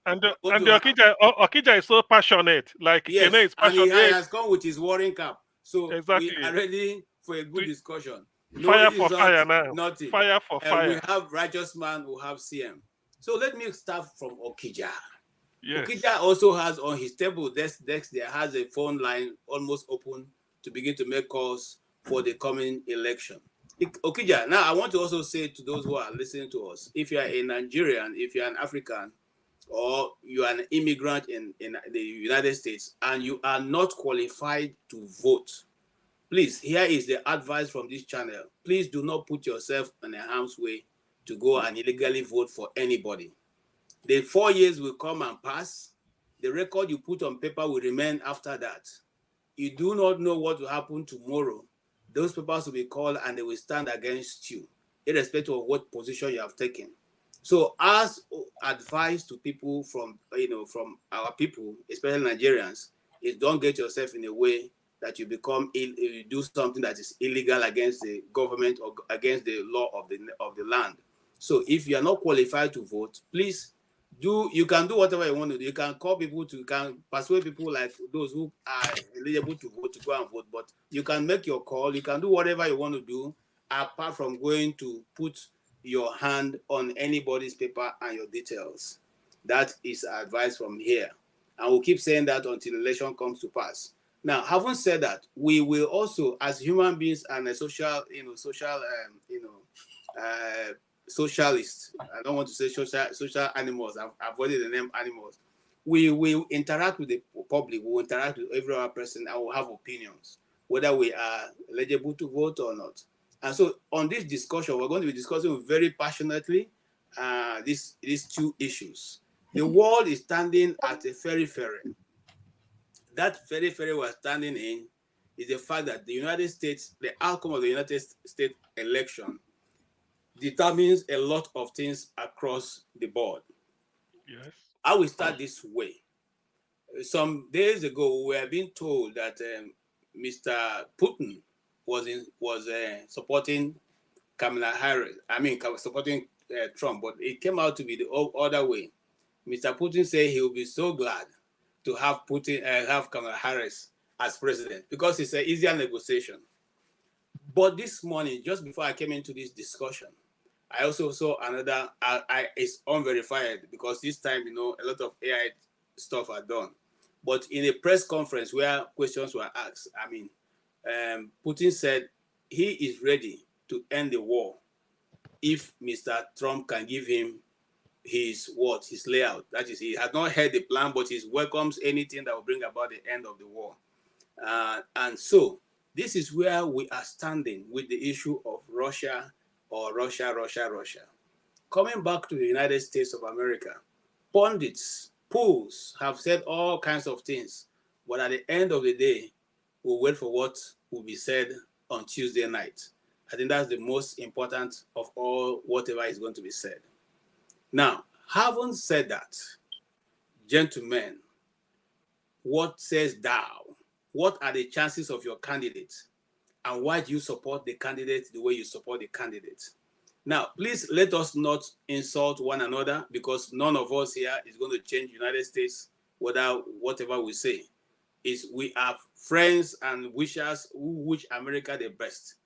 And the Okija is so passionate. Like yes, Kene is passionate. And he has come with his warring cap. So exactly. We are ready for a good discussion. Fire for fire now. Nothing. Fire for fire. We have righteous man who have CM. So let me start from Okija. Yes. Okija also has on his table desk there has a phone line almost open to begin to make calls for the coming election. Okija, now I want to also say to those who are listening to us, if you are a Nigerian, if you're an African, or you are an immigrant in the United States, and you are not qualified to vote, please, here is the advice from this channel. Please do not put yourself in a harm's way to go and illegally vote for anybody. The 4 years will come and pass. The record you put on paper will remain after that. You do not know what will happen tomorrow. Those papers will be called and they will stand against you, irrespective of what position you have taken. So as advice to people from our people, especially Nigerians, is don't get yourself in a way that you you do something that is illegal against the government or against the law of the land. So if you are not qualified to vote, please you can do whatever you want to do. You can call people you can persuade people like those who are eligible to vote to go and vote, but you can make your call, you can do whatever you want to do, apart from going to put your hand on anybody's paper and your details. That is advice from here. And we'll keep saying that until the election comes to pass. Now, having said that, we will also, as human beings and a socialists, I don't want to say social animals, I've avoided the name animals. We will interact with the public, we will interact with every other person, and we'll have opinions, whether we are eligible to vote or not. And so on this discussion, we're going to be discussing very passionately these two issues. The world is standing at a ferry. That ferry we're standing in is the fact that the United States, the outcome of the United States election determines a lot of things across the board. Yes. I will start this way. Some days ago, we were being told that Mr. Putin was supporting Kamala Harris, supporting Trump, but it came out to be the other way. Mr. Putin said he will be so glad to have have Kamala Harris as president because it's an easier negotiation. But this morning, just before I came into this discussion, I also saw another. It's unverified because this time, a lot of AI stuff are done. But in a press conference where questions were asked, Putin said he is ready to end the war if Mr. Trump can give him his layout. That is, he has not heard the plan, but he welcomes anything that will bring about the end of the war. And so this is where we are standing with the issue of Russia. Coming back to the United States of America, pundits, pools have said all kinds of things, but at the end of the day, we'll wait for what will be said on Tuesday night. I think that's the most important of all, whatever is going to be said. Now, having said that, gentlemen, what says thou? What are the chances of your candidate? And why do you support the candidate the way you support the candidate? Now, please let us not insult one another because none of us here is going to change the United States whatever we say. We are friends and wishers who wish America the best.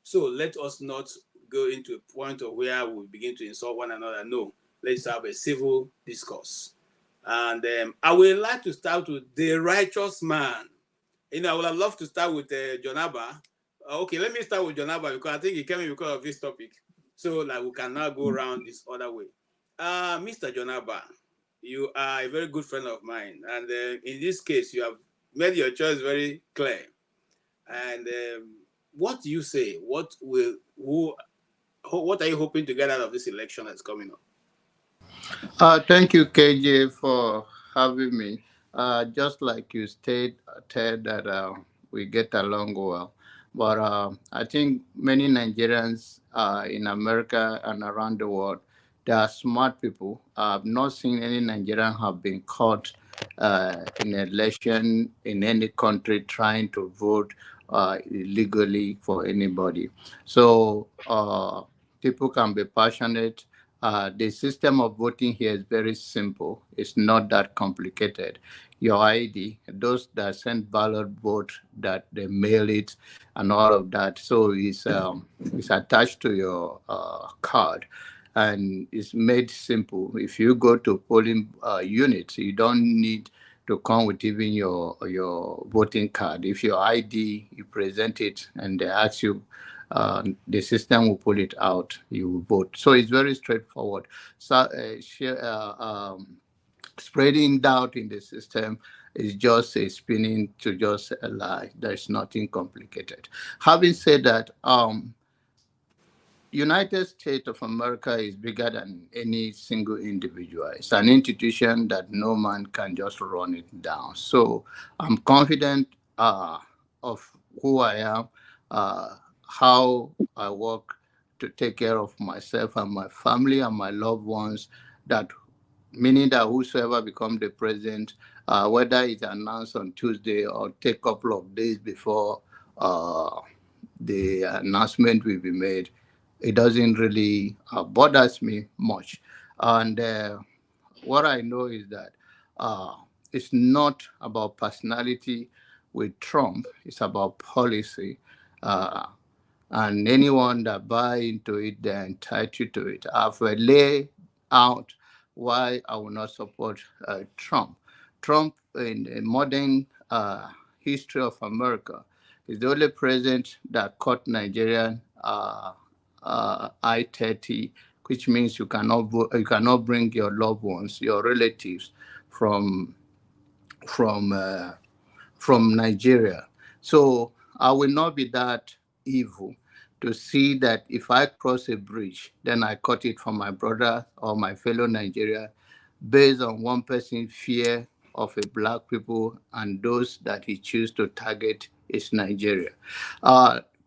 So let us not go into a point of where we begin to insult one another. No, let's have a civil discourse. And I would like to start with the righteous man. I would have loved to start with Jonaba. Okay, let me start with Jonaba because I think he came in because of this topic. So we can now go around this other way. Mr. Jonaba, you are a very good friend of mine. And in this case, you have made your choice very clear. And what do you say? What are you hoping to get out of this election that's coming up? Thank you, KJ, for having me. Just like you stated that we get along well. But I think many Nigerians in America and around the world, they are smart people. I've not seen any Nigerian have been caught in an election in any country trying to vote illegally for anybody. So people can be passionate. The system of voting here is very simple. It's not that complicated. Your ID, those that send ballot vote, that they mail it and all of that. So it's attached to your card and it's made simple. If you go to polling units, you don't need to come with even your voting card. If your ID, you present it and they ask you, the system will pull it out, you will vote. So it's very straightforward. So spreading doubt in the system is just a spinning to just a lie. There's nothing complicated. Having said that, United States of America is bigger than any single individual. It's an institution that no man can just run it down. So I'm confident of who I am, how I work to take care of myself and my family and my loved ones, that meaning that whosoever becomes the president, whether it's announced on Tuesday or take a couple of days before the announcement will be made, it doesn't really bothers me much. And what I know is that it's not about personality with Trump, it's about policy. And anyone that buy into it, they're entitled to it. I've laid out why I will not support Trump. Trump, in the modern history of America, is the only president that caught Nigerian I-30, which means you cannot bring your loved ones, your relatives from Nigeria. So I will not be that evil to see that if I cross a bridge, then I cut it from my brother or my fellow Nigeria based on one person's fear of a black people and those that he chooses to target is Nigeria.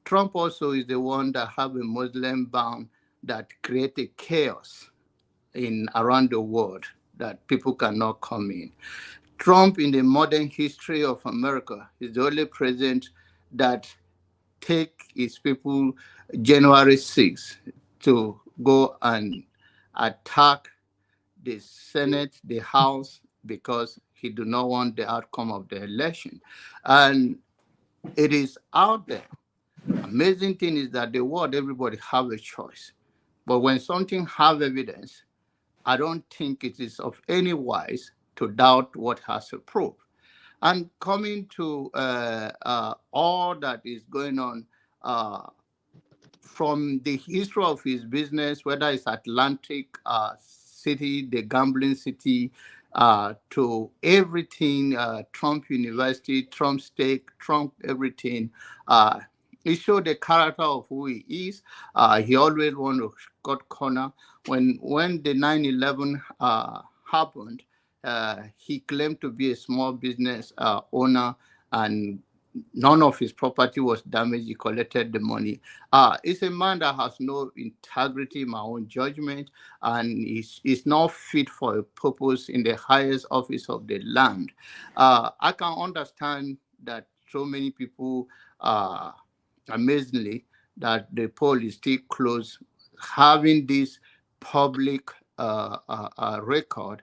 Trump also is the one that have a Muslim ban that created chaos around the world that people cannot come in. Trump, in the modern history of America, is the only president that take his people January 6th to go and attack the Senate, the House, because he do not want the outcome of the election. And it is out there. Amazing thing is that the world, everybody have a choice. But when something have evidence, I don't think it is of any wise to doubt what has a proof. And coming to all that is going on from the history of his business, whether it's Atlantic City, the gambling city, to everything, Trump University, Trump Stake, Trump everything, he showed the character of who he is. He always want to cut corner. When the 9/11 happened, he claimed to be a small business owner, and none of his property was damaged. He collected the money. It's a man that has no integrity, in my own judgment, and is not fit for a purpose in the highest office of the land. I can understand that so many people, amazingly, that the poll is still closed. Having this public record,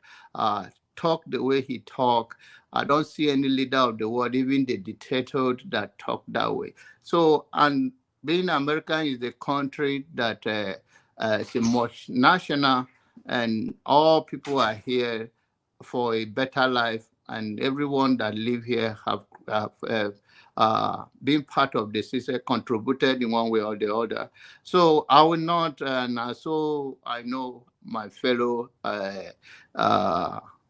talk the way he talk, I don't see any leader of the world, even the dictator, that talk that way. So, and being American is the country that is a multinational, and all people are here for a better life, and everyone that live here have been part of the system, contributed in one way or the other. So I will not, and so I know my fellow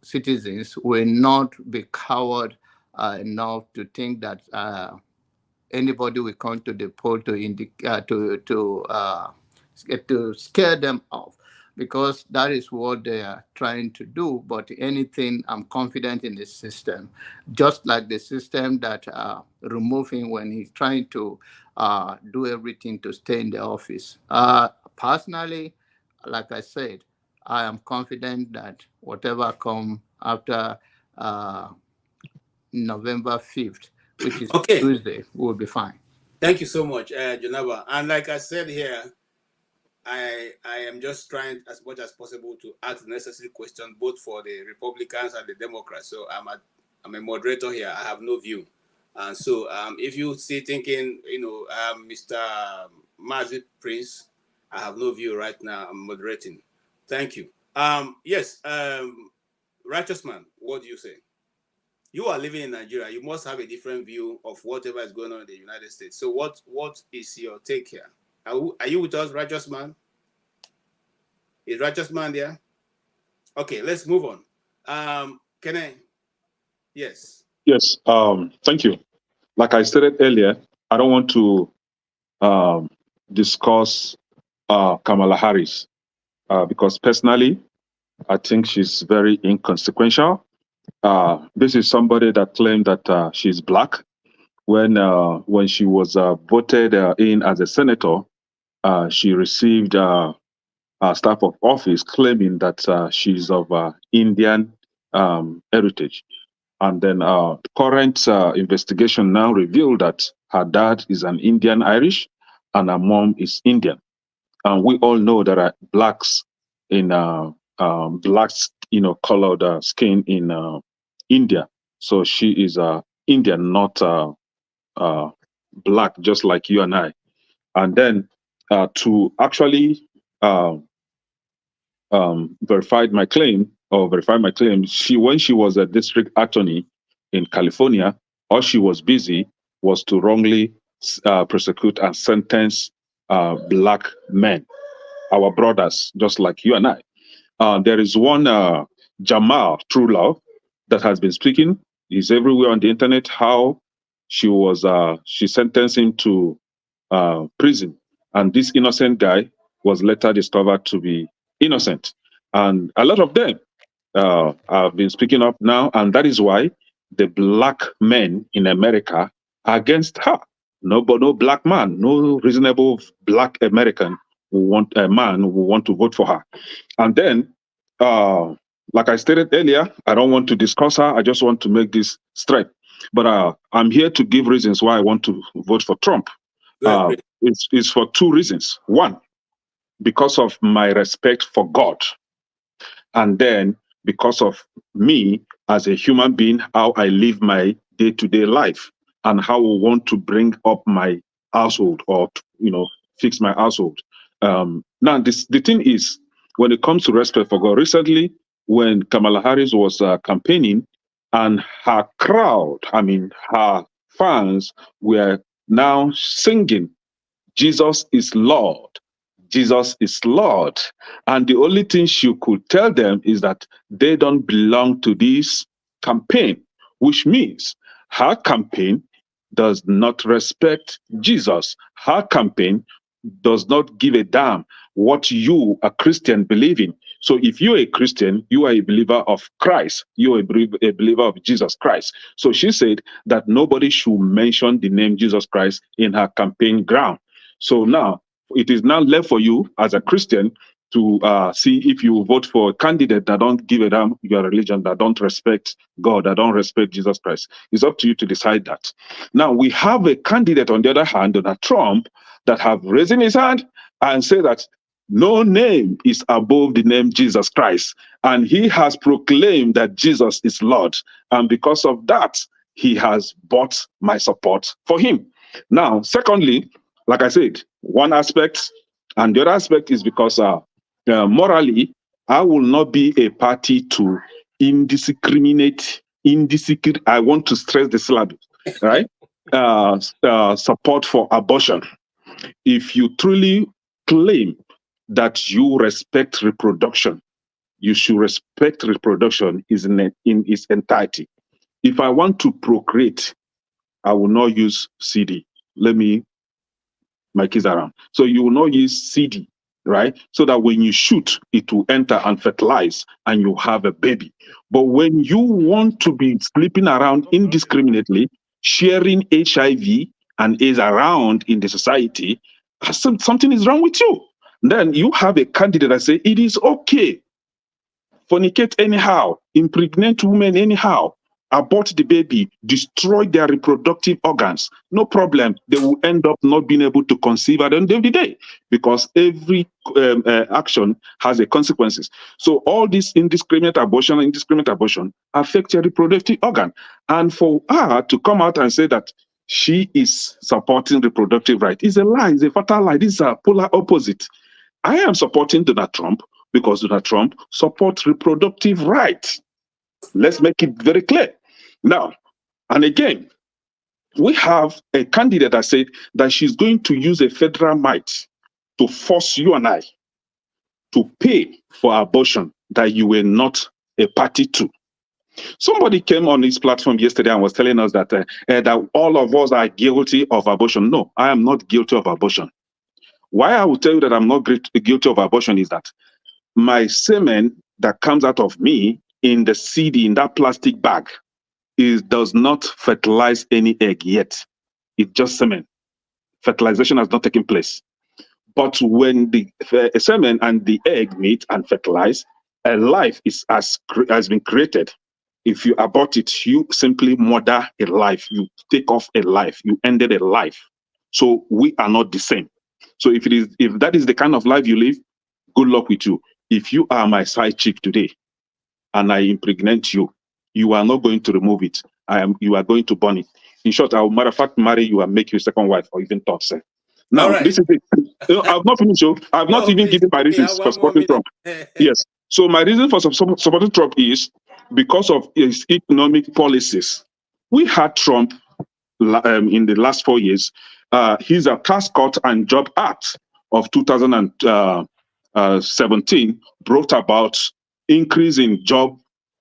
citizens will not be coward enough to think that anybody will come to the poll to scare them off, because that is what they are trying to do. But anything, I'm confident in the system, just like the system that removed him when he's trying to do everything to stay in the office. Personally, like I said, I am confident that whatever comes after November 5th, which is Tuesday, will be fine. Thank you so much, Jonaba. And like I said here, I am just trying as much as possible to ask the necessary questions, both for the Republicans and the Democrats. So I'm a moderator here. I have no view. And so if you see thinking, Mr. Mazi Prince, I have no view right now. I'm moderating. Thank you. Yes, Righteous Man, what do you say? You are living in Nigeria. You must have a different view of whatever is going on in the United States. So what is your take here? Are you with us, Righteous Man? Is Righteous Man there? Okay, let's move on. Can I? Yes. Yes, thank you. Like I stated earlier, I don't want to discuss Kamala Harris because personally, I think she's very inconsequential. This is somebody that claimed that she's black. When she was voted in as a senator, she received a staff of office claiming that she's of Indian heritage. And then current investigation now revealed that her dad is an Indian Irish and her mom is Indian. And we all know there are blacks in colored skin in India. So she is Indian, not black, just like you and I. And then to actually verify my claim, when she was a district attorney in California, all she was busy was to wrongly prosecute and sentence black men, our brothers, just like you and I. There is one Jamal Truelove that has been speaking. He's everywhere on the internet. How she sentenced him to prison, and this innocent guy was later discovered to be innocent. And a lot of them have been speaking up now, and that is why the black men in America are against her. No black man, no reasonable black American who want to vote for her. And then, like I stated earlier, I don't want to discuss her. I just want to make this straight. But I'm here to give reasons why I want to vote for Trump. It's for two reasons. One, because of my respect for God, and then because of me as a human being, how I live my day-to-day life, and how I want to bring up my household, or fix my household. Now, the thing is, when it comes to respect for God, recently when Kamala Harris was campaigning, and her crowd, her fans were now singing, "Jesus is Lord. Jesus is Lord." And the only thing she could tell them is that they don't belong to this campaign, which means her campaign does not respect Jesus. Her campaign does not give a damn what you, a Christian, believe in. So if you're a Christian, you are a believer of Christ. You are a believer of Jesus Christ. So she said that nobody should mention the name Jesus Christ in her campaign ground. So now, it is now left for you as a Christian to see if you vote for a candidate that don't give a damn your religion, that don't respect God, that don't respect Jesus Christ. It's up to you to decide that. Now, we have a candidate, on the other hand, Donald Trump, that have raised his hand and say that no name is above the name Jesus Christ. And he has proclaimed that Jesus is Lord. And because of that, he has bought my support for him. Now, secondly, like I said, one aspect, and the other aspect is because morally, I will not be a party to indiscriminate, I want to stress the syllable, right? Support for abortion. If you truly claim that you respect reproduction, you should respect reproduction in its entirety. If I want to procreate, I will not use CD. My kids around. So you will not use CD, right? So that when you shoot, it will enter and fertilize and you have a baby. But when you want to be sleeping around indiscriminately, sharing HIV and AIDS around in the society, something is wrong with you. Then you have a candidate that say it is okay, fornicate anyhow, impregnate women anyhow, abort the baby, destroy their reproductive organs. No problem. They will end up not being able to conceive at the end of the day, because every action has a consequences. So all this indiscriminate abortion affects your reproductive organ. And for her to come out and say that she is supporting reproductive rights is a lie. It's a fatal lie. This is a polar opposite. I am supporting Donald Trump because Donald Trump supports reproductive rights. Let's make it very clear. Now, and again, we have a candidate that said that she's going to use a federal might to force you and I to pay for abortion that you were not a party to. Somebody came on this platform yesterday and was telling us that, that all of us are guilty of abortion. No, I am not guilty of abortion. Why I will tell you that I'm not guilty of abortion is that my semen that comes out of me in the CD, in that plastic bag, does not fertilize any egg yet. It's just semen. Fertilization has not taken place. But when the semen and the egg meet and fertilize, a life has been created. If you abort it, you simply murder a life. You take off a life. You ended a life. So we are not the same. So if that is the kind of life you live, good luck with you. If you are my side chick today and I impregnate you, you are not going to remove it. You are going to burn it. In short, I will, matter of fact, marry you and make you a second wife, or even third. Sir. Now, right. This is it. I've not finished. I've not even given my reasons for supporting Trump. Yes. So my reason for supporting Trump is because of his economic policies. We had Trump in the last 4 years. His Tax Cut and Job Act of 2017 brought about increase in job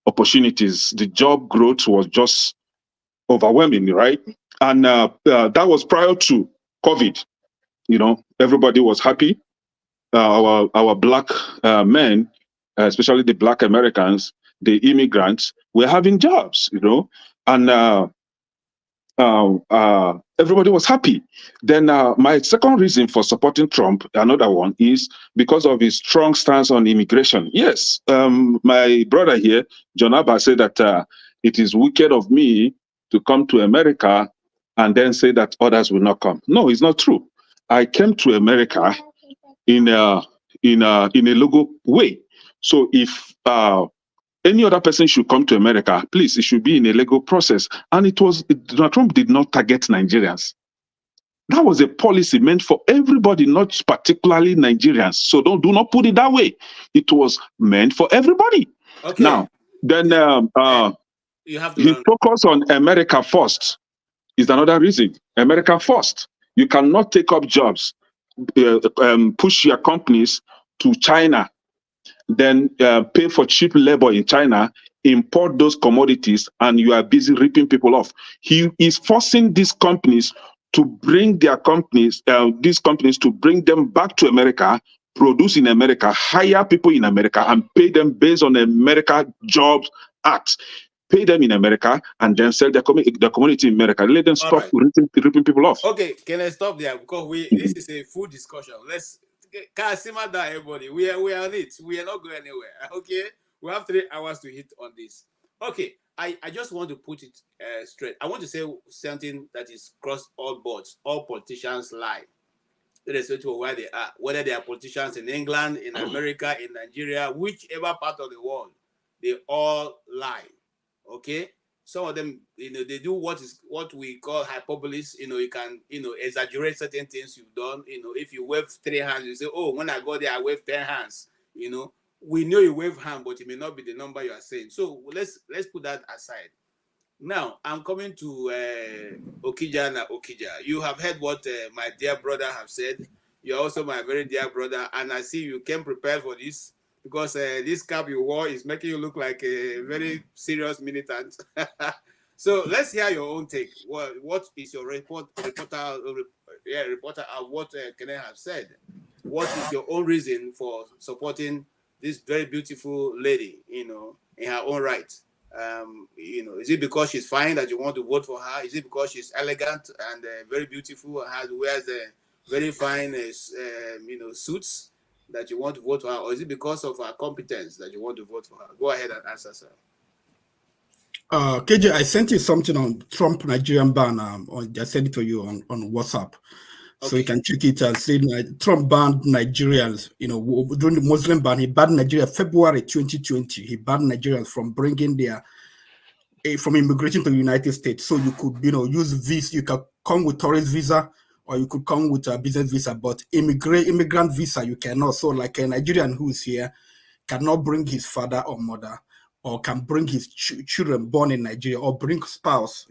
opportunities. The job growth was just overwhelming, right? And that was prior to COVID. You know, everybody was happy. Our black men, especially the black Americans, the immigrants, were having jobs, you know, and everybody was happy. Then my second reason for supporting Trump, another one, is because of his strong stance on immigration. Yes, my brother here, John Abba, said that it is wicked of me to come to America and then say that others will not come. No, it's not true. I came to America in a legal way. So if any other person should come to America, please, it should be in a legal process. And Donald Trump did not target Nigerians. That was a policy meant for everybody, not particularly Nigerians. So do not put it that way. It was meant for everybody. Okay. Now, then you have to his focus on America first is another reason. America first. You cannot take up jobs, push your companies to China, then pay for cheap labor in China, import those commodities, and you are busy ripping people off. He is forcing these companies to bring their companies, to bring them back to America, produce in America, hire people in America, and pay them based on the America Jobs Act. Pay them in America and then sell their commodity in America. Let them stop ripping people off. Okay, can I stop there? Because this is a full discussion. Let's simmer down, everybody. We are on it. We are not going anywhere. Okay, we have 3 hours to hit on this. Okay, I just want to put it straight. I want to say something that is cross all boards. All politicians lie, irrespective of where they are, whether they are politicians in England, in America, in Nigeria, whichever part of the world, they all lie. Okay, some of them, they do what we call hyperbolis. You can, exaggerate certain things you've done. If you wave 3 hands, you say, oh, when I go there, I wave 10 hands. We know you wave hand, but it may not be the number you are saying. So let's put that aside. Now I'm coming to Okija and Okija. You have heard what my dear brother have said. You're also my very dear brother, and I see you came prepared for this, because this cap you wore is making you look like a very serious militant. So let's hear your own take. What is your reporter what Kenneth have said? What is your own reason for supporting this very beautiful lady, in her own right? Is it because she's fine that you want to vote for her? Is it because she's elegant and very beautiful and wears very fine, suits that you want to vote for her, or is it because of her competence that you want to vote for her? Go ahead and answer, sir. KJ, I sent you something on Trump Nigerian ban. I sent it to you on WhatsApp, so you can check it and see. Trump banned Nigerians. During the Muslim ban, he banned Nigeria February 2020. He banned Nigerians from bringing from immigrating to the United States. So you could, use visa. You can come with tourist visa, or you could come with a business visa, but immigrant visa you cannot. So like a Nigerian who is here cannot bring his father or mother, or can bring his children born in Nigeria, or bring spouse,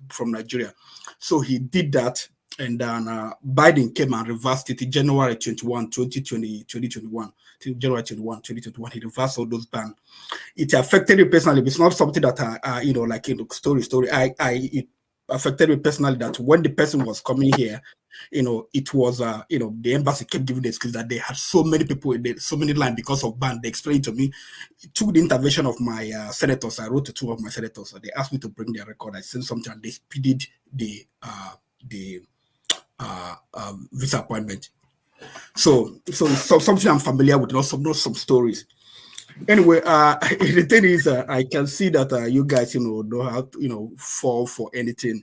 from Nigeria. So he did that, and then Biden came and reversed it in January 21, 2021. January 21, 2021, he reversed all those bans. It affected me personally. It's not something that story. It affected me personally that when the person was coming here, it was the embassy kept giving the excuse that they had so many people, so many lines because of ban. They explained to me, through the intervention of my senators. I wrote to 2 of my senators. They asked me to bring their record. I sent something, and they speeded the visa appointment. So something I'm familiar with, not some stories. Anyway, the thing is, I can see that you guys, don't have to, fall for anything.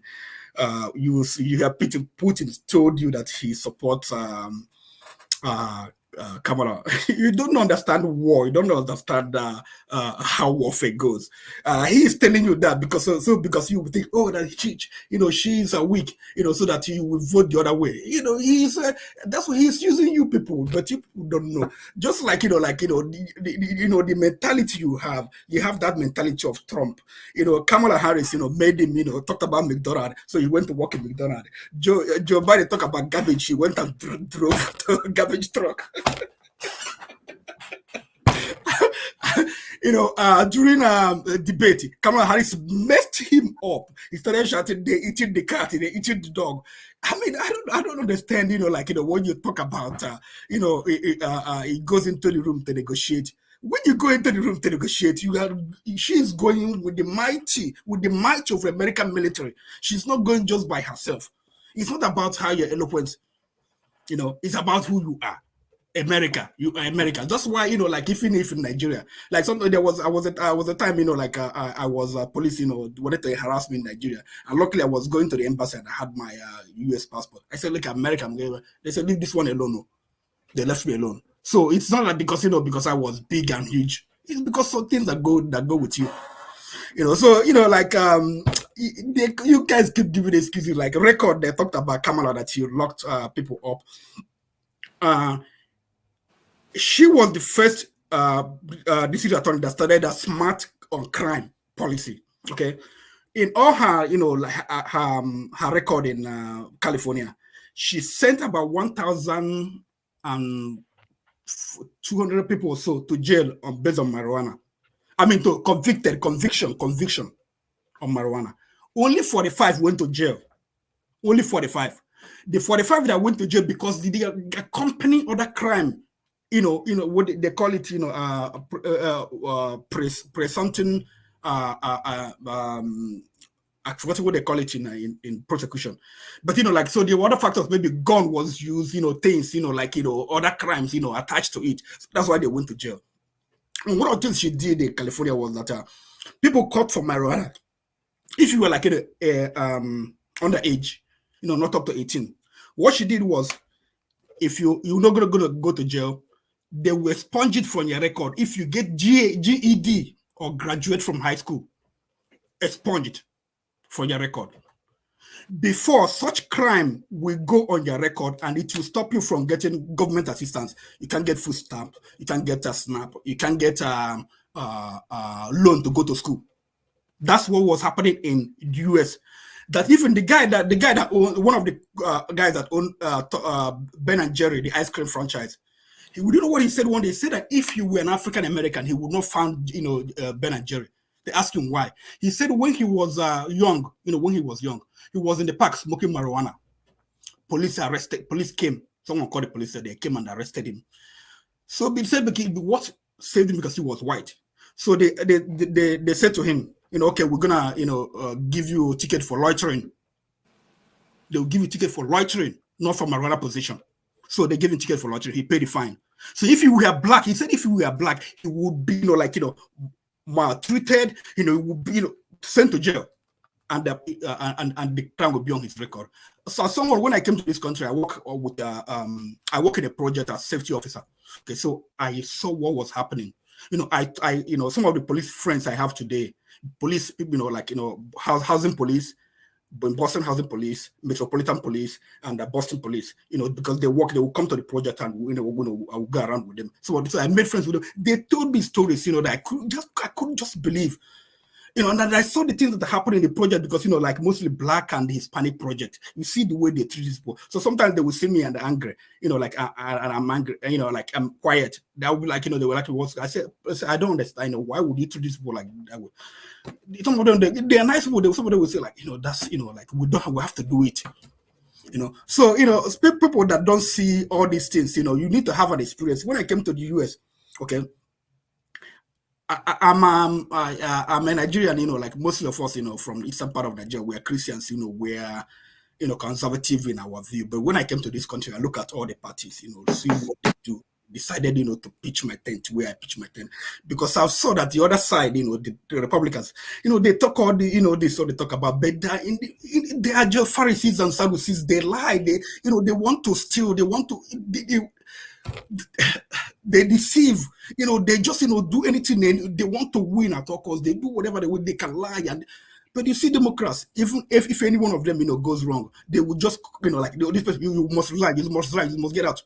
You have Putin told you that he supports Kamala. You don't understand war. You don't understand how warfare goes. He is telling you that because you think, oh, that she's weak, so that you will vote the other way. He's that's what he's using you people, but you don't know. Just like the mentality you have that mentality of Trump. Kamala Harris, made him, talked about McDonald's, so he went to work in McDonald's. Joe Biden talked about garbage. He went and drove a garbage truck. During a debate, Kamala Harris messed him up. He started shouting, "They eating the cat, they eating the dog." I mean, I don't understand. When you talk about, he goes into the room to negotiate. When you go into the room to negotiate, she's going with the might of the American military. She's not going just by herself. It's not about how you're eloquent. It's about who you are. America. That's why, like even if in Nigeria, like something I was a time, like I was police, wanted to harass me in Nigeria, and luckily I was going to the embassy and I had my US passport. I said, look, America, they said leave this one alone. No. They left me alone. So it's not like because I was big and huge. It's because some things that go with you. So like you guys keep giving excuses. Like record, they talked about Kamala that she locked people up. She was the first district attorney that started a smart on crime policy. Okay, in all her her record in California, she sent about 1,200 people or so to jail based on marijuana. I mean, to conviction on marijuana. Only 45 went to jail. Only 45. The 45 that went to jail because they accompany other crime. What they call it. Presumption. I forgot what they call it in prosecution. But so the other factors, maybe gun was used. Things. Other crimes. Attached to it. So that's why they went to jail. And one of the things she did in California was that people caught for marijuana, if you were like underage, not up to 18, what she did was, if you're not gonna go to jail, they will expunge it from your record. If you get GED or graduate from high school, expunge it from your record. Before, such crime will go on your record and it will stop you from getting government assistance. You can get food stamp, you can get a SNAP, you can get a loan to go to school. That's what was happening in the US. That even the guy that owned, one of the guys that owned Ben and Jerry, the ice cream franchise, he would know what he said one day. He said that if you were an African American, he would not found Ben and Jerry. They asked him why. He said when he was young, he was in the park smoking marijuana. Police came. Someone called the police. They came and arrested him. So they said what saved him because he was white. So they said to him, okay, we're gonna give you a ticket for loitering. They'll give you a ticket for loitering, not for marijuana possession. So they gave him a ticket for loitering. He paid the fine. So if he were black, he said if he were black, he would be maltreated. He would be sent to jail. And the crime will be on his record. So someone, when I came to this country, I work in a project as safety officer. Okay, so I saw what was happening. Some of the police friends I have today, police, housing police, Boston Housing Police, Metropolitan Police, and the Boston Police, because they will come to the project and I will go around with them. So I made friends with them. They told me stories, that I couldn't just believe. And I saw the things that happen in the project because, mostly black and Hispanic project. You see the way they treat these people. So sometimes they will see me and they're angry, and I'm angry, I'm quiet. That would be like, they were like, I said, I don't understand, why would you treat these people like that way? Some of them, they are nice people. Some of them will say that's, we have to do it. So, people that don't see all these things, you need to have an experience. When I came to the US, okay, I'm a Nigerian, like most of us, from the eastern part of Nigeria, we are Christians, we're, conservative in our view. But when I came to this country, I look at all the parties, see what they do. Decided, to pitch my tent where I pitch my tent, because I saw that the other side, the Republicans, they talk all the, this, so they talk about, but they are just Pharisees and Sadducees. They lie. They want to steal. They want to. They deceive, they just do anything they want to win at all costs. They do whatever they can lie. But you see Democrats, even if any one of them goes wrong, they will just this person, you must lie, you must get out.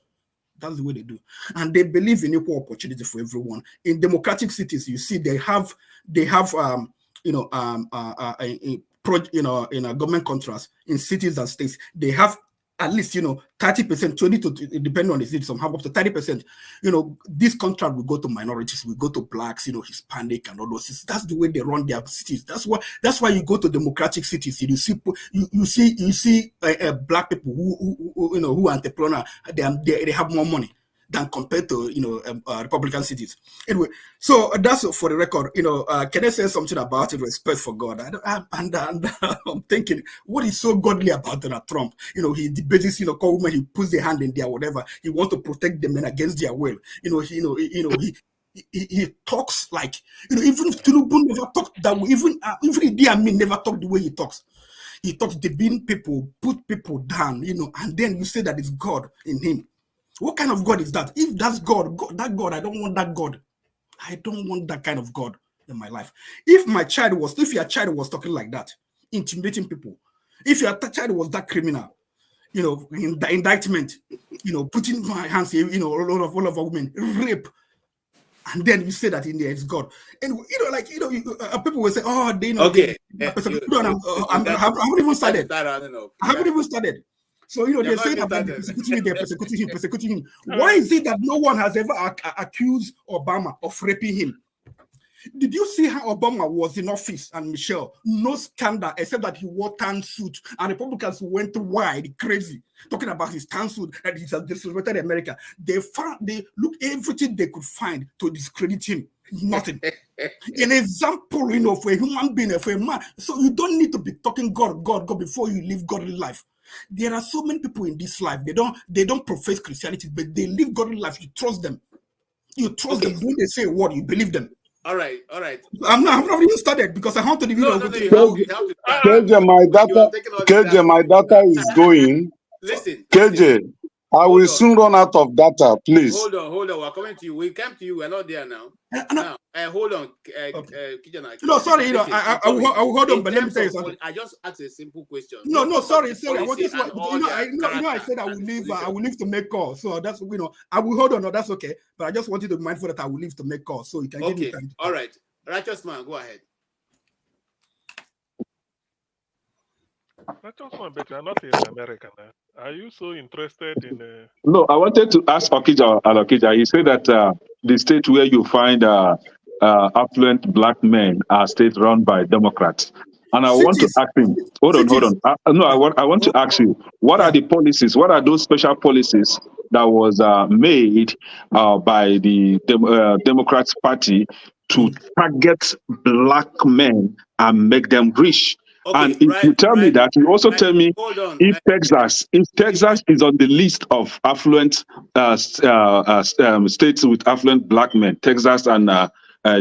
That's the way they do, and they believe in equal opportunity for everyone. In democratic cities, you see they have government contracts in cities and states. They have at least 30%, 20 to depending on the city, some have up to 30%. This contract will go to minorities, will go to blacks, Hispanic and all those things. That's the way they run their cities. That's why you go to democratic cities. You see black people who are entrepreneur. They have more money. than compared to Republican cities. Anyway, so that's for the record. Can I say something about it? Respect for God. I'm thinking, what is so godly about Donald Trump? He debates, call women, he puts their hand in there, whatever. He wants to protect them and against their will. He talks like, even Tinubu never talked that way. Even Idi Amin never talked the way he talks. He talks demean people, put people down, and then you say that it's God in him. What kind of God is that? If that's God, that God, I don't want that God. I don't want that kind of God in my life. If your child was talking like that, intimidating people, if your child was that criminal, in the indictment, putting my hands, all of a women, rape, and then you say that in there it's God, and people will say, oh, they know. Okay, I haven't even started. I haven't even started. So they say that they're persecuting him. Why is it that no one has ever accused Obama of raping him? Did you see how Obama was in office and Michelle? No scandal except that he wore tan suit, and Republicans went wide crazy talking about his tan suit, that he has disrespected America. They looked everything they could find to discredit him. Nothing. An example, for a human being, for a man. So you don't need to be talking God before you live godly life. There are so many people in this life. They don't profess Christianity, but they live godly life. You trust them. You trust them. When they say a word, you believe them. All right. I'm not even started because I want to KJ, my data is going. Listen. KJ, I will soon run out of data, please. Hold on. We're coming to you. We came to you. We're not there now. Hold on. Kijana. No, sorry. I will hold on, but let me tell you something. I just asked a simple question. No, sorry. I said I will leave to make calls. So that's I will hold on. No, that's okay. But I just wanted to be mindful that I will leave to make calls, so you can give me time. All right, righteous man, go ahead. Righteous man, but you're not in America now. Are you so interested in? No, I wanted to ask Okija. He said that the state where you find affluent black men are states run by Democrats. And I want to ask him, hold on. I want to ask you, what are the policies? What are those special policies that was made by the Democrats Party to target black men and make them rich? Okay, and if you tell me that, you also tell me if Texas is on the list of affluent states with affluent black men, Texas and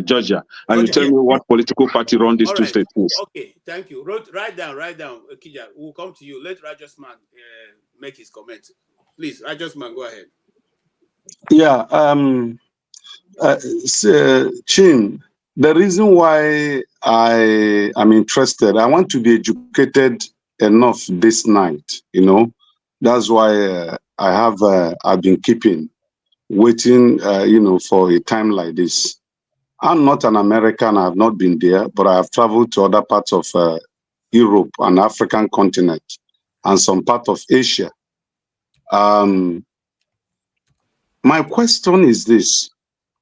Georgia, and you tell me what political party run these two states. Okay, thank you. Write down, Kija. We'll come to you. Let Righteous Man make his comment. Please, Righteous Man, go ahead. Yeah, Chin, the reason why I am interested, I want to be educated enough this night, That's why I've been waiting, for a time like this. I'm not an American, I have not been there, but I have traveled to other parts of Europe and African continent and some part of Asia. My question is this,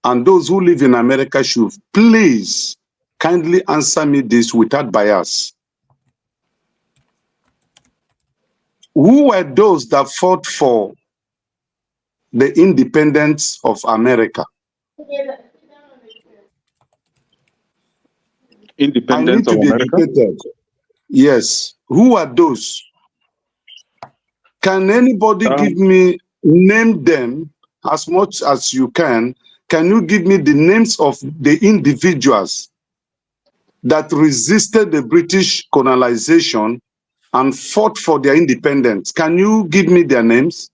and those who live in America should please kindly answer me this without bias. Who were those that fought for the independence of America? Independence of America? Educated. Yes. Who are those? Can anybody name them as much as you can? Can you give me the names of the individuals that resisted the British colonization and fought for their independence? Can you give me their names?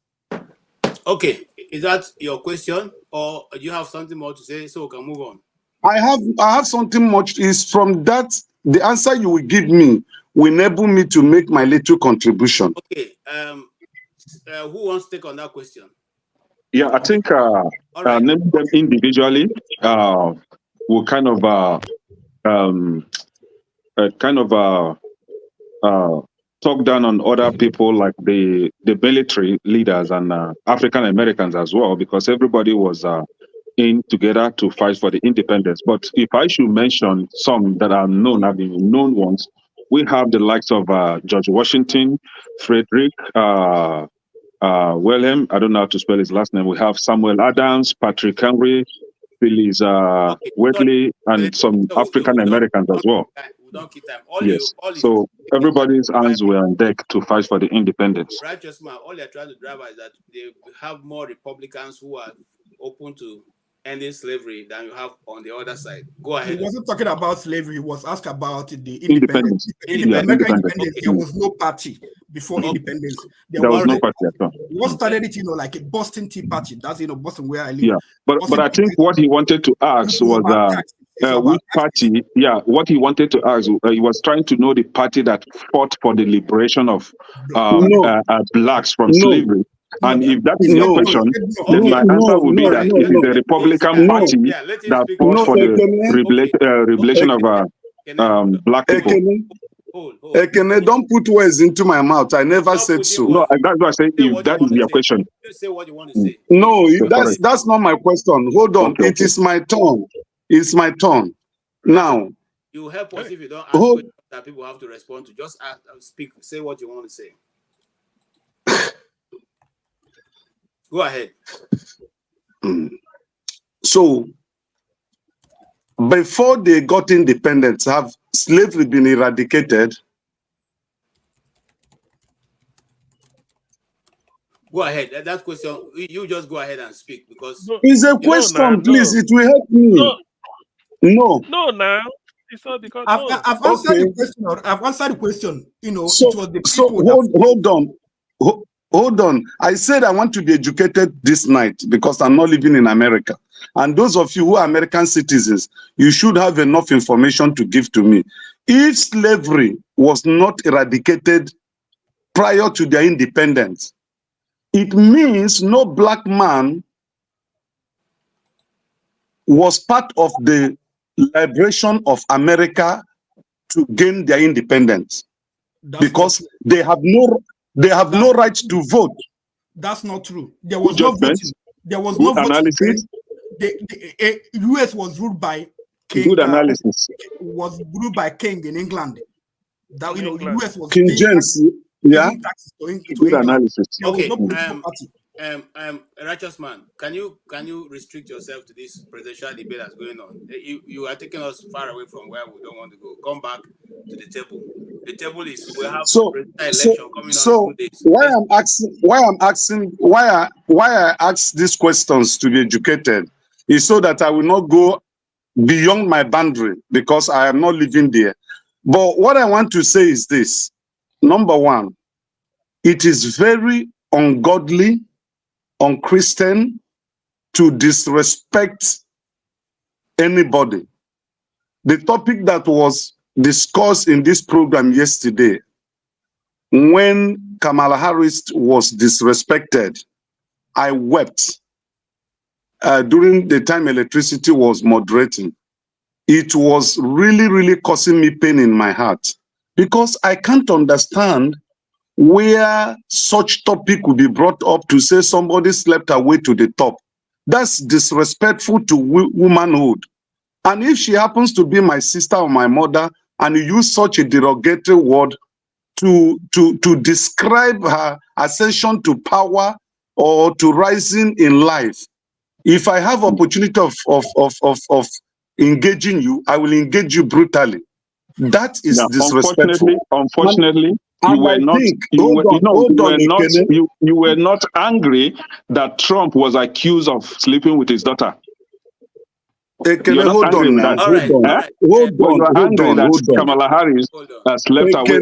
Okay. Is that your question, or do you have something more to say so we can move on? I have something much. Is from that the answer you will give me will enable me to make my little contribution. Okay. Who wants to take on that question? Yeah, I think naming them individually will kind of talk down on other people like the military leaders and African Americans as well, because everybody was in together to fight for the independence. But if I should mention some that are known, have been known ones, we have the likes of George Washington, Frederick, Wilhelm, I don't know how to spell his last name. We have Samuel Adams, Patrick Henry, Phyllis Wedley, and some African Americans as well. We don't keep time. All Yes. all So everybody's hands were on deck to fight for the independence. Righteous man, all you're trying to drive is that they have more Republicans who are open to ending slavery than you have on the other side. Go ahead. He wasn't talking about slavery. He was asked about the Independence. independence. Okay. There was no party before independence. There was no party at all. What started it, like a Boston Tea Party. That's Boston where I live. Yeah, but I think what he wanted to ask was which party? Yeah, what he wanted to ask, he was trying to know the party that fought for the liberation of blacks from slavery. And if that is your question, then my answer would be that it is the Republican Party that fought for the revelation of black people. Ekene, don't put words into my mouth. I never said so. No, that's why I say if that is your question. Say what you want to say. No, that's not my question. Hold on. Okay. It is my turn. It's my turn. Now. You help us if you don't ask questions that people have to respond to. Just speak. Say what you want to say. Go ahead. So, before they got independence, have slavery been eradicated? Go ahead. That question, you just go ahead and speak because it's a question, please. It will help me. No, now. It's not because I've answered the question. I've answered the question. So, it was the people hold on. Hold on. I said I want to be educated this night because I'm not living in America. And those of you who are American citizens, you should have enough information to give to me. If slavery was not eradicated prior to their independence, it means no black man was part of the liberation of America to gain their independence. Because they have no right to vote. That's not true. There was no voting. There was no voting. The US was ruled by King. Good analysis. Was ruled by King in England. That US was King James. Yeah. Good analysis. Okay. Righteous man, can you restrict yourself to this presidential debate that's going on? You are taking us far away from where we don't want to go. Come back to the table. The table is we have election coming on in 2 days. Why I ask these questions to be educated is so that I will not go beyond my boundary because I am not living there. But what I want to say is this. Number one, it is very ungodly, unchristian to disrespect anybody. The topic that was discussed in this program yesterday, when Kamala Harris was disrespected, I wept during the time electricity was moderating. It was really, really causing me pain in my heart because I can't understand where such topic would be brought up to say somebody slept away to the top. That's disrespectful to womanhood. And if she happens to be my sister or my mother, and you use such a derogatory word to describe her ascension to power or to rising in life, if I have opportunity of engaging you, I will engage you brutally. That is disrespectful. Unfortunately, you were not angry that Trump was accused of sleeping with his daughter. Hold on. Kamala Harris slept away.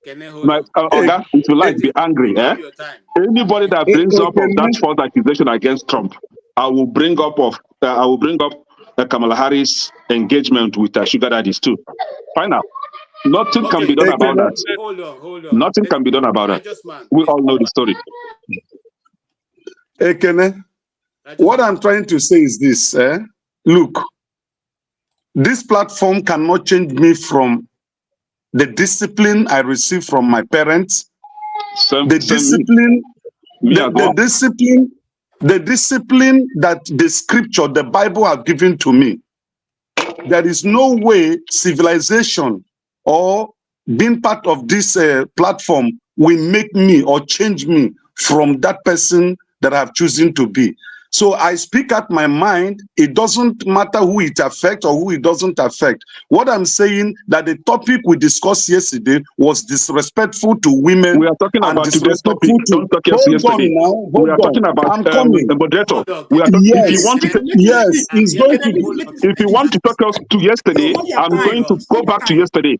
If you like, be angry. Anybody that brings up of that false accusation against Trump, I will bring up the Kamala Harris engagement with sugar daddies too. Fine now. Nothing can be done about that. Hold on. Nothing can be done about that. We all know the story. Ekene, what I'm trying to say is this. Look, this platform cannot change me from the discipline I received from my parents. The discipline that the scripture, the Bible have given to me. There is no way civilization or being part of this platform will make me or change me from that person that I have chosen to be. So I speak out my mind. It doesn't matter who it affects or who it doesn't affect. What I'm saying that the topic we discussed yesterday was disrespectful to women. We are talking about today's topic. Don't talk yesterday. We are talking about I'm coming. the moderator. We are talking. If you want to, yes, it's going to be. If you want to talk us to yesterday, I'm going to go back to yesterday.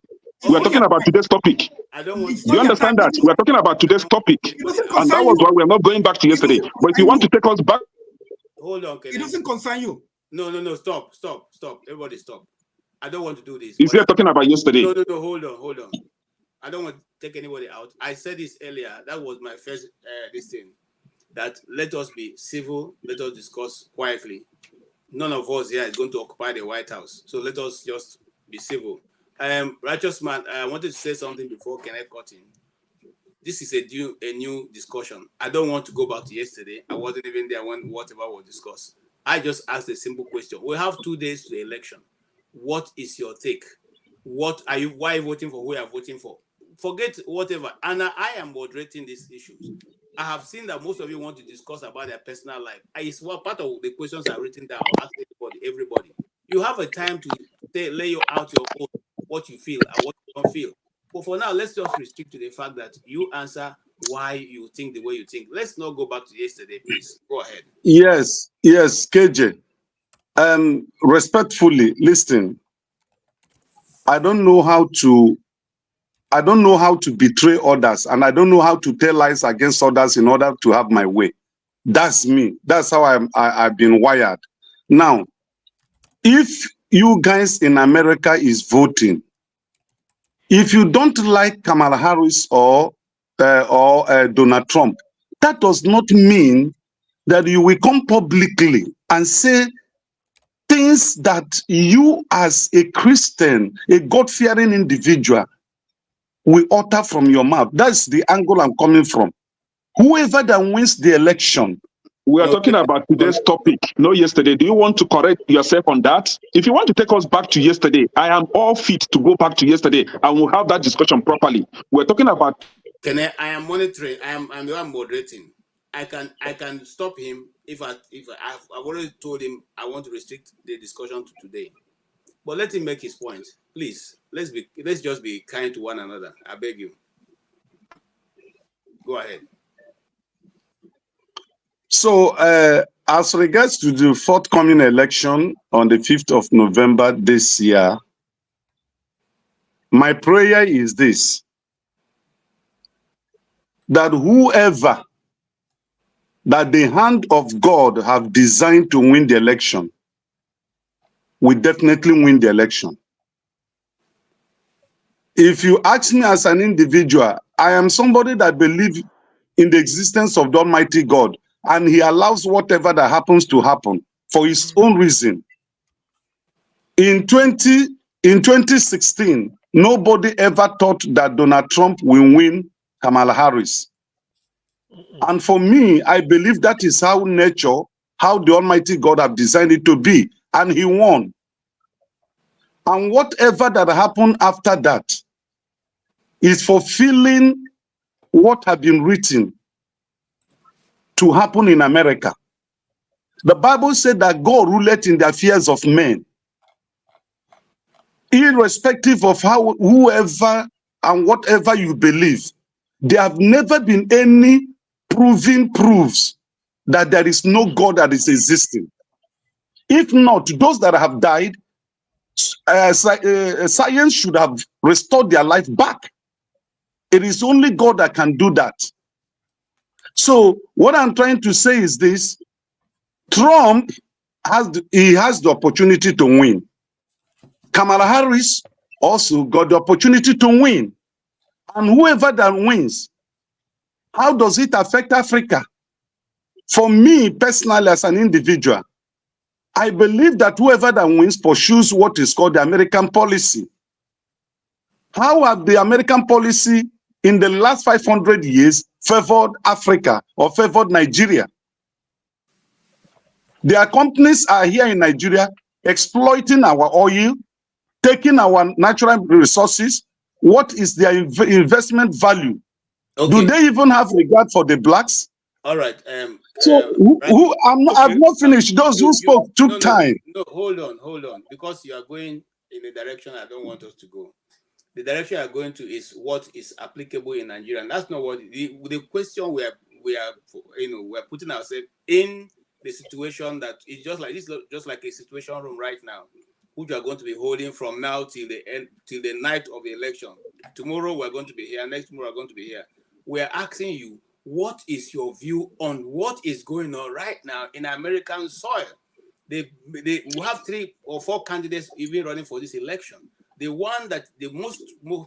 We are talking about today's topic. Do you understand that? We are talking about today's topic, and that was why we are not going back to yesterday. But if you want to take us back. Hold on, it doesn't concern you. No, stop. Everybody stop. I don't want to do this. Is he talking about yesterday? No, hold on. I don't want to take anybody out. I said this earlier. That was my first this thing. That let us be civil. Let us discuss quietly. None of us here is going to occupy the White House. So let us just be civil. Righteous man, I wanted to say something before Kenneth got in. This is a new discussion. I don't want to go back to yesterday. I wasn't even there when whatever was discussed. I just asked a simple question. We have 2 days to the election. What is your take? Why are you voting for who you are voting for? Forget whatever. And I am moderating these issues. I have seen that most of you want to discuss about their personal life. It's part of the questions are written down. Ask everybody. You have a time to lay out what you feel and what you don't feel. But for now, let's just restrict to the fact that you answer why you think the way you think. Let's not go back to yesterday, please. Go ahead. Yes, KJ. Respectfully, listen. I don't know how to betray others, and I don't know how to tell lies against others in order to have my way. That's me. That's how I've been wired. Now, if you guys in America is voting, if you don't like Kamala Harris or Donald Trump, that does not mean that you will come publicly and say things that you as a Christian, a God-fearing individual, will utter from your mouth. That's the angle I'm coming from. Whoever that wins the election. We are talking about today's topic, not yesterday. Do you want to correct yourself on that? If you want to take us back to yesterday, I am all fit to go back to yesterday and we'll have that discussion properly. We're talking about. I am monitoring. I'm the one moderating. I can stop him if I've already told him I want to restrict the discussion to today. But let him make his point, please. Let's just be kind to one another. I beg you. Go ahead. So, as regards to the forthcoming election on the 5th of November this year, my prayer is this: that whoever that the hand of God have designed to win the election will definitely win the election. If you ask me as an individual, I am somebody that believes in the existence of the Almighty God, and he allows whatever that happens to happen for his own reason. In 2016, nobody ever thought that Donald Trump will win Kamala Harris. And for me, I believe that is how nature, how the Almighty God have designed it to be. And he won. And whatever that happened after that is fulfilling what had been written to happen in America. The Bible said that God ruleth in the affairs of men. Irrespective of whoever and whatever you believe, there have never been any proofs that there is no God that is existing. If not, those that have died, science should have restored their life back. It is only God that can do that. So what I'm trying to say is this: Trump has the opportunity to win. Kamala Harris also got the opportunity to win. And whoever that wins, how does it affect Africa? For me personally, as an individual, I believe that whoever that wins pursues what is called the American policy. How have the American policy in the last 500 years favored Africa or favored Nigeria? Their companies are here in Nigeria exploiting our oil, taking our natural resources. What is their investment value? Okay. Do they even have regard for the blacks? All right. So I've not finished. Those who spoke took time. No, hold on. Because you are going in a direction I don't want us to go. The direction you are going to is what is applicable in Nigeria. And that's not what the question we are putting ourselves in the situation that is just like this, just like a situation room right now, which we are going to be holding from now till the end, till the night of the election. Tomorrow we're going to be here. Next tomorrow we're going to be here. We are asking you, what is your view on what is going on right now in American soil? We have 3 or 4 candidates even running for this election. The one that the most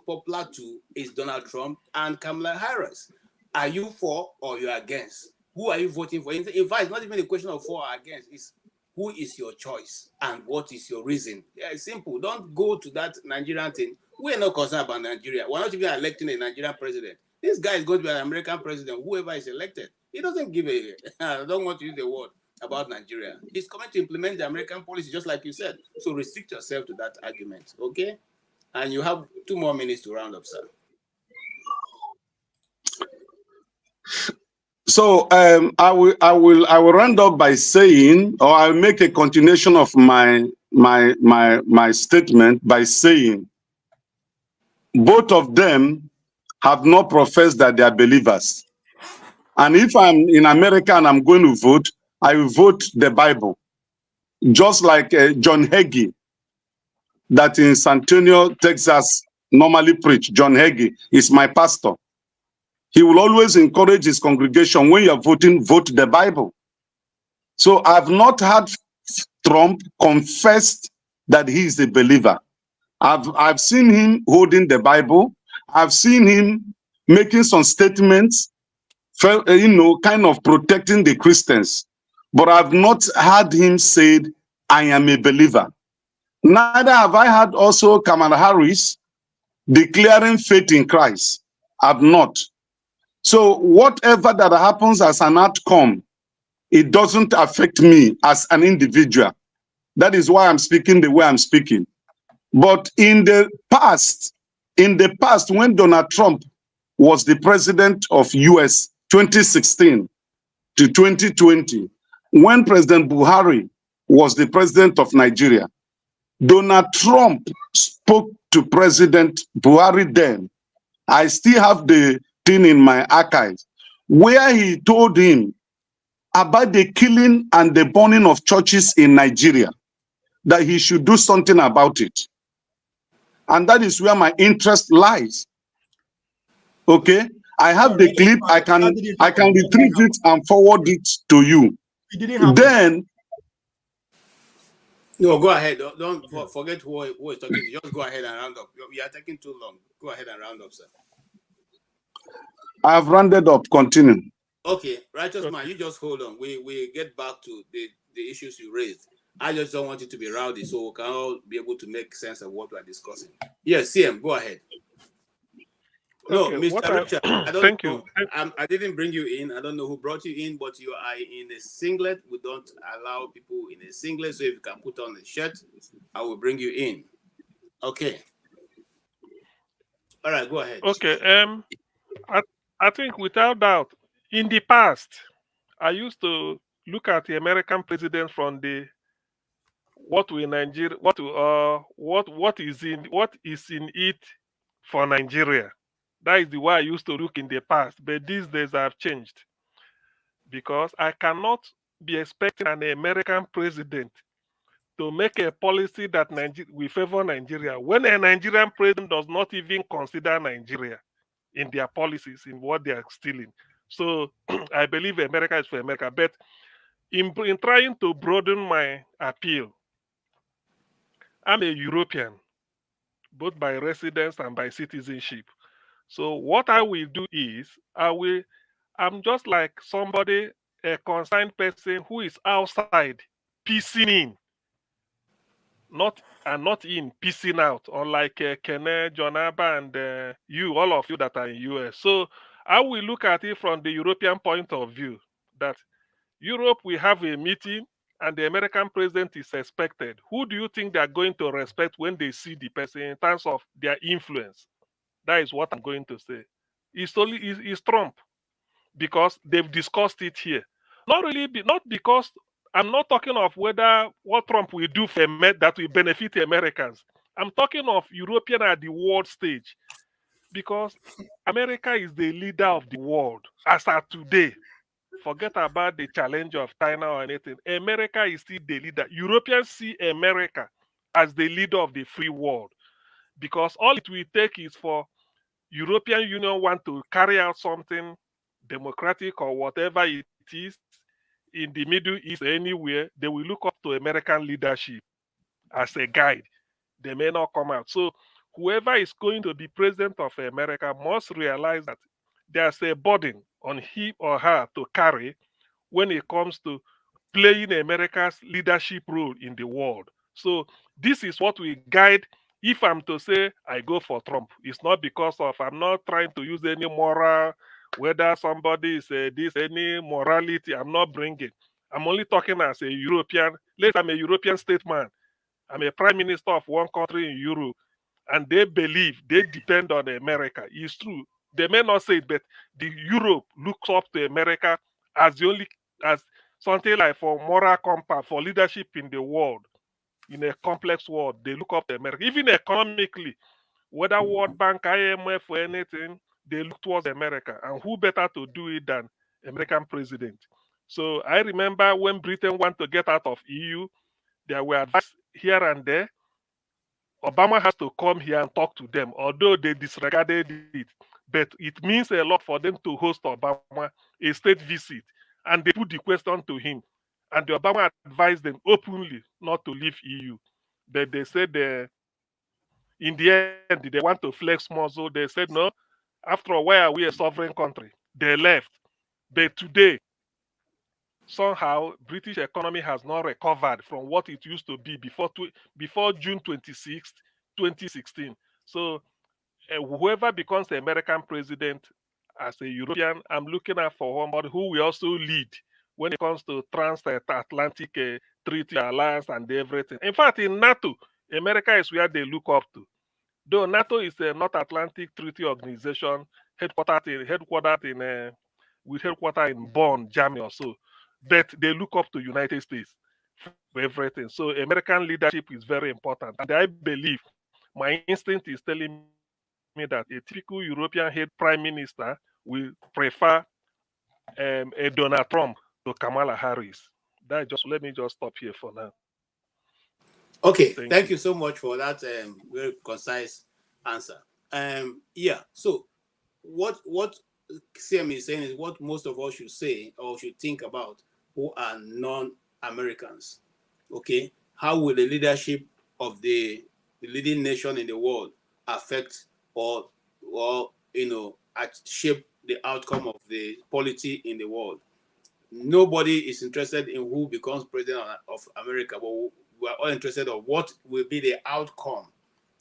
popular to is Donald Trump and Kamala Harris. Are you for or you are against? Who are you voting for? In fact, it's not even a question of for or against. It's who is your choice and what is your reason? Yeah, it's simple. Don't go to that Nigerian thing. We're not concerned about Nigeria. We're not even electing a Nigerian president. This guy is going to be an American president, whoever is elected. He doesn't give a, I don't want to use the word about Nigeria. He's coming to implement the American policy, just like you said. So restrict yourself to that argument, okay? And you have 2 more minutes to round up, sir. So I will round up by saying, or I'll make a continuation of my statement by saying, both of them have not professed that they are believers. And if I'm in America and I'm going to vote, I will vote the Bible. Just like John Hagee, that in San Antonio, Texas, normally preach. John Hagee is my pastor. He will always encourage his congregation, when you're voting, vote the Bible. So I've not had Trump confessed that he is a believer. I've seen him holding the Bible. I've seen him making some statements, kind of protecting the Christians. But I've not had him say, I am a believer. Neither have I had also Kamala Harris declaring faith in Christ. I've not. So whatever that happens as an outcome, it doesn't affect me as an individual. That is why I'm speaking the way I'm speaking. But in the past, when Donald Trump was the president of US 2016 to 2020, when President Buhari was the president of Nigeria, Donald Trump spoke to President Buhari then. I still have the thing in my archives where he told him about the killing and the burning of churches in Nigeria, that he should do something about it. And that is where my interest lies. Okay? I have the clip. I can retrieve it and forward it to you. Then no, go ahead. Don't forget who is talking to. Just go ahead and round up. You are taking too long. Go ahead and round up, sir. I've rounded up. Continue. Okay, righteous man, you just hold on. We get back to the issues you raised. I just don't want it to be rowdy, so we can all be able to make sense of what we are discussing. Yes, CM, go ahead. No, Okay, Mr. Richard, I don't thank know. you. I didn't bring you in. I don't know who brought you in, but you are in a singlet. We don't allow people in a singlet, so if you can put on a shirt, I will bring you in. Okay. All right, go ahead. Okay. I think without doubt, in the past, I used to look at the American president from the what is in it for Nigeria. That is the way I used to look in the past. But these days I've changed, because I cannot be expecting an American president to make a policy that will favor Nigeria when a Nigerian president does not even consider Nigeria in their policies, in what they are stealing. So I believe America is for America. But in trying to broaden my appeal, I'm a European, both by residence and by citizenship. So what I will do is, I'm just like somebody, a concerned person who is outside, piecing in, not in piecing out, unlike Kene, John Abba, and you, all of you that are in US. So I will look at it from the European point of view, that Europe will have a meeting and the American president is expected. Who do you think they are going to respect when they see the person in terms of their influence? That is what I'm going to say. is Trump, because they've discussed it here. Not because I'm not talking of whether what Trump will do for that will benefit Americans. I'm talking of European at the world stage, because America is the leader of the world as of today. Forget about the challenge of China or anything. America is still the leader. Europeans see America as the leader of the free world, because all it will take is for European Union want to carry out something democratic or whatever it is in the Middle East, anywhere, they will look up to American leadership as a guide. They may not come out. So whoever is going to be president of America must realize that there's a burden on him or her to carry when it comes to playing America's leadership role in the world. So this is what we guide. If I'm to say I go for Trump, it's not because of, I'm not trying to use any moral, whether somebody is this, any morality, I'm not bringing. I'm only talking as a European. Later, I'm a European statesman. I'm a prime minister of one country in Europe, and they believe, they depend on America. It's true. They may not say it, but the Europe looks up to America as the only, as something like for moral compass, for leadership in the world, in a complex world. They look up to America. Even economically, whether World Bank, IMF, or anything, they look towards America. And who better to do it than American president? So I remember when Britain wanted to get out of EU, there were advice here and there. Obama has to come here and talk to them, although they disregarded it. But it means a lot for them to host Obama a state visit. And they put the question to him. And the Obama advised them openly not to leave EU. But they said in the end, they want to flex muscle. They said, no, after all, why are we a sovereign country? They left. But today, somehow, British economy has not recovered from what it used to be before June 26, 2016. So whoever becomes the American president as a European, I'm looking at for somebody who will also lead when it comes to transatlantic treaty alliance and everything. In fact, in NATO, America is where they look up to. Though NATO is a North Atlantic Treaty Organization headquartered in Bonn, Germany or so, but they look up to United States for everything. So American leadership is very important. And I believe my instinct is telling me that a typical European head prime minister will prefer a Donald Trump to Kamala Harris. Let me just stop here for now. Okay, thank you so much for that very concise answer. Yeah, so what CM is saying is what most of us should say or should think about who are non-Americans. Okay, how will the leadership of the leading nation in the world affect or shape the outcome of the polity in the world? Nobody is interested in who becomes president of America, but we are all interested in what will be the outcome,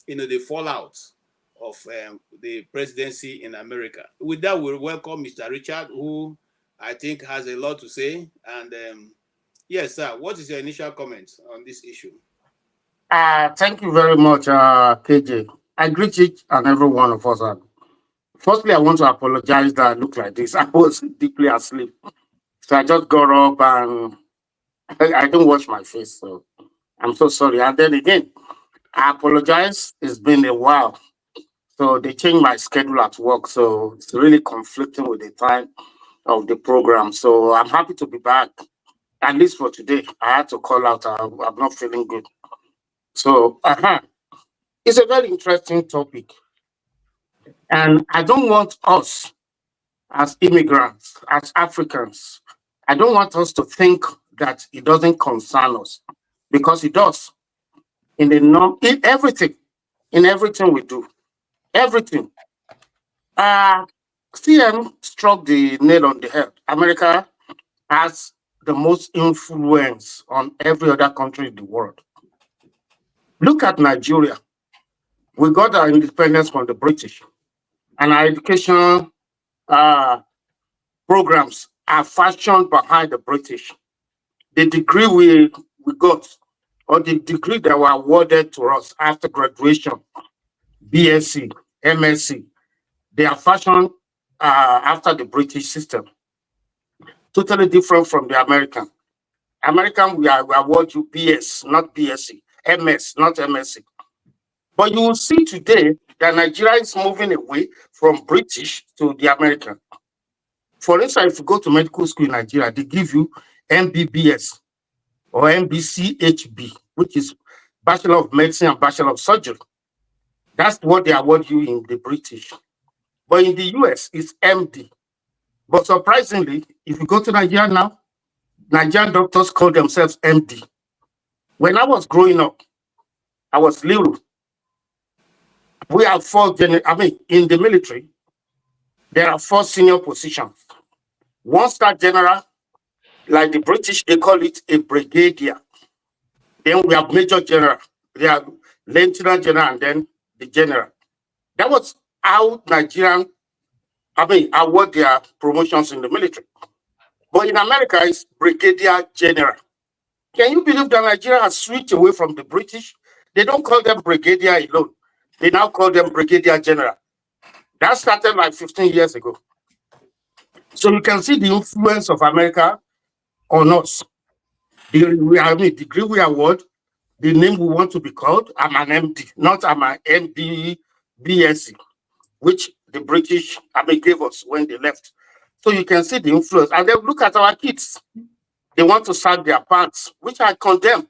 the fallout of the presidency in America. With that, we'll welcome Mr. Richard, who I think has a lot to say. And yes, sir, what is your initial comment on this issue? Thank you very much, KJ. I greet each and every one of us. Firstly, I want to apologize that I look like this. I was deeply asleep. So I just got up and I didn't wash my face. So I'm so sorry. And then again, I apologize. It's been a while. So they changed my schedule at work. So it's really conflicting with the time of the program. So I'm happy to be back. At least for today. I had to call out. I'm not feeling good. So it's a very interesting topic. And I don't want us as immigrants, as Africans, I don't want us to think that it doesn't concern us, because it does. In everything we do, everything. CM struck the nail on the head. America has the most influence on every other country in the world. Look at Nigeria. We got our independence from the British, and our education programs are fashioned behind the British. The degree we got, or the degree that were awarded to us after graduation, BSc, MSc, they are fashioned after the British system. Totally different from the American. American, we award you BS, not BSc, MS, not MSc. But you will see today that Nigeria is moving away from British to the American. For instance, if you go to medical school in Nigeria, they give you MBBS or MBCHB, which is Bachelor of Medicine and Bachelor of Surgery. That's what they award you in the British. But in the US, it's MD. But surprisingly, if you go to Nigeria now, Nigerian doctors call themselves MD. When I was growing up, I was little. We have in the military, there are 4 senior positions. 1-star general, like the British, they call it a brigadier. Then we have major general, they have lieutenant general, and then the general. That was how Nigerian, award their promotions in the military. But in America, it's brigadier general. Can you believe that Nigeria has switched away from the British? They don't call them brigadier alone. They now call them brigadier general. That started like 15 years ago. So you can see the influence of America on us. The degree we award, the name we want to be called, I'm an MD, not I'm an MBBSc, which the British gave us when they left. So you can see the influence. And then look at our kids. They want to sag their pants, which I condemn.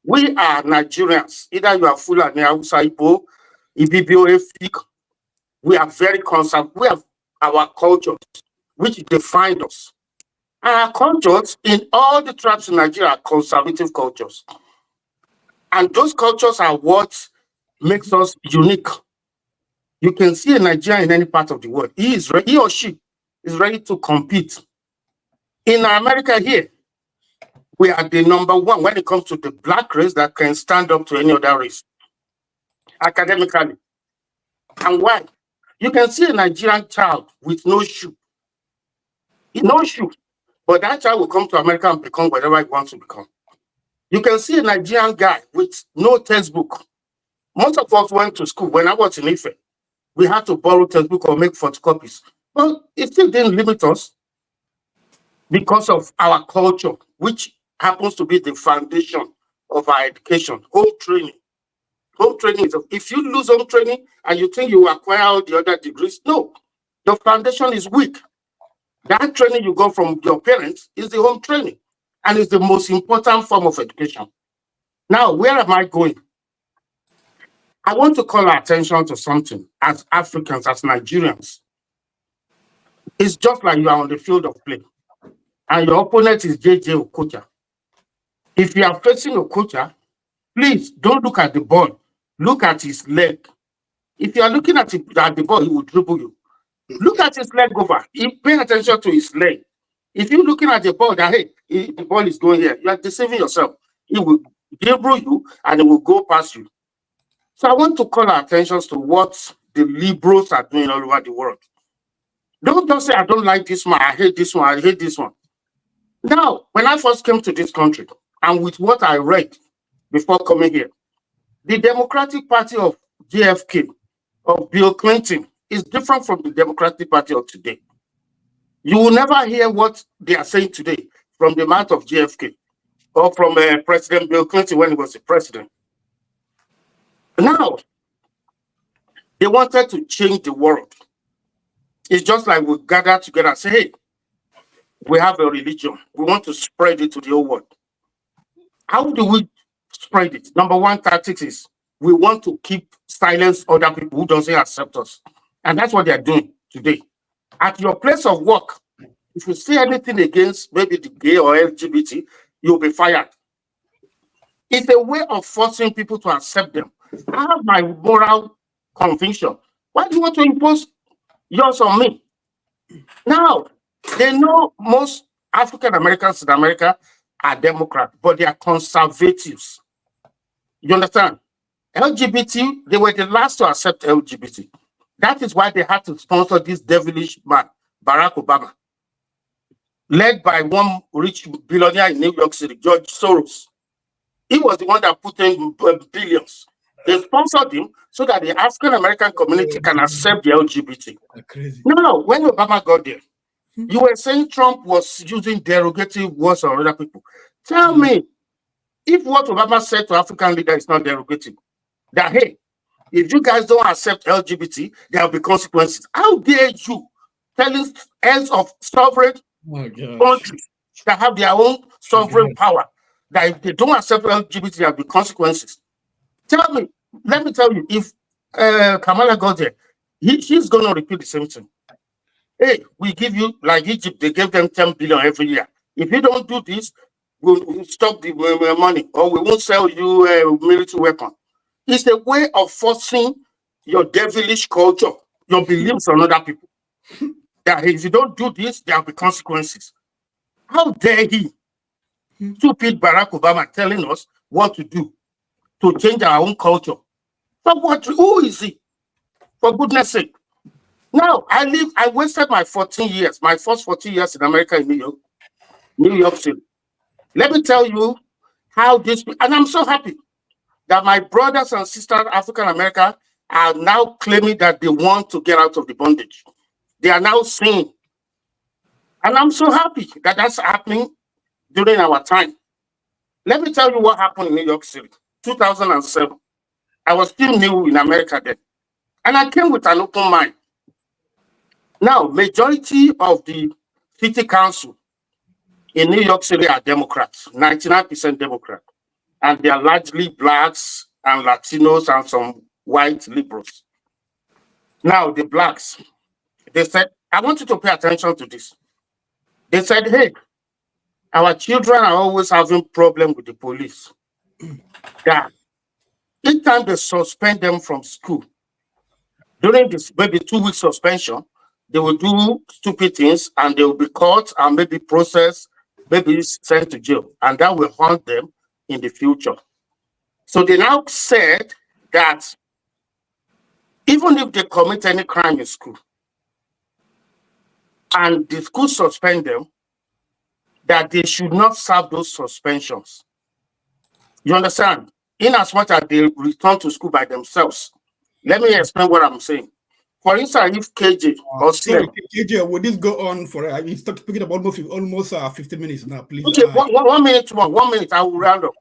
We are Nigerians. Either you are Fulani, Hausa, Igbo, Ibibio, Efik. We are very conservative. We have our cultures, which define us. Our cultures in all the tribes in Nigeria are conservative cultures. And those cultures are what makes us unique. You can see a Nigerian in any part of the world. He or she is ready to compete. In America here, we are the number 1 when it comes to the black race that can stand up to any other race, academically. And why? You can see a Nigerian child with no shoe. No shoe. But that child will come to America and become whatever he wants to become. You can see a Nigerian guy with no textbook. Most of us went to school. When I was in Ife, we had to borrow textbook or make photocopies. But it still didn't limit us because of our culture, which happens to be the foundation of our education. Home training. Home training is, if you lose home training and you think you acquire all the other degrees, no, your foundation is weak. That training you got from your parents is the home training, and it's the most important form of education. Now, where am I going? I want to call our attention to something as Africans, as Nigerians. It's just like you are on the field of play, and your opponent is JJ Okocha. If you are facing Okocha, please don't look at the ball. Look at his leg. If you are looking at the ball, he will dribble you. Look at his leg over. Pay attention to his leg. If you're looking at the ball that, hey, the ball is going here, you are deceiving yourself. He will dribble you and it will go past you. So I want to call our attention to what the liberals are doing all over the world. Don't just say, I don't like this one, I hate this one, I hate this one. Now, when I first came to this country, and with what I read before coming here, the Democratic Party of JFK, of Bill Clinton, is different from the Democratic Party of today. You will never hear what they are saying today from the mouth of JFK or from President Bill Clinton when he was the president. Now, they wanted to change the world. It's just like we gather together and say, hey, we have a religion. We want to spread it to the whole world. How do we spread it? Number 1 tactic is we want to keep silence other people who doesn't accept us. And that's what they're doing today. At your place of work, if you say anything against maybe the gay or LGBT, you'll be fired. It's a way of forcing people to accept them. I have my moral conviction. Why do you want to impose yours on me? Now, they know most African Americans in America are Democrats, but they are conservatives. You understand? LGBT, they were the last to accept LGBT. That is why they had to sponsor this devilish man, Barack Obama, led by one rich billionaire in New York City, George Soros. He was the one that put in billions They sponsored him so that the African American community can accept the LGBT. Crazy. No, when Obama got there, you were saying Trump was using derogatory words on other people. Tell me, if what Obama said to African leaders is not derogatory, that hey, if you guys don't accept LGBT, there will be consequences. How dare you telling heads of sovereign countries that have their own sovereign power that if they don't accept LGBT, there will be consequences? Tell me, let me tell you, if Kamala got there, she's going to repeat the same thing. Hey, we give you, like Egypt, they gave them 10 billion every year. If you don't do this, we'll stop the money, or we won't sell you a military weapon. It's a way of forcing your devilish culture, your beliefs on other people. That if you don't do this, there will be consequences. How dare he, stupid Barack Obama, telling us what to do to change our own culture? But what? Who is he? For goodness sake. Now, I wasted my 14 years, my first 14 years in America in New York City. Let me tell you how this, and I'm so happy that my brothers and sisters, African America, are now claiming that they want to get out of the bondage. They are now saying, and I'm so happy that that's happening during our time. Let me tell you what happened in New York City, 2007. I was still new in America then, and I came with an open mind. Now, majority of the city council in New York City are Democrats, 99% Democrat. And they are largely blacks and Latinos and some white liberals. Now, the blacks, they said, I want you to pay attention to this. They said, hey, our children are always having problems with the police. That each time they suspend them from school, during this maybe 2-week suspension, they will do stupid things and they will be caught and maybe processed, maybe sent to jail. And that will haunt them in the future. So they now said that even if they commit any crime in school and the school suspend them, that they should not serve those suspensions. You understand? In as much as they return to school by themselves. Let me explain what I'm saying. For instance, if KJ or sorry, KJ, will this go on for? We start speaking about almost 50 minutes now, please. Okay, 1 minute more. 1 minute, I will round up.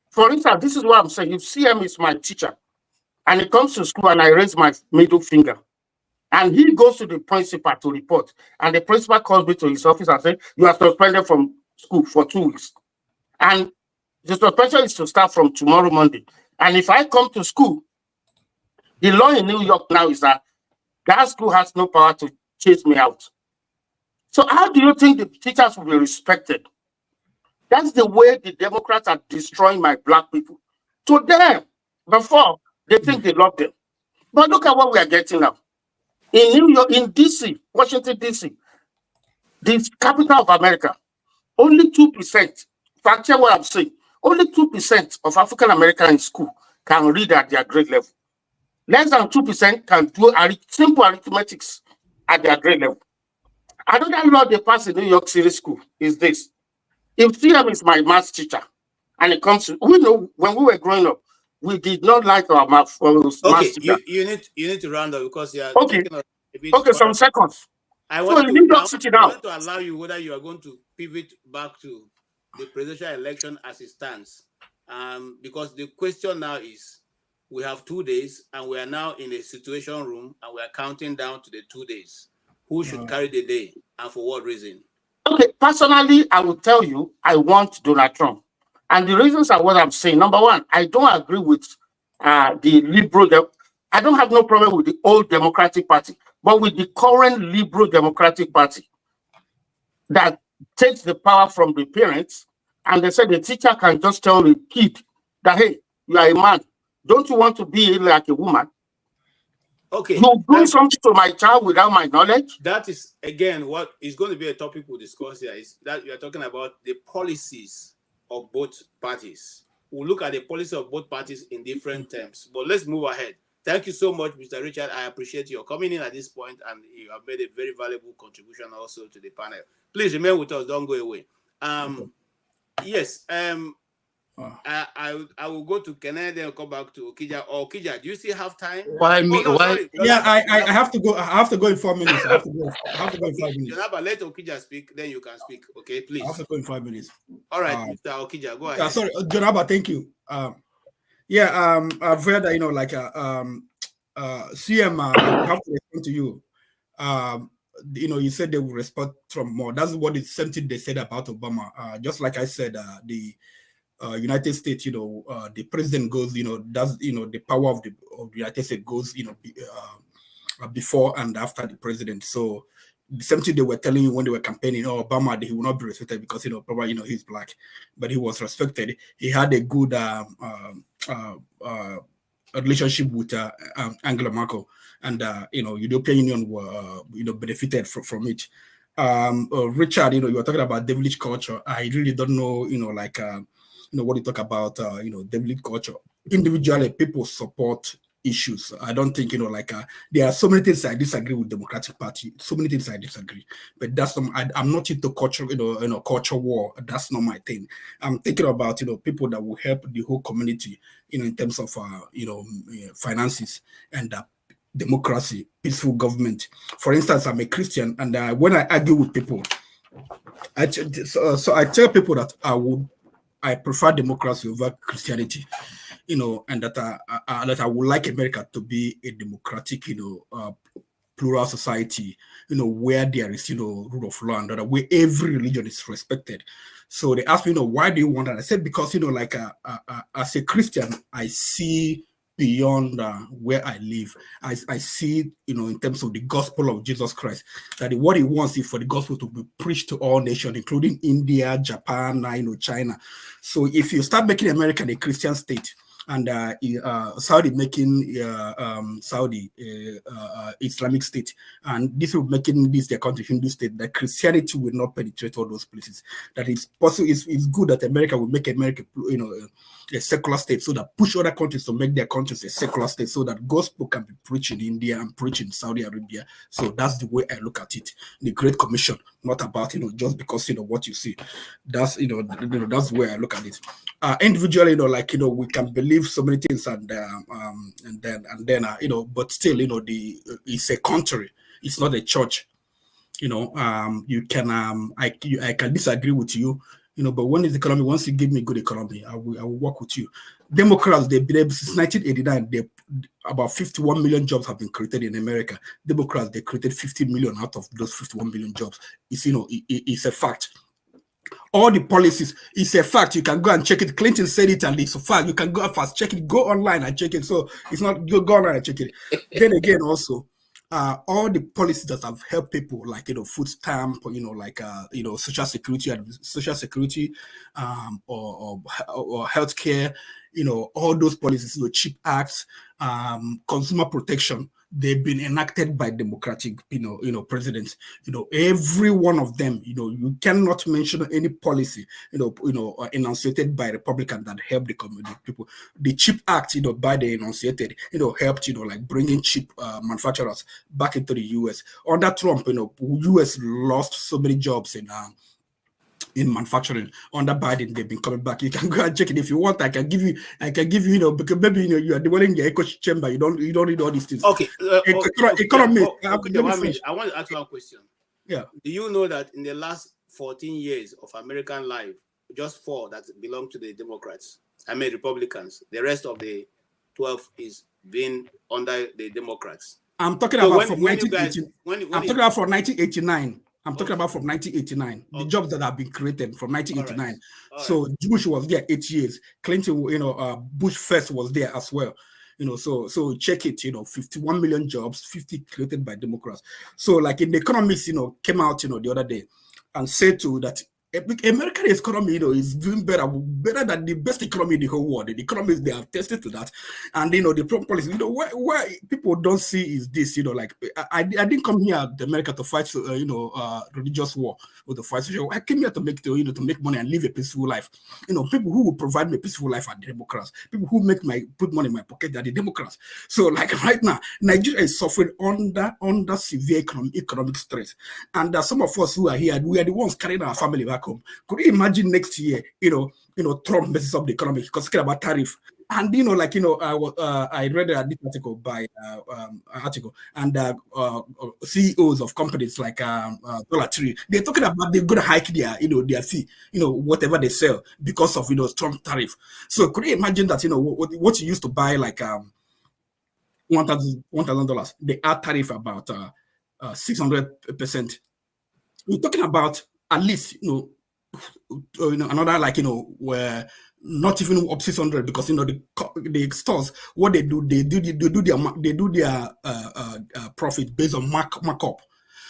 For instance, this is what I'm saying. If CM is my teacher, and he comes to school and I raise my middle finger, and he goes to the principal to report, and the principal calls me to his office and says, you are suspended from school for 2 weeks. And the suspension is to start from tomorrow, Monday. And if I come to school, the law in New York now is that school has no power to chase me out. So how do you think the teachers will be respected? That's the way the Democrats are destroying my black people. To them, before, they think they love them. But look at what we are getting now. In New York, in DC, Washington, DC, the capital of America, only 2%, fact check what I'm saying, only 2% of African Americans in school can read at their grade level. Less than 2% can do simple arithmetics at their grade level. Another law they passed in New York City school is this. If CM is my math teacher, and it comes to, we know when we were growing up, we did not like our math teacher. You need to round up because you are taking a bit. Okay, some seconds. I want to allow you whether you are going to pivot back to the presidential election as it stands. Because the question now is, we have 2 days and we are now in a situation room and we are counting down to the 2 days. Who should carry the day and for what reason? Okay, personally, I will tell you, I want Donald Trump. And the reasons are what I'm saying. Number one, I don't agree with the liberal. I don't have no problem with the old Democratic Party, but with the current liberal Democratic Party that takes the power from the parents. And they said the teacher can just tell the kid that, hey, you are a man. Don't you want to be like a woman? Okay. You do something to my child without my knowledge? That is, again, what is going to be a topic we'll discuss here is that you are talking about the policies of both parties. We'll look at the policy of both parties in different terms. But let's move ahead. Thank you so much, Mr. Richard. I appreciate your coming in at this point, and you have made a very valuable contribution also to the panel. Please remain with us. Don't go away. Yes. I will go to Canada and come back to Okija. Or Okija, do you still have time? Why me? No, why? sorry. Yeah, I have to go. I have to go in 4 minutes. I have to go in 5 minutes. Jonaba, let Okija speak, then you can speak. Okay, please. I have to go in 5 minutes. All right, Mr. Okija, go ahead. Sorry, Jonaba, thank you. I've heard that, CM, I have to respond to you. You said they will respond Trump more. That's what the same thing they said about Obama. Just like I said, the United States, the president goes, that's, the power of the United States goes, before and after the president. So the same thing they were telling you when they were campaigning, Obama, he will not be respected because, probably, he's black, but he was respected. He had a good relationship with Angela Merkel, and European Union were benefited from it. Richard, you were talking about devilish culture. I really don't know, what you talk about, devilish culture. Individually, people support issues. I don't think, there are so many things I disagree with Democratic Party. So many things I disagree, but that's not. I'm not into culture, culture war. That's not my thing. I'm thinking about, people that will help the whole community, in terms of, finances and democracy, peaceful government. For instance, I'm a Christian, and when I argue with people, I tell people that I prefer democracy over Christianity. And that I would like America to be a democratic, plural society, where there is, rule of law and order, where every religion is respected. So they asked me, why do you want that? I said, because, as a Christian, I see beyond where I live. I see, in terms of the gospel of Jesus Christ, that what he wants is for the gospel to be preached to all nations, including India, Japan, China. So if you start making America a Christian state, and Saudi making Saudi Islamic state, and this will making this their country Hindu state, that Christianity will not penetrate all those places. That it's possible. It's good that America will make America, a secular state, so that push other countries to make their countries a secular state, so that gospel can be preached in India and preached in Saudi Arabia. So that's the way I look at it. The Great Commission, not about just because what you see. That's that's the way I look at it. Individually, we can believe so many things, and then but still, it's a country. It's not a church. You can I can disagree with you. But when is economy? Once you give me good economy, I will work with you. Democrats, they've been able since 1989. About 51 million jobs have been created in America. Democrats, they created 50 million out of those 51 million jobs. It's it's a fact. All the policies, it's a fact. You can go and check it. Clinton said it, and it's a fact. You can go fast, check it, go online and check it. So it's not go online and check it. Then again, also, all the policies that have helped people, like food stamp, social security, or healthcare, all those policies, CHIP acts, consumer protection. They've been enacted by democratic, presidents. Every one of them. You cannot mention any policy, enunciated by Republican that helped the community people. The CHIP Act, by the enunciated, helped, like bringing chip manufacturers back into the U.S. Under Trump, U.S. lost so many jobs in manufacturing. Under Biden, they've been coming back. You can go and check it if you want. I can give you, because maybe you are the one in the echo chamber. You don't need all these things. Okay. Economy. I want to ask you one question. Yeah. Do you know that in the last 14 years of American life, just 4 that belong to the Democrats, Republicans, the rest of the 12 is being under the Democrats? I'm talking about from 1989. I'm talking about from 1989, the jobs that have been created from 1989. All right. So Bush was there 8 years. Clinton, Bush first was there as well. So check it, 51 million jobs, 50 created by Democrats. So like in the Economist, came out, the other day and said to that American economy, is doing better than the best economy in the whole world. The economies, they have tested to that, and the problem policy. Why people don't see is this. I didn't come here to America to fight, religious war or to fight social. I came here to make to make money and live a peaceful life. People who will provide me a peaceful life are the Democrats. People who put money in my pocket are the Democrats. So like right now, Nigeria is suffering under severe economic stress, and some of us who are here, we are the ones carrying our family back home. Could you imagine next year, Trump messes up the economy because talking about tariff? And I read this article by CEOs of companies like Dollar Tree. They're talking about they're going to hike their fee, whatever they sell because of Trump tariff. So could you imagine that what you used to buy like $1,000, they add tariff about 600%. We're talking about at least another where not even up 600 because the stores what they do their profit based on markup.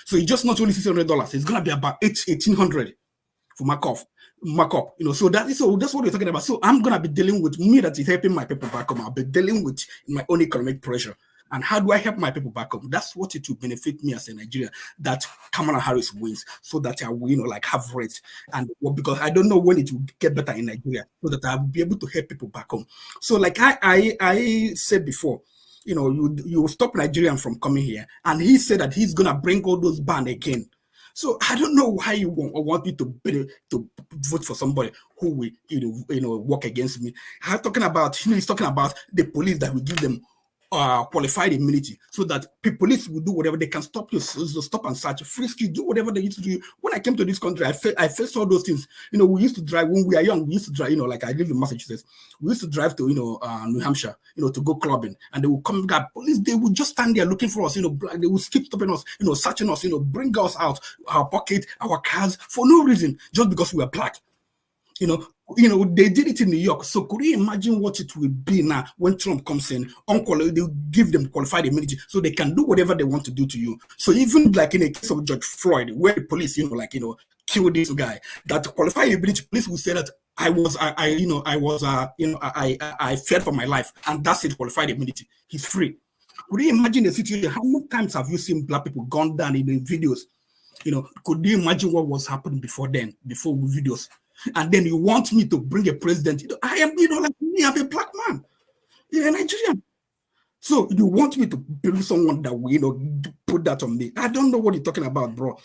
So it's just not only $600, it's gonna be about $1,800 for markup. So that's what we're talking about. So I'm gonna be dealing with me that is helping my people back home. I'll be dealing with my own economic pressure. And how do I help my people back home? That's what it will benefit me as a Nigerian, that Kamala Harris wins, so that I will, have rates. And because I don't know when it will get better in Nigeria, so that I will be able to help people back home. So like I said before, you stop Nigerians from coming here. And he said that he's going to bring all those bans again. So I don't know why you want me to vote for somebody who will, work against me. He's talking about the police that will give them qualified immunity, so that police will do whatever they can, stop and search, frisk you, do whatever they used to do. When I came to this country, I faced all those things. We used to drive when we were young. We used to drive, like I live in Massachusetts. We used to drive to New Hampshire, to go clubbing, and they would come back. Police, they would just stand there looking for us. They would keep stopping us, searching us, bring us out, our pocket, our cars for no reason, just because we are black. They did it in New York. So could you imagine what it will be now when Trump comes in? They'll give them qualified immunity so they can do whatever they want to do to you. So even like in a case of George Floyd, where the police, killed this guy, that qualified immunity, police will say that I feared for my life, and that's it, qualified immunity. He's free. Could you imagine the situation? How many times have you seen black people gone down in the videos? Could you imagine what was happening before videos? And then you want me to bring a president? I am, like me, I'm a black man. You're a Nigerian. So you want me to bring someone that will, put that on me? I don't know what you're talking about, bro.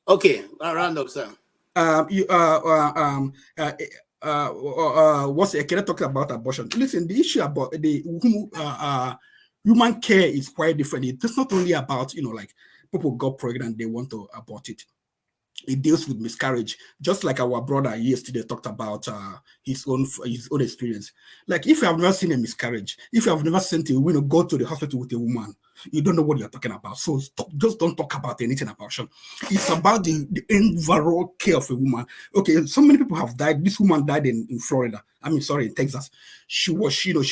Okay, I'll round up, sir. What's Ekene talking about abortion? Listen, the issue about the human care is quite different. It's not only about, like people got pregnant, they want to abort it. It deals with miscarriage, just like our brother yesterday talked about his own experience. Like, if you have never seen a miscarriage, if you have never sent a woman go to the hospital with a woman, you don't know what you're talking about. So just don't talk about anything abortion. It's about the overall care of a woman. Okay, so many people have died. This woman died in Florida. In Texas. She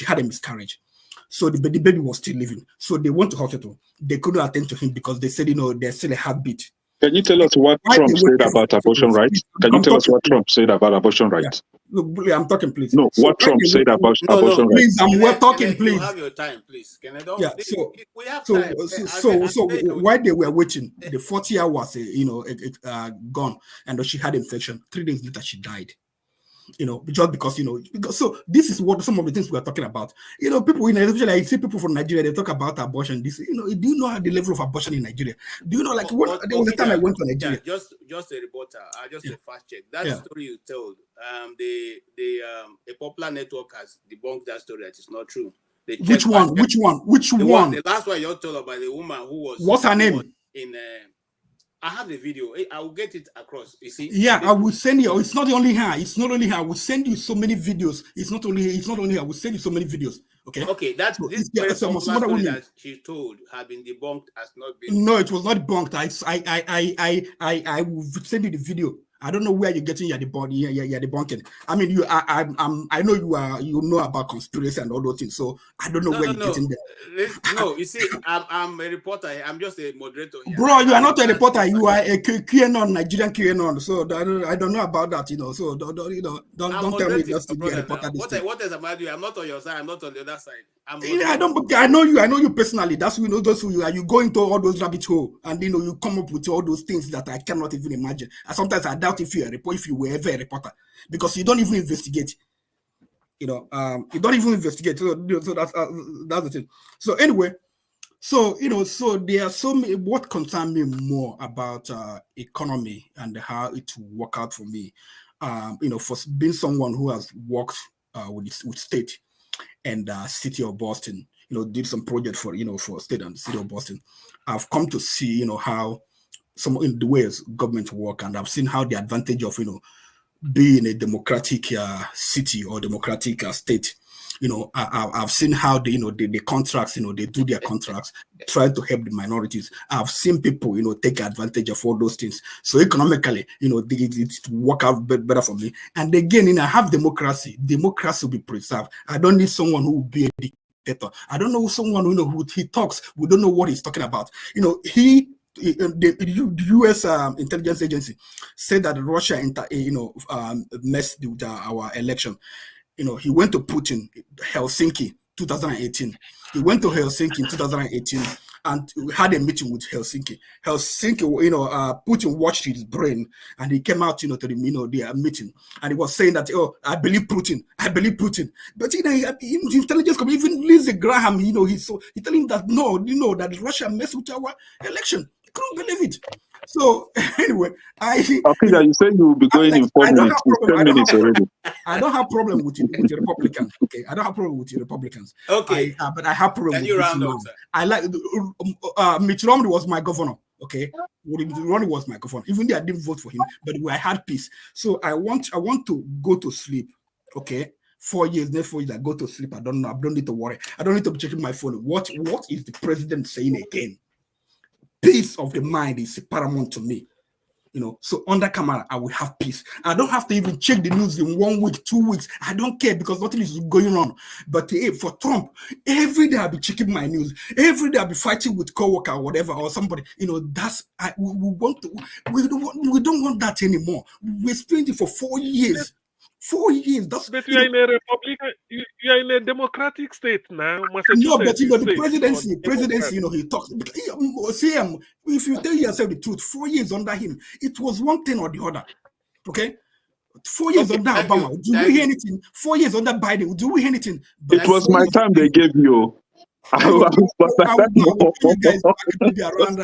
had a miscarriage. So the baby was still living. So they went to hospital. They couldn't attend to him because they said, there's still a heartbeat. Can you tell us what Trump said about abortion rights? Can you tell us what Trump said about abortion rights? Yeah. I'm talking, please. No, what Trump said about abortion rights. Please, we're talking, please. You have your time, please. Can I don't? Yeah. We have time. So while they were waiting, the 40-year was gone, and she had infection. 3 days later, she died. Just because so this is what some of the things we are talking about. People in Nigeria, I see people from Nigeria, they talk about abortion. This, do you know the level of abortion in Nigeria? Do you know, like, there was a time I went to Nigeria? Just a reporter, just a fast check. That story you told, a popular network has debunked that story. That is not true. Which one? The last one you told about the woman who was. What's her name? I have the video. I will get it across. You see? Yeah, I will send you. It's not only her. I will send you so many videos. It's not only her. I will send you so many videos. Okay. Okay. That's so this very popular story that she told had been debunked, has not been. No, it was not debunked. I will send you the video. I don't know where you're getting your debunking. I mean, I know you know about conspiracy and all those things. So I don't know where you're getting there. No, you see, I'm a reporter. I'm just a moderator here. Bro, you are not a reporter. You are a QAnon, Nigerian QAnon. So I don't know about that. So don't tell me just to be a reporter. What else am I doing? I'm not on your side. I'm not on the other side. I know you personally. That's those who you are. You go into all those rabbit hole, and you come up with all those things that I cannot even imagine. And sometimes I doubt if you were ever a reporter, because you don't even investigate. You don't even investigate. So that's the thing. So anyway, So, so there are so many, what concern me more about economy and how it will work out for me, for being someone who has worked with state and city of Boston, did some project for, for state and city of Boston. I've come to see, how some in the ways government work, and I've seen how the advantage of, being a democratic city or democratic state, I've seen how they, the contracts, they do their contracts, try to help the minorities. I've seen people, take advantage of all those things. So economically, it work out better for me. And again, I have democracy. Democracy will be preserved. I don't need someone who will be a dictator. I don't know someone who he talks. We don't know what he's talking about. The U.S. Intelligence Agency said that Russia, messed with our election. He went to Putin, Helsinki, 2018. He went to Helsinki in 2018 and had a meeting with Helsinki. Putin watched his brain and he came out, to the meeting, and he was saying that, oh, I believe Putin. But the intelligence community, even Lindsey Graham, he's telling him that no, that Russia messed with our election. Couldn't believe it. So anyway, you say you will be going in 4 minutes. 10 minutes already. I don't have problem with the Republicans. Okay, I don't have problem with the Republicans. Okay, but I have problem with Mitch Romney. I like Mitch Romney was my governor. Okay, Romney was my governor. Even though I didn't vote for him, but I had peace. So I want to go to sleep. Okay. 4 years, next 4 years, I go to sleep. I don't know. I don't need to worry. I don't need to be checking my phone. What is the president saying again? Peace of the mind is paramount to me. So under camera, I will have peace. I don't have to even check the news in 1 week, 2 weeks. I don't care because nothing is going on. But for Trump, every day I'll be checking my news. Every day I'll be fighting with coworker or whatever or somebody. We don't want that anymore. We spent it for 4 years. 4 years. But you are in a Republican. You are in a democratic state now. No, but the presidency, he talks. See, if you tell yourself the truth, 4 years under him, it was one thing or the other. Okay, 4 years under Obama, do we hear anything? 4 years under Biden, do we hear anything? But it was my time they gave you. I'll join you guys back maybe around.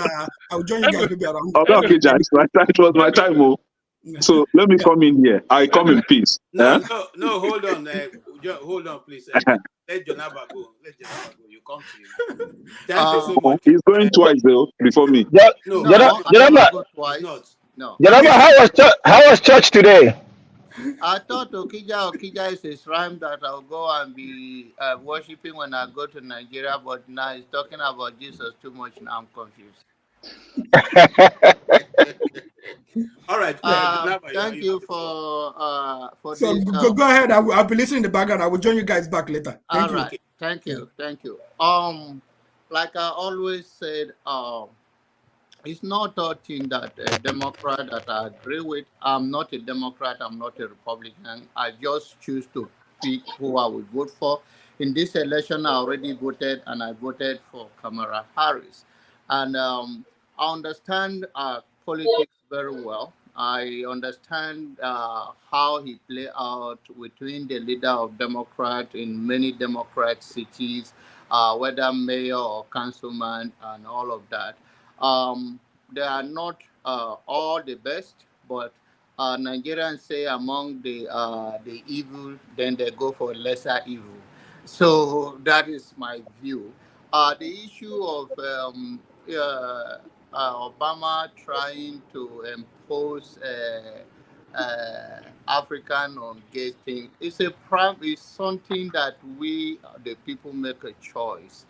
I'll join you guys maybe around. Okay, Jack, it was my time. So let me come in here. I come in peace. No, hold on. Hold on, please. Let Jonaba go. You come to him. Thank you so much. He's going twice though before me. Jonaba, how was church today? I thought Okija is a shrine that I'll go and be worshiping when I go to Nigeria, but now he's talking about Jesus too much. Now I'm confused. All right. Thank you for so this. Go ahead. I'll be listening in the background. I will join you guys back later. Thank you. Like I always said, it's not a thing that a Democrat that I agree with. I'm not a Democrat. I'm not a Republican. I just choose to pick who I would vote for. In this election, I already voted, and I voted for Kamala Harris. And I understand politics very well. I understand how he play out between the leader of Democrat in many Democrat cities, whether mayor or councilman and all of that. They are not all the best, but Nigerians say among the evil, then they go for lesser evil. So that is my view. The issue of Obama trying to impose African on gay thing is something that we, the people, make a choice.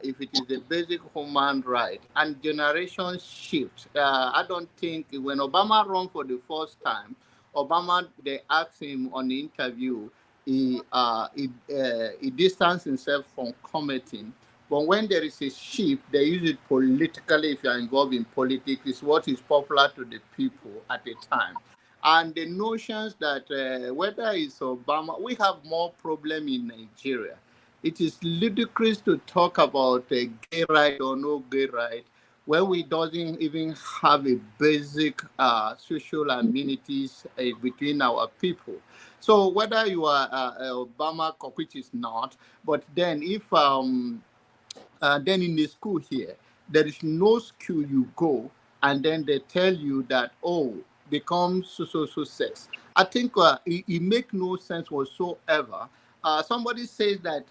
If it is a basic human right and generations shift, I don't think when Obama ran for the first time, they asked him on the interview, he distanced himself from commenting. But when there is a shift, they use it politically. If you are involved in politics, it's what is popular to the people at the time. And the notions that whether it's Obama, we have more problem in Nigeria. It is ludicrous to talk about a gay right or no gay right when we doesn't even have a basic social amenities between our people. So whether you are Obama, which is not, but then if then in the school here, there is no school you go and then they tell you that, oh, become so sex. I think it make no sense whatsoever. Somebody says that,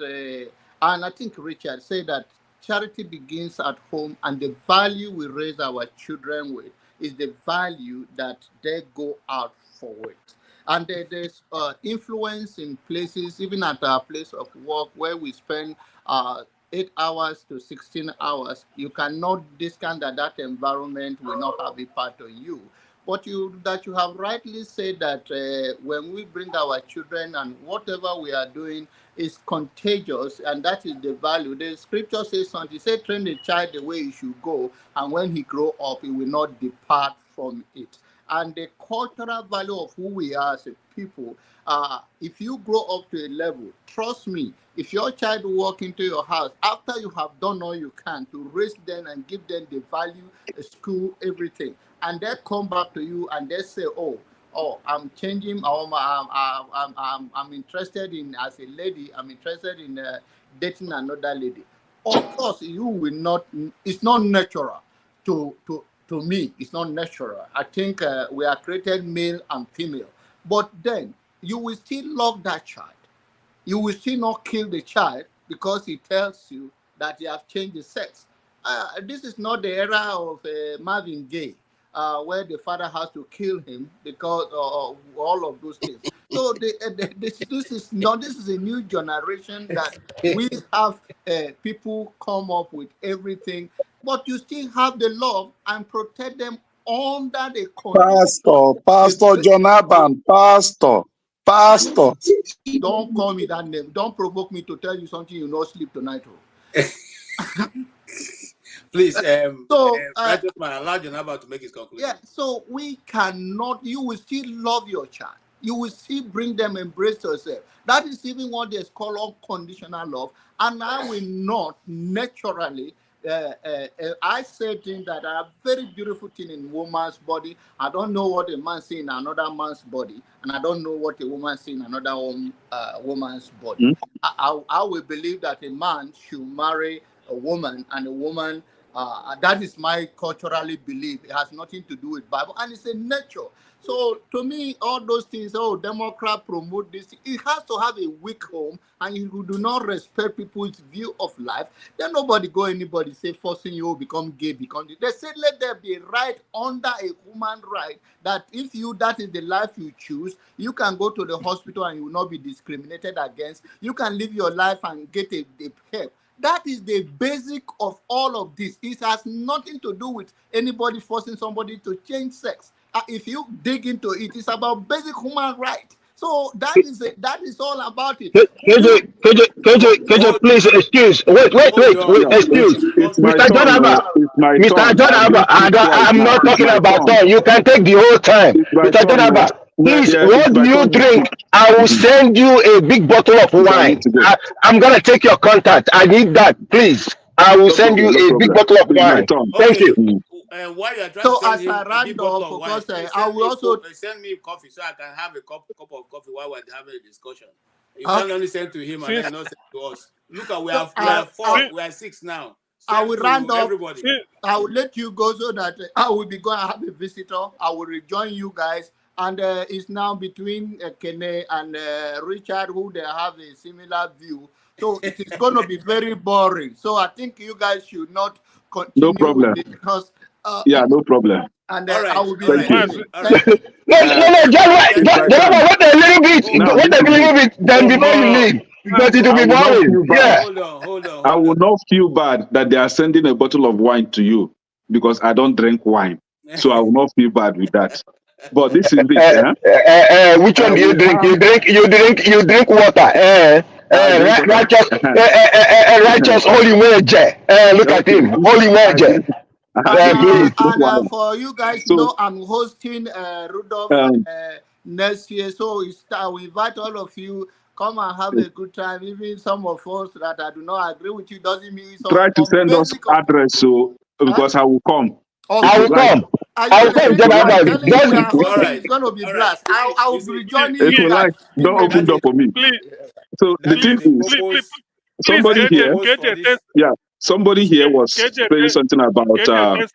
and I think Richard said that charity begins at home, and the value we raise our children with is the value that they go out for it. And there's influence in places, even at our place of work, where we spend 8 hours to 16 hours. You cannot discount that environment will not have a part on you. But you have rightly said that when we bring our children and whatever we are doing is contagious, and that is the value. The scripture says something. It says, train the child the way he should go, and when he grow up, he will not depart from it. And the cultural value of who we are as a people, if you grow up to a level, trust me, if your child walk into your house, after you have done all you can to raise them and give them the value, school, everything, and they come back to you and they say, oh, I'm changing, I'm interested in, as a lady, I'm interested in dating another lady. Of course, you will not, it's not natural to me, it's not natural. I think we are created male and female. But then you will still love that child. You will still not kill the child because he tells you that he has changed the sex. This is not the era of Marvin Gaye, where the father has to kill him because of all of those things. So this is a new generation that we have people come up with everything, but you still have the love and protect them under the condition. Pastor Jonathan, Pastor. Don't call me that name. Don't provoke me to tell you something you not sleep tonight. Please, allow Jonathan to make his conclusion. Yeah, so we cannot, you will still love your child. You will still bring them, embrace yourself. That is even what is called unconditional love. And I will not naturally, I say things that are very beautiful things in woman's body. I don't know what a man sees in another man's body. And I don't know what a woman sees in another woman's body. I will believe that a man should marry a woman, and a woman, that is my culturally belief. It has nothing to do with Bible, and it's a nature. So to me, all those things, Democrat promote this, it has to have a weak home, and if you do not respect people's view of life, then nobody say forcing you to become gay, they say let there be a right under a human right that if that is the life you choose, you can go to the hospital and you will not be discriminated against. You can live your life and get a help. That is the basic of all of this. It has nothing to do with anybody forcing somebody to change sex. If you dig into it, it's about basic human rights. So that is all about it. KJ, please excuse. Wait, excuse. Mr. John Abba, I'm not talking about that. You can take the whole time. Mr. John Abba, please, what do you drink? I will send you a big bottle of wine. I'm going to take your contact. I need that, please. I will send you a big bottle of wine. Thank you. While you are trying so to send as him I ran off, because I will also send me coffee so I can have a cup of coffee while we're having a discussion. You can't only send to him and then not send to us. Look at we are 4, we are 6 now. I will round up. Everybody. I will let you go so that I will be going to have a visitor. I will rejoin you guys. And it's now between Kene and Richard, who they have a similar view. So it is going to be very boring. So I think you guys should not continue. No problem. With it because no problem. And right. I will be No, John, wait a little bit, then before you leave, because it will be boring. Yeah. Hold on. I will not feel bad that they are sending a bottle of wine to you because I don't drink wine. So I will not feel bad with that. But this is it. Which one do you drink? You drink water. Righteous holy wager. Look at him, holy wager. And for you guys know, I'm hosting Rudolph next year, so I will invite all of you. Come and have a good time. Even some of us that I do not agree with you doesn't mean so. Try to send us address so because I will come. I will come. It's going to be blast. I will be joining you guys. Don't open door for me. Please. So the thing is, somebody here. KJ, Somebody here was KJ, saying something about KJ,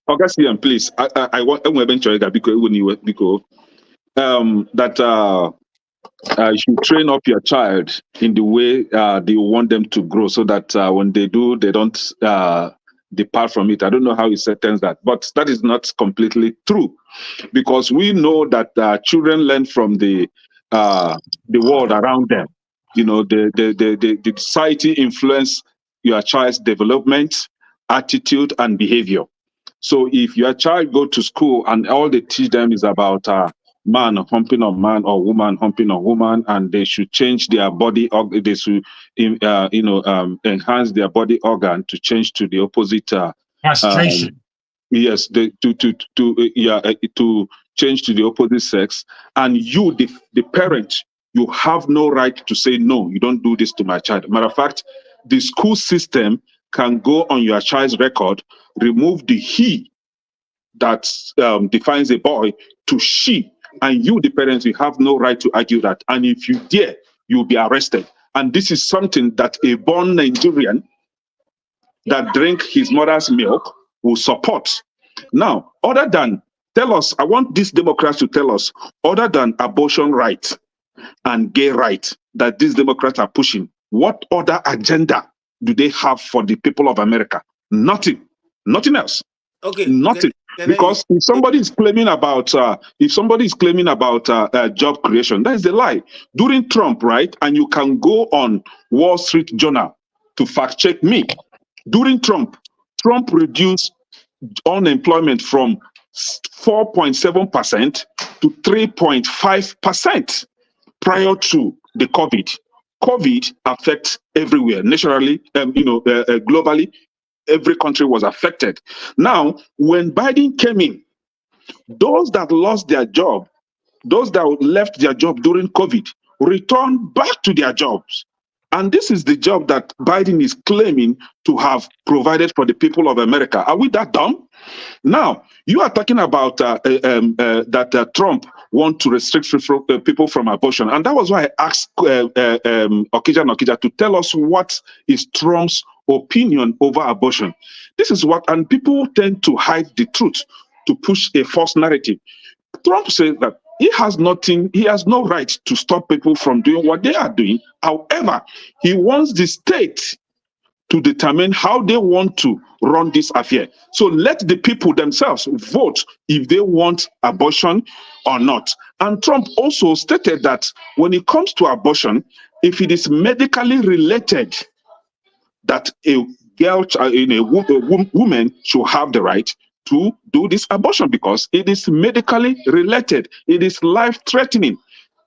August CM, please. I want that you should train up your child in the way you want them to grow, so that when they do, they don't depart from it. I don't know how he sentenced that, but that is not completely true, because we know that children learn from the world around them. You know, the society influence your child's development, attitude, and behavior. So if your child go to school and all they teach them is about man humping on man or woman humping on woman, and they should change their body, or they should enhance their body organ to change to the opposite. Castration. Yes, to change to the opposite sex, and you, the parent, you have no right to say no. You don't do this to my child. Matter of fact, the school system can go on your child's record, remove the he that defines a boy to she, and you, the parents, you have no right to argue that. And if you dare, you'll be arrested. And this is something that a born Nigerian that drink his mother's milk will support. Now, other than, tell us, I want these Democrats to tell us, other than abortion right and gay right that these Democrats are pushing, what other agenda do they have for the people of America? Nothing. Nothing else. Okay. Nothing. Because if somebody is claiming about job creation, that is a lie. During Trump, right? And you can go on Wall Street Journal to fact check me. During Trump reduced unemployment from 4.7% to 3.5% prior to the COVID. COVID affects everywhere, nationally, globally. Every country was affected. Now, when Biden came in, those that lost their job, those that left their job during COVID, returned back to their jobs. And this is the job that Biden is claiming to have provided for the people of America. Are we that dumb? Now, you are talking about that Trump wants to restrict people from abortion. And that was why I asked Okija to tell us what is Trump's opinion over abortion. This is what, and people tend to hide the truth to push a false narrative. Trump says that he has no right to stop people from doing what they are doing. However, he wants the state to determine how they want to run this affair. So let the people themselves vote if they want abortion or not. And Trump also stated that when it comes to abortion, if it is medically related, that a girl, a woman should have the right to do this abortion because it is medically related. It is life-threatening.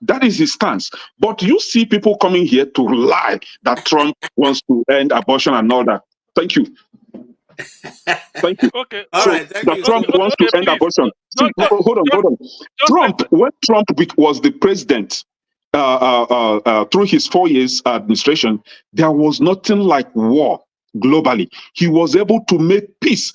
That is his stance. But you see people coming here to lie that Trump wants to end abortion and all that. Thank you. Thank you. Okay. All right. Thank you. Trump wants to end abortion. See, hold on. When Trump was the president, through his 4 years administration, there was nothing like war globally. He was able to make peace.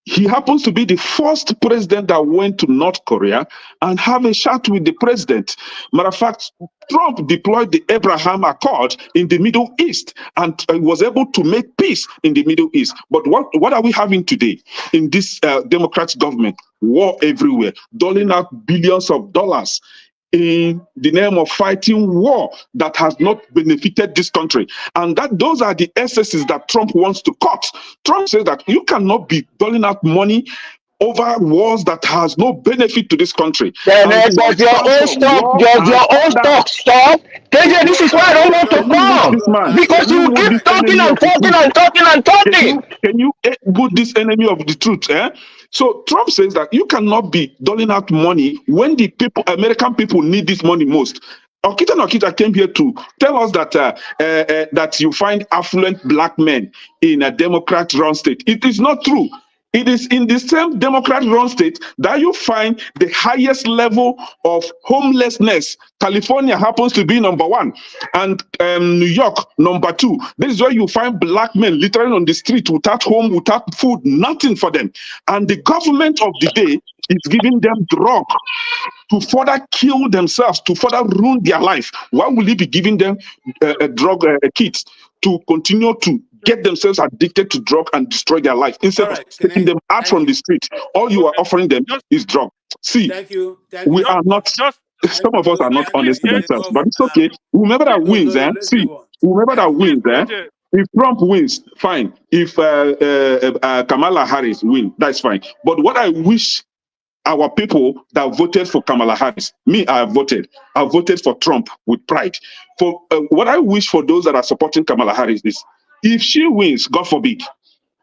He happens to be the first president that went to North Korea and have a chat with the president. Matter of fact, Trump deployed the Abraham Accord in the Middle East and was able to make peace in the Middle East. But what are we having today in this Democrat government? War everywhere, doling out billions of dollars in the name of fighting war that has not benefited this country. And those are the excesses that Trump wants to cut. Trump says that you cannot be doling out money over wars that has no benefit to this country. Does your own stock stop? KJ, this is why I don't want to come. Because you keep talking and talking. Can you put this enemy of the truth? So Trump says that you cannot be doling out money when the people, American people, need this money most. Okita came here to tell us that that you find affluent black men in a Democrat-run state. It is not true. It is in the same Democrat-run state that you find the highest level of homelessness. California happens to be number 1, and New York number 2. This is where you find black men literally on the street without home, without food, nothing for them. And the government of the day is giving them drug to further kill themselves, to further ruin their life. Why will he be giving them drug kits to continue to get themselves addicted to drug and destroy their life instead of taking them out from the street. All you are offering them is drug. See, we are not. Some of us are not honest to themselves, but it's okay. Remember that wins, See, remember that wins, If Trump wins, fine. If Kamala Harris wins, that's fine. But what I wish our people that voted for Kamala Harris, me, I voted for Trump with pride. For what I wish for those that are supporting Kamala Harris is, if she wins, God forbid,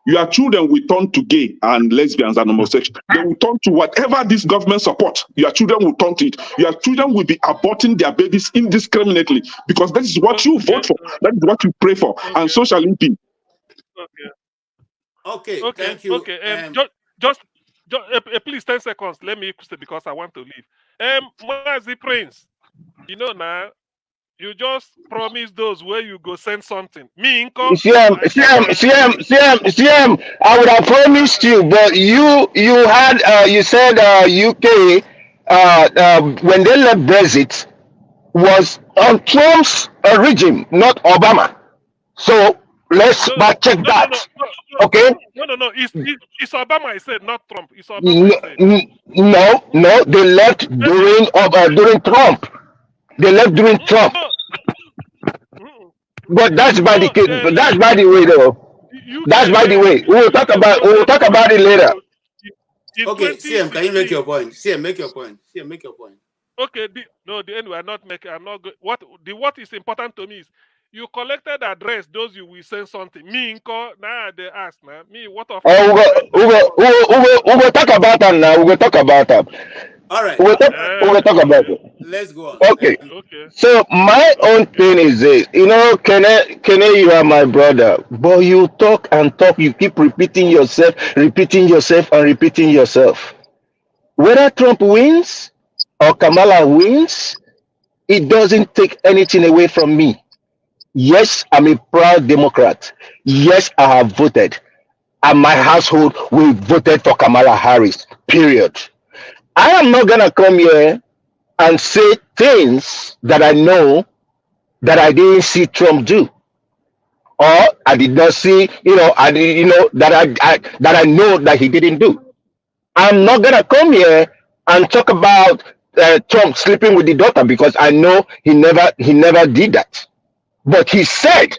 your children will turn to gay and lesbians and homosexuals. They will turn to whatever this government support. Your children will turn to it. Your children will be aborting their babies indiscriminately because that is what you vote for. That is what you pray for. And so shall it be. Okay, thank you. Please 10 seconds. Let me say because I want to leave. Mazi Prince, you know now, you just promise those where you go send something. Me, CM, I would have promised you, but you had you said UK when they left Brexit was on Trump's regime, not Obama. So let's back check that. Okay? No. It's Obama. I said not Trump. It's Obama. No. They left during Trump. They left during Trump. But that's by the case. But that's by the way, though. That's by the way. We will talk about it later. Okay, CM, can you make your point? CM, make your point. CM, make your point. Okay, anyway, I'm not making. I'm not. What is important to me is you collected address. Those you will send something. Me, now they ask now. Me, what of? We will talk about that now. We will talk about that. All right. We will talk about it. Let's go on. Okay. So my own thing is this. You know, Kene, you are my brother, but you talk and talk. You keep repeating yourself. Whether Trump wins or Kamala wins, it doesn't take anything away from me. Yes, I'm a proud Democrat. Yes, I have voted. And my household, we voted for Kamala Harris, period. I am not going to come here and say things that I know that I didn't see Trump do. Or I did not see, that I know that he didn't do. I'm not going to come here and talk about Trump sleeping with the daughter because I know he never did that. But he said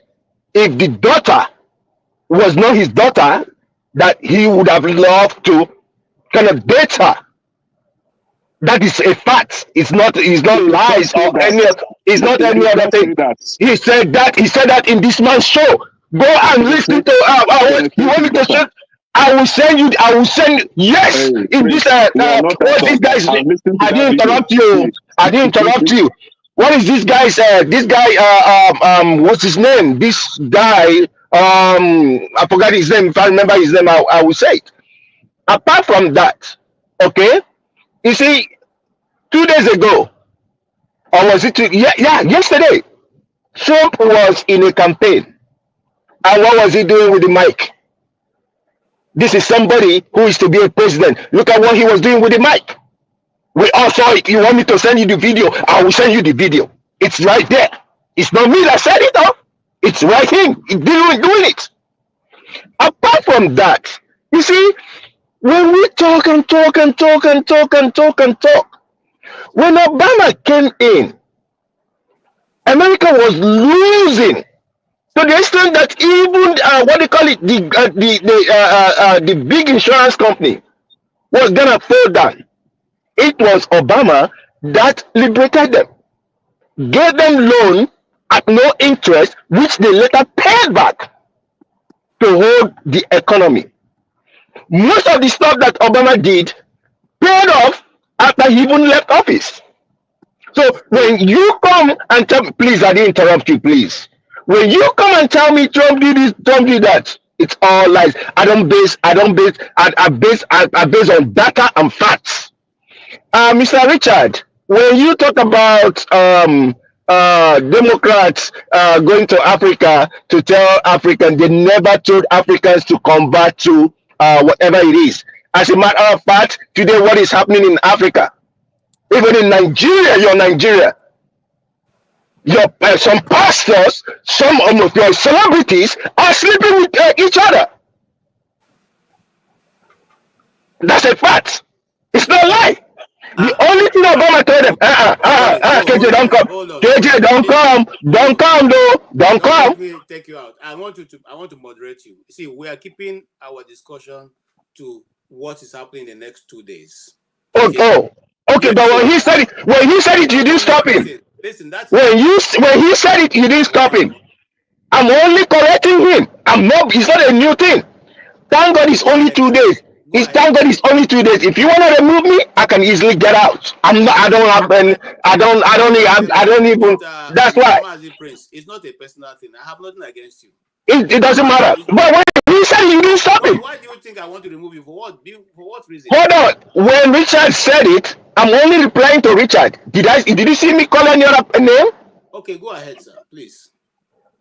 if the daughter was not his daughter, that he would have loved to kind of date her. That is a fact. It's not lies or any other thing. He said that in this man's show. Go and listen to you want me to show? I will send you yes in this what these guys I didn't interrupt you. What is this guy's what's his name? This guy I forgot his name. If I remember his name, I will say it. Apart from that, okay, you see, 2 days ago, or was it yesterday, Trump was in a campaign. And what was he doing with the mic? This is somebody who is to be a president. Look at what he was doing with the mic. We all saw it. You want me to send you the video? I will send you the video. It's right there. It's not me that said it, though. It's right him. He's doing it. Apart from that, you see, when we talk, when Obama came in, America was losing to the extent that even the big insurance company was gonna fall down. It was Obama that liberated them, gave them loan at no interest, which they later paid back to hold the economy. Most of the stuff that Obama did paid off after he even left office. So when you come and tell me, please, I didn't interrupt you, please. When you come and tell me Trump did this, Trump did that, it's all lies. I base on data and facts. Mr. Richard, when you talk about Democrats going to Africa to tell Africans, they never told Africans to convert to whatever it is. As a matter of fact, today what is happening in Africa, even in Nigeria, you're Nigeria. Your some pastors, some of your celebrities are sleeping with each other. That's a fact. It's not a lie. The only thing Obama told them, KJ, don't come. KJ, don't come, though. Don't come. Let me take you out. I want to moderate you. See, we are keeping our discussion to what is happening in the next 2 days. Okay, but when he said it, you didn't stop him. Listen, that's when he said it, you didn't stop him. I'm only correcting him. It's not a new thing. Thank God it's only 2 days. Thank God it's only 2 days. If you want to remove me, I can easily get out. I don't have any. I don't even. That's why. Prince, it's not a personal thing. I have nothing against you. It doesn't matter. But when he said it, you didn't stop him. Why do you think I want to remove you? For what? For what reason? Hold on. When Richard said it, I'm only replying to Richard. Did you see me call any other name? Okay, go ahead, sir, please.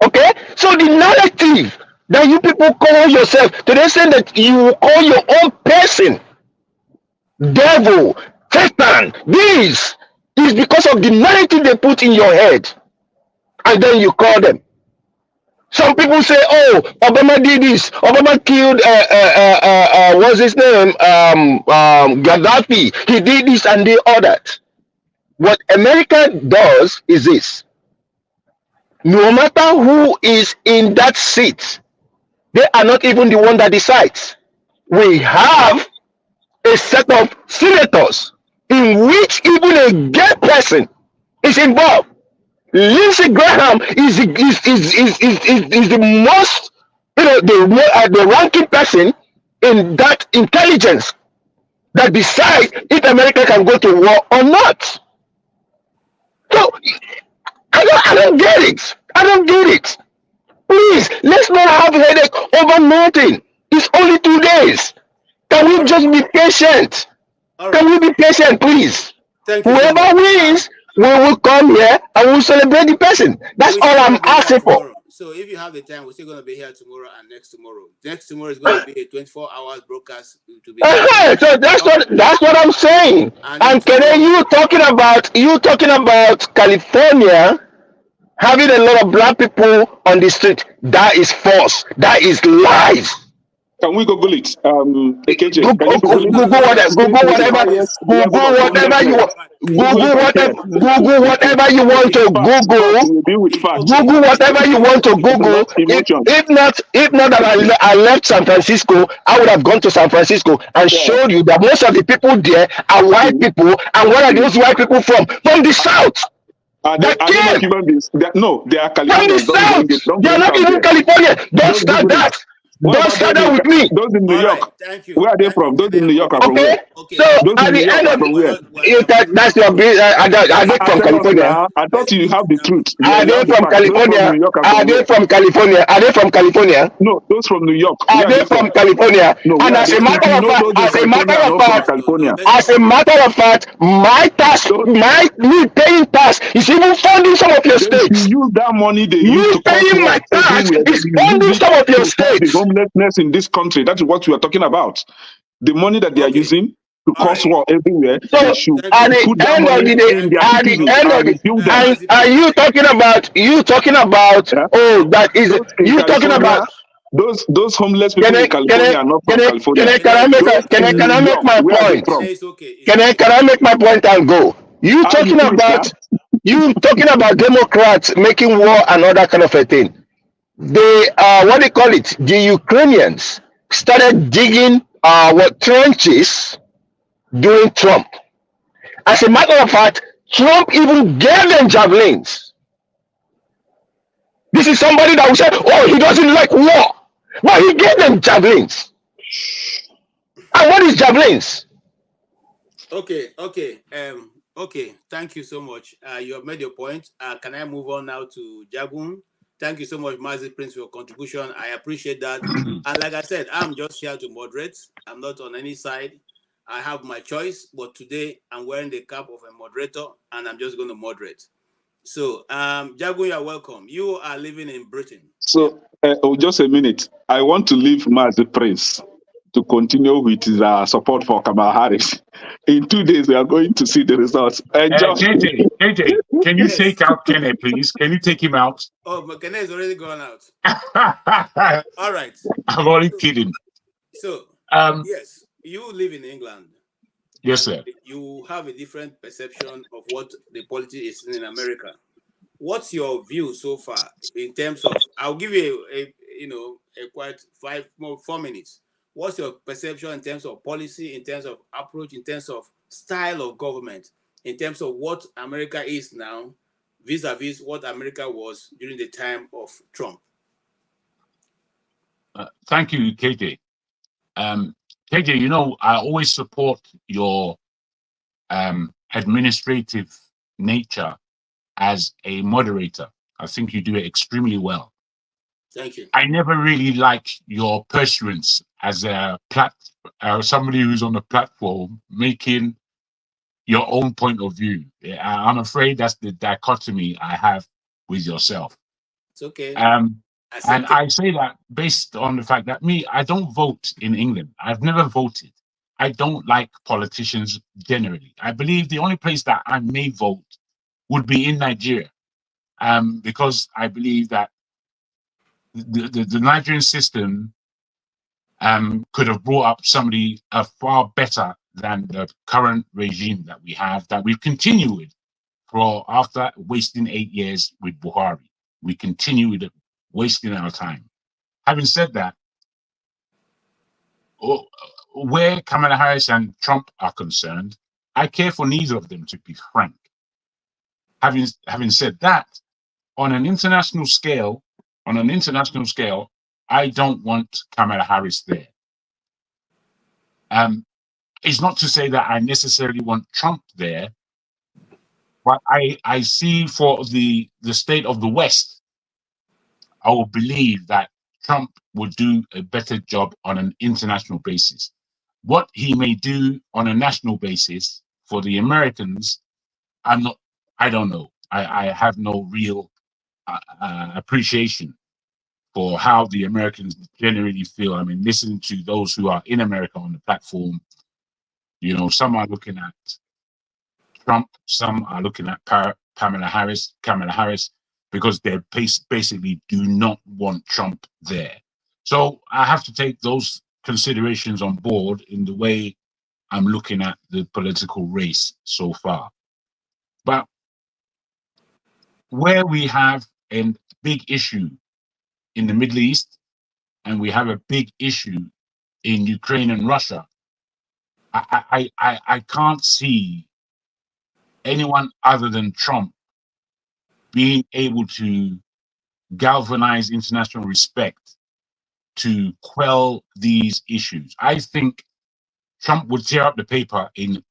Okay, so the narrative that you people call yourself, to the extent that you call your own person devil, Satan, this is because of the narrative they put in your head, and then you call them. Some people say, "Oh, Obama did this. Obama killed what's his name? Gaddafi. He did this and did all that." What America does is this: no matter who is in that seat, they are not even the one that decides. We have a set of senators in which even a gay person is involved. Lindsey Graham is the most, the ranking person in that intelligence that decides if America can go to war or not. So I don't get it. I don't get it. Please, let's not have a headache over nothing. It's only 2 days. Can we just be patient? Can we be patient, please? Whoever wins, we will come here and we'll celebrate the person. That's all I'm asking for. So if you have the time, we're still going to be here tomorrow and next tomorrow. Next tomorrow is going to be a 24-hour broadcast. To be so that's what I'm saying. And Kene, you talking about California having a lot of black people on the street. That is false. That is lies. Can we Google it? KJ, Google whatever you want to Google. Google whatever you want to Google. If not that I left San Francisco, I would have gone to San Francisco and showed you that most of the people there are white people. And where are those white people from? From the South. Are they not human beings? No, they are Californians. From the South. They are not even California. Don't start that. Don't start that with me. Those in New York. Thank you. Where are they from? Those in New York are from where? So at the end of that's your business. Are they from California? I thought you have the truth. Are they from California? Are they from California? Are they from California? No, those from New York. Are they from California? And as a matter of fact, my tax, me paying tax is even funding some of your states. Use that money they use to paying my tax is funding some of your states. Homelessness in this country. That is what we are talking about. The money that they are using to cause war everywhere. So at the end of the day, are you talking about that is you talking about those homeless people in California are not from California. Can I make my point? Can I make my point and go? You talking about Democrats making war and all that kind of a thing. What do you call it? The Ukrainians started digging trenches during Trump. As a matter of fact, Trump even gave them javelins. This is somebody that will say, "Oh, he doesn't like war," but he gave them javelins. And what is javelins? Okay. Thank you so much. You have made your point. Can I move on now to Jagun? Thank you so much, Mazi Prince, for your contribution. I appreciate that. And like I said, I'm just here to moderate. I'm not on any side. I have my choice, but today I'm wearing the cap of a moderator, and I'm just going to moderate. So, Jagun, you're welcome. You are living in Britain. So, just a minute. I want to leave Mazi Prince. to continue with his support for Kamala Harris. In 2 days, we are going to see the results. KJ, can you Yes. take out Kenneth, please? Can you take him out? Oh, but Kenneth is already gone out. All right. I'm only kidding. So, yes, you live in England. Yes, sir. You have a different perception of what the politics is in America. What's your view so far in terms of? I'll give you a quite 4 minutes. What's your perception in terms of policy, in terms of approach, in terms of style of government, in terms of what America is now, vis-a-vis what America was during the time of Trump? Thank you, KJ. KJ, I always support your administrative nature as a moderator. I think you do it extremely well. Thank you. I never really like your pursuance as a somebody who's on the platform making your own point of view. I'm afraid that's the dichotomy I have with yourself. It's okay. And I say that based on the fact that I don't vote in England. I've never voted. I don't like politicians generally. I believe the only place that I may vote would be in Nigeria, because I believe that the Nigerian system could have brought up somebody far better than the current regime that we have, that we've continued with after wasting 8 years with Buhari. We continue with it, wasting our time. Having said that, where Kamala Harris and Trump are concerned, I care for neither of them, to be frank. Having said that, on an international scale, I don't want Kamala Harris there. It's not to say that I necessarily want Trump there, but I see for the state of the West, I will believe that Trump would do a better job on an international basis. What he may do on a national basis for the Americans, I don't know. I have no real appreciation for how the Americans generally feel. I mean, listening to those who are in America on the platform, some are looking at Trump, some are looking at Kamala Harris, because they basically do not want Trump there. So I have to take those considerations on board in the way I'm looking at the political race so far. But where we have a big issue in the Middle East, and we have a big issue in Ukraine and Russia, I can't see anyone other than Trump being able to galvanize international respect to quell these issues. I think Trump would tear up the paper in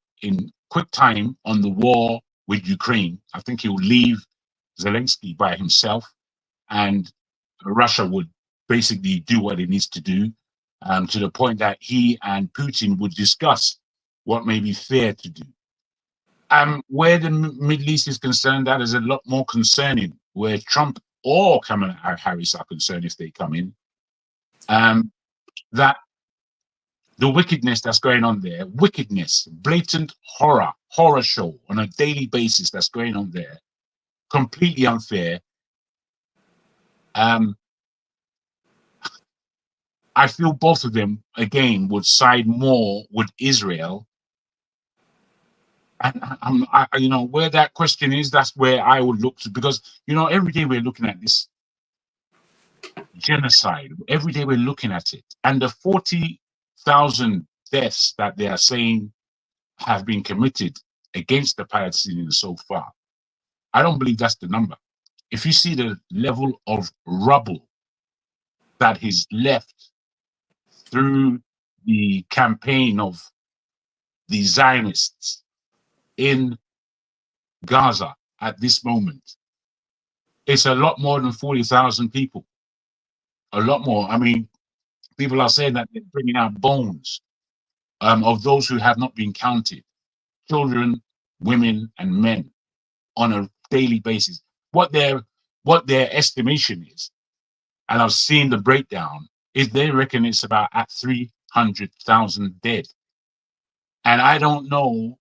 quick time on the war with Ukraine. I think he would leave Zelensky by himself, and Russia would basically do what it needs to do, to the point that he and Putin would discuss what may be fair to do. Where the Middle East is concerned, that is a lot more concerning, where Trump or Kamala Harris are concerned if they come in. That the wickedness that's going on there, blatant horror show on a daily basis that's going on there, completely unfair. I feel both of them, again, would side more with Israel. And where that question is, that's where I would look to, because, every day we're looking at this genocide. Every day we're looking at it. And the 40,000 deaths that they are saying have been committed against the Palestinians so far, I don't believe that's the number. If you see the level of rubble that is left through the campaign of the Zionists in Gaza at this moment, it's a lot more than 40,000 people. A lot more. I mean, people are saying that they're bringing out bones of those who have not been counted, children, women, and men, on a daily basis. What their estimation is, and I've seen the breakdown, is they reckon it's about at 3 100,000 dead. And I don't know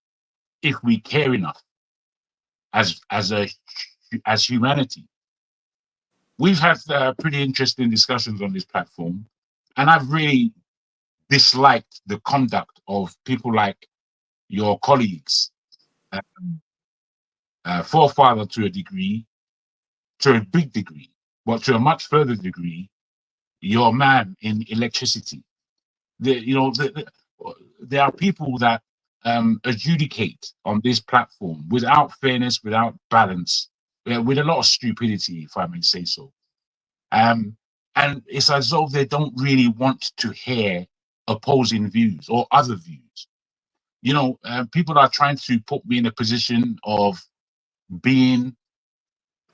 if we care enough as humanity. We've had pretty interesting discussions on this platform, and I've really disliked the conduct of people like your colleagues, forefather to a degree, to a big degree, but to a much further degree, your man in electricity. There are people that adjudicate on this platform without fairness, without balance, with a lot of stupidity, if I may say so. And it's as though they don't really want to hear opposing views or other views. People are trying to put me in a position of being,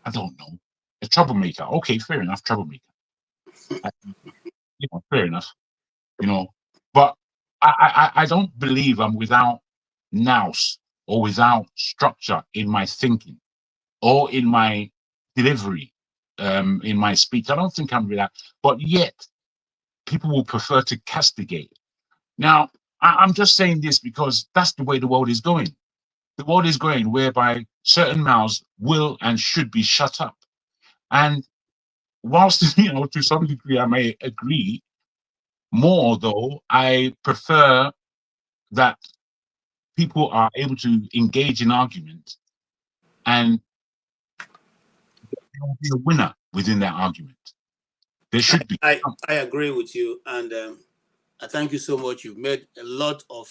I don't know, a troublemaker. Okay, fair enough, troublemaker. Fair enough. But I don't believe I'm without nous or without structure in my thinking or in my delivery, in my speech. I don't think I'm without, but yet people will prefer to castigate. Now, I'm just saying this because that's the way the world is going. The world is going whereby certain mouths will and should be shut up. And whilst, to some degree I may agree, more though, I prefer that people are able to engage in argument and there will be a winner within that argument. There should be. I agree with you, and I thank you so much. You've made a lot of,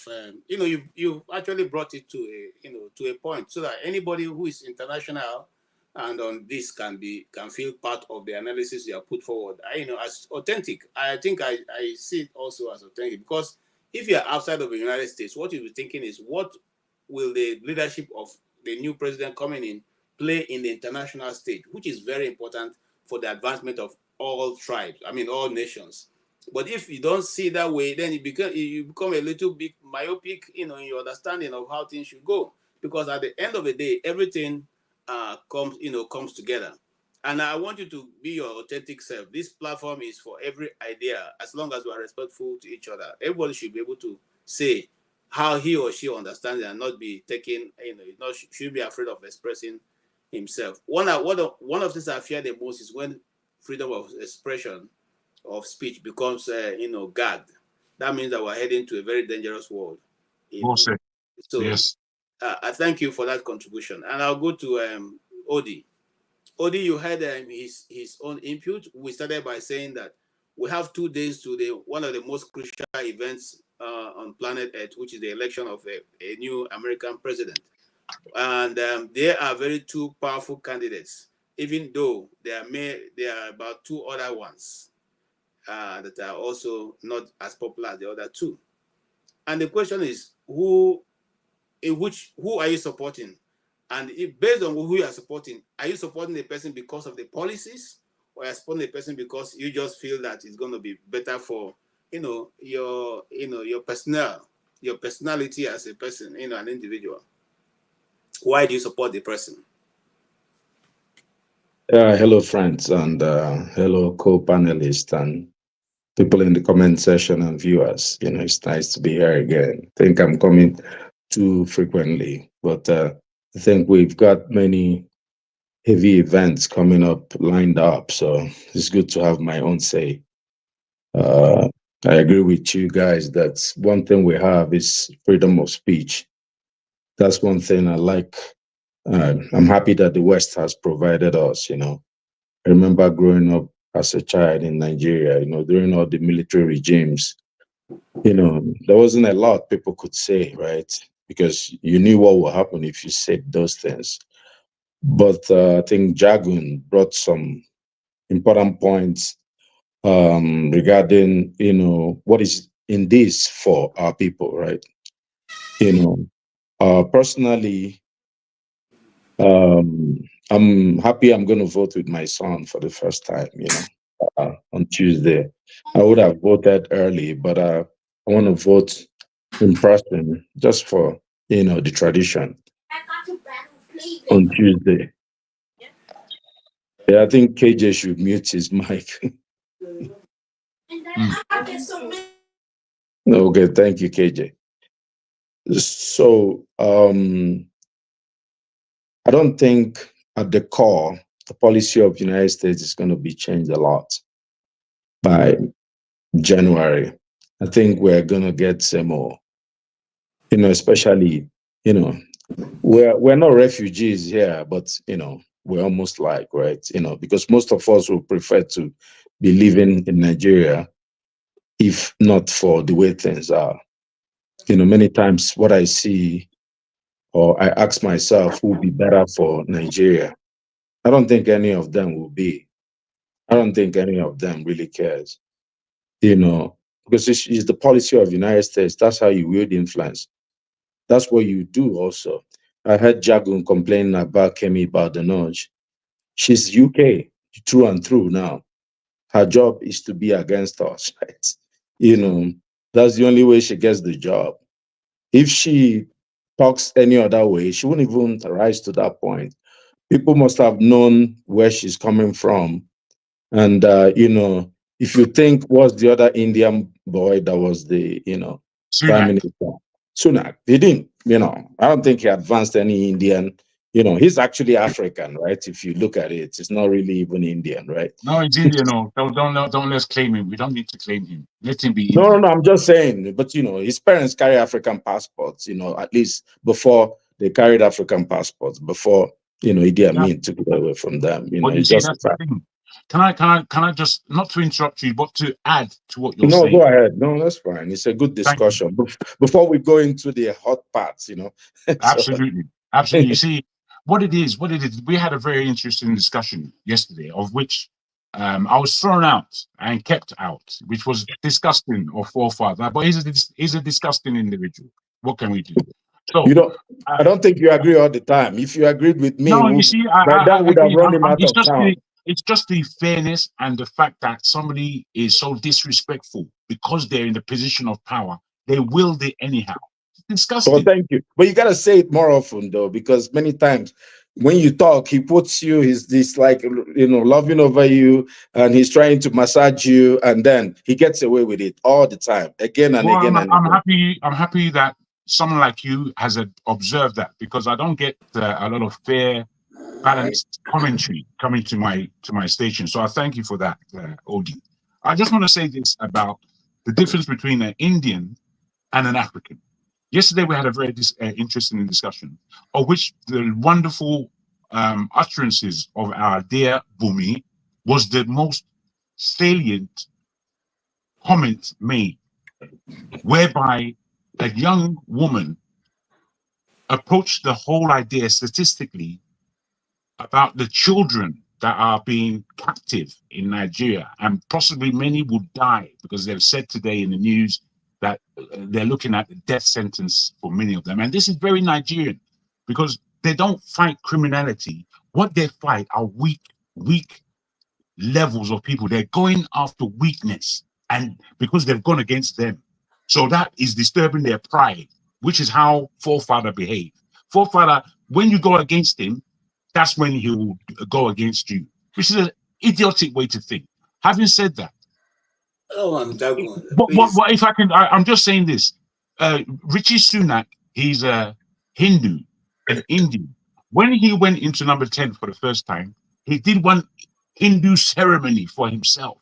you actually brought it to a point so that anybody who is international and on this can feel part of the analysis you have put forward. As authentic. I think I see it also as authentic, because if you're outside of the United States, what you'll be thinking is, what will the leadership of the new president coming in play in the international stage, which is very important for the advancement of all tribes, all nations. But if you don't see that way, then you become a little bit myopic, in your understanding of how things should go. Because at the end of the day, everything comes together. And I want you to be your authentic self. This platform is for every idea, as long as we are respectful to each other. Everybody should be able to say how he or she understands it and not be taken, should be afraid of expressing himself. One of the things I fear the most is when freedom of expression, of speech becomes gagged. That means that we're heading to a very dangerous world. So yes. I thank you for that contribution. And I'll go to Odi. Odi, you had his own input. We started by saying that we have 2 days to one of the most crucial events on planet Earth, which is the election of a new American president. And there are very two powerful candidates, even though there are about 2 other ones that are also not as popular as the other 2. And the question is, who are you supporting? And based on who you are supporting the person because of the policies, or are you supporting the person because you just feel that it's going to be better for your personality as a person, an individual? Why do you support the person? Hello, friends, and hello, co-panelists and people in the comment section and viewers. It's nice to be here again. I think I'm coming too frequently, but I think we've got many heavy events coming up, lined up, so it's good to have my own say. I agree with you guys that one thing we have is freedom of speech. That's one thing I like. I'm happy that the West has provided us, I remember growing up as a child in Nigeria, during all the military regimes, there wasn't a lot people could say, right? Because you knew what would happen if you said those things. But I think Jagun brought some important points regarding, what is in this for our people, right? Personally, I'm happy I'm going to vote with my son for the first time, on Tuesday. I would have voted early, but I want to vote in person just for, the tradition on Tuesday. Yeah, I think KJ should mute his mic. Okay, thank you, KJ. So I don't think at the core, the policy of the United States is going to be changed a lot by January. I think we're going to get some more, especially, we're not refugees here, but, we're almost like, right? Because most of us would prefer to be living in Nigeria if not for the way things are. Many times what I see or I ask myself who would be better for Nigeria. I don't think any of them will be. I don't think any of them really cares, because it's the policy of the United States. That's how you wield influence. That's what you do also. I heard Jagun complaining about Kemi Badenoch. She's UK through and through now. Her job is to be against us, right? That's the only way she gets the job. If she talks any other way, she wouldn't even rise to that point. People must have known where she's coming from. And, if you think what's the other Indian boy that was the, Prime Minister, Sunak, he didn't, I don't think he advanced any Indian, he's actually African, right? If you look at it, it's not really even Indian, right? No, it's Indian. No, don't let's claim him. We don't need to claim him. Let him be Indian. No, I'm just saying, but his parents carry African passports, at least before they carried African passports, before, Idi Amin took it away from them. Well, you it's see, just that's the thing. Can I just, not to interrupt you, but to add to what you're No, saying? go ahead. No, that's fine. It's a good discussion. Before we go into the hot parts, Absolutely. Absolutely. You see, what it is, we had a very interesting discussion yesterday, of which I was thrown out and kept out, which was disgusting of forefather. But he's a disgusting individual. What can we do? So I don't think you agree all the time. If you agreed with me, no, you see, that would have run him out of town. It's just the fairness and the fact that somebody is so disrespectful because they're in the position of power. They wield it anyhow. It's disgusting. Well, thank you. But you got to say it more often, though, because many times when you talk, he puts you, he's this like, loving over you, and he's trying to massage you, and then he gets away with it all the time, again and again. I'm happy that someone like you has observed that, because I don't get a lot of fair, balanced commentary coming to my station. So I thank you for that, Odi. I just want to say this about the difference between an Indian and an African. Yesterday we had a very interesting discussion, of which the wonderful utterances of our dear Bumi was the most salient comment made, whereby a young woman approached the whole idea statistically about the children that are being captive in Nigeria, and possibly many will die, because they've said today in the news that they're looking at the death sentence for many of them. And this is very Nigerian, because they don't fight criminality. What they fight are weak levels of people. They're going after weakness, and because they've gone against them. So that is disturbing their pride, which is how forefather behaved. Forefather, when you go against him, that's when he will go against you, which is an idiotic way to think. Having said that, but if I can, I'm just saying this. Richie Sunak, he's a Hindu, an Indian. When he went into number 10 for the first time, he did one Hindu ceremony for himself.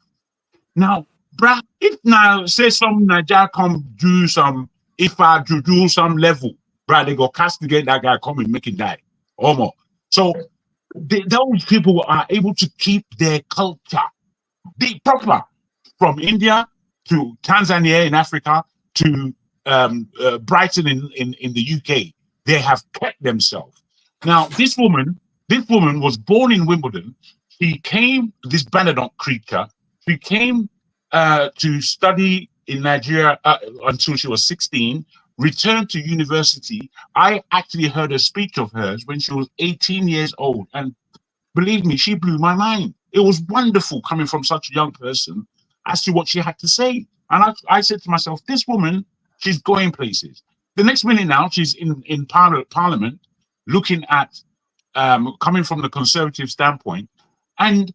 Now, bruh, if now say some Niger come do some, if I do some level, bruh, they go castigate that guy, come and make him die. Or more. So those people are able to keep their culture. They proper, from India to Tanzania in Africa to Brighton in the UK. They have kept themselves. Now, this woman was born in Wimbledon. She came, this Benedict creature, she came to study in Nigeria until she was 16, returned to university. I actually heard a speech of hers when she was 18 years old. And believe me, she blew my mind. It was wonderful coming from such a young person as to what she had to say. And I said to myself, this woman, she's going places. The next minute now, she's in Parliament looking at, coming from the conservative standpoint. And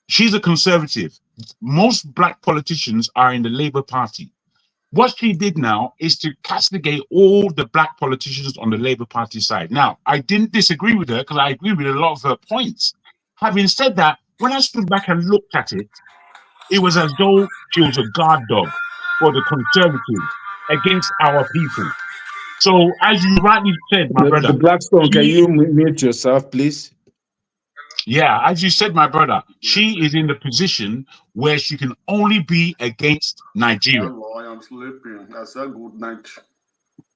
she's a conservative. Most black politicians are in the Labour Party. What she did now is to castigate all the black politicians on the Labour Party side. Now, I didn't disagree with her because I agree with a lot of her points. Having said that, when I stood back and looked at it, it was as though she was a guard dog for the Conservatives against our people. So, as you rightly said, my brother, The Blackstone, can you mute yourself, please? Yeah, as you said, my brother, she is in the position where she can only be against Nigeria. Hello, I am sleeping. I said good night.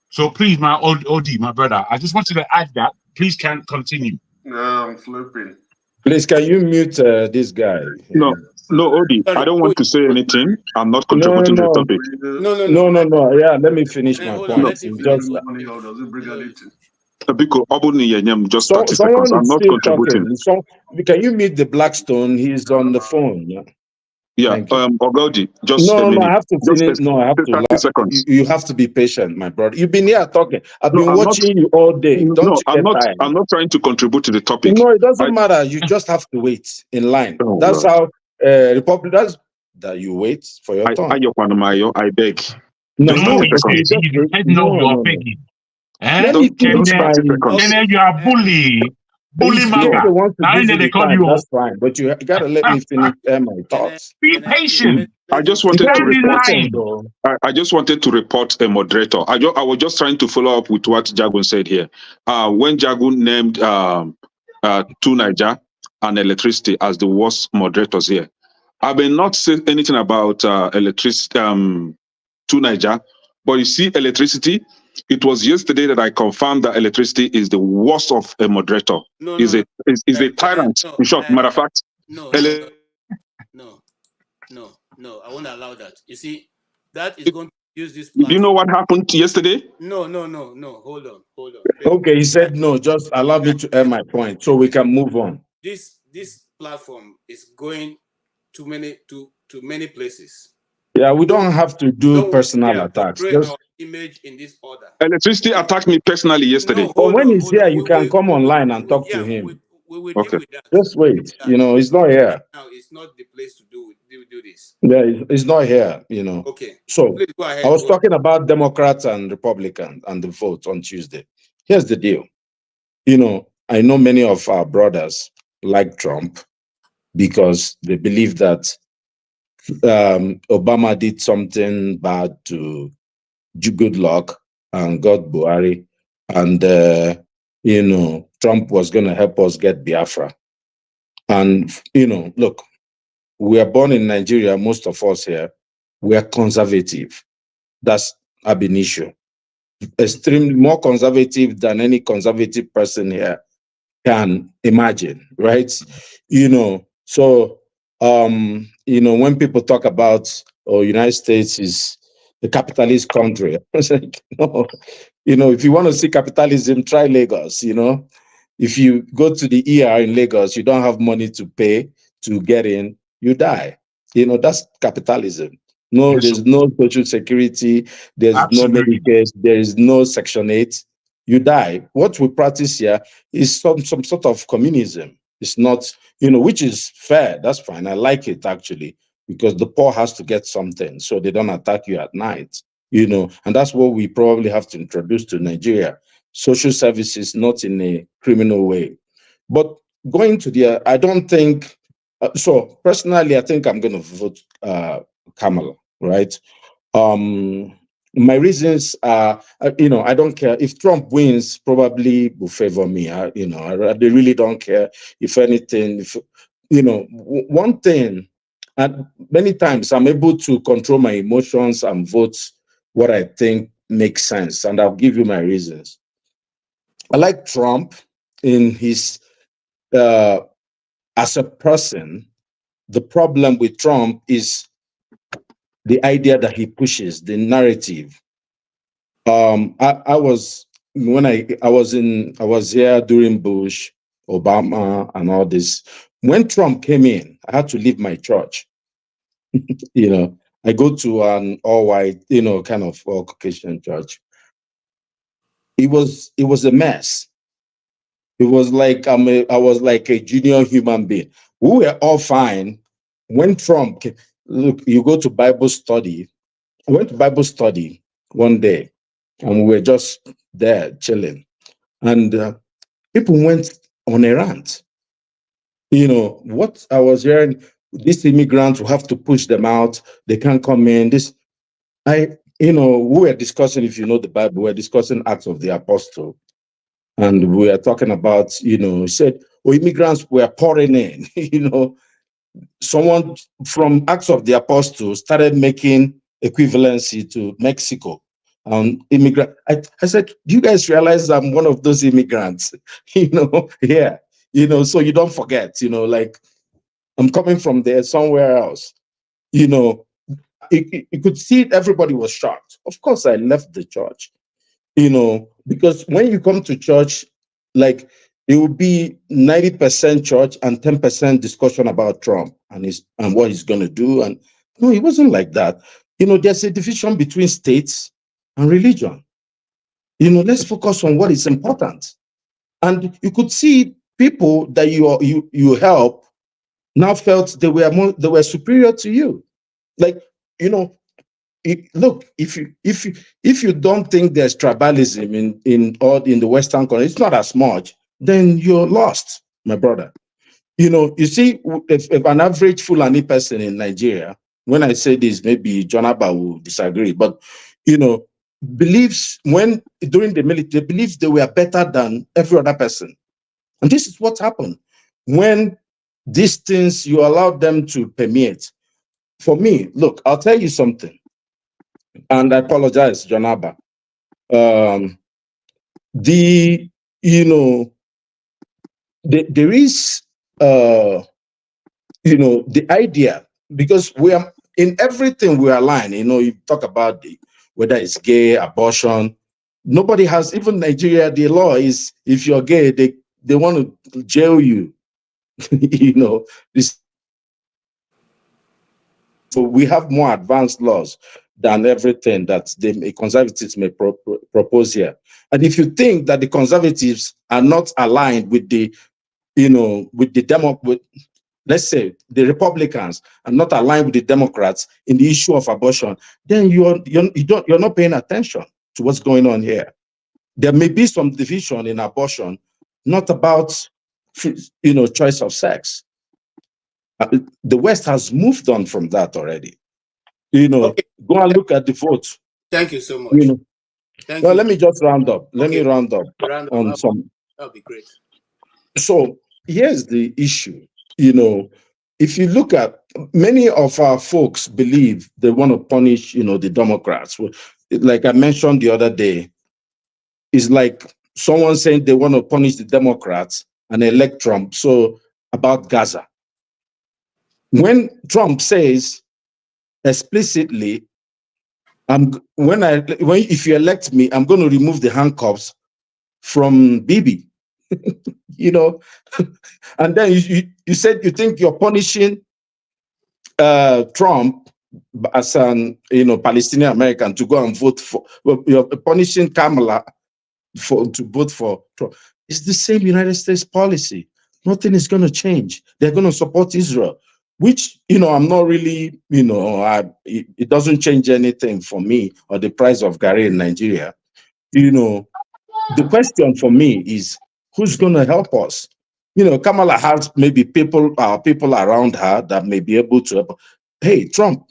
So please, my OD, my brother, I just wanted to add that. Please can continue. Yeah, I'm sleeping. Please, can you mute this guy? No, Odi, I don't want to say anything. I'm not contributing to the topic. No. Yeah, let me finish my point. Just 30 seconds. I'm not contributing. Can you mute the Blackstone? He's on the phone. Yeah, Ogodi, just no, a minute. I have to finish. No, I have to. 30 seconds. You have to be patient, my brother. You've been here talking. I've been watching you all day. I'm not trying to contribute to the topic. No, it doesn't matter. You just have to wait in line. That's how Republic does. That you wait for your turn. I beg. No, you're begging. Let me finish my. You are bully. Bully man. That's fine, but you gotta let me finish my thoughts. Be patient. I just wanted to report. I just wanted to report a moderator. I was just trying to follow up with what Jagun said here. When Jagun named Two Niger and Electricity as the worst moderators here, I may not say anything about electricity, Two Niger, but you see, Electricity. It was yesterday that I confirmed that Electricity is the worst of a moderator. Is a tyrant. In short, matter of fact. No, I won't allow that. You see, that is going to use this platform. Do you know what happened yesterday? No. Hold on. Okay, he said no. Just allow me to add my point so we can move on. This platform is going to many places. Yeah, we don't have to do personal attacks. Just image in this order. Electricity attacked me personally yesterday. But when he's here, you can come online and talk to him. We will okay. deal with that. Just wait. He's not here. Now it's not the place to do this. Yeah, he's not here. Okay. So please go ahead. I was talking about Democrats and Republicans and the vote on Tuesday. Here's the deal. I know many of our brothers like Trump because they believe that Obama did something bad to Goodluck and got Buhari, and Trump was going to help us get Biafra. And look, we are born in Nigeria. Most of us here, we are conservative. That's ab initio. Extremely more conservative than any conservative person here can imagine, right? So when people talk about United States is the capitalist country, I was like, no, if you want to see capitalism, try Lagos. If you go to the ER in Lagos, you don't have money to pay to get in, you die. That's capitalism. No, there's no social security, there's no Medicare, there is no Section 8. You die. What we practice here is some sort of communism. It's not, which is fair. That's fine. I like it actually, because the poor has to get something so they don't attack you at night, and that's what we probably have to introduce to Nigeria. Social services, not in a criminal way. But going to I don't think, so personally, I think I'm going to vote Kamala, right? My reasons are, I don't care if Trump wins. Probably will favor me. I really don't care. If anything, one thing, and many times I'm able to control my emotions and vote what I think makes sense, and I'll give you my reasons. I like Trump in his as a person. The problem with Trump is the idea that he pushes, the narrative. I was here during Bush, Obama, and all this. When Trump came in, I had to leave my church. I go to an all-white, kind of all Caucasian church. It was a mess. It was like I was like a junior human being. We were all fine when Trump came. Look, you go to Bible study, I went to Bible study one day, and we were just there chilling, and people went on a rant. You know, what I was hearing, these immigrants will have to push them out. They can't come in. We were discussing, if you know the Bible, we're discussing Acts of the Apostle. And we are talking about, he said, immigrants were pouring in. Someone from Acts of the Apostle started making equivalency to Mexico. Immigrant. I said, do you guys realize I'm one of those immigrants? Yeah. So you don't forget, like I'm coming from there somewhere else. You could see everybody was shocked. Of course, I left the church, because when you come to church, like it will be 90% church and 10% discussion about Trump and what he's going to do. And no, it wasn't like that. There's a division between states and religion. Let's focus on what is important. And you could see people that you help now felt they were superior to you. Like, look, if you don't think there's tribalism in the Western country, it's not as much, then you're lost, my brother. You see, if an average Fulani person in Nigeria, when I say this, maybe Jonaba will disagree, but believes during the military, believes they were better than every other person. And this is what happened when these things, you allow them to permeate. For me, look, I'll tell you something, and I apologize, Jonaba. There is, the idea, because we are in everything we align. You talk about whether it's gay, abortion. Nobody has, even Nigeria, the law is if you're gay, they want to jail you. So we have more advanced laws than everything that the conservatives may propose here. And if you think that the conservatives are not aligned with let's say the Republicans are not aligned with the Democrats in the issue of abortion, then you're not paying attention to what's going on here. There may be some division in abortion, not about choice of sex. The West has moved on from that already. Okay. Go and look at the vote. Thank you so much. Thank you. Let me just round up. Let me round up on some. That'll be great. So here's the issue. If you look at many of our folks believe they want to punish, the Democrats. Like I mentioned the other day, it's like someone saying they want to punish the Democrats and elect Trump. So about Gaza. When Trump says explicitly, if you elect me, I'm going to remove the handcuffs from Bibi. And then you said you think you're punishing Trump as an Palestinian American to go and vote for. Well, you're punishing Kamala to vote for Trump. It's the same United States policy. Nothing is going to change. They're going to support Israel, which I'm not really. It doesn't change anything for me or the price of Gary in Nigeria. The question for me is, who's going to help us? Kamala has maybe people around her that may be able to help. Hey, Trump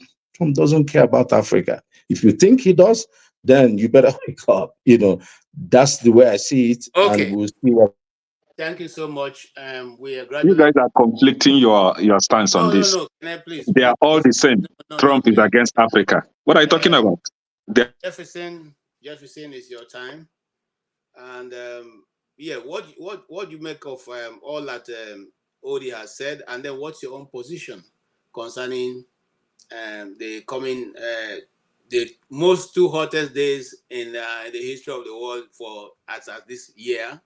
doesn't care about Africa. If you think he does, then you better wake up. That's the way I see it. Okay. And we'll see what. Thank you so much. We are You guys are conflicting your stance on this. No. Can I please? They are all the same. Trump is against Africa. What are you talking about? Jefferson is your time. And what do you make of all that Odie has said, and then what's your own position concerning the coming the most two hottest days in the history of the world as this year?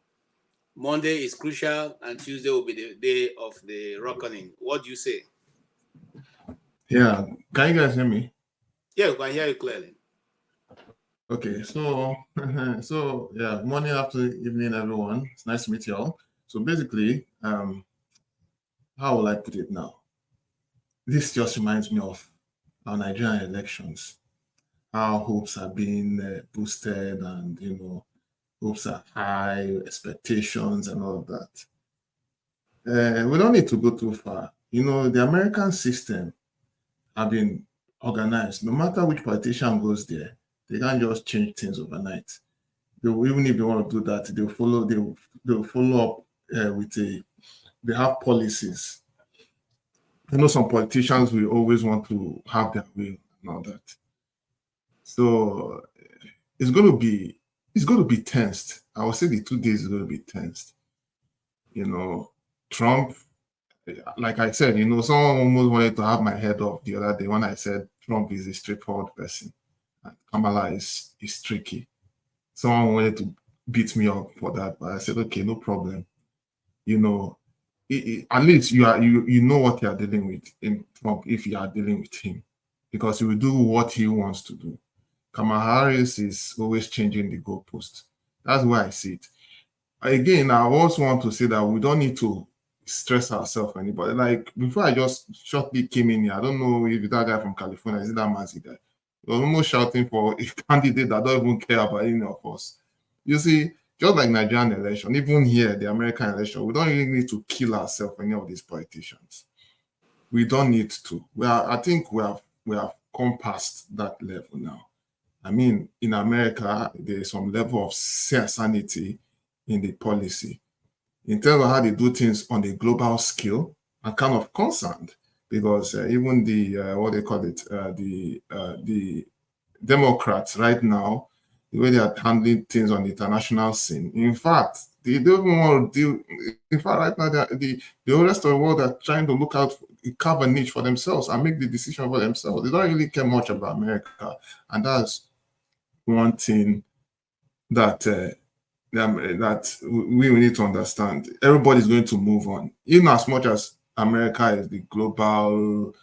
Monday is crucial, and Tuesday will be the day of the reckoning. What do you say? Yeah, can you guys hear me? Yeah, we can hear you clearly. Okay, so yeah, morning, afternoon, evening, everyone. It's nice to meet you all. So basically, how will I put it now? This just reminds me of our Nigerian elections. our hopes are being boosted, and hopes are high, expectations and all of that. We don't need to go too far. The American system have been organized. No matter which politician goes there, they can't just change things overnight. Even if they want to do that, they'll follow up with they have policies. Some politicians will always want to have their will and all that. So it's going to be tensed. I would say the 2 days is going to be tensed. Trump, like I said, someone almost wanted to have my head off the other day when I said Trump is a straightforward person and Kamala is tricky. Someone wanted to beat me up for that, but I said, okay, no problem. At least you know what you are dealing with in Trump if you are dealing with him, because he will do what he wants to do. Kamala Harris is always changing the goalpost. That's why I see it. Again, I also want to say that we don't need to stress ourselves anybody. Like before, I just shortly came in here. I don't know if that guy from California is that Mazi guy. He was almost shouting for a candidate that don't even care about any of us. You see, just like Nigerian election, even here, the American election, we don't really need to kill ourselves for any of these politicians. We don't need to. I think we have come past that level now. I mean, in America, there is some level of sanity in the policy. In terms of how they do things on the global scale, I'm kind of concerned because even the what they call it, the Democrats right now, the way they are handling things on the international scene. In fact, they don't even want to deal. In fact, right now, the rest of the world are trying to look out, carve a niche for themselves and make the decision for themselves. They don't really care much about America, and that's one thing that we need to understand. Everybody's going to move on, even as much as America is the global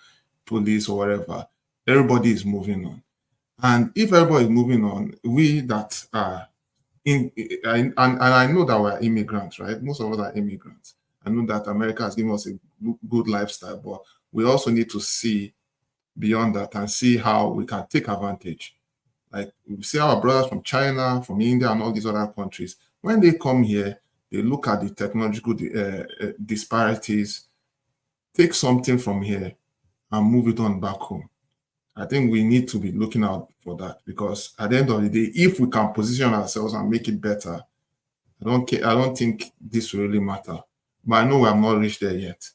police or whatever. Everybody is moving on. And if everybody is moving on, we that are and I know that we're immigrants, right? Most of us are immigrants. I know that America has given us a good lifestyle, but we also need to see beyond that and see how we can take advantage. Like we see our brothers from China, from India, and all these other countries. When they come here, they look at the technological disparities, take something from here, and move it on back home. I think we need to be looking out for that, because at the end of the day, if we can position ourselves and make it better, I don't think this will really matter. But I know we have not reached there yet.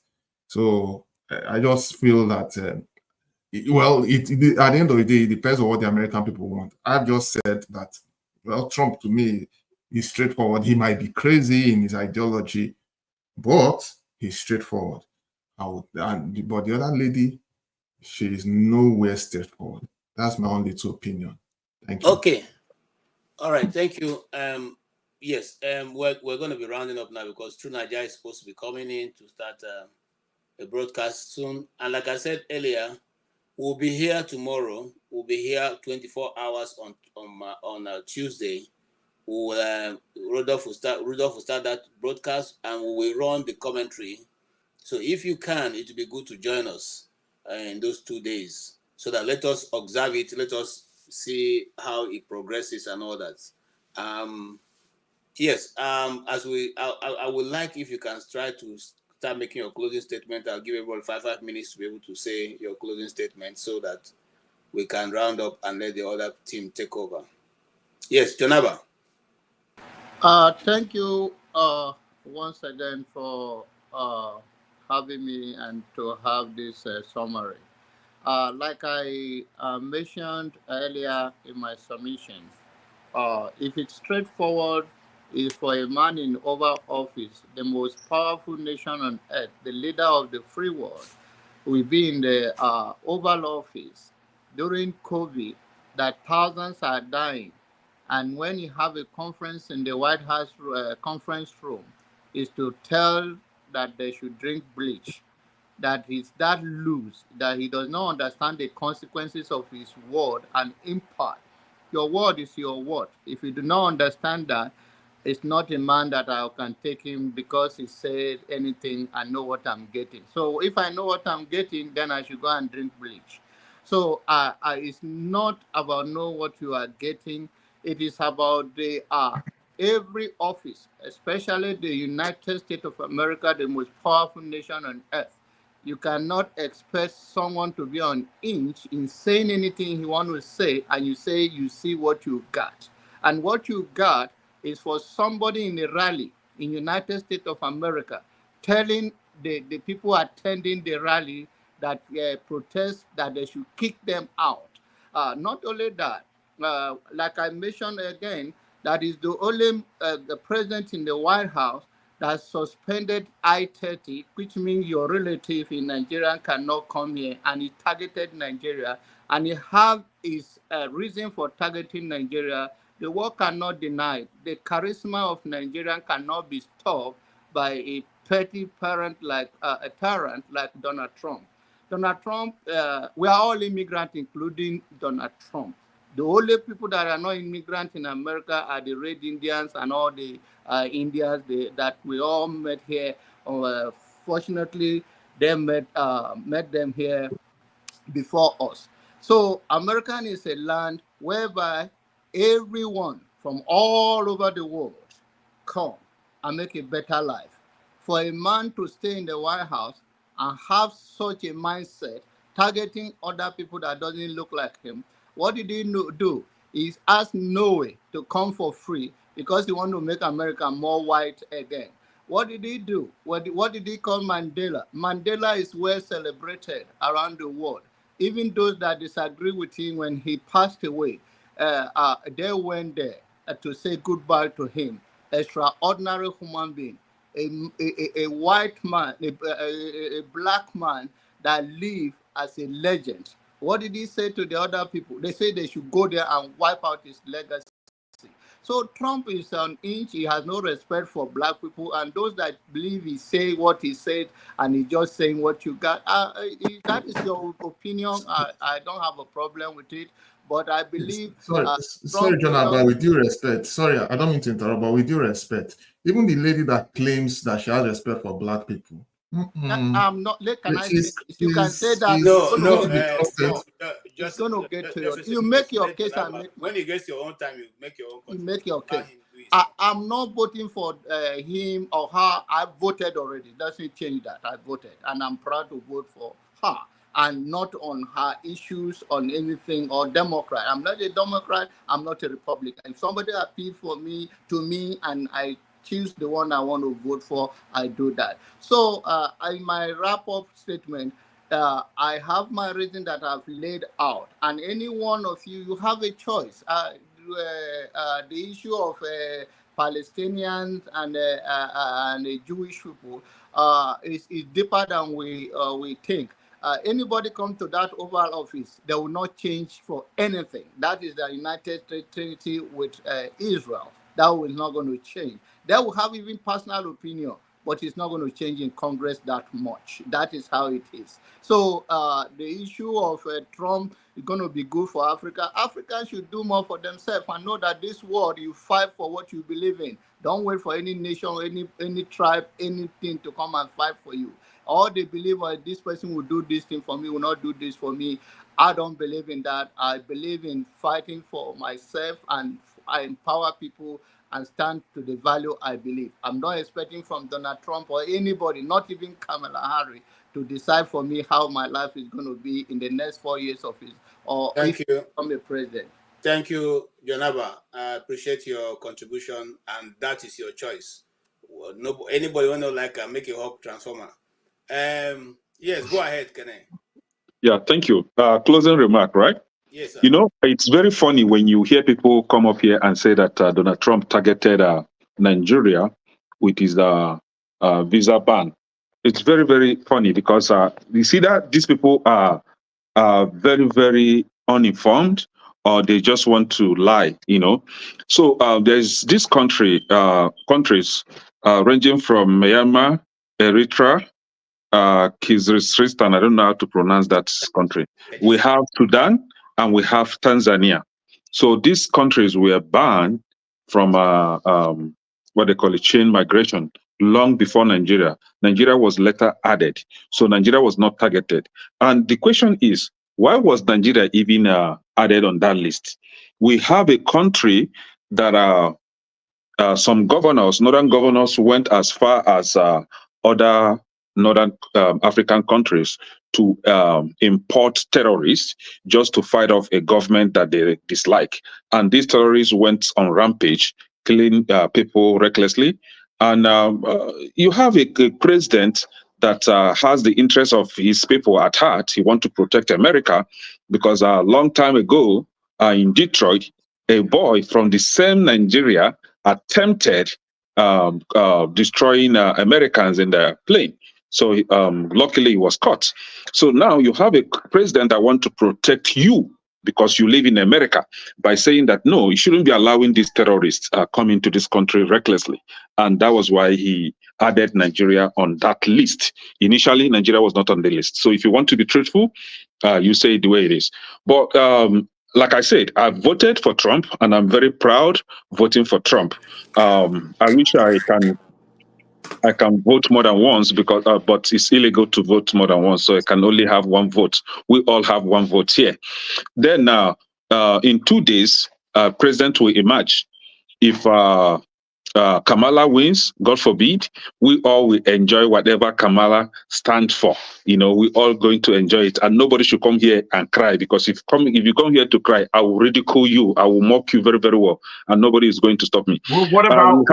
So I just feel that, at the end of the day, it depends on what the American people want. I've just said that, well, Trump to me is straightforward. He might be crazy in his ideology, but he's straightforward. But the other lady, she is nowhere straightforward. That's my only two opinion. Thank you. Okay. All right. Thank you. Yes. We're going to be rounding up now because True Nigeria is supposed to be coming in to start a broadcast soon. And like I said earlier, we'll be here tomorrow. We'll be here 24 hours on Tuesday. Rudolph will start that broadcast, and we will run the commentary. So if you can, it will be good to join us in those 2 days, so that let us observe it, let us see how it progresses and all that. Yes, I would like if you can try to start making your closing statement. I'll give everyone 5 minutes to be able to say your closing statement so that we can round up and let the other team take over. Yes, Jonaba. Thank you once again for having me and to have this summary. Like I mentioned earlier in my submission, if it's straightforward, is for a man in Oval Office, the most powerful nation on earth, the leader of the free world, will be in the Oval Office during COVID, that thousands are dying. And when you have a conference in the White House conference room, is to tell that they should drink bleach, that he's that loose, that he does not understand the consequences of his word and impact. Your word is your word. If you do not understand that, it's not a man that I can take him because he said anything and know what I'm getting. So if I know what I'm getting, then I should go and drink bleach. So it's not about know what you are getting. It is about every office, especially the United States of America, the most powerful nation on earth. You cannot expect someone to be on inch in saying anything he want to say, and you say you see what you got. And what you got is for somebody in a rally in United States of America telling the people attending the rally that protest that they should kick them out. Not only that, like I mentioned again, that is the only the president in the White House that suspended I-30, which means your relative in Nigeria cannot come here, and he targeted Nigeria, and he have his reason for targeting Nigeria. The world cannot deny it. The charisma of Nigeria cannot be stopped by a petty parent like a tyrant like Donald Trump. Donald Trump, we are all immigrants, including Donald Trump. The only people that are not immigrants in America are the Red Indians and all the Indians that we all met here. Fortunately, they met them here before us. So American is a land whereby everyone from all over the world come and make a better life. For a man to stay in the White House and have such a mindset, targeting other people that doesn't look like him, what did he do? He asked Norway to come for free because he want to make America more white again. What did he do? What did he call Mandela? Mandela is well celebrated around the world. Even those that disagree with him when he passed away, they went there to say goodbye to him. Extraordinary human being, a white man, a black man that lived as a legend. What did he say to the other people? They say they should go there and wipe out his legacy. So Trump is on inch. He has no respect for black people, and those that believe he say what he said and he's just saying what you got. That is your opinion. I don't have a problem with it, but I believe. Sorry, Jonah, but with due respect, sorry, I don't mean to interrupt, but with due respect, even the lady that claims that she has respect for black people. I'm not. Can I finish? You can say that. It's going to get to you. You make your case. When it gets your own time, you make your own. You make your case. I'm not voting for him or her. I voted already. Doesn't change that. I voted, and I'm proud to vote for her, and not on her issues on anything or Democrat. I'm not a Democrat. I'm not a Republican. If somebody appeals to me, and I choose the one I want to vote for, I do that. So in my wrap-up statement, I have my reason that I've laid out, and any one of you have a choice. The issue of Palestinians and the Jewish people is deeper than we think. Anybody come to that Oval Office, they will not change for anything. That is the United States Treaty with Israel. That is not going to change. They will have even personal opinion, but it's not going to change in Congress that much. That is how it is. So the issue of Trump is going to be good for Africa. Africans should do more for themselves and know that this world, you fight for what you believe in. Don't wait for any nation, any tribe, anything to come and fight for you. All they believe this person will do this thing for me, will not do this for me. I don't believe in that. I believe in fighting for myself, and I empower people and stand to the value I believe. I'm not expecting from Donald Trump or anybody, not even Kamala Harris, to decide for me how my life is going to be in the next 4 years of his, or if I'm a president. Thank you, Jonaba. I appreciate your contribution, and that is your choice. Well, anybody want to make a Hawk transformer? Yes, go ahead, Kene. Yeah, thank you. Closing remark, right? Yes, sir. You know, it's very funny when you hear people come up here and say that Donald Trump targeted Nigeria with his visa ban. It's very, very funny because you see that these people are very, very uninformed, or they just want to lie, you know. So there's this countries ranging from Myanmar, Eritrea, Kyrgyzstan, I don't know how to pronounce that country. We have Sudan and we have Tanzania. So these countries were banned from what they call it, chain migration, long before Nigeria. Nigeria was later added. So Nigeria was not targeted. And the question is, Why was Nigeria even added on that list? We have a country that some governors, northern governors, went as far as other northern African countries to import terrorists just to fight off a government that they dislike. And these terrorists went on rampage, killing people recklessly. And you have a president that has the interests of his people at heart. He wants to protect America because a long time ago in Detroit, a boy from the same Nigeria attempted destroying Americans in the plane. So luckily he was caught. So now you have a president that wants to protect you because you live in America by saying that, no, you shouldn't be allowing these terrorists come into this country recklessly. And that was why he added Nigeria on that list. Initially, Nigeria was not on the list. So if you want to be truthful, you say it the way it is. But like I said, I voted for Trump, and I'm very proud voting for Trump. I wish I can vote more than once because, but it's illegal to vote more than once, so I can only have one vote. We all have one vote here. Then in 2 days, president will emerge. If Kamala wins, God forbid, we all will enjoy whatever Kamala stands for. You know, we all going to enjoy it, and nobody should come here and cry, because if you come here to cry, I will ridicule you, I will mock you very, very well, and nobody is going to stop me. Well, what about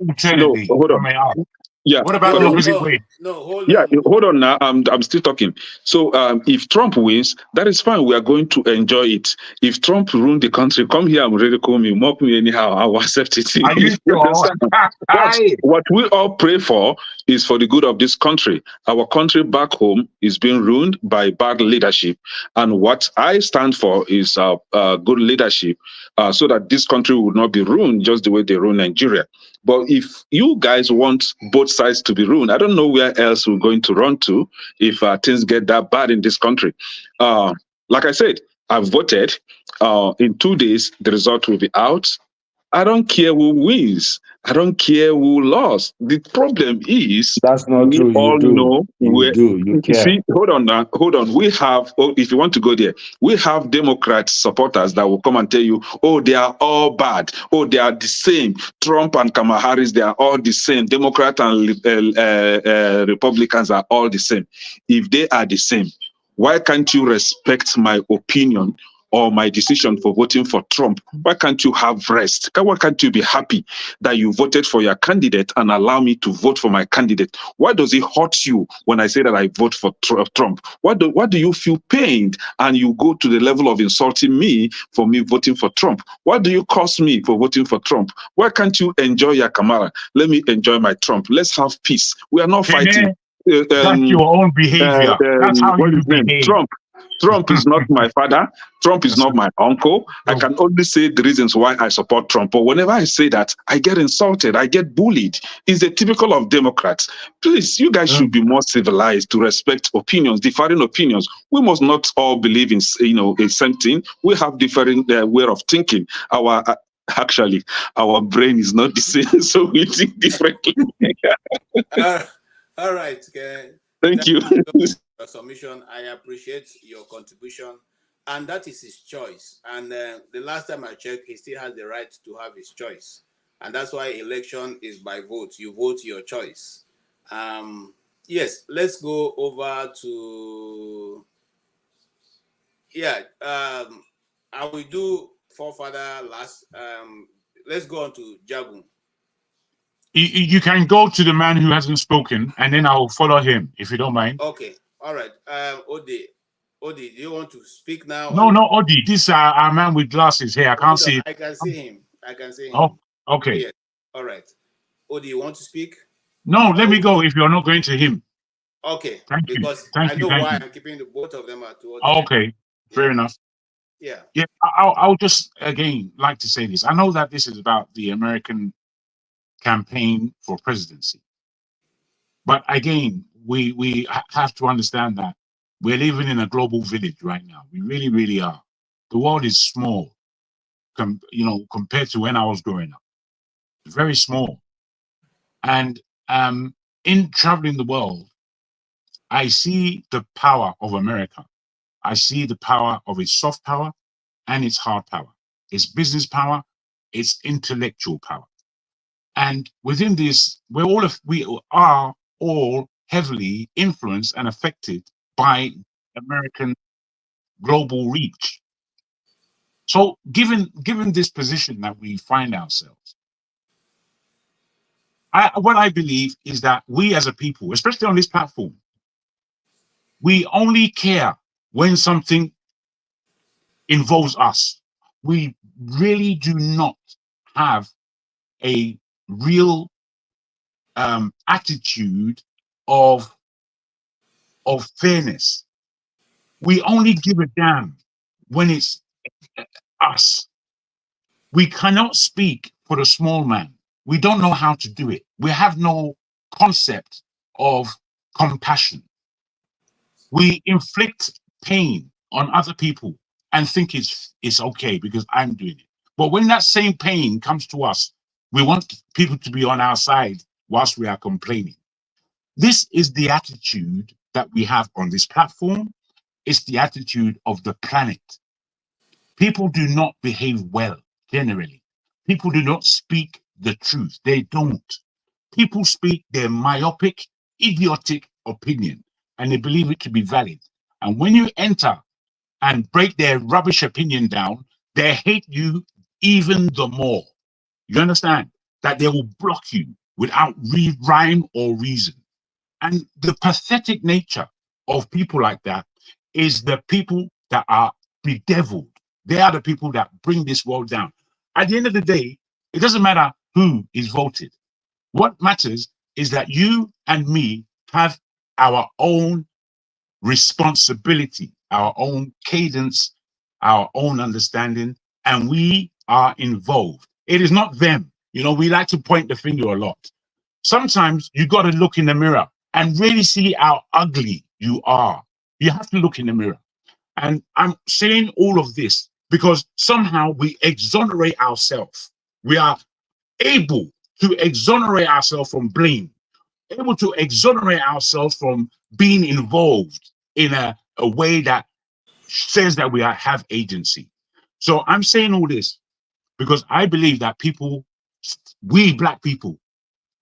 alternative? No, hold on. Yeah. What about the opposite way? Hold on now. I'm still talking. So if Trump wins, that is fine. We are going to enjoy it. If Trump ruins the country, come here and ridicule me, mock me anyhow, I will accept it. Are you sure? What we all pray for is for the good of this country. Our country back home is being ruined by bad leadership, and what I stand for is good leadership, so that this country would not be ruined just the way they ruin Nigeria. But if you guys want both sides to be ruined, I don't know where else we're going to run to if things get that bad in this country. Like I said, I've voted. In 2 days, the result will be out. I don't care who wins. I don't care who lost. The problem is that's not true. All know you care. See, hold on now. Hold on. We have, if you want to go there, we have Democrat supporters that will come and tell you, oh, they are all bad. Oh, they are the same. Trump and Kamala Harris, they are all the same. Democrat and Republicans are all the same. If they are the same, why can't you respect my opinion or my decision for voting for Trump? Why can't you have rest? Why can't you be happy that you voted for your candidate and allow me to vote for my candidate? Why does it hurt you when I say that I vote for Trump? Why do you feel pained and you go to the level of insulting me for me voting for Trump? Why do you curse me for voting for Trump? Why can't you enjoy your Kamala? Let me enjoy my Trump. Let's have peace. We are not fighting. That's your own behavior. That's how you behave. Trump is not my father. Trump is not my uncle. I can only say the reasons why I support Trump. But whenever I say that, I get insulted. I get bullied. It's a typical of Democrats. Please, you guys should be more civilized to respect opinions, differing opinions. We must not all believe in, the same thing. We have different way of thinking. Actually, our brain is not the same, so we think differently. All right. Thank you. Your submission. I appreciate your contribution, and that is his choice. And the last time I checked, he still has the right to have his choice, and that's why election is by vote. You vote your choice. Yes, let's go over to I will do forefather last. Let's go on to Jagun. You can go to the man who hasn't spoken, and then I'll follow him, if you don't mind. Okay. All right. Odi, do you want to speak now? No, Odi. This our man with glasses here. I can't see it. I can see him. Oh, okay. Yes. All right. Odi, you want to speak? No, let me go if you're not going to him. Okay. Thank you. I know why I'm keeping the both of them at work. Okay. Fair enough. Yeah. Yeah. I'll just again like to say this. I know that this is about the American campaign for presidency, but again, we have to understand that we're living in a global village right now. We really, really are. The world is small, compared to when I was growing up. Very small. And in traveling the world, I see the power of America. I see the power of its soft power and its hard power, its business power, its intellectual power. And within this, we are all heavily influenced and affected by American global reach. So given this position that we find ourselves, what I believe is that we as a people, especially on this platform, we only care when something involves us. We really do not have a real attitude of fairness. We only give a damn when it's us. We cannot speak for the small man. We don't know how to do it. We have no concept of compassion. We inflict pain on other people and think it's okay because I'm doing it. But when that same pain comes to us, we want people to be on our side whilst we are complaining. This is the attitude that we have on this platform. It's the attitude of the planet. People do not behave well, generally. People do not speak the truth. They don't. People speak their myopic, idiotic opinion, and they believe it to be valid. And when you enter and break their rubbish opinion down, they hate you even the more. You understand? That they will block you without rhyme or reason. And the pathetic nature of people like that is the people that are bedeviled. They are the people that bring this world down. At the end of the day, it doesn't matter who is voted. What matters is that you and me have our own responsibility, our own cadence, our own understanding, and we are involved. It is not them. You know, we like to point the finger a lot. Sometimes you got to look in the mirror and really see how ugly you are. You have to look in the mirror. And I'm saying all of this because somehow we exonerate ourselves. We are able to exonerate ourselves from blame, able to exonerate ourselves from being involved in a way that says that we have agency. So I'm saying all this because I believe that people, we Black people,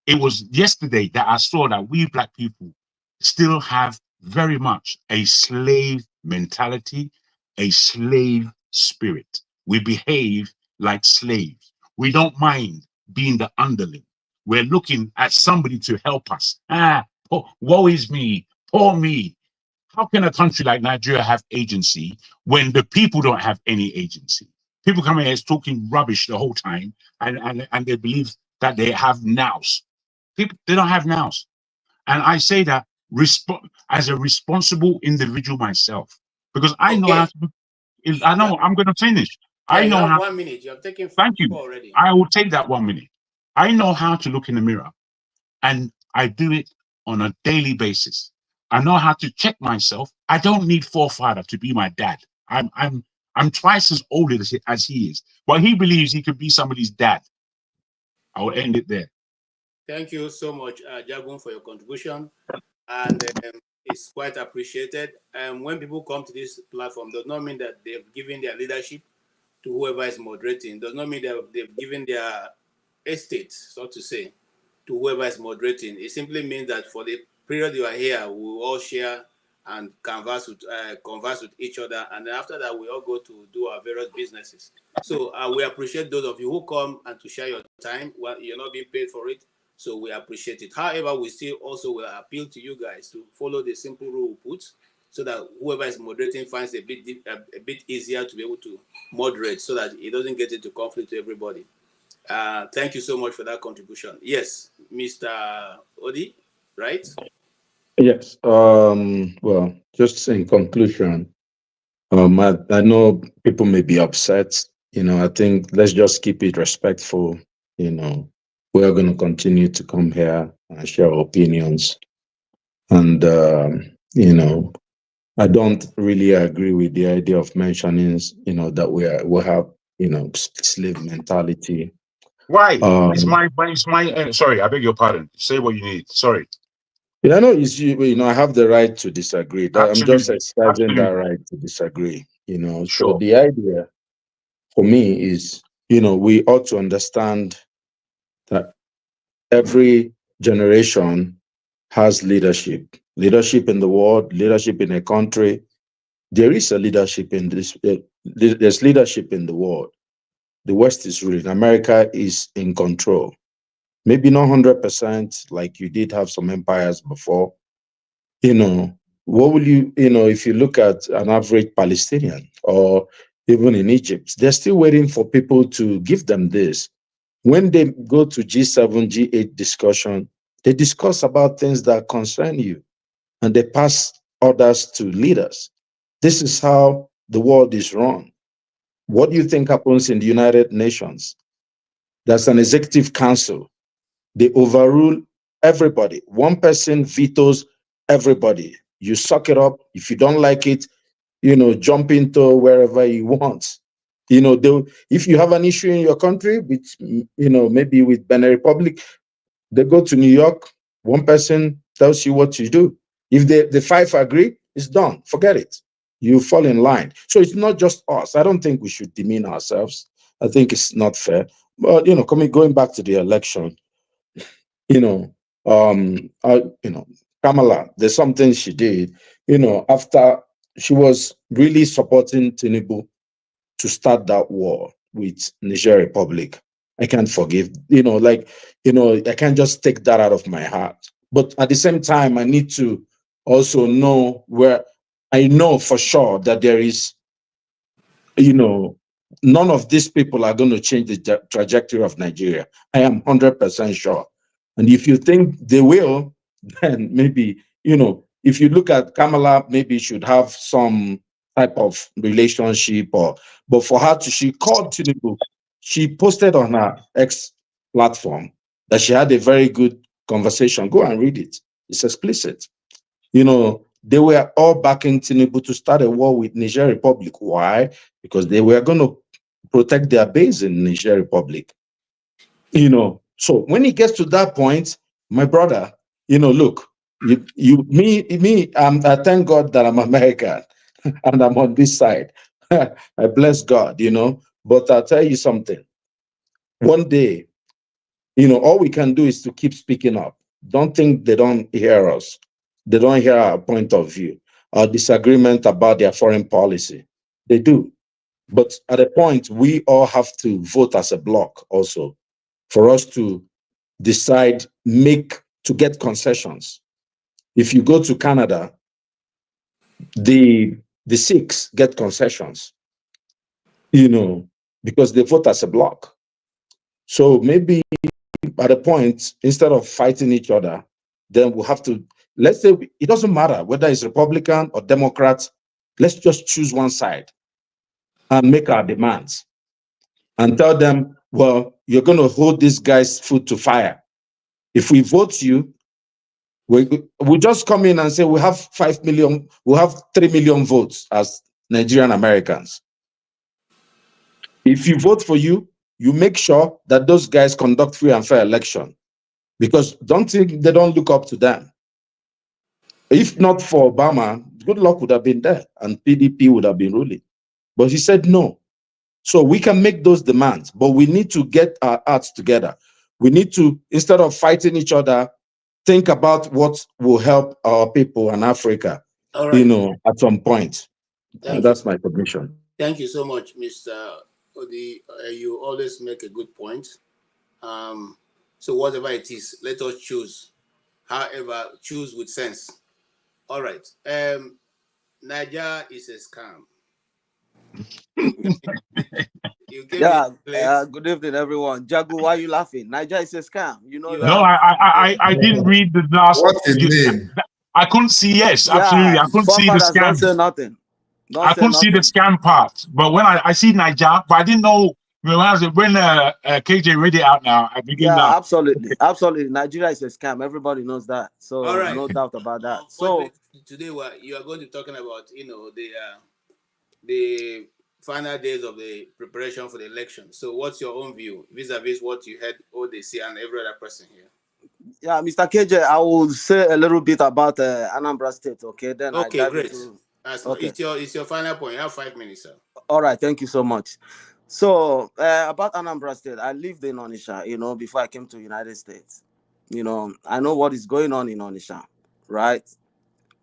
it was yesterday that I saw that we Black people still have very much a slave mentality, a slave spirit. We behave like slaves. We don't mind being the underling. We're looking at somebody to help us. Woe is me, poor me. How can a country like Nigeria have agency when the people don't have any agency? People come here talking rubbish the whole time and they believe that they have nous. People, they don't have nous. And I say that as a responsible individual myself, because I know how to, I know, I'm going to finish. Yeah, I know you have how. 1 minute. You have taken 4 Thank you. already. I will take that 1 minute. I know how to look in the mirror, and I do it on a daily basis. I know how to check myself. I don't need forefather to be my dad. I'm twice as old as he is, but he believes he could be somebody's dad. I will end it there. Thank you so much, Jagun, for your contribution, and it's quite appreciated. And when people come to this platform, does not mean that they've given their leadership to whoever is moderating. Does not mean that they've given their estate, so to say, to whoever is moderating. It simply means that for the period you are here, we will all share and converse with each other, and then after that, we all go to do our various businesses. So we appreciate those of you who come and to share your time. Well, you're not being paid for it, so we appreciate it. However, we still also will appeal to you guys to follow the simple rule we put, so that whoever is moderating finds a bit easier to be able to moderate, so that it doesn't get into conflict to everybody. Thank you so much for that contribution. Yes, Mr. Odi, right? Yes. Well, just in conclusion, I know people may be upset. You know, I think let's just keep it respectful. You know, we're going to continue to come here and share our opinions. And, you know, I don't really agree with the idea of mentioning, you know, that we have, you know, slave mentality. Why? It's my sorry, I beg your pardon. Say what you need. Sorry. Yeah, I know I have the right to disagree. I'm just Absolutely. exercising that Absolutely. right to disagree. So Sure. the idea for me is, we ought to understand that every generation has leadership in the world, leadership in a country. There is a leadership in this. There's leadership in the world. The West is ruling. America is in control. Maybe not 100%, like you did have some empires before. What will if you look at an average Palestinian or even in Egypt, they're still waiting for people to give them this. When they go to G7, G8 discussion, they discuss about things that concern you and they pass orders to leaders. This is how the world is run. What do you think happens in the United Nations? There's an executive council. They overrule everybody. One person vetoes everybody. You suck it up. If you don't like it, jump into wherever you want. If you have an issue in your country with, maybe with Benin Republic, they go to New York. One person tells you what to do. If the five agree, it's done. Forget it. You fall in line. So it's not just us. I don't think we should demean ourselves. I think it's not fair. But going back to the election, you know, Kamala, there's something she did, after she was really supporting Tinubu to start that war with Niger Republic. I can't forgive, I can't just take that out of my heart. But at the same time, I need to also know where I know for sure that there is, none of these people are going to change the trajectory of Nigeria. I am 100% sure. And if you think they will, then maybe, if you look at Kamala, maybe should have some type of relationship but for her she called Tinubu. She posted on her X platform that she had a very good conversation. Go and read it. It's explicit. They were all backing Tinubu to start a war with Niger Republic. Why? Because they were going to protect their base in Niger Republic. So when it gets to that point, my brother, look, I thank God that I'm American and I'm on this side. I bless God, but I'll tell you something. One day, all we can do is to keep speaking up. Don't think they don't hear us. They don't hear our point of view, our disagreement about their foreign policy. They do. But at a point, we all have to vote as a bloc also for us to decide, to get concessions. If you go to Canada, the Sikhs get concessions, because they vote as a bloc. So maybe at a point, instead of fighting each other, then we'll have to, let's say, it doesn't matter whether it's Republican or Democrat, let's just choose one side and make our demands and tell them, well, you're going to hold this guy's foot to fire. If we vote you, we just come in and say we have 5 million, we have 3 million votes as Nigerian Americans. If you vote for you, you make sure that those guys conduct free and fair election, because don't think they don't look up to them. If not for Obama, good luck would have been there and PDP would have been ruling. But he said no. So we can make those demands, but we need to get our acts together. We need to, instead of fighting each other, think about what will help our people and Africa, at some point. That's my submission. Thank you so much, Mr. Odi. You always make a good point. So whatever it is, let us choose. However, choose with sense. All right. Niger is a scam. You gave good evening, everyone. Jagu, why are you laughing? Niger is a scam. You know that. No, I didn't read the last. What's his name? I couldn't see. Yes, absolutely. I couldn't see the scam. Don't say nothing. I couldn't see the scam part. But when I see Niger, but I didn't know when KJ read it out now. I begin now. Absolutely. Nigeria is a scam. Everybody knows that. So no doubt about that. So today, you are going to be talking about the final days of the preparation for the election. So what's your own view vis-a-vis what you heard ODC and every other person here? Yeah, Mr. KJ, I will say a little bit about Anambra State, okay? Then I Okay, dive great. into... Okay. It's your final point. You have 5 minutes, sir. All right, thank you so much. So, about Anambra State, I lived in Onitsha, before I came to United States. I know what is going on in Onitsha, right?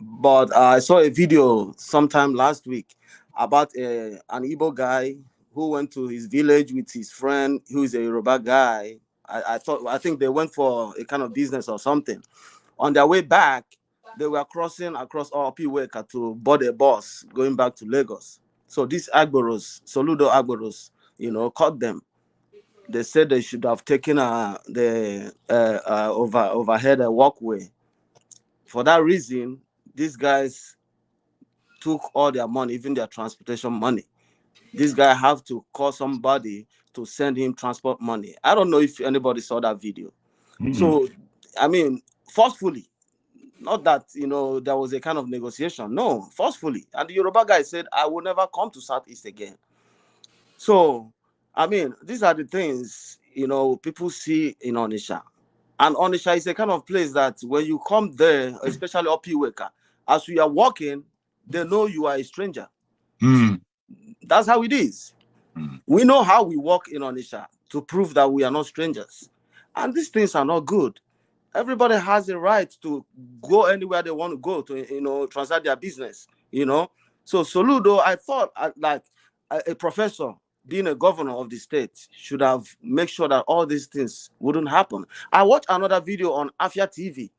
But I saw a video sometime last week about an Igbo guy who went to his village with his friend who is a Yoruba guy. I think they went for a kind of business or something. On their way back, they were crossing across Opiweka to board a bus going back to Lagos. So these Agboros, Soludo Agboros, caught them. They said they should have taken the overhead walkway. For that reason, these guys took all their money, even their transportation money. This guy have to call somebody to send him transport money. I don't know if anybody saw that video. So, I mean, forcefully, not that, there was a kind of negotiation. No, forcefully. And the Yoruba guy said, I will never come to Southeast again. So, I mean, these are the things, people see in Onitsha. And Onitsha is a kind of place that when you come there, especially Opiweka, as we are walking, they know you are a stranger. That's how it is. We know how we walk in Onitsha to prove that we are not strangers. And these things are not good. Everybody has a right to go anywhere they want to go to, transact their business, So Soludo, I thought like a professor being a governor of the state should have made sure that all these things wouldn't happen. I watched another video on Afia TV.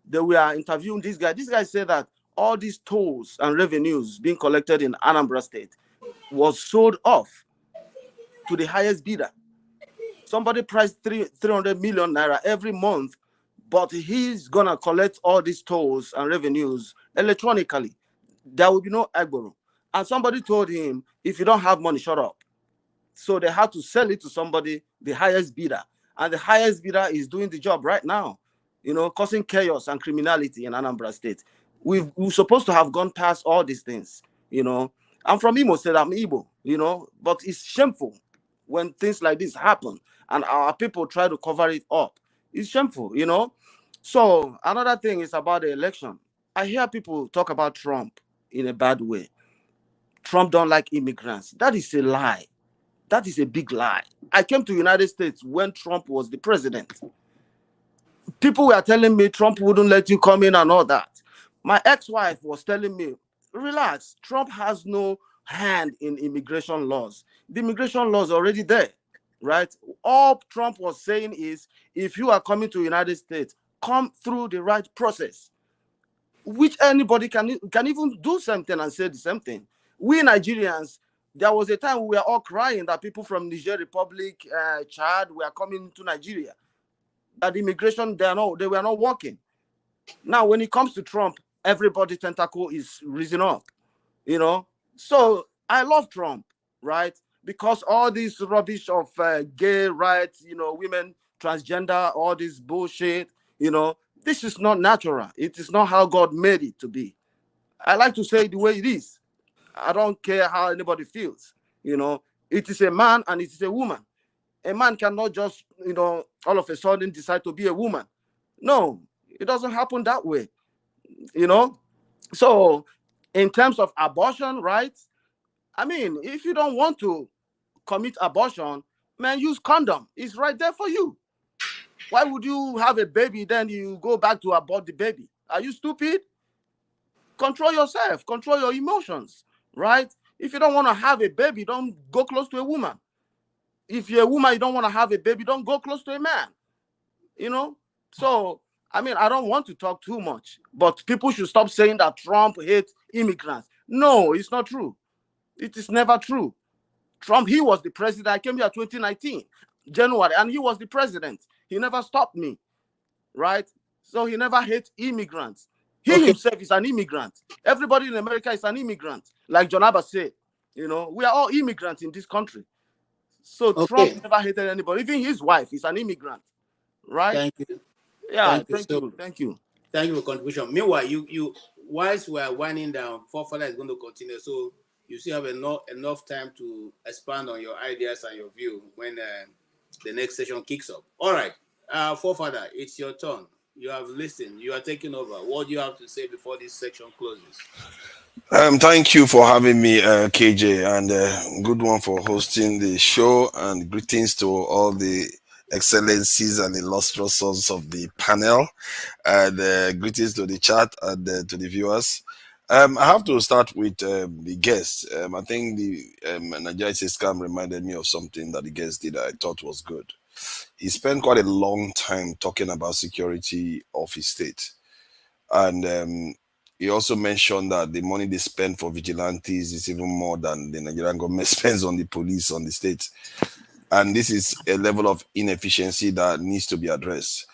They were interviewing this guy. This guy said that all these tolls and revenues being collected in Anambra State was sold off to the highest bidder. Somebody priced 300 million naira every month, but he's gonna collect all these tolls and revenues electronically. There will be no Agboro. And somebody told him, if you don't have money, shut up. So they had to sell it to somebody, the highest bidder. And the highest bidder is doing the job right now, causing chaos and criminality in Anambra State. We're supposed to have gone past all these things, I'm from Imo State, I'm Igbo, but it's shameful when things like this happen and our people try to cover it up. It's shameful, So another thing is about the election. I hear people talk about Trump in a bad way. Trump don't like immigrants. That is a lie. That is a big lie. I came to the United States when Trump was the president. People were telling me Trump wouldn't let you come in and all that. My ex-wife was telling me, relax, Trump has no hand in immigration laws. The immigration laws are already there, right? All Trump was saying is, if you are coming to the United States, come through the right process, which anybody can even do something and say the same thing. We Nigerians, there was a time we were all crying that people from Niger Republic, Chad, were coming to Nigeria. That immigration, they were not working. Now, when it comes to Trump, everybody's tentacle is rising up, So I love Trump, right? Because all this rubbish of gay rights, women, transgender, all this bullshit, this is not natural. It is not how God made it to be. I like to say it the way it is. I don't care how anybody feels, It is a man and it is a woman. A man cannot just, all of a sudden decide to be a woman. No, it doesn't happen that way, So in terms of abortion rights, I mean, if you don't want to commit abortion, man, use condom. It's right there for you. Why would you have a baby, then you go back to abort the baby? Are you stupid? Control yourself. Control your emotions, right? If you don't want to have a baby, don't go close to a woman. If you're a woman, you don't want to have a baby, don't go close to a man. So, I mean, I don't want to talk too much, but people should stop saying that Trump hates immigrants. No, it's not true. It is never true. Trump, he was the president. I came here 2019, January, and he was the president. He never stopped me, right? So he never hates immigrants. He himself is an immigrant. Everybody in America is an immigrant. Like John Abbas said, we are all immigrants in this country. So Trump never hated anybody. Even his wife is an immigrant, right? Thank you. Yeah, Thank you. Thank you. Thank you for contribution. Meanwhile, whilst we are winding down, Forefather is going to continue. So you still have enough time to expand on your ideas and your view when the next session kicks off. All right, Forefather, it's your turn. You have listened. You are taking over. What do you have to say before this section closes? Thank you for having me, KJ, and good one for hosting the show. And greetings to all the excellencies and illustrious sons of the panel, and greetings to the chat and to the viewers. I have to start with the guest. I think the Nigeria scam reminded me of something that the guest did that I thought was good. He spent quite a long time talking about security of his state, and he also mentioned that the money they spend for vigilantes is even more than the Nigerian government spends on the police, on the state. And this is a level of inefficiency that needs to be addressed.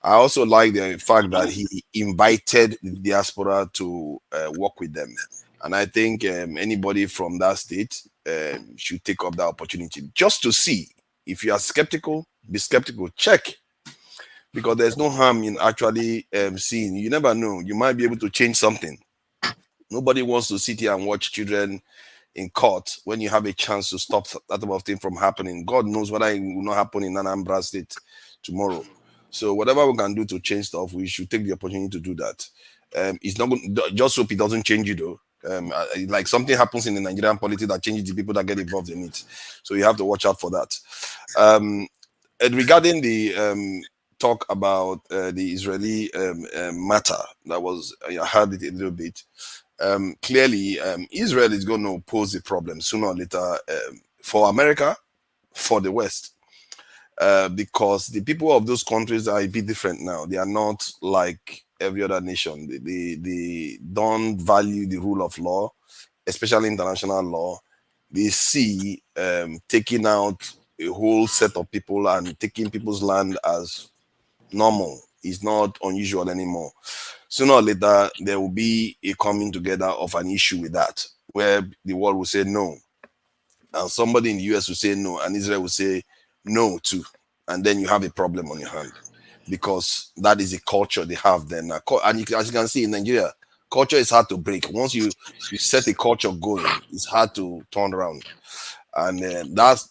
I also like the fact that he invited the diaspora to work with them. And I think anybody from that state should take up that opportunity just to see. If you are skeptical, be skeptical, check. Because there's no harm in actually seeing. You never know. You might be able to change something. Nobody wants to sit here and watch children in court when you have a chance to stop that type of thing from happening. God knows whether it will not happen in Anambra State tomorrow. So whatever we can do to change stuff, we should take the opportunity to do that. It's not good, just hope it doesn't change it though. Like something happens in the Nigerian politics that changes the people that get involved in it. So you have to watch out for that. And regarding the talk about the Israeli matter, that was, I heard it a little bit. Clearly, Israel is going to pose a problem sooner or later for America, for the West, because the people of those countries are a bit different now. They are not like every other nation. They don't value the rule of law, especially international law. They see taking out a whole set of people and taking people's land as normal. Is not unusual anymore. Sooner or later, there will be a coming together of an issue with that, where the world will say no, and somebody in the US will say no, and Israel will say no too, and then you have a problem on your hand, because that is the culture they have then. And as you can see in Nigeria, culture is hard to break. Once you set a culture going, it's hard to turn around, and that's,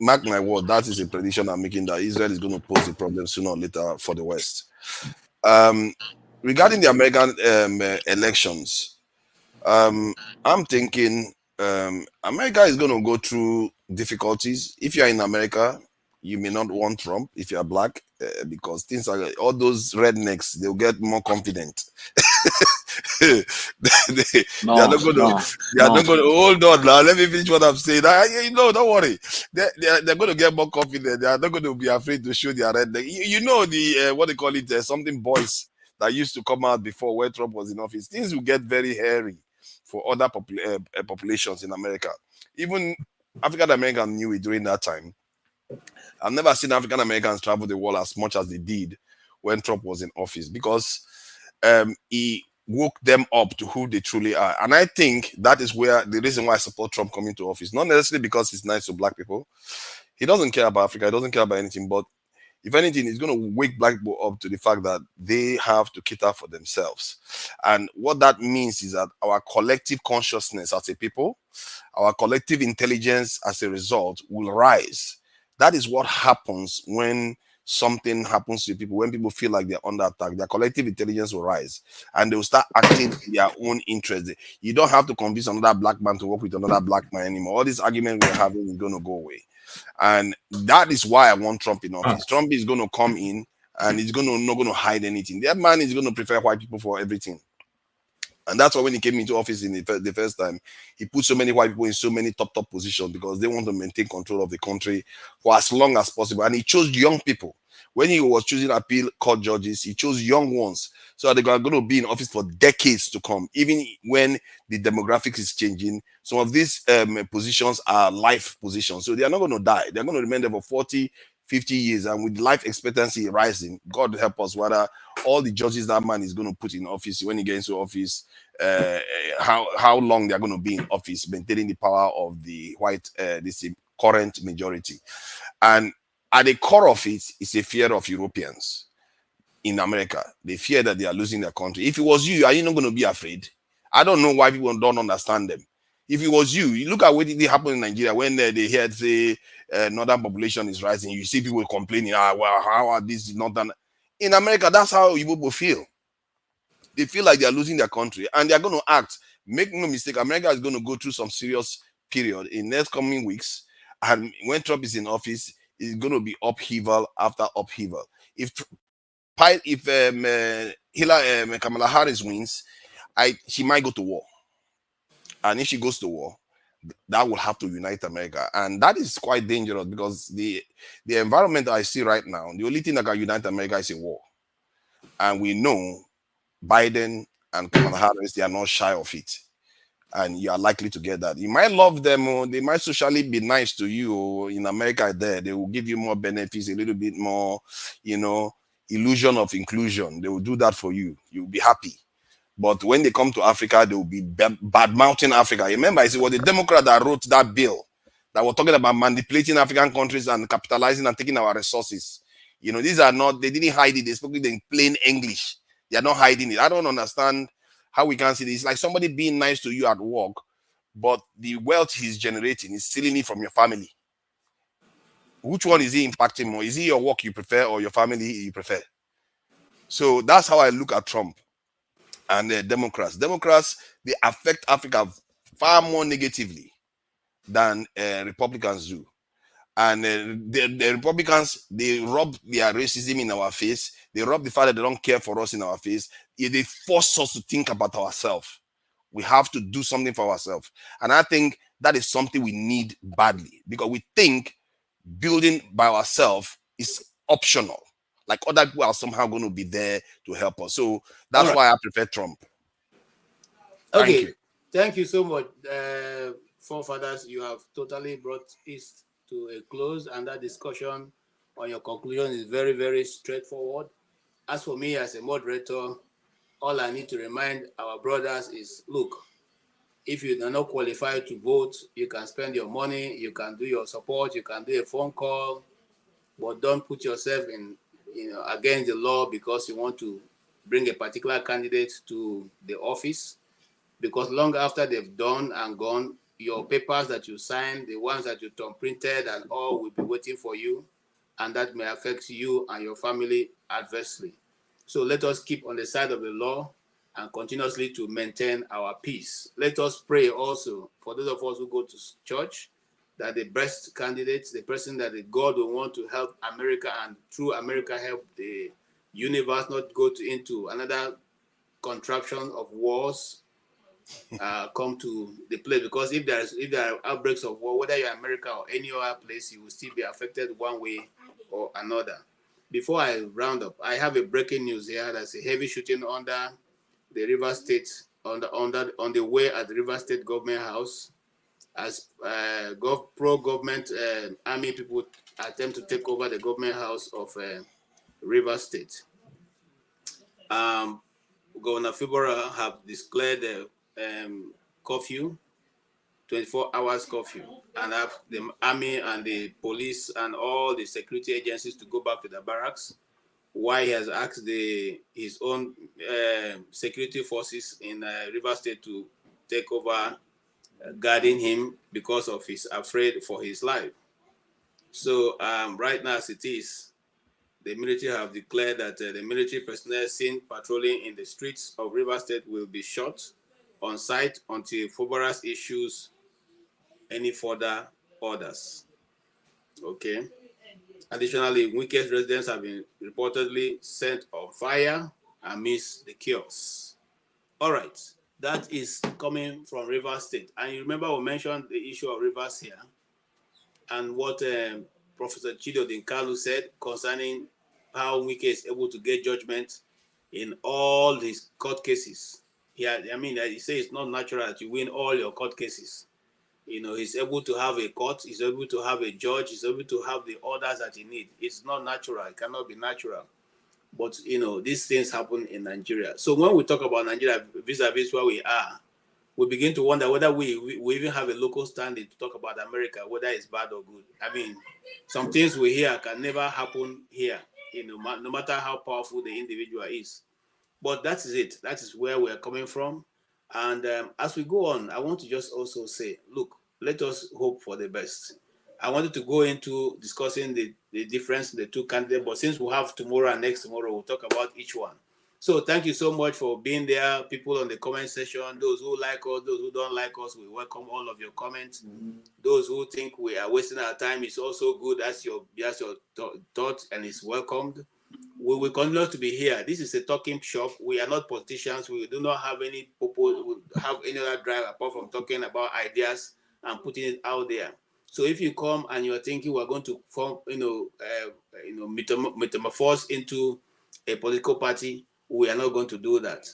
mark my word, that is a prediction I'm making, that Israel is going to pose a problem sooner or later for the West. Regarding the American elections, I'm thinking America is going to go through difficulties. If you're in America, you may not want Trump if you're black, because things are, all those rednecks, they'll get more confident. they are not going to hold on now. Let me finish what I'm saying. Don't worry. They're going to get more confident. They are not going to be afraid to show their redneck. You know the what they call it, something boys that used to come out before when Trump was in office. Things will get very hairy for other populations in America. Even African Americans knew it during that time. I've never seen African Americans travel the world as much as they did when Trump was in office, because he woke them up to who they truly are. And I think that is where the reason why I support Trump coming to office, not necessarily because he's nice to black people. He doesn't care about Africa. He doesn't care about anything. But if anything, he's going to wake black people up to the fact that they have to cater for themselves. And what that means is that our collective consciousness as a people, our collective intelligence as a result will rise. That is what happens when something happens to people, when people feel like they're under attack. Their collective intelligence will rise and they will start acting in their own interest. You don't have to convince another black man to work with another black man anymore. All this argument we're having is going to go away. And that is why I want Trump in office. Trump is going to come in and he's not going to hide anything. That man is going to prefer white people for everything. And that's why when he came into office in the first time, he put so many white people in so many top positions, because they want to maintain control of the country for as long as possible. And he chose young people. When he was choosing appeal court judges, he chose young ones. So they're going to be in office for decades to come. Even when the demographics is changing, some of these positions are life positions. So they are not going to die. They're going to remain there for 40, 50 years. And with life expectancy rising, God help us, whether all the judges that man is going to put in office when he gets into office, how long they're going to be in office, maintaining the power of the white, this current majority. And at the core of it is a fear of Europeans in America. They fear that they are losing their country. If it was you, are you not going to be afraid? I don't know why people don't understand them. If it was you look at what did happen in Nigeria when they heard say northern population is rising. You see people complaining, well, how are these northern? In America, that's how you people feel. They feel like they are losing their country, and they are going to act. Make no mistake, America is going to go through some serious period in next coming weeks, and when Trump is in office, it's going to be upheaval after upheaval. If Kamala Harris wins, she might go to war, and if she goes to war, that will have to unite America, and that is quite dangerous because the environment I see right now, the only thing that can unite America is a war, and we know Biden and Kamala Harris, they are not shy of it, and you are likely to get that. You might love them, or they might socially be nice to you, or in America there, they will give you more benefits, a little bit more, illusion of inclusion. They will do that for you. You'll be happy. But when they come to Africa, they will be bad-mouthing Africa. Remember, it was the Democrat that wrote that bill that was talking about manipulating African countries and capitalizing and taking our resources. These are not, they didn't hide it. They spoke it in plain English. They are not hiding it. I don't understand how we can see this. It's like somebody being nice to you at work, but the wealth he's generating is stealing it from your family. Which one is he impacting more? Is it your work you prefer or your family you prefer? So that's how I look at Trump and the Democrats. Democrats, they affect Africa far more negatively than Republicans do. And the Republicans, they rub their racism in our face. They rub the fact that they don't care for us in our face. They force us to think about ourselves. We have to do something for ourselves. And I think that is something we need badly, because we think building by ourselves is optional. Like other people are somehow going to be there to help us. So that's why I prefer Trump. Thank you. Thank you so much. Forefathers, you have totally brought this to a close, and that discussion on your conclusion is very, very straightforward. As for me as a moderator, all I need to remind our brothers is, look, if you are not qualified to vote, you can spend your money, you can do your support, you can do a phone call, but don't put yourself in, against the law because you want to bring a particular candidate to the office, because long after they've done and gone, your papers that you signed, the ones that you printed and all, will be waiting for you, and that may affect you and your family adversely. So let us keep on the side of the law and continuously to maintain our peace. Let us pray also for those of us who go to church, that the best candidates, the person that God will want to help America and through America help the universe, not go into another contraption of wars, come to the place. Because if there are outbreaks of war, whether you're in America or any other place, you will still be affected one way or another. Before I round up, I have a breaking news here. There's a heavy shooting under the River State, on the way at the River State Government House, as pro-government army people attempt to take over the government house of River State. Governor Fibora have declared a curfew, 24 hours curfew, and have the army and the police and all the security agencies to go back to the barracks. Why he has asked his own security forces in River State to take over guarding him, because of he's afraid for his life. So right now as it is, the military have declared that the military personnel seen patrolling in the streets of River State will be shot on site until Foboras issues any further orders. Okay. Additionally, Wike's residents have been reportedly set on fire amidst the chaos. All right, that is coming from Rivers State. And you remember we mentioned the issue of rivers here, and what Professor Nnamdi Kanu said concerning how Wike is able to get judgment in all his court cases. He says it's not natural that you win all your court cases. He's able to have a court, he's able to have a judge, he's able to have the orders that he needs. It's not natural, it cannot be natural. But, these things happen in Nigeria. So when we talk about Nigeria vis-a-vis where we are, we begin to wonder whether we even have a local standing to talk about America, whether it's bad or good. Some things we hear can never happen here, no matter how powerful the individual is. But that is it. That is where we're coming from. And as we go on, I want to just also say, look, let us hope for the best. I wanted to go into discussing the difference in the two candidates, but since we have tomorrow and next tomorrow, we'll talk about each one. So thank you so much for being there, people on the comment section, those who like us, those who don't like us, we welcome all of your comments. Those who think we are wasting our time, it's also good as your thoughts, and it's welcomed. We will continue to be here. This is a talking shop. We are not politicians. We do not have any purpose, have any other drive apart from talking about ideas and putting it out there. So if you come and you're thinking we're going to form, metamorphose into a political party, we are not going to do that.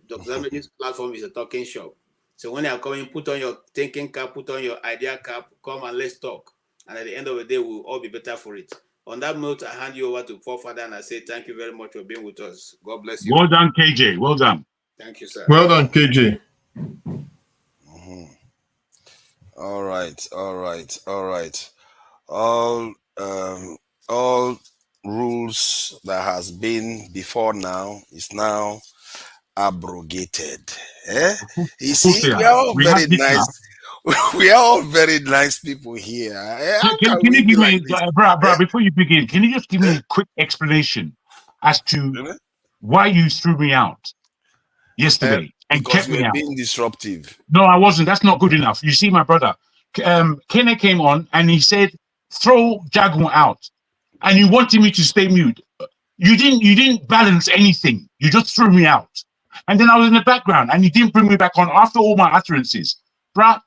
Dr. Zambedi's platform is a talking shop. So when you are coming, put on your thinking cap, put on your idea cap, come and let's talk. And at the end of the day, we'll all be better for it. On that note, I hand you over to Forefather and I say thank you very much for being with us. God bless you. Well done, KJ. Well done. Thank you, sir. Well done, KJ. All right. All rules that has been before now is now abrogated. You see, we are all very nice. We are all very nice people here. Can you give me, bro, before you begin, can you just give me a quick explanation as to why you threw me out yesterday and kept me out? Being disruptive. No, I wasn't. That's not good enough. You see, my brother, Kene came on and he said, throw Jagun out. And you wanted me to stay mute. You didn't balance anything. You just threw me out. And then I was in the background and you didn't bring me back on after all my utterances. Bruh,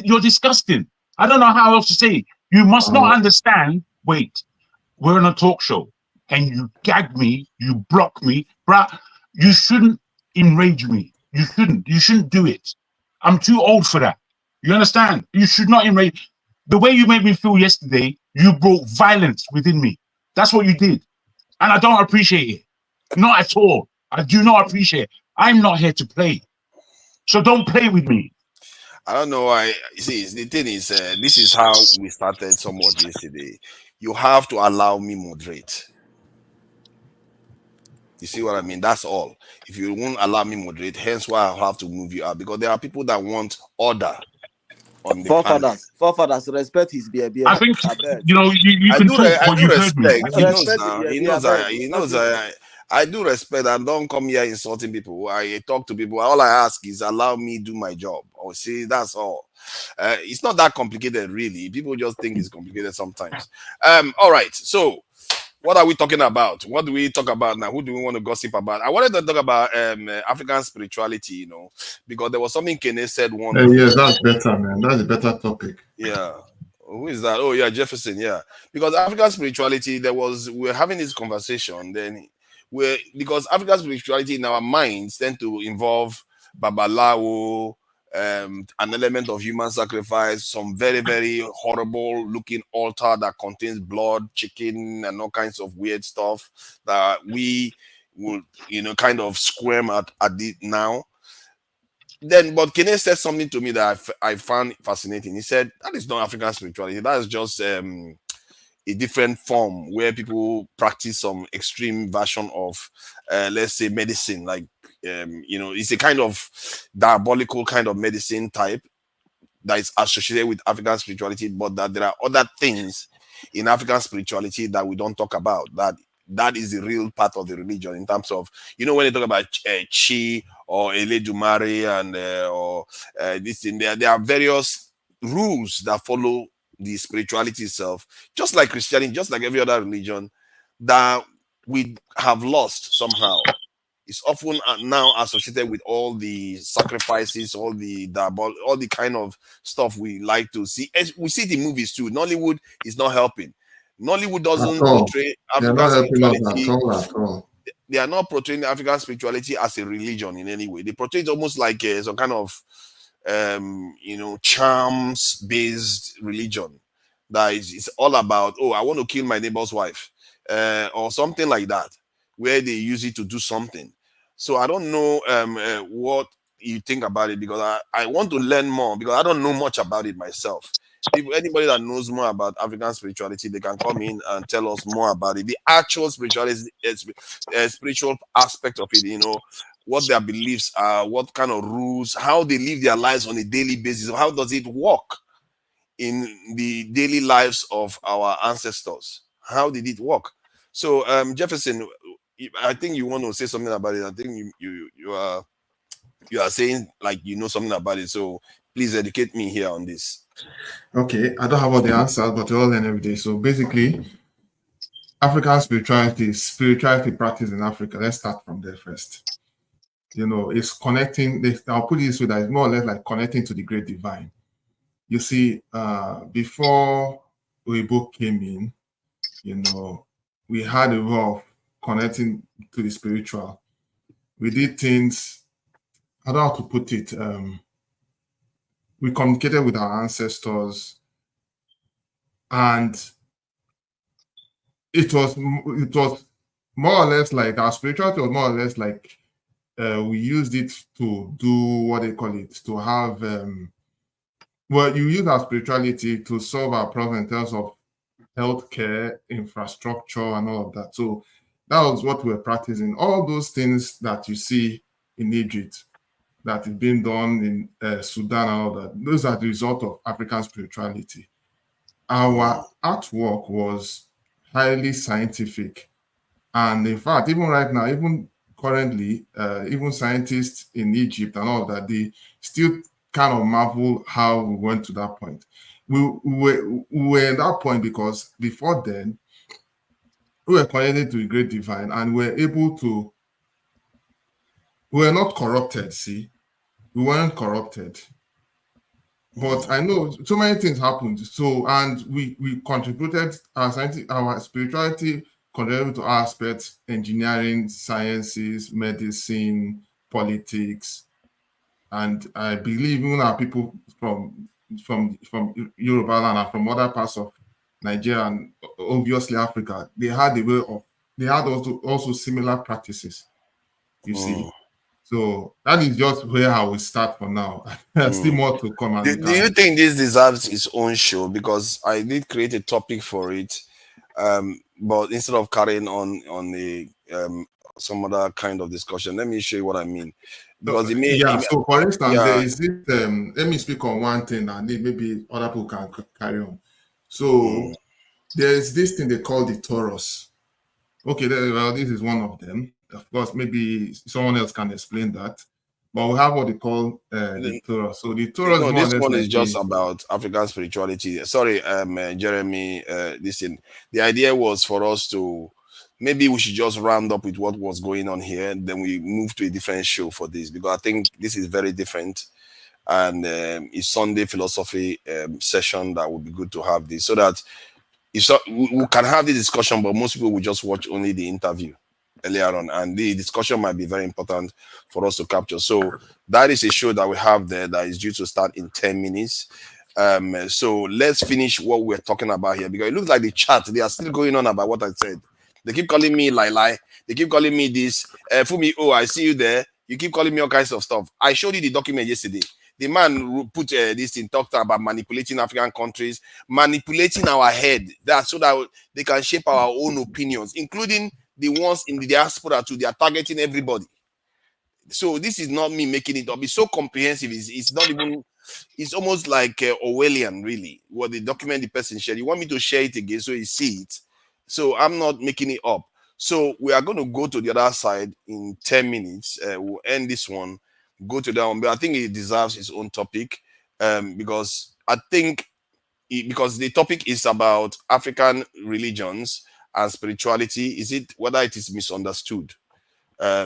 you're disgusting. I don't know how else to say. You must not understand. Wait, we're on a talk show and you gag me, you block me. Bruh, you shouldn't enrage me. You shouldn't do it. I'm too old for that. You understand? You should not enrage. The way you made me feel yesterday, you brought violence within me. That's what you did. And I don't appreciate it. Not at all. I do not appreciate it. I'm not here to play. So don't play with me. I don't know why. See, the thing is, this is how we started somewhat yesterday. You have to allow me moderate. You see what I mean? That's all. If you won't allow me moderate, hence why I'll have to move you out, because there are people that want order on the Forefathers, respect his beer. I think, you can talk what you heard me. He knows I do respect, and don't come here insulting people. I talk to people. All I ask is allow me do my job. Or see, that's all. It's not that complicated, really. People just think it's complicated sometimes. All right. So, what are we talking about? What do we talk about now? Who do we want to gossip about? I wanted to talk about African spirituality, because there was something Kene said one. Yeah, that's better, man. That's a better topic. Yeah. Who is that? Oh, yeah, Jefferson. Yeah. Because African spirituality, we're having this conversation then. Because African spirituality in our minds tend to involve Babalawo, an element of human sacrifice, some very, very horrible looking altar that contains blood, chicken, and all kinds of weird stuff that we would, kind of squirm at it now. But Kene said something to me that I found fascinating. He said, that is not African spirituality. That is just a different form where people practice some extreme version of, let's say, medicine. Like, it's a kind of diabolical kind of medicine type that is associated with African spirituality, but that there are other things in African spirituality that we don't talk about. That is the real part of the religion in terms of, when you talk about Chi or Eledumare and this thing, there are various rules that follow the spirituality itself, just like Christianity, just like every other religion, that we have lost somehow. It's often now associated with all the sacrifices, all the kind of stuff we like to see. We see it in movies too. Nollywood is not helping. Nollywood doesn't portray African spirituality. At all. They are not portraying African spirituality as a religion in any way. They portray it almost like some kind of charms-based religion that is all about, I want to kill my neighbor's wife, or something like that, where they use it to do something. So I don't know what you think about it, because I want to learn more, because I don't know much about it myself. Anybody that knows more about African spirituality, they can come in and tell us more about it. The actual spirituality, spiritual aspect of it, what their beliefs are, what kind of rules, how they live their lives on a daily basis, how does it work? in the daily lives of our ancestors? How did it work? So Jefferson, I think you want to say something about it. I think you are saying like you know something about it. So please educate me here on this. Okay, I don't have all the answers, but we all learn every day. So basically, African spirituality practice in Africa. Let's start from there first. You know, it's connecting. I'll put it this way: that it's more or less like connecting to the great divine. You see, before Weibo came in, you know, we had a way of connecting to the spiritual. We did things. I don't know how to put it. We communicated with our ancestors, and it was more or less like our spirituality was more or less like we used it to do what they call it, to have well, you use our spirituality to solve our problem in terms of healthcare, infrastructure, and all of that. So that was what we were practicing. All those things that you see in Egypt, that is being done in Sudan and all that, those are the result of African spirituality. Our artwork was highly scientific. And in fact, even right now, even currently, even scientists in Egypt and all that, they still kind of marvel how we went to that point. We were at that point because before then, we were connected to the great divine and we were able to, we were not corrupted, see? We weren't corrupted. But I know so many things happened. So, and we contributed, our spirituality contributed to aspects, engineering, sciences, medicine, politics. And I believe even our people from Yoruba land and from other parts of Nigeria and obviously Africa, they had a way of, they had also similar practices, you see. So that is just where I will start for now. There's still more to come. Do you think this deserves its own show? Because I did create a topic for it, but instead of carrying on a some other kind of discussion, let me show you what I mean. Because so for instance, there is this. Let me speak on one thing, and maybe other people can carry on. So there is this thing they call the Taurus. Okay, well, this is one of them. Of course, maybe someone else can explain that. But we have what they call the Torah. So the Torah no, is more this or less one like is just about African spirituality. Sorry, Jeremy. Listen, the idea was for us to maybe we should just round up with what was going on here. Then we move to a different show for this because I think this is very different. And it's Sunday philosophy session that would be good to have this so that we can have the discussion, but most people will just watch only the interview earlier on, and the discussion might be very important for us to capture. So that is a show that we have there that is due to start in 10 minutes. So let's finish what we're talking about here because it looks like the chat, they are still going on about what I said. They keep calling me Lai. They keep calling me this. Fumi, oh, I see you there. You keep calling me all kinds of stuff. I showed you the document yesterday. The man put this in, talked about manipulating African countries, manipulating our head, that so that they can shape our own opinions, including the ones in the diaspora too. They are targeting everybody. So this is not me making it up. It's so comprehensive. It's not even. It's almost like Orwellian, really. What the document the person shared. You want me to share it again so you see it. So I'm not making it up. So we are going to go to the other side in 10 minutes. We'll end this one. Go to that one, but I think it deserves its own topic because I think because the topic is about African religions and spirituality. Is it whether it is misunderstood?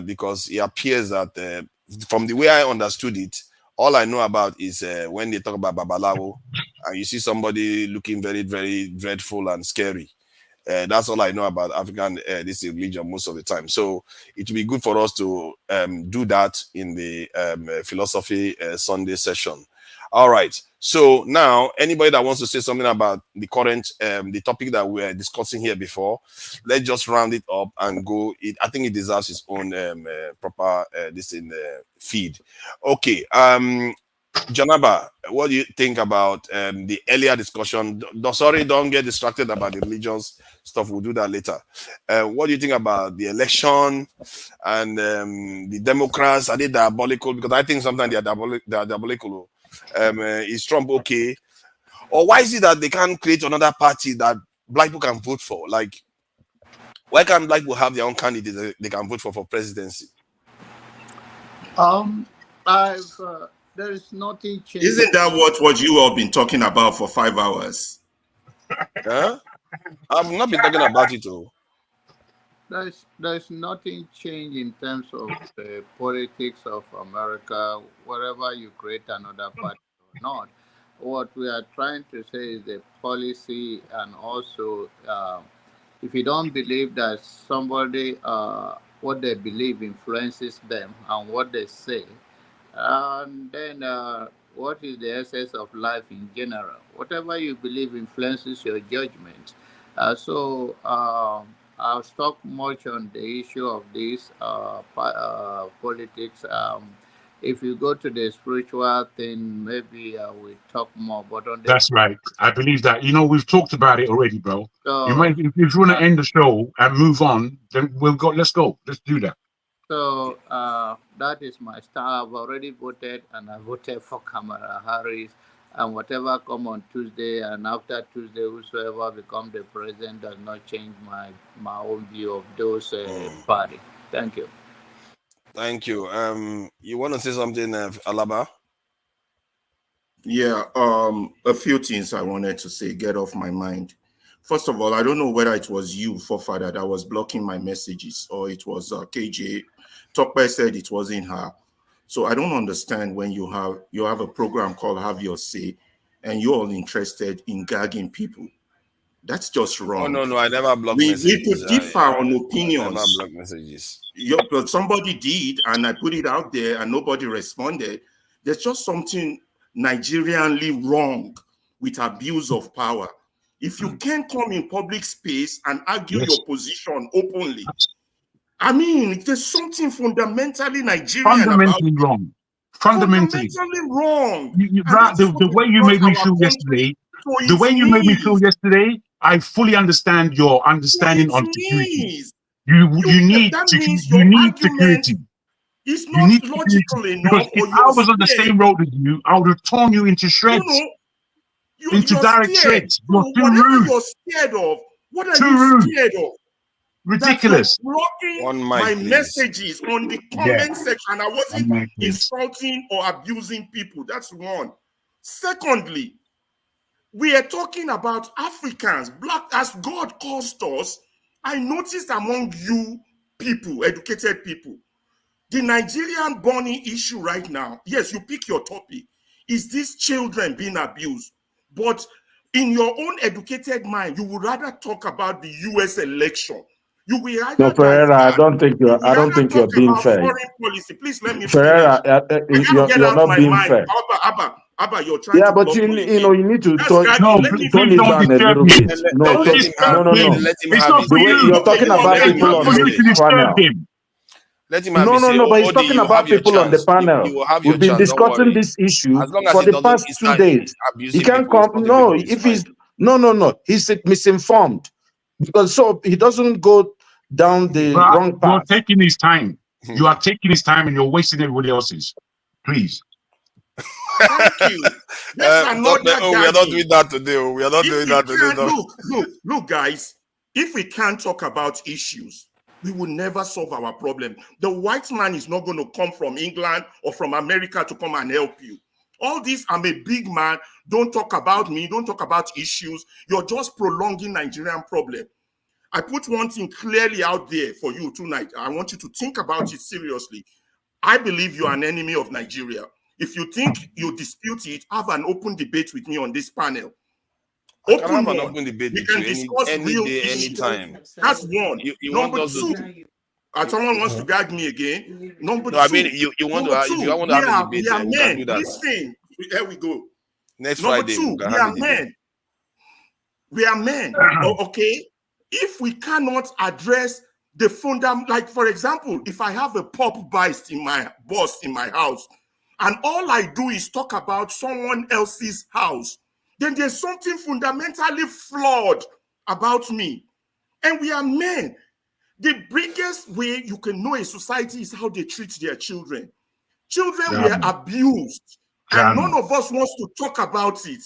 Because it appears that from the way I understood it, all I know about is when they talk about Babalawo and you see somebody looking very, very dreadful and scary. That's all I know about African this religion most of the time. So it will be good for us to do that in the philosophy Sunday session. All right. So now, anybody that wants to say something about the current the topic that we were discussing here before, let's just round it up and go. I think it deserves its own proper this in the feed. Okay. Janaba, what do you think about the earlier discussion? Sorry, don't get distracted about the religious stuff. We'll do that later. What do you think about the election and the Democrats? Are they diabolical? Because I think sometimes they are diabolical. Is Trump okay? Or why is it that they can't create another party that black people can vote for? Like, why can't black people have their own candidate they can vote for presidency? There is nothing changing. Isn't that what you all been talking about for 5 hours? Huh? I've not been talking about it all. There's nothing changed in terms of the politics of America, wherever you create another party or not. What we are trying to say is the policy, and also if you don't believe that somebody, what they believe influences them and what they say, and then what is the essence of life in general? Whatever you believe influences your judgment. I'll talk much on the issue of this politics. If you go to the spiritual thing, maybe we'll talk more. But on the That's right. I believe that. You know, we've talked about it already, bro. So, if you want to end the show and move on, then we'll go. Let's go. Let's do that. So that is my style. I've already voted, and I voted for Kamala Harris. And whatever come on Tuesday, and after Tuesday, whosoever become the president does not change my own view of those party. Thank you. Thank you. You want to say something, Alaba? Yeah, a few things I wanted to say, get off my mind. First of all, I don't know whether it was you, forefather, that was blocking my messages, or it was KJ. Tokpe said it wasn't her. So I don't understand when you have a program called Have Your Say, and you're all interested in gagging people. That's just wrong. Oh, no, I never blocked messages. We could differ on opinions. I never blocked messages. But somebody did, and I put it out there, and nobody responded. There's just something Nigerianly wrong with abuse of power. If you can't come in public space and argue your position openly, I mean, there's something fundamentally Nigerian Fundamentally wrong. Fundamentally wrong. The way you made me feel yesterday, I fully understand your understanding on security. You need security. It's not logical enough. Because if I was on the same road as you, I would have torn you into shreds. Into direct shreds. You're too rude. You're scared of. What are you scared of? Ridiculous. Blocking my messages on the comment section. I wasn't insulting or abusing people. That's one. Secondly, we are talking about Africans, black, as God caused us. I noticed among you people, educated people, the Nigerian burning issue right now. Yes, you pick your topic. Is these children being abused? But in your own educated mind, you would rather talk about the US election. You will rather. No, Ferreira, I don't think you're being fair. Foreign policy. Please let me. Ferreira, you're not being fair. Abba, you're trying. Yeah, but you need to tone it down a little bit. No. The way you're talking about people on the panel. Let him have No, but he's talking about people on the panel. We've been discussing this issue for the past 2 days. He can't come. No, if he's he's misinformed, because so he doesn't go down the wrong path. You're taking his time. You are taking his time, and you're wasting everybody else's. Please. Thank you. We are not doing that today. We are not doing that today. Look, guys. If we can't talk about issues, we will never solve our problem. The white man is not going to come from England or from America to come and help you. All this, I'm a big man. Don't talk about me. Don't talk about issues. You're just prolonging Nigerian problem. I put one thing clearly out there for you tonight. I want you to think about it seriously. I believe you are an enemy of Nigeria. If you think you dispute it, have an open debate with me on this panel. Open debate. We can discuss real issues. Anytime. That's one. Number two, someone wants to gag me again. Number two. I mean, you want to. If you want to have a debate, we are men. do that. Listen, here we go. Next Number Friday, two, we are men. We are men. Okay. If we cannot address the fundamental, like for example, if I have a pop burst in my house, and all I do is talk about someone else's house, then there's something fundamentally flawed about me. And we are men. The biggest way you can know a society is how they treat their children. Children were abused, and none of us wants to talk about it.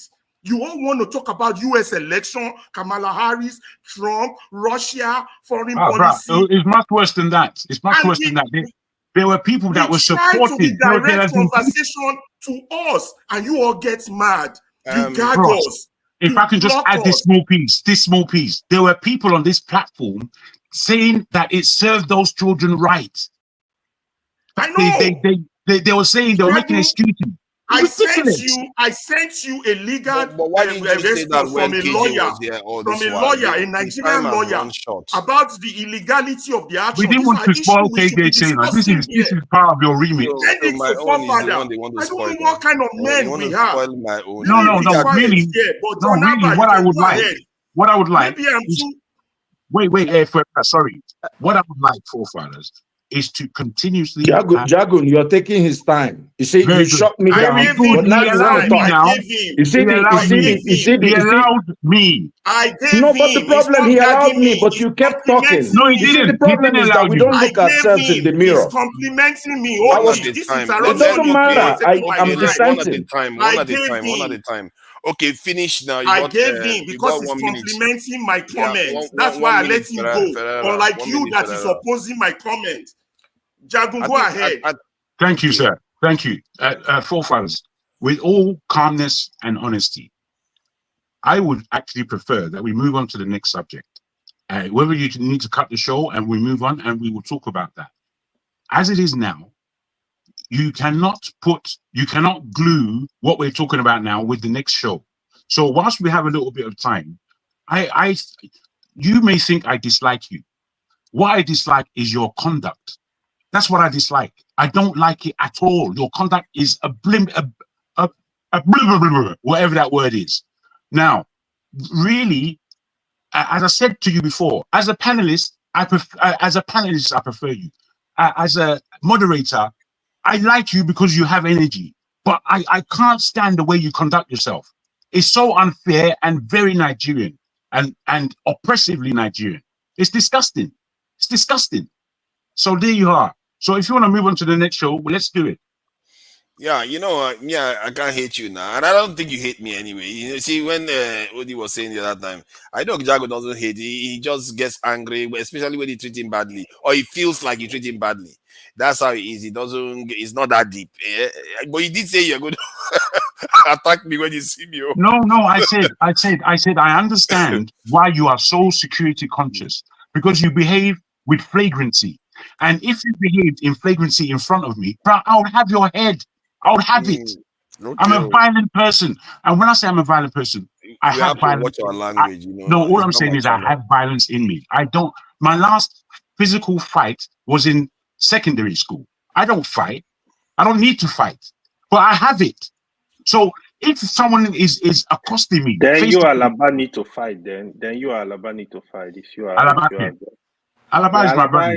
You all want to talk about U.S. election, Kamala Harris, Trump, Russia, foreign policy. It's much worse than that. It's much worse than that. There were people that were supportive. To redirect conversation to us, and you all get mad. You gag us. If I can just add this small piece, there were people on this platform saying that it served those children right. I know. They were saying they were making excuses. I sent you a legal response from a lawyer, a Nigerian lawyer, about the illegality of the action. We didn't want to spoil KJ saying this is part of your remit. Send it to forefather. I don't know what kind of men we have. No, really. What I would like. Wait, sorry. What I would like, forefathers, is to continuously. Jagun, you're taking his time. You see, you shut me down, but now you want to talk. You see, he allowed me. No, but the problem, he allowed me, but you kept talking. No, he didn't. The problem is that we don't look ourselves in the mirror. He's complimenting me. It doesn't matter. I'm dissenting. One at a time. Okay, finish now. I gave him because he's complimenting my comment. That's why I let him go. Unlike you that is opposing my comment. Jagun, go ahead. Thank you, sir. Thank you. Forefathers, with all calmness and honesty, I would actually prefer that we move on to the next subject. Whether you need to cut the show and we move on and we will talk about that. As it is now, you cannot glue what we're talking about now with the next show. So whilst we have a little bit of time, you may think I dislike you. What I dislike is your conduct. That's what I dislike. I don't like it at all. Your conduct is whatever that word is. Now, really, as I said to you before, as a panelist, I prefer you. As a moderator, I like you because you have energy, but I can't stand the way you conduct yourself. It's so unfair and very Nigerian and oppressively Nigerian. It's disgusting. It's disgusting. So there you are. So if you want to move on to the next show, well, let's do it. Yeah, I can't hate you now. And I don't think you hate me anyway. You see, when Odi was saying the other time, I know Jago doesn't hate. He just gets angry, especially when you treat him badly. Or he feels like you treat him badly. That's how he is. It's not that deep. But you did say you're going to attack me when you see me. No, I said, I understand why you are so security conscious. Because you behave with flagrancy. And if you behaved in flagrancy in front of me, I would have your head. I would have it. Okay. I'm a violent person. And when I say I'm a violent person, I have violence. Watch our language, all I'm saying is I have violence in me. My last physical fight was in secondary school. I don't fight. I don't need to fight. But I have it. So if someone is accosting me, then you Alaba need to fight. Then you Alaba need to fight. If you are Alaba is my brother.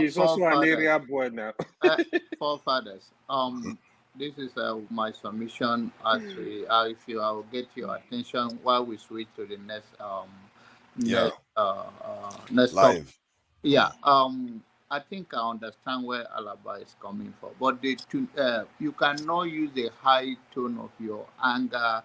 He's also an area boy now. Forefathers, this is my submission. If you will get your attention while we switch to the next next live. topic. Yeah. I think I understand where Alaba is coming from, but you cannot use the high tone of your anger,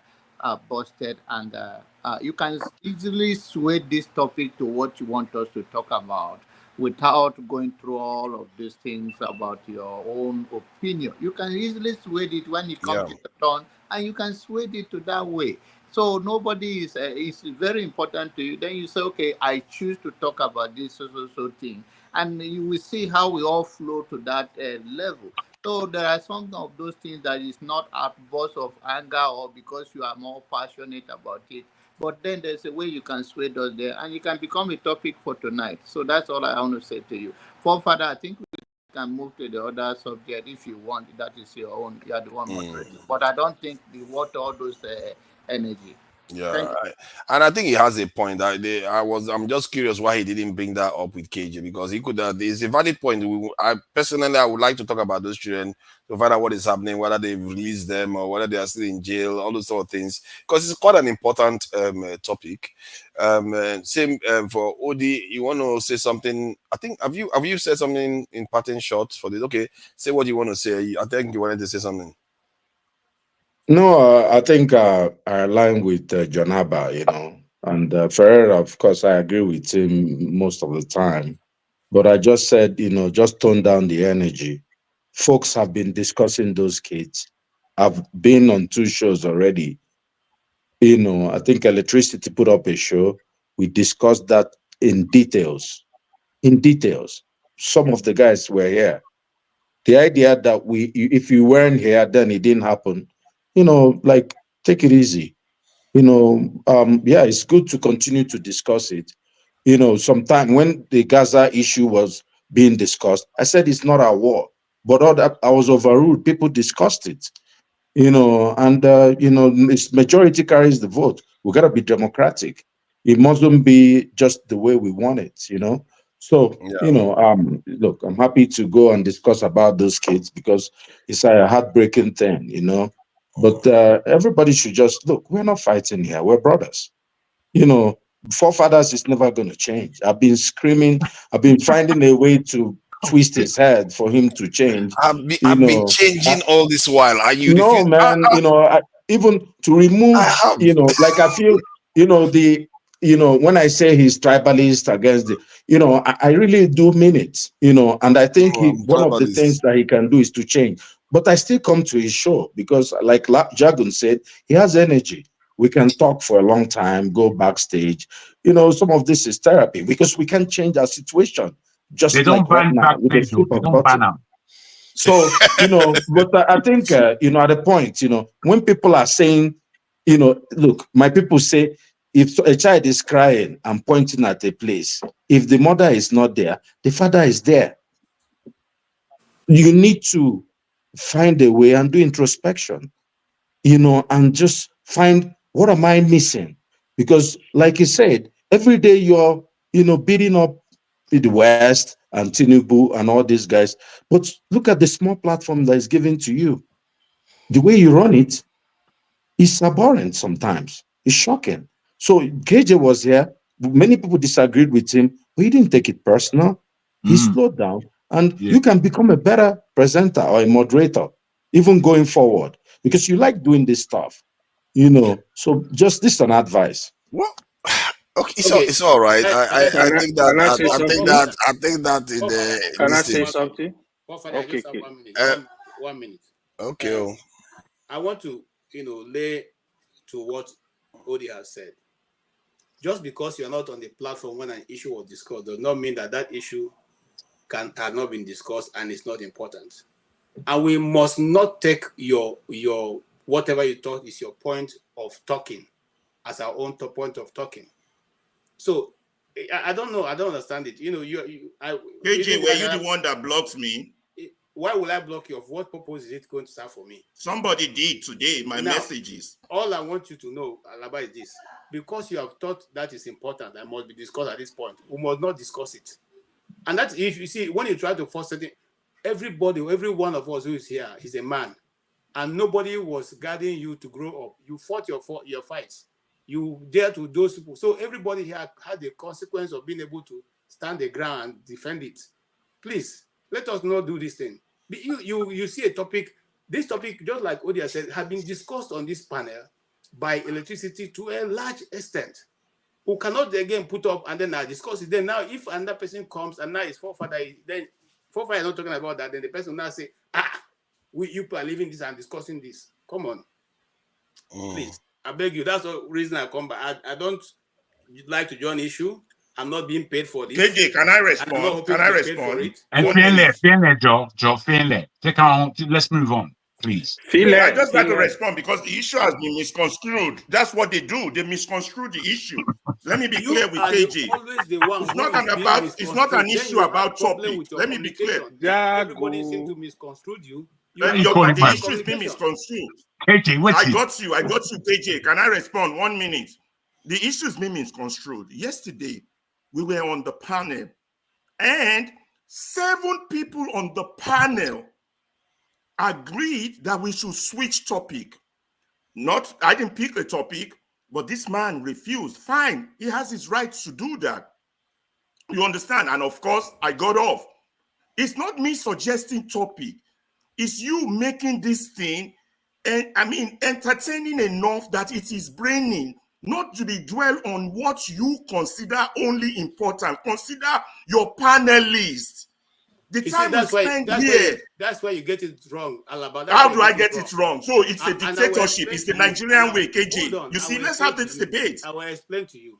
busted anger. You can easily sway this topic to what you want us to talk about without going through all of these things about your own opinion. You can easily sway it when it comes to the turn, and you can sway it to that way. So nobody is it's very important to you. Then you say, okay, I choose to talk about this so thing. And you will see how we all flow to that level. So there are some of those things that is not outburst of anger or because you are more passionate about it. But then there's a way you can sway those there and you can become a topic for tonight. So that's all I want to say to you. Forefather, I think we can move to the other subject if you want. That is your own. You are the one moderating. But I don't think the water all those energy. Yeah, and I think he has a point. I'm just curious why he didn't bring that up with KJ, because he could. It's a valid point. I would like to talk about those children to find out what is happening, whether they've released them or whether they are still in jail, all those sort of things, because it's quite an important topic. Same for Odi. You want to say something? I think have you said something in parting short for this? Okay, say what you want to say. I think you wanted to say something. No, I think I align with John Abba, and Ferreira, of course, I agree with him most of the time. But I just said, just tone down the energy. Folks have been discussing those kids. I've been on 2 shows already. I think Electricity put up a show. We discussed that in details. In details. Some of the guys were here. The idea that if you weren't here, then it didn't happen. Like, take it easy. Yeah, it's good to continue to discuss it. Sometime when the Gaza issue was being discussed, I said it's not our war, but all that I was overruled. People discussed it, and it's majority carries the vote. We got to be democratic. It mustn't be just the way we want it. So look, I'm happy to go and discuss about those kids because it's a heartbreaking thing. But everybody should just look. We're not fighting here. We're brothers. Forefathers is never going to change. I've been screaming. I've been finding a way to twist his head for him to change. I've been changing all this while. Are you? No, man. Even to remove. Like I feel. When I say he's tribalist against the, I really do mean it. And I think one of the things that he can do is to change. But I still come to his show because, like Jagun said, he has energy. We can talk for a long time, go backstage. Some of this is therapy because we can change our situation just they don't like right now with a flip of button. So, but I think, at the point, when people are saying, look, my people say, if a child is crying and pointing at a place, if the mother is not there, the father is there. You need to find a way and do introspection, and just find, what am I missing? Because like you said, every day you're, beating up the West and Tinubu and all these guys. But look at the small platform that is given to you. The way you run it is abhorrent sometimes. It's shocking. So KJ was here. Many people disagreed with him, but he didn't take it personal. He slowed down. And you can become a better presenter or a moderator, even going forward, because you like doing this stuff. So just this an advice. Well, okay, it's all right. I think that in the. Can I say something? Okay. 1 minute. Okay. I want to, lay to what Odi has said. Just because you're not on the platform when an issue was discussed does not mean that issue have not been discussed and it's not important. And we must not take your whatever you thought is your point of talking as our own point of talking. So I don't know. I don't understand it. KJ, were you the one that blocked me? Why will I block you? Of what purpose is it going to serve for me? Somebody did today. My messages. All I want you to know, Alaba, is this: because you have thought that is important and must be discussed at this point, we must not discuss it. And that's, if you see, when you try to force something, every one of us who is here is a man, and nobody was guiding you to grow up. You fought your fights. You dare to those people. So everybody here had the consequence of being able to stand the ground and defend it. Please, let us not do this thing. You see a topic, this topic, just like Odia said, have been discussed on this panel by Electricity to a large extent. Who cannot again put up and then discuss it. Then now, if another person comes and now his forefather is not talking about that, then the person now say, you people are leaving this and discussing this. Come on. Please, I beg you. That's the reason I come back. I don't like to join issue. I'm not being paid for this. KJ, can I respond? Can I respond? And let's move on, please. I just like to respond because the issue has been misconstrued. That's what they do. They misconstrue the issue. Let me be clear with KJ. It's not an issue about topic. Let me be clear. Everybody seems to misconstrue you. The issue is being misconstrued. KJ, I got you, KJ. Can I respond? 1 minute. The issue is being misconstrued. Yesterday, we were on the panel, and 7 people on the panel agreed that we should switch topic. I didn't pick a topic, but this man refused. Fine, he has his right to do that. You understand? And of course, I got off. It's not me suggesting topic. It's you making this thing entertaining enough that it is braining, not to be dwell on what you consider only important. Consider your panelists. The time we spend here. That's why you get it wrong, Alaba. How do I get it wrong? So it's a dictatorship. It's the Nigerian way, KG. You see, let's have this debate. I will explain to you.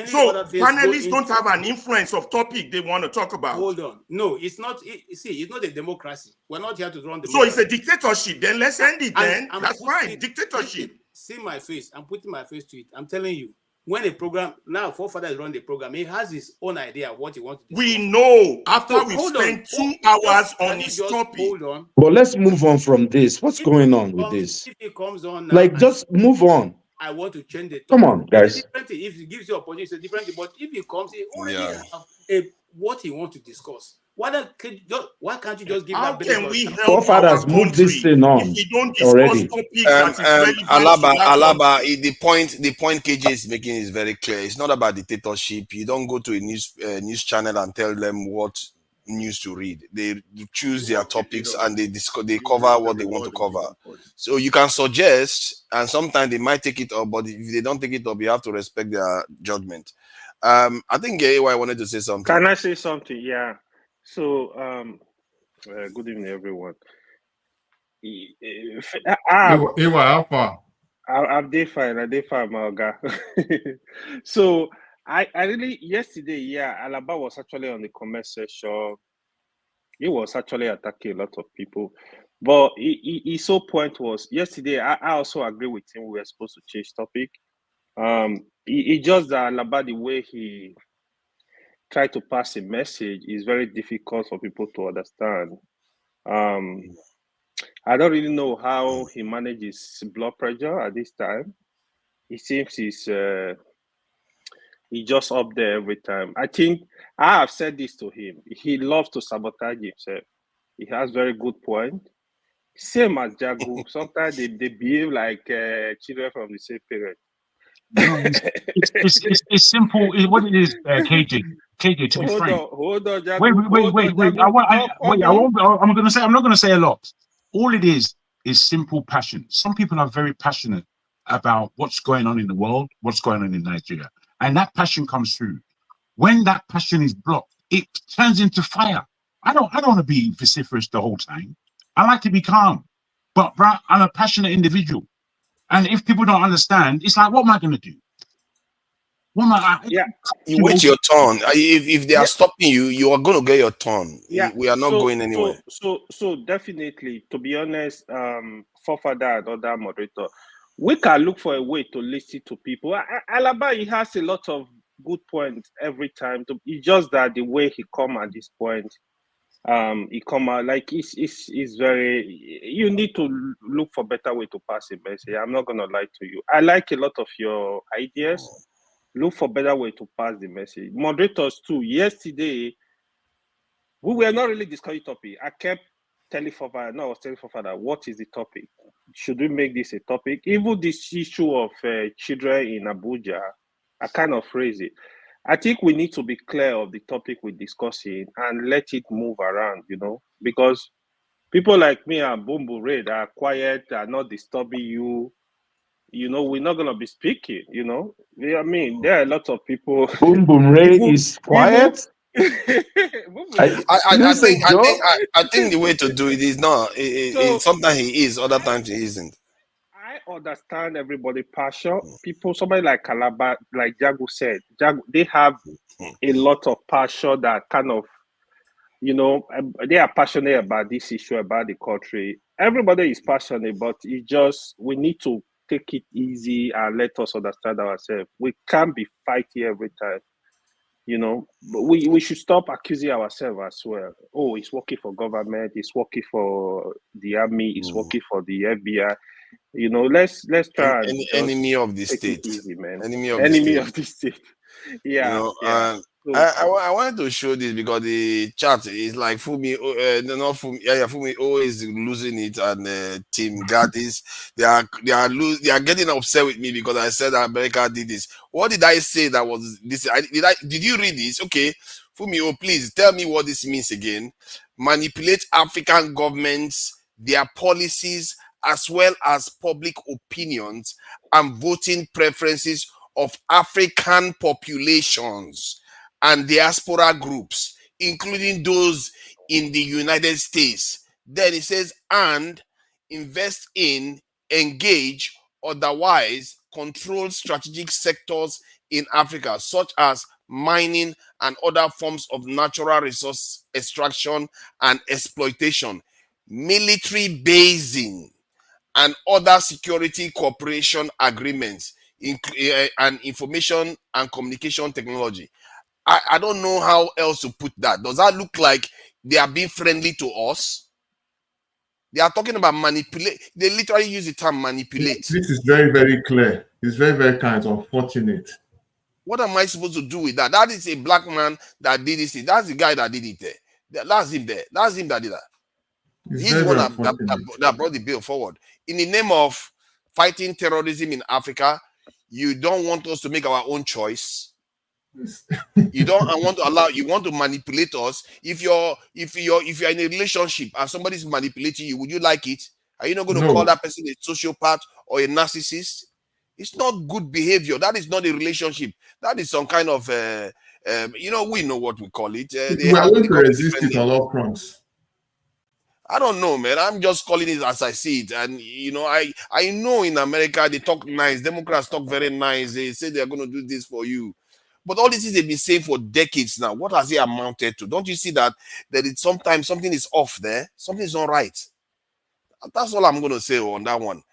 So panelists don't have an influence of topic they want to talk about. Hold on. No, it's not. It's not a democracy. We're not here to run democracy. So it's a dictatorship. Then let's end it. That's fine. Dictatorship. See my face. I'm putting my face to it. I'm telling you. When a program, now Forefathers run the program, he has his own idea of what he wants to do. We know after we spent 2 hours on his topic. Hold on. But let's move on from this. What's going on with this? If it comes on now, like, just move on. I want to change it. Come on, guys. If he gives you opportunity, it's a different thing. But if he comes, he already have what he wants to discuss. Why can't you just give How that? Can we help Forefathers move this thing on if we don't already? Alaba, the point KJ is making is very clear. It's not about dictatorship. You don't go to a news channel and tell them what news to read. They choose their topics and they cover what they want to cover. So you can suggest, and sometimes they might take it up, but if they don't take it up, you have to respect their judgment. I think AY wanted to say something. Can I say something? Yeah. So, good evening, everyone. I'm day fine, Malga. So, I really, yesterday, Alaba was actually on the comment section. He was actually attacking a lot of people. But his whole point was, yesterday, I also agree with him, we were supposed to change topic. He just that Alaba, the way he try to pass a message is very difficult for people to understand. I don't really know how he manages blood pressure at this time. It seems he's just up there every time. I think I have said this to him. He loves to sabotage himself. He has very good point. Same as Jagu. Sometimes they behave like children from the same parent. No, it's simple. What it is, KJ. KJ, to be frank. Hold on, Jagu. Wait. I'm not gonna say a lot. All it is simple passion. Some people are very passionate about what's going on in the world, what's going on in Nigeria, and that passion comes through. When that passion is blocked, it turns into fire. I don't want to be vociferous the whole time. I like to be calm, but I'm a passionate individual. And if people don't understand, it's like, what am I going to do? You wait your turn. If they are stopping you, you are going to get your turn. Yeah. We are not going anywhere. So definitely, to be honest, Forefather and other moderator, we can look for a way to listen to people. Alaba, he has a lot of good points every time. It's just that the way he come at this point, he come out like it's very. You need to look for better way to pass a message. I'm not gonna lie to you. I like a lot of your ideas. Look for better way to pass the message. Moderators too. Yesterday, we were not really discussing topic. I kept telling Forefather, what is the topic? Should we make this a topic? Even this issue of children in Abuja, I kind of phrase it. I think we need to be clear of the topic we're discussing and let it move around, because people like me and Bumbu Red are quiet, are not disturbing you. We're not going to be speaking, I mean, there are a lot of people. Bumbu Red is quiet? I think the way to do it is not. Sometimes he is, other times he isn't. I understand everybody passion. People, somebody like Calabar, like Jagu said, they have a lot of passion that kind of, they are passionate about this issue, about the country. Everybody is passionate, but we need to take it easy and let us understand ourselves. We can't be fighting every time. But we should stop accusing ourselves as well. Oh, it's working for government, it's working for the army, it's working for the FBI. Let's try and enemy of the state. Easy, man. Enemy of the state. Yeah. I wanted to show this because the chat is like Fumi always losing it, and Team Gaddis, they are getting upset with me because I said that America did this. What did I say that was this? Did you read this? Okay, Fumi, please tell me what this means again. Manipulate African governments, their policies, as well as public opinions and voting preferences of African populations and diaspora groups, including those in the United States. Then it says, and invest in, engage, otherwise control strategic sectors in Africa, such as mining and other forms of natural resource extraction and exploitation, military basing, and other security cooperation agreements, and information and communication technology. I don't know how else to put that. Does that look like they are being friendly to us? They are talking about manipulate. They literally use the term manipulate. This is very, very clear. It's very, very kind of unfortunate. What am I supposed to do with that? That is a black man that did this. That's the guy that did it there. That's him there. That's him that did that. He's the one that brought the bill forward. In the name of fighting terrorism in Africa, you don't want us to make our own choice. You don't want to allow, you want to manipulate us. If you're in a relationship and somebody's manipulating you, would you like it? Are you not going to call that person a sociopath or a narcissist? It's not good behavior. That is not a relationship. That is some kind of we know what we call it. We are going to resist it on all fronts. I don't know, man. I'm just calling it as I see it. And, I know in America, they talk nice. Democrats talk very nice. They say they're going to do this for you. But all this is they've been saying for decades now. What has it amounted to? Don't you see that it's sometimes something is off there? Something is not right. That's all I'm going to say on that one.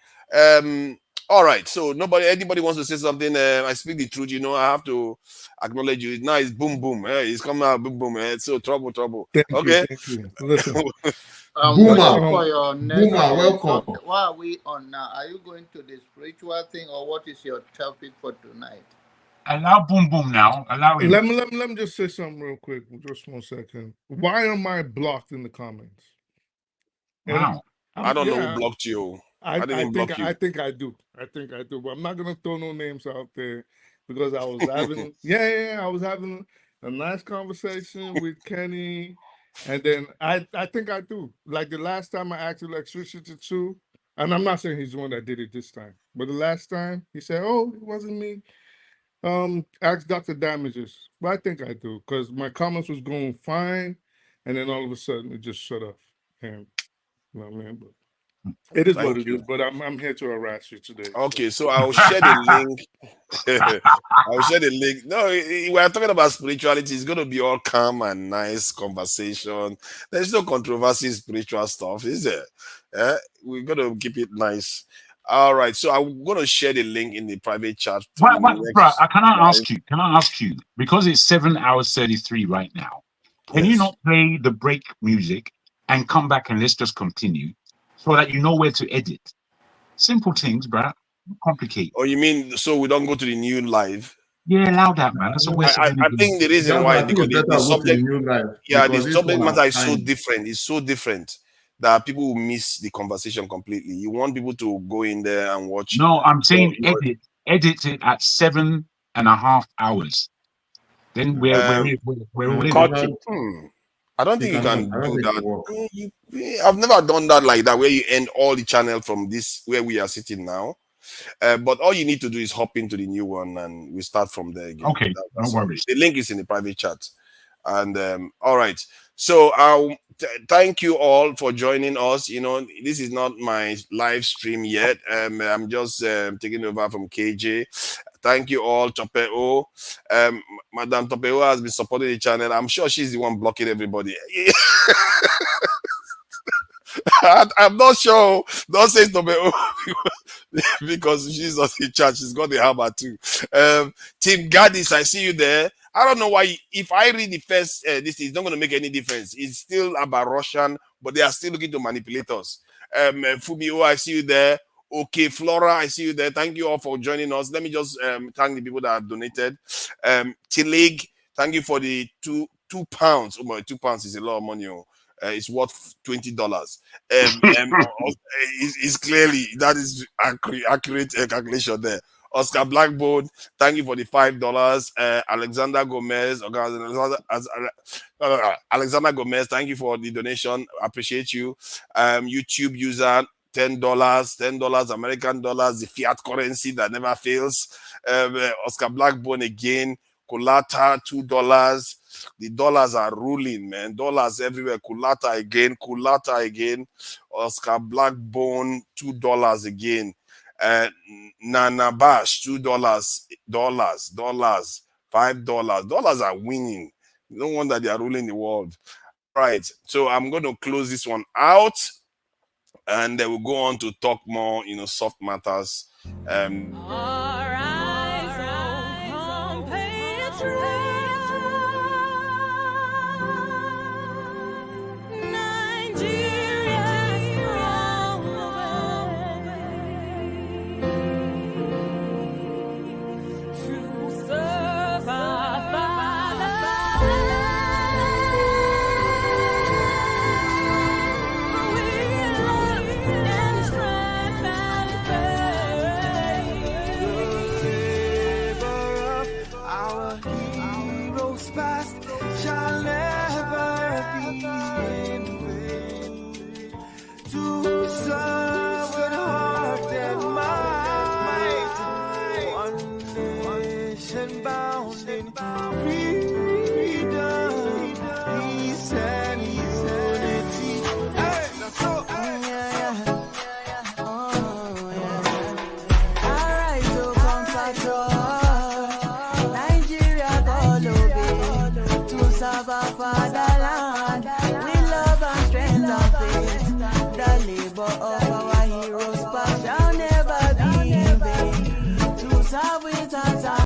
All right. So anybody wants to say something? I speak the truth. I have to acknowledge you. Now it's boom, boom. It's coming out boom, boom. So trouble. Thank okay. You. Listen. welcome. What are we on now? Are you going to the spiritual thing, or what is your topic for tonight? Allow boom boom now. Allow him. Let me just say something real quick. Just 1 second. Why am I blocked in the comments? Wow. I don't know who blocked you. I didn't block you. I think I do. But I'm not gonna throw no names out there because I was having I was having a nice conversation with Kenny, and then I think I do. Like the last time I asked Electricity too, and I'm not saying he's the one that did it this time, but the last time he said, "Oh, it wasn't me." Ask Dr. Damages, but I think I do because my comments was going fine, and then all of a sudden it just shut off. And you know what I mean? But it is what it is. But I'm here to harass you today. Okay, so I'll share the link. I'll share the link. No, we're talking about spirituality. It's going to be all calm and nice conversation. There's no controversy, spiritual stuff, is there? We're going to keep it nice. All right, so I'm going to share the link in the private chat. Bro, can I ask you, because it's 7 hours 33 right now, can you not play the break music and come back and let's just continue so that you know where to edit? Simple things, bro. Not complicated. Oh, you mean so we don't go to the new live? Yeah, allow that, man. That's a waste of energy. I think the reason why, because the subject matter is so different. It's so different that people will miss the conversation completely. You want people to go in there and watch. No, I'm saying edit it at 7.5 hours. Then we're cut it. I don't think you can do that. I've never done that like that, where you end all the channel from this where we are sitting now. But all you need to do is hop into the new one and we start from there again. Okay, no worries. The link is in the private chat. And all right. So thank you all for joining us. This is not my live stream yet. I'm just taking over from KJ. Thank you all, Topeo. Madam Topeo has been supporting the channel. I'm sure she's the one blocking everybody. I'm not sure. Don't say Topeo because she's not in charge. She's got the hammer too. Team Gaddis, I see you there. I don't know why. If I read the first, this is not going to make any difference. It's still about Russian, but they are still looking to manipulate us. Fumio, I see you there. Okay, Flora, I see you there. Thank you all for joining us. Let me just thank the people that have donated. Tilig, thank you for the £2. Oh my, £2 is a lot of money. It's worth $20. It's clearly that is accurate calculation there. Oscar Blackbone, thank you for the $5. Alexander Gomez, Alexander Gomez, thank you for the donation. I appreciate you. YouTube user, $10 American dollars, the fiat currency that never fails. Oscar Blackbone again, Kulata, $2. The dollars are ruling, man. Dollars everywhere. Kulata again. Oscar Blackbone, $2 again. Nana Bash, $2. $5. Dollars are winning. No wonder they are ruling the world. Right. So I'm going to close this one out, and then we'll go on to talk more, soft matters. Father.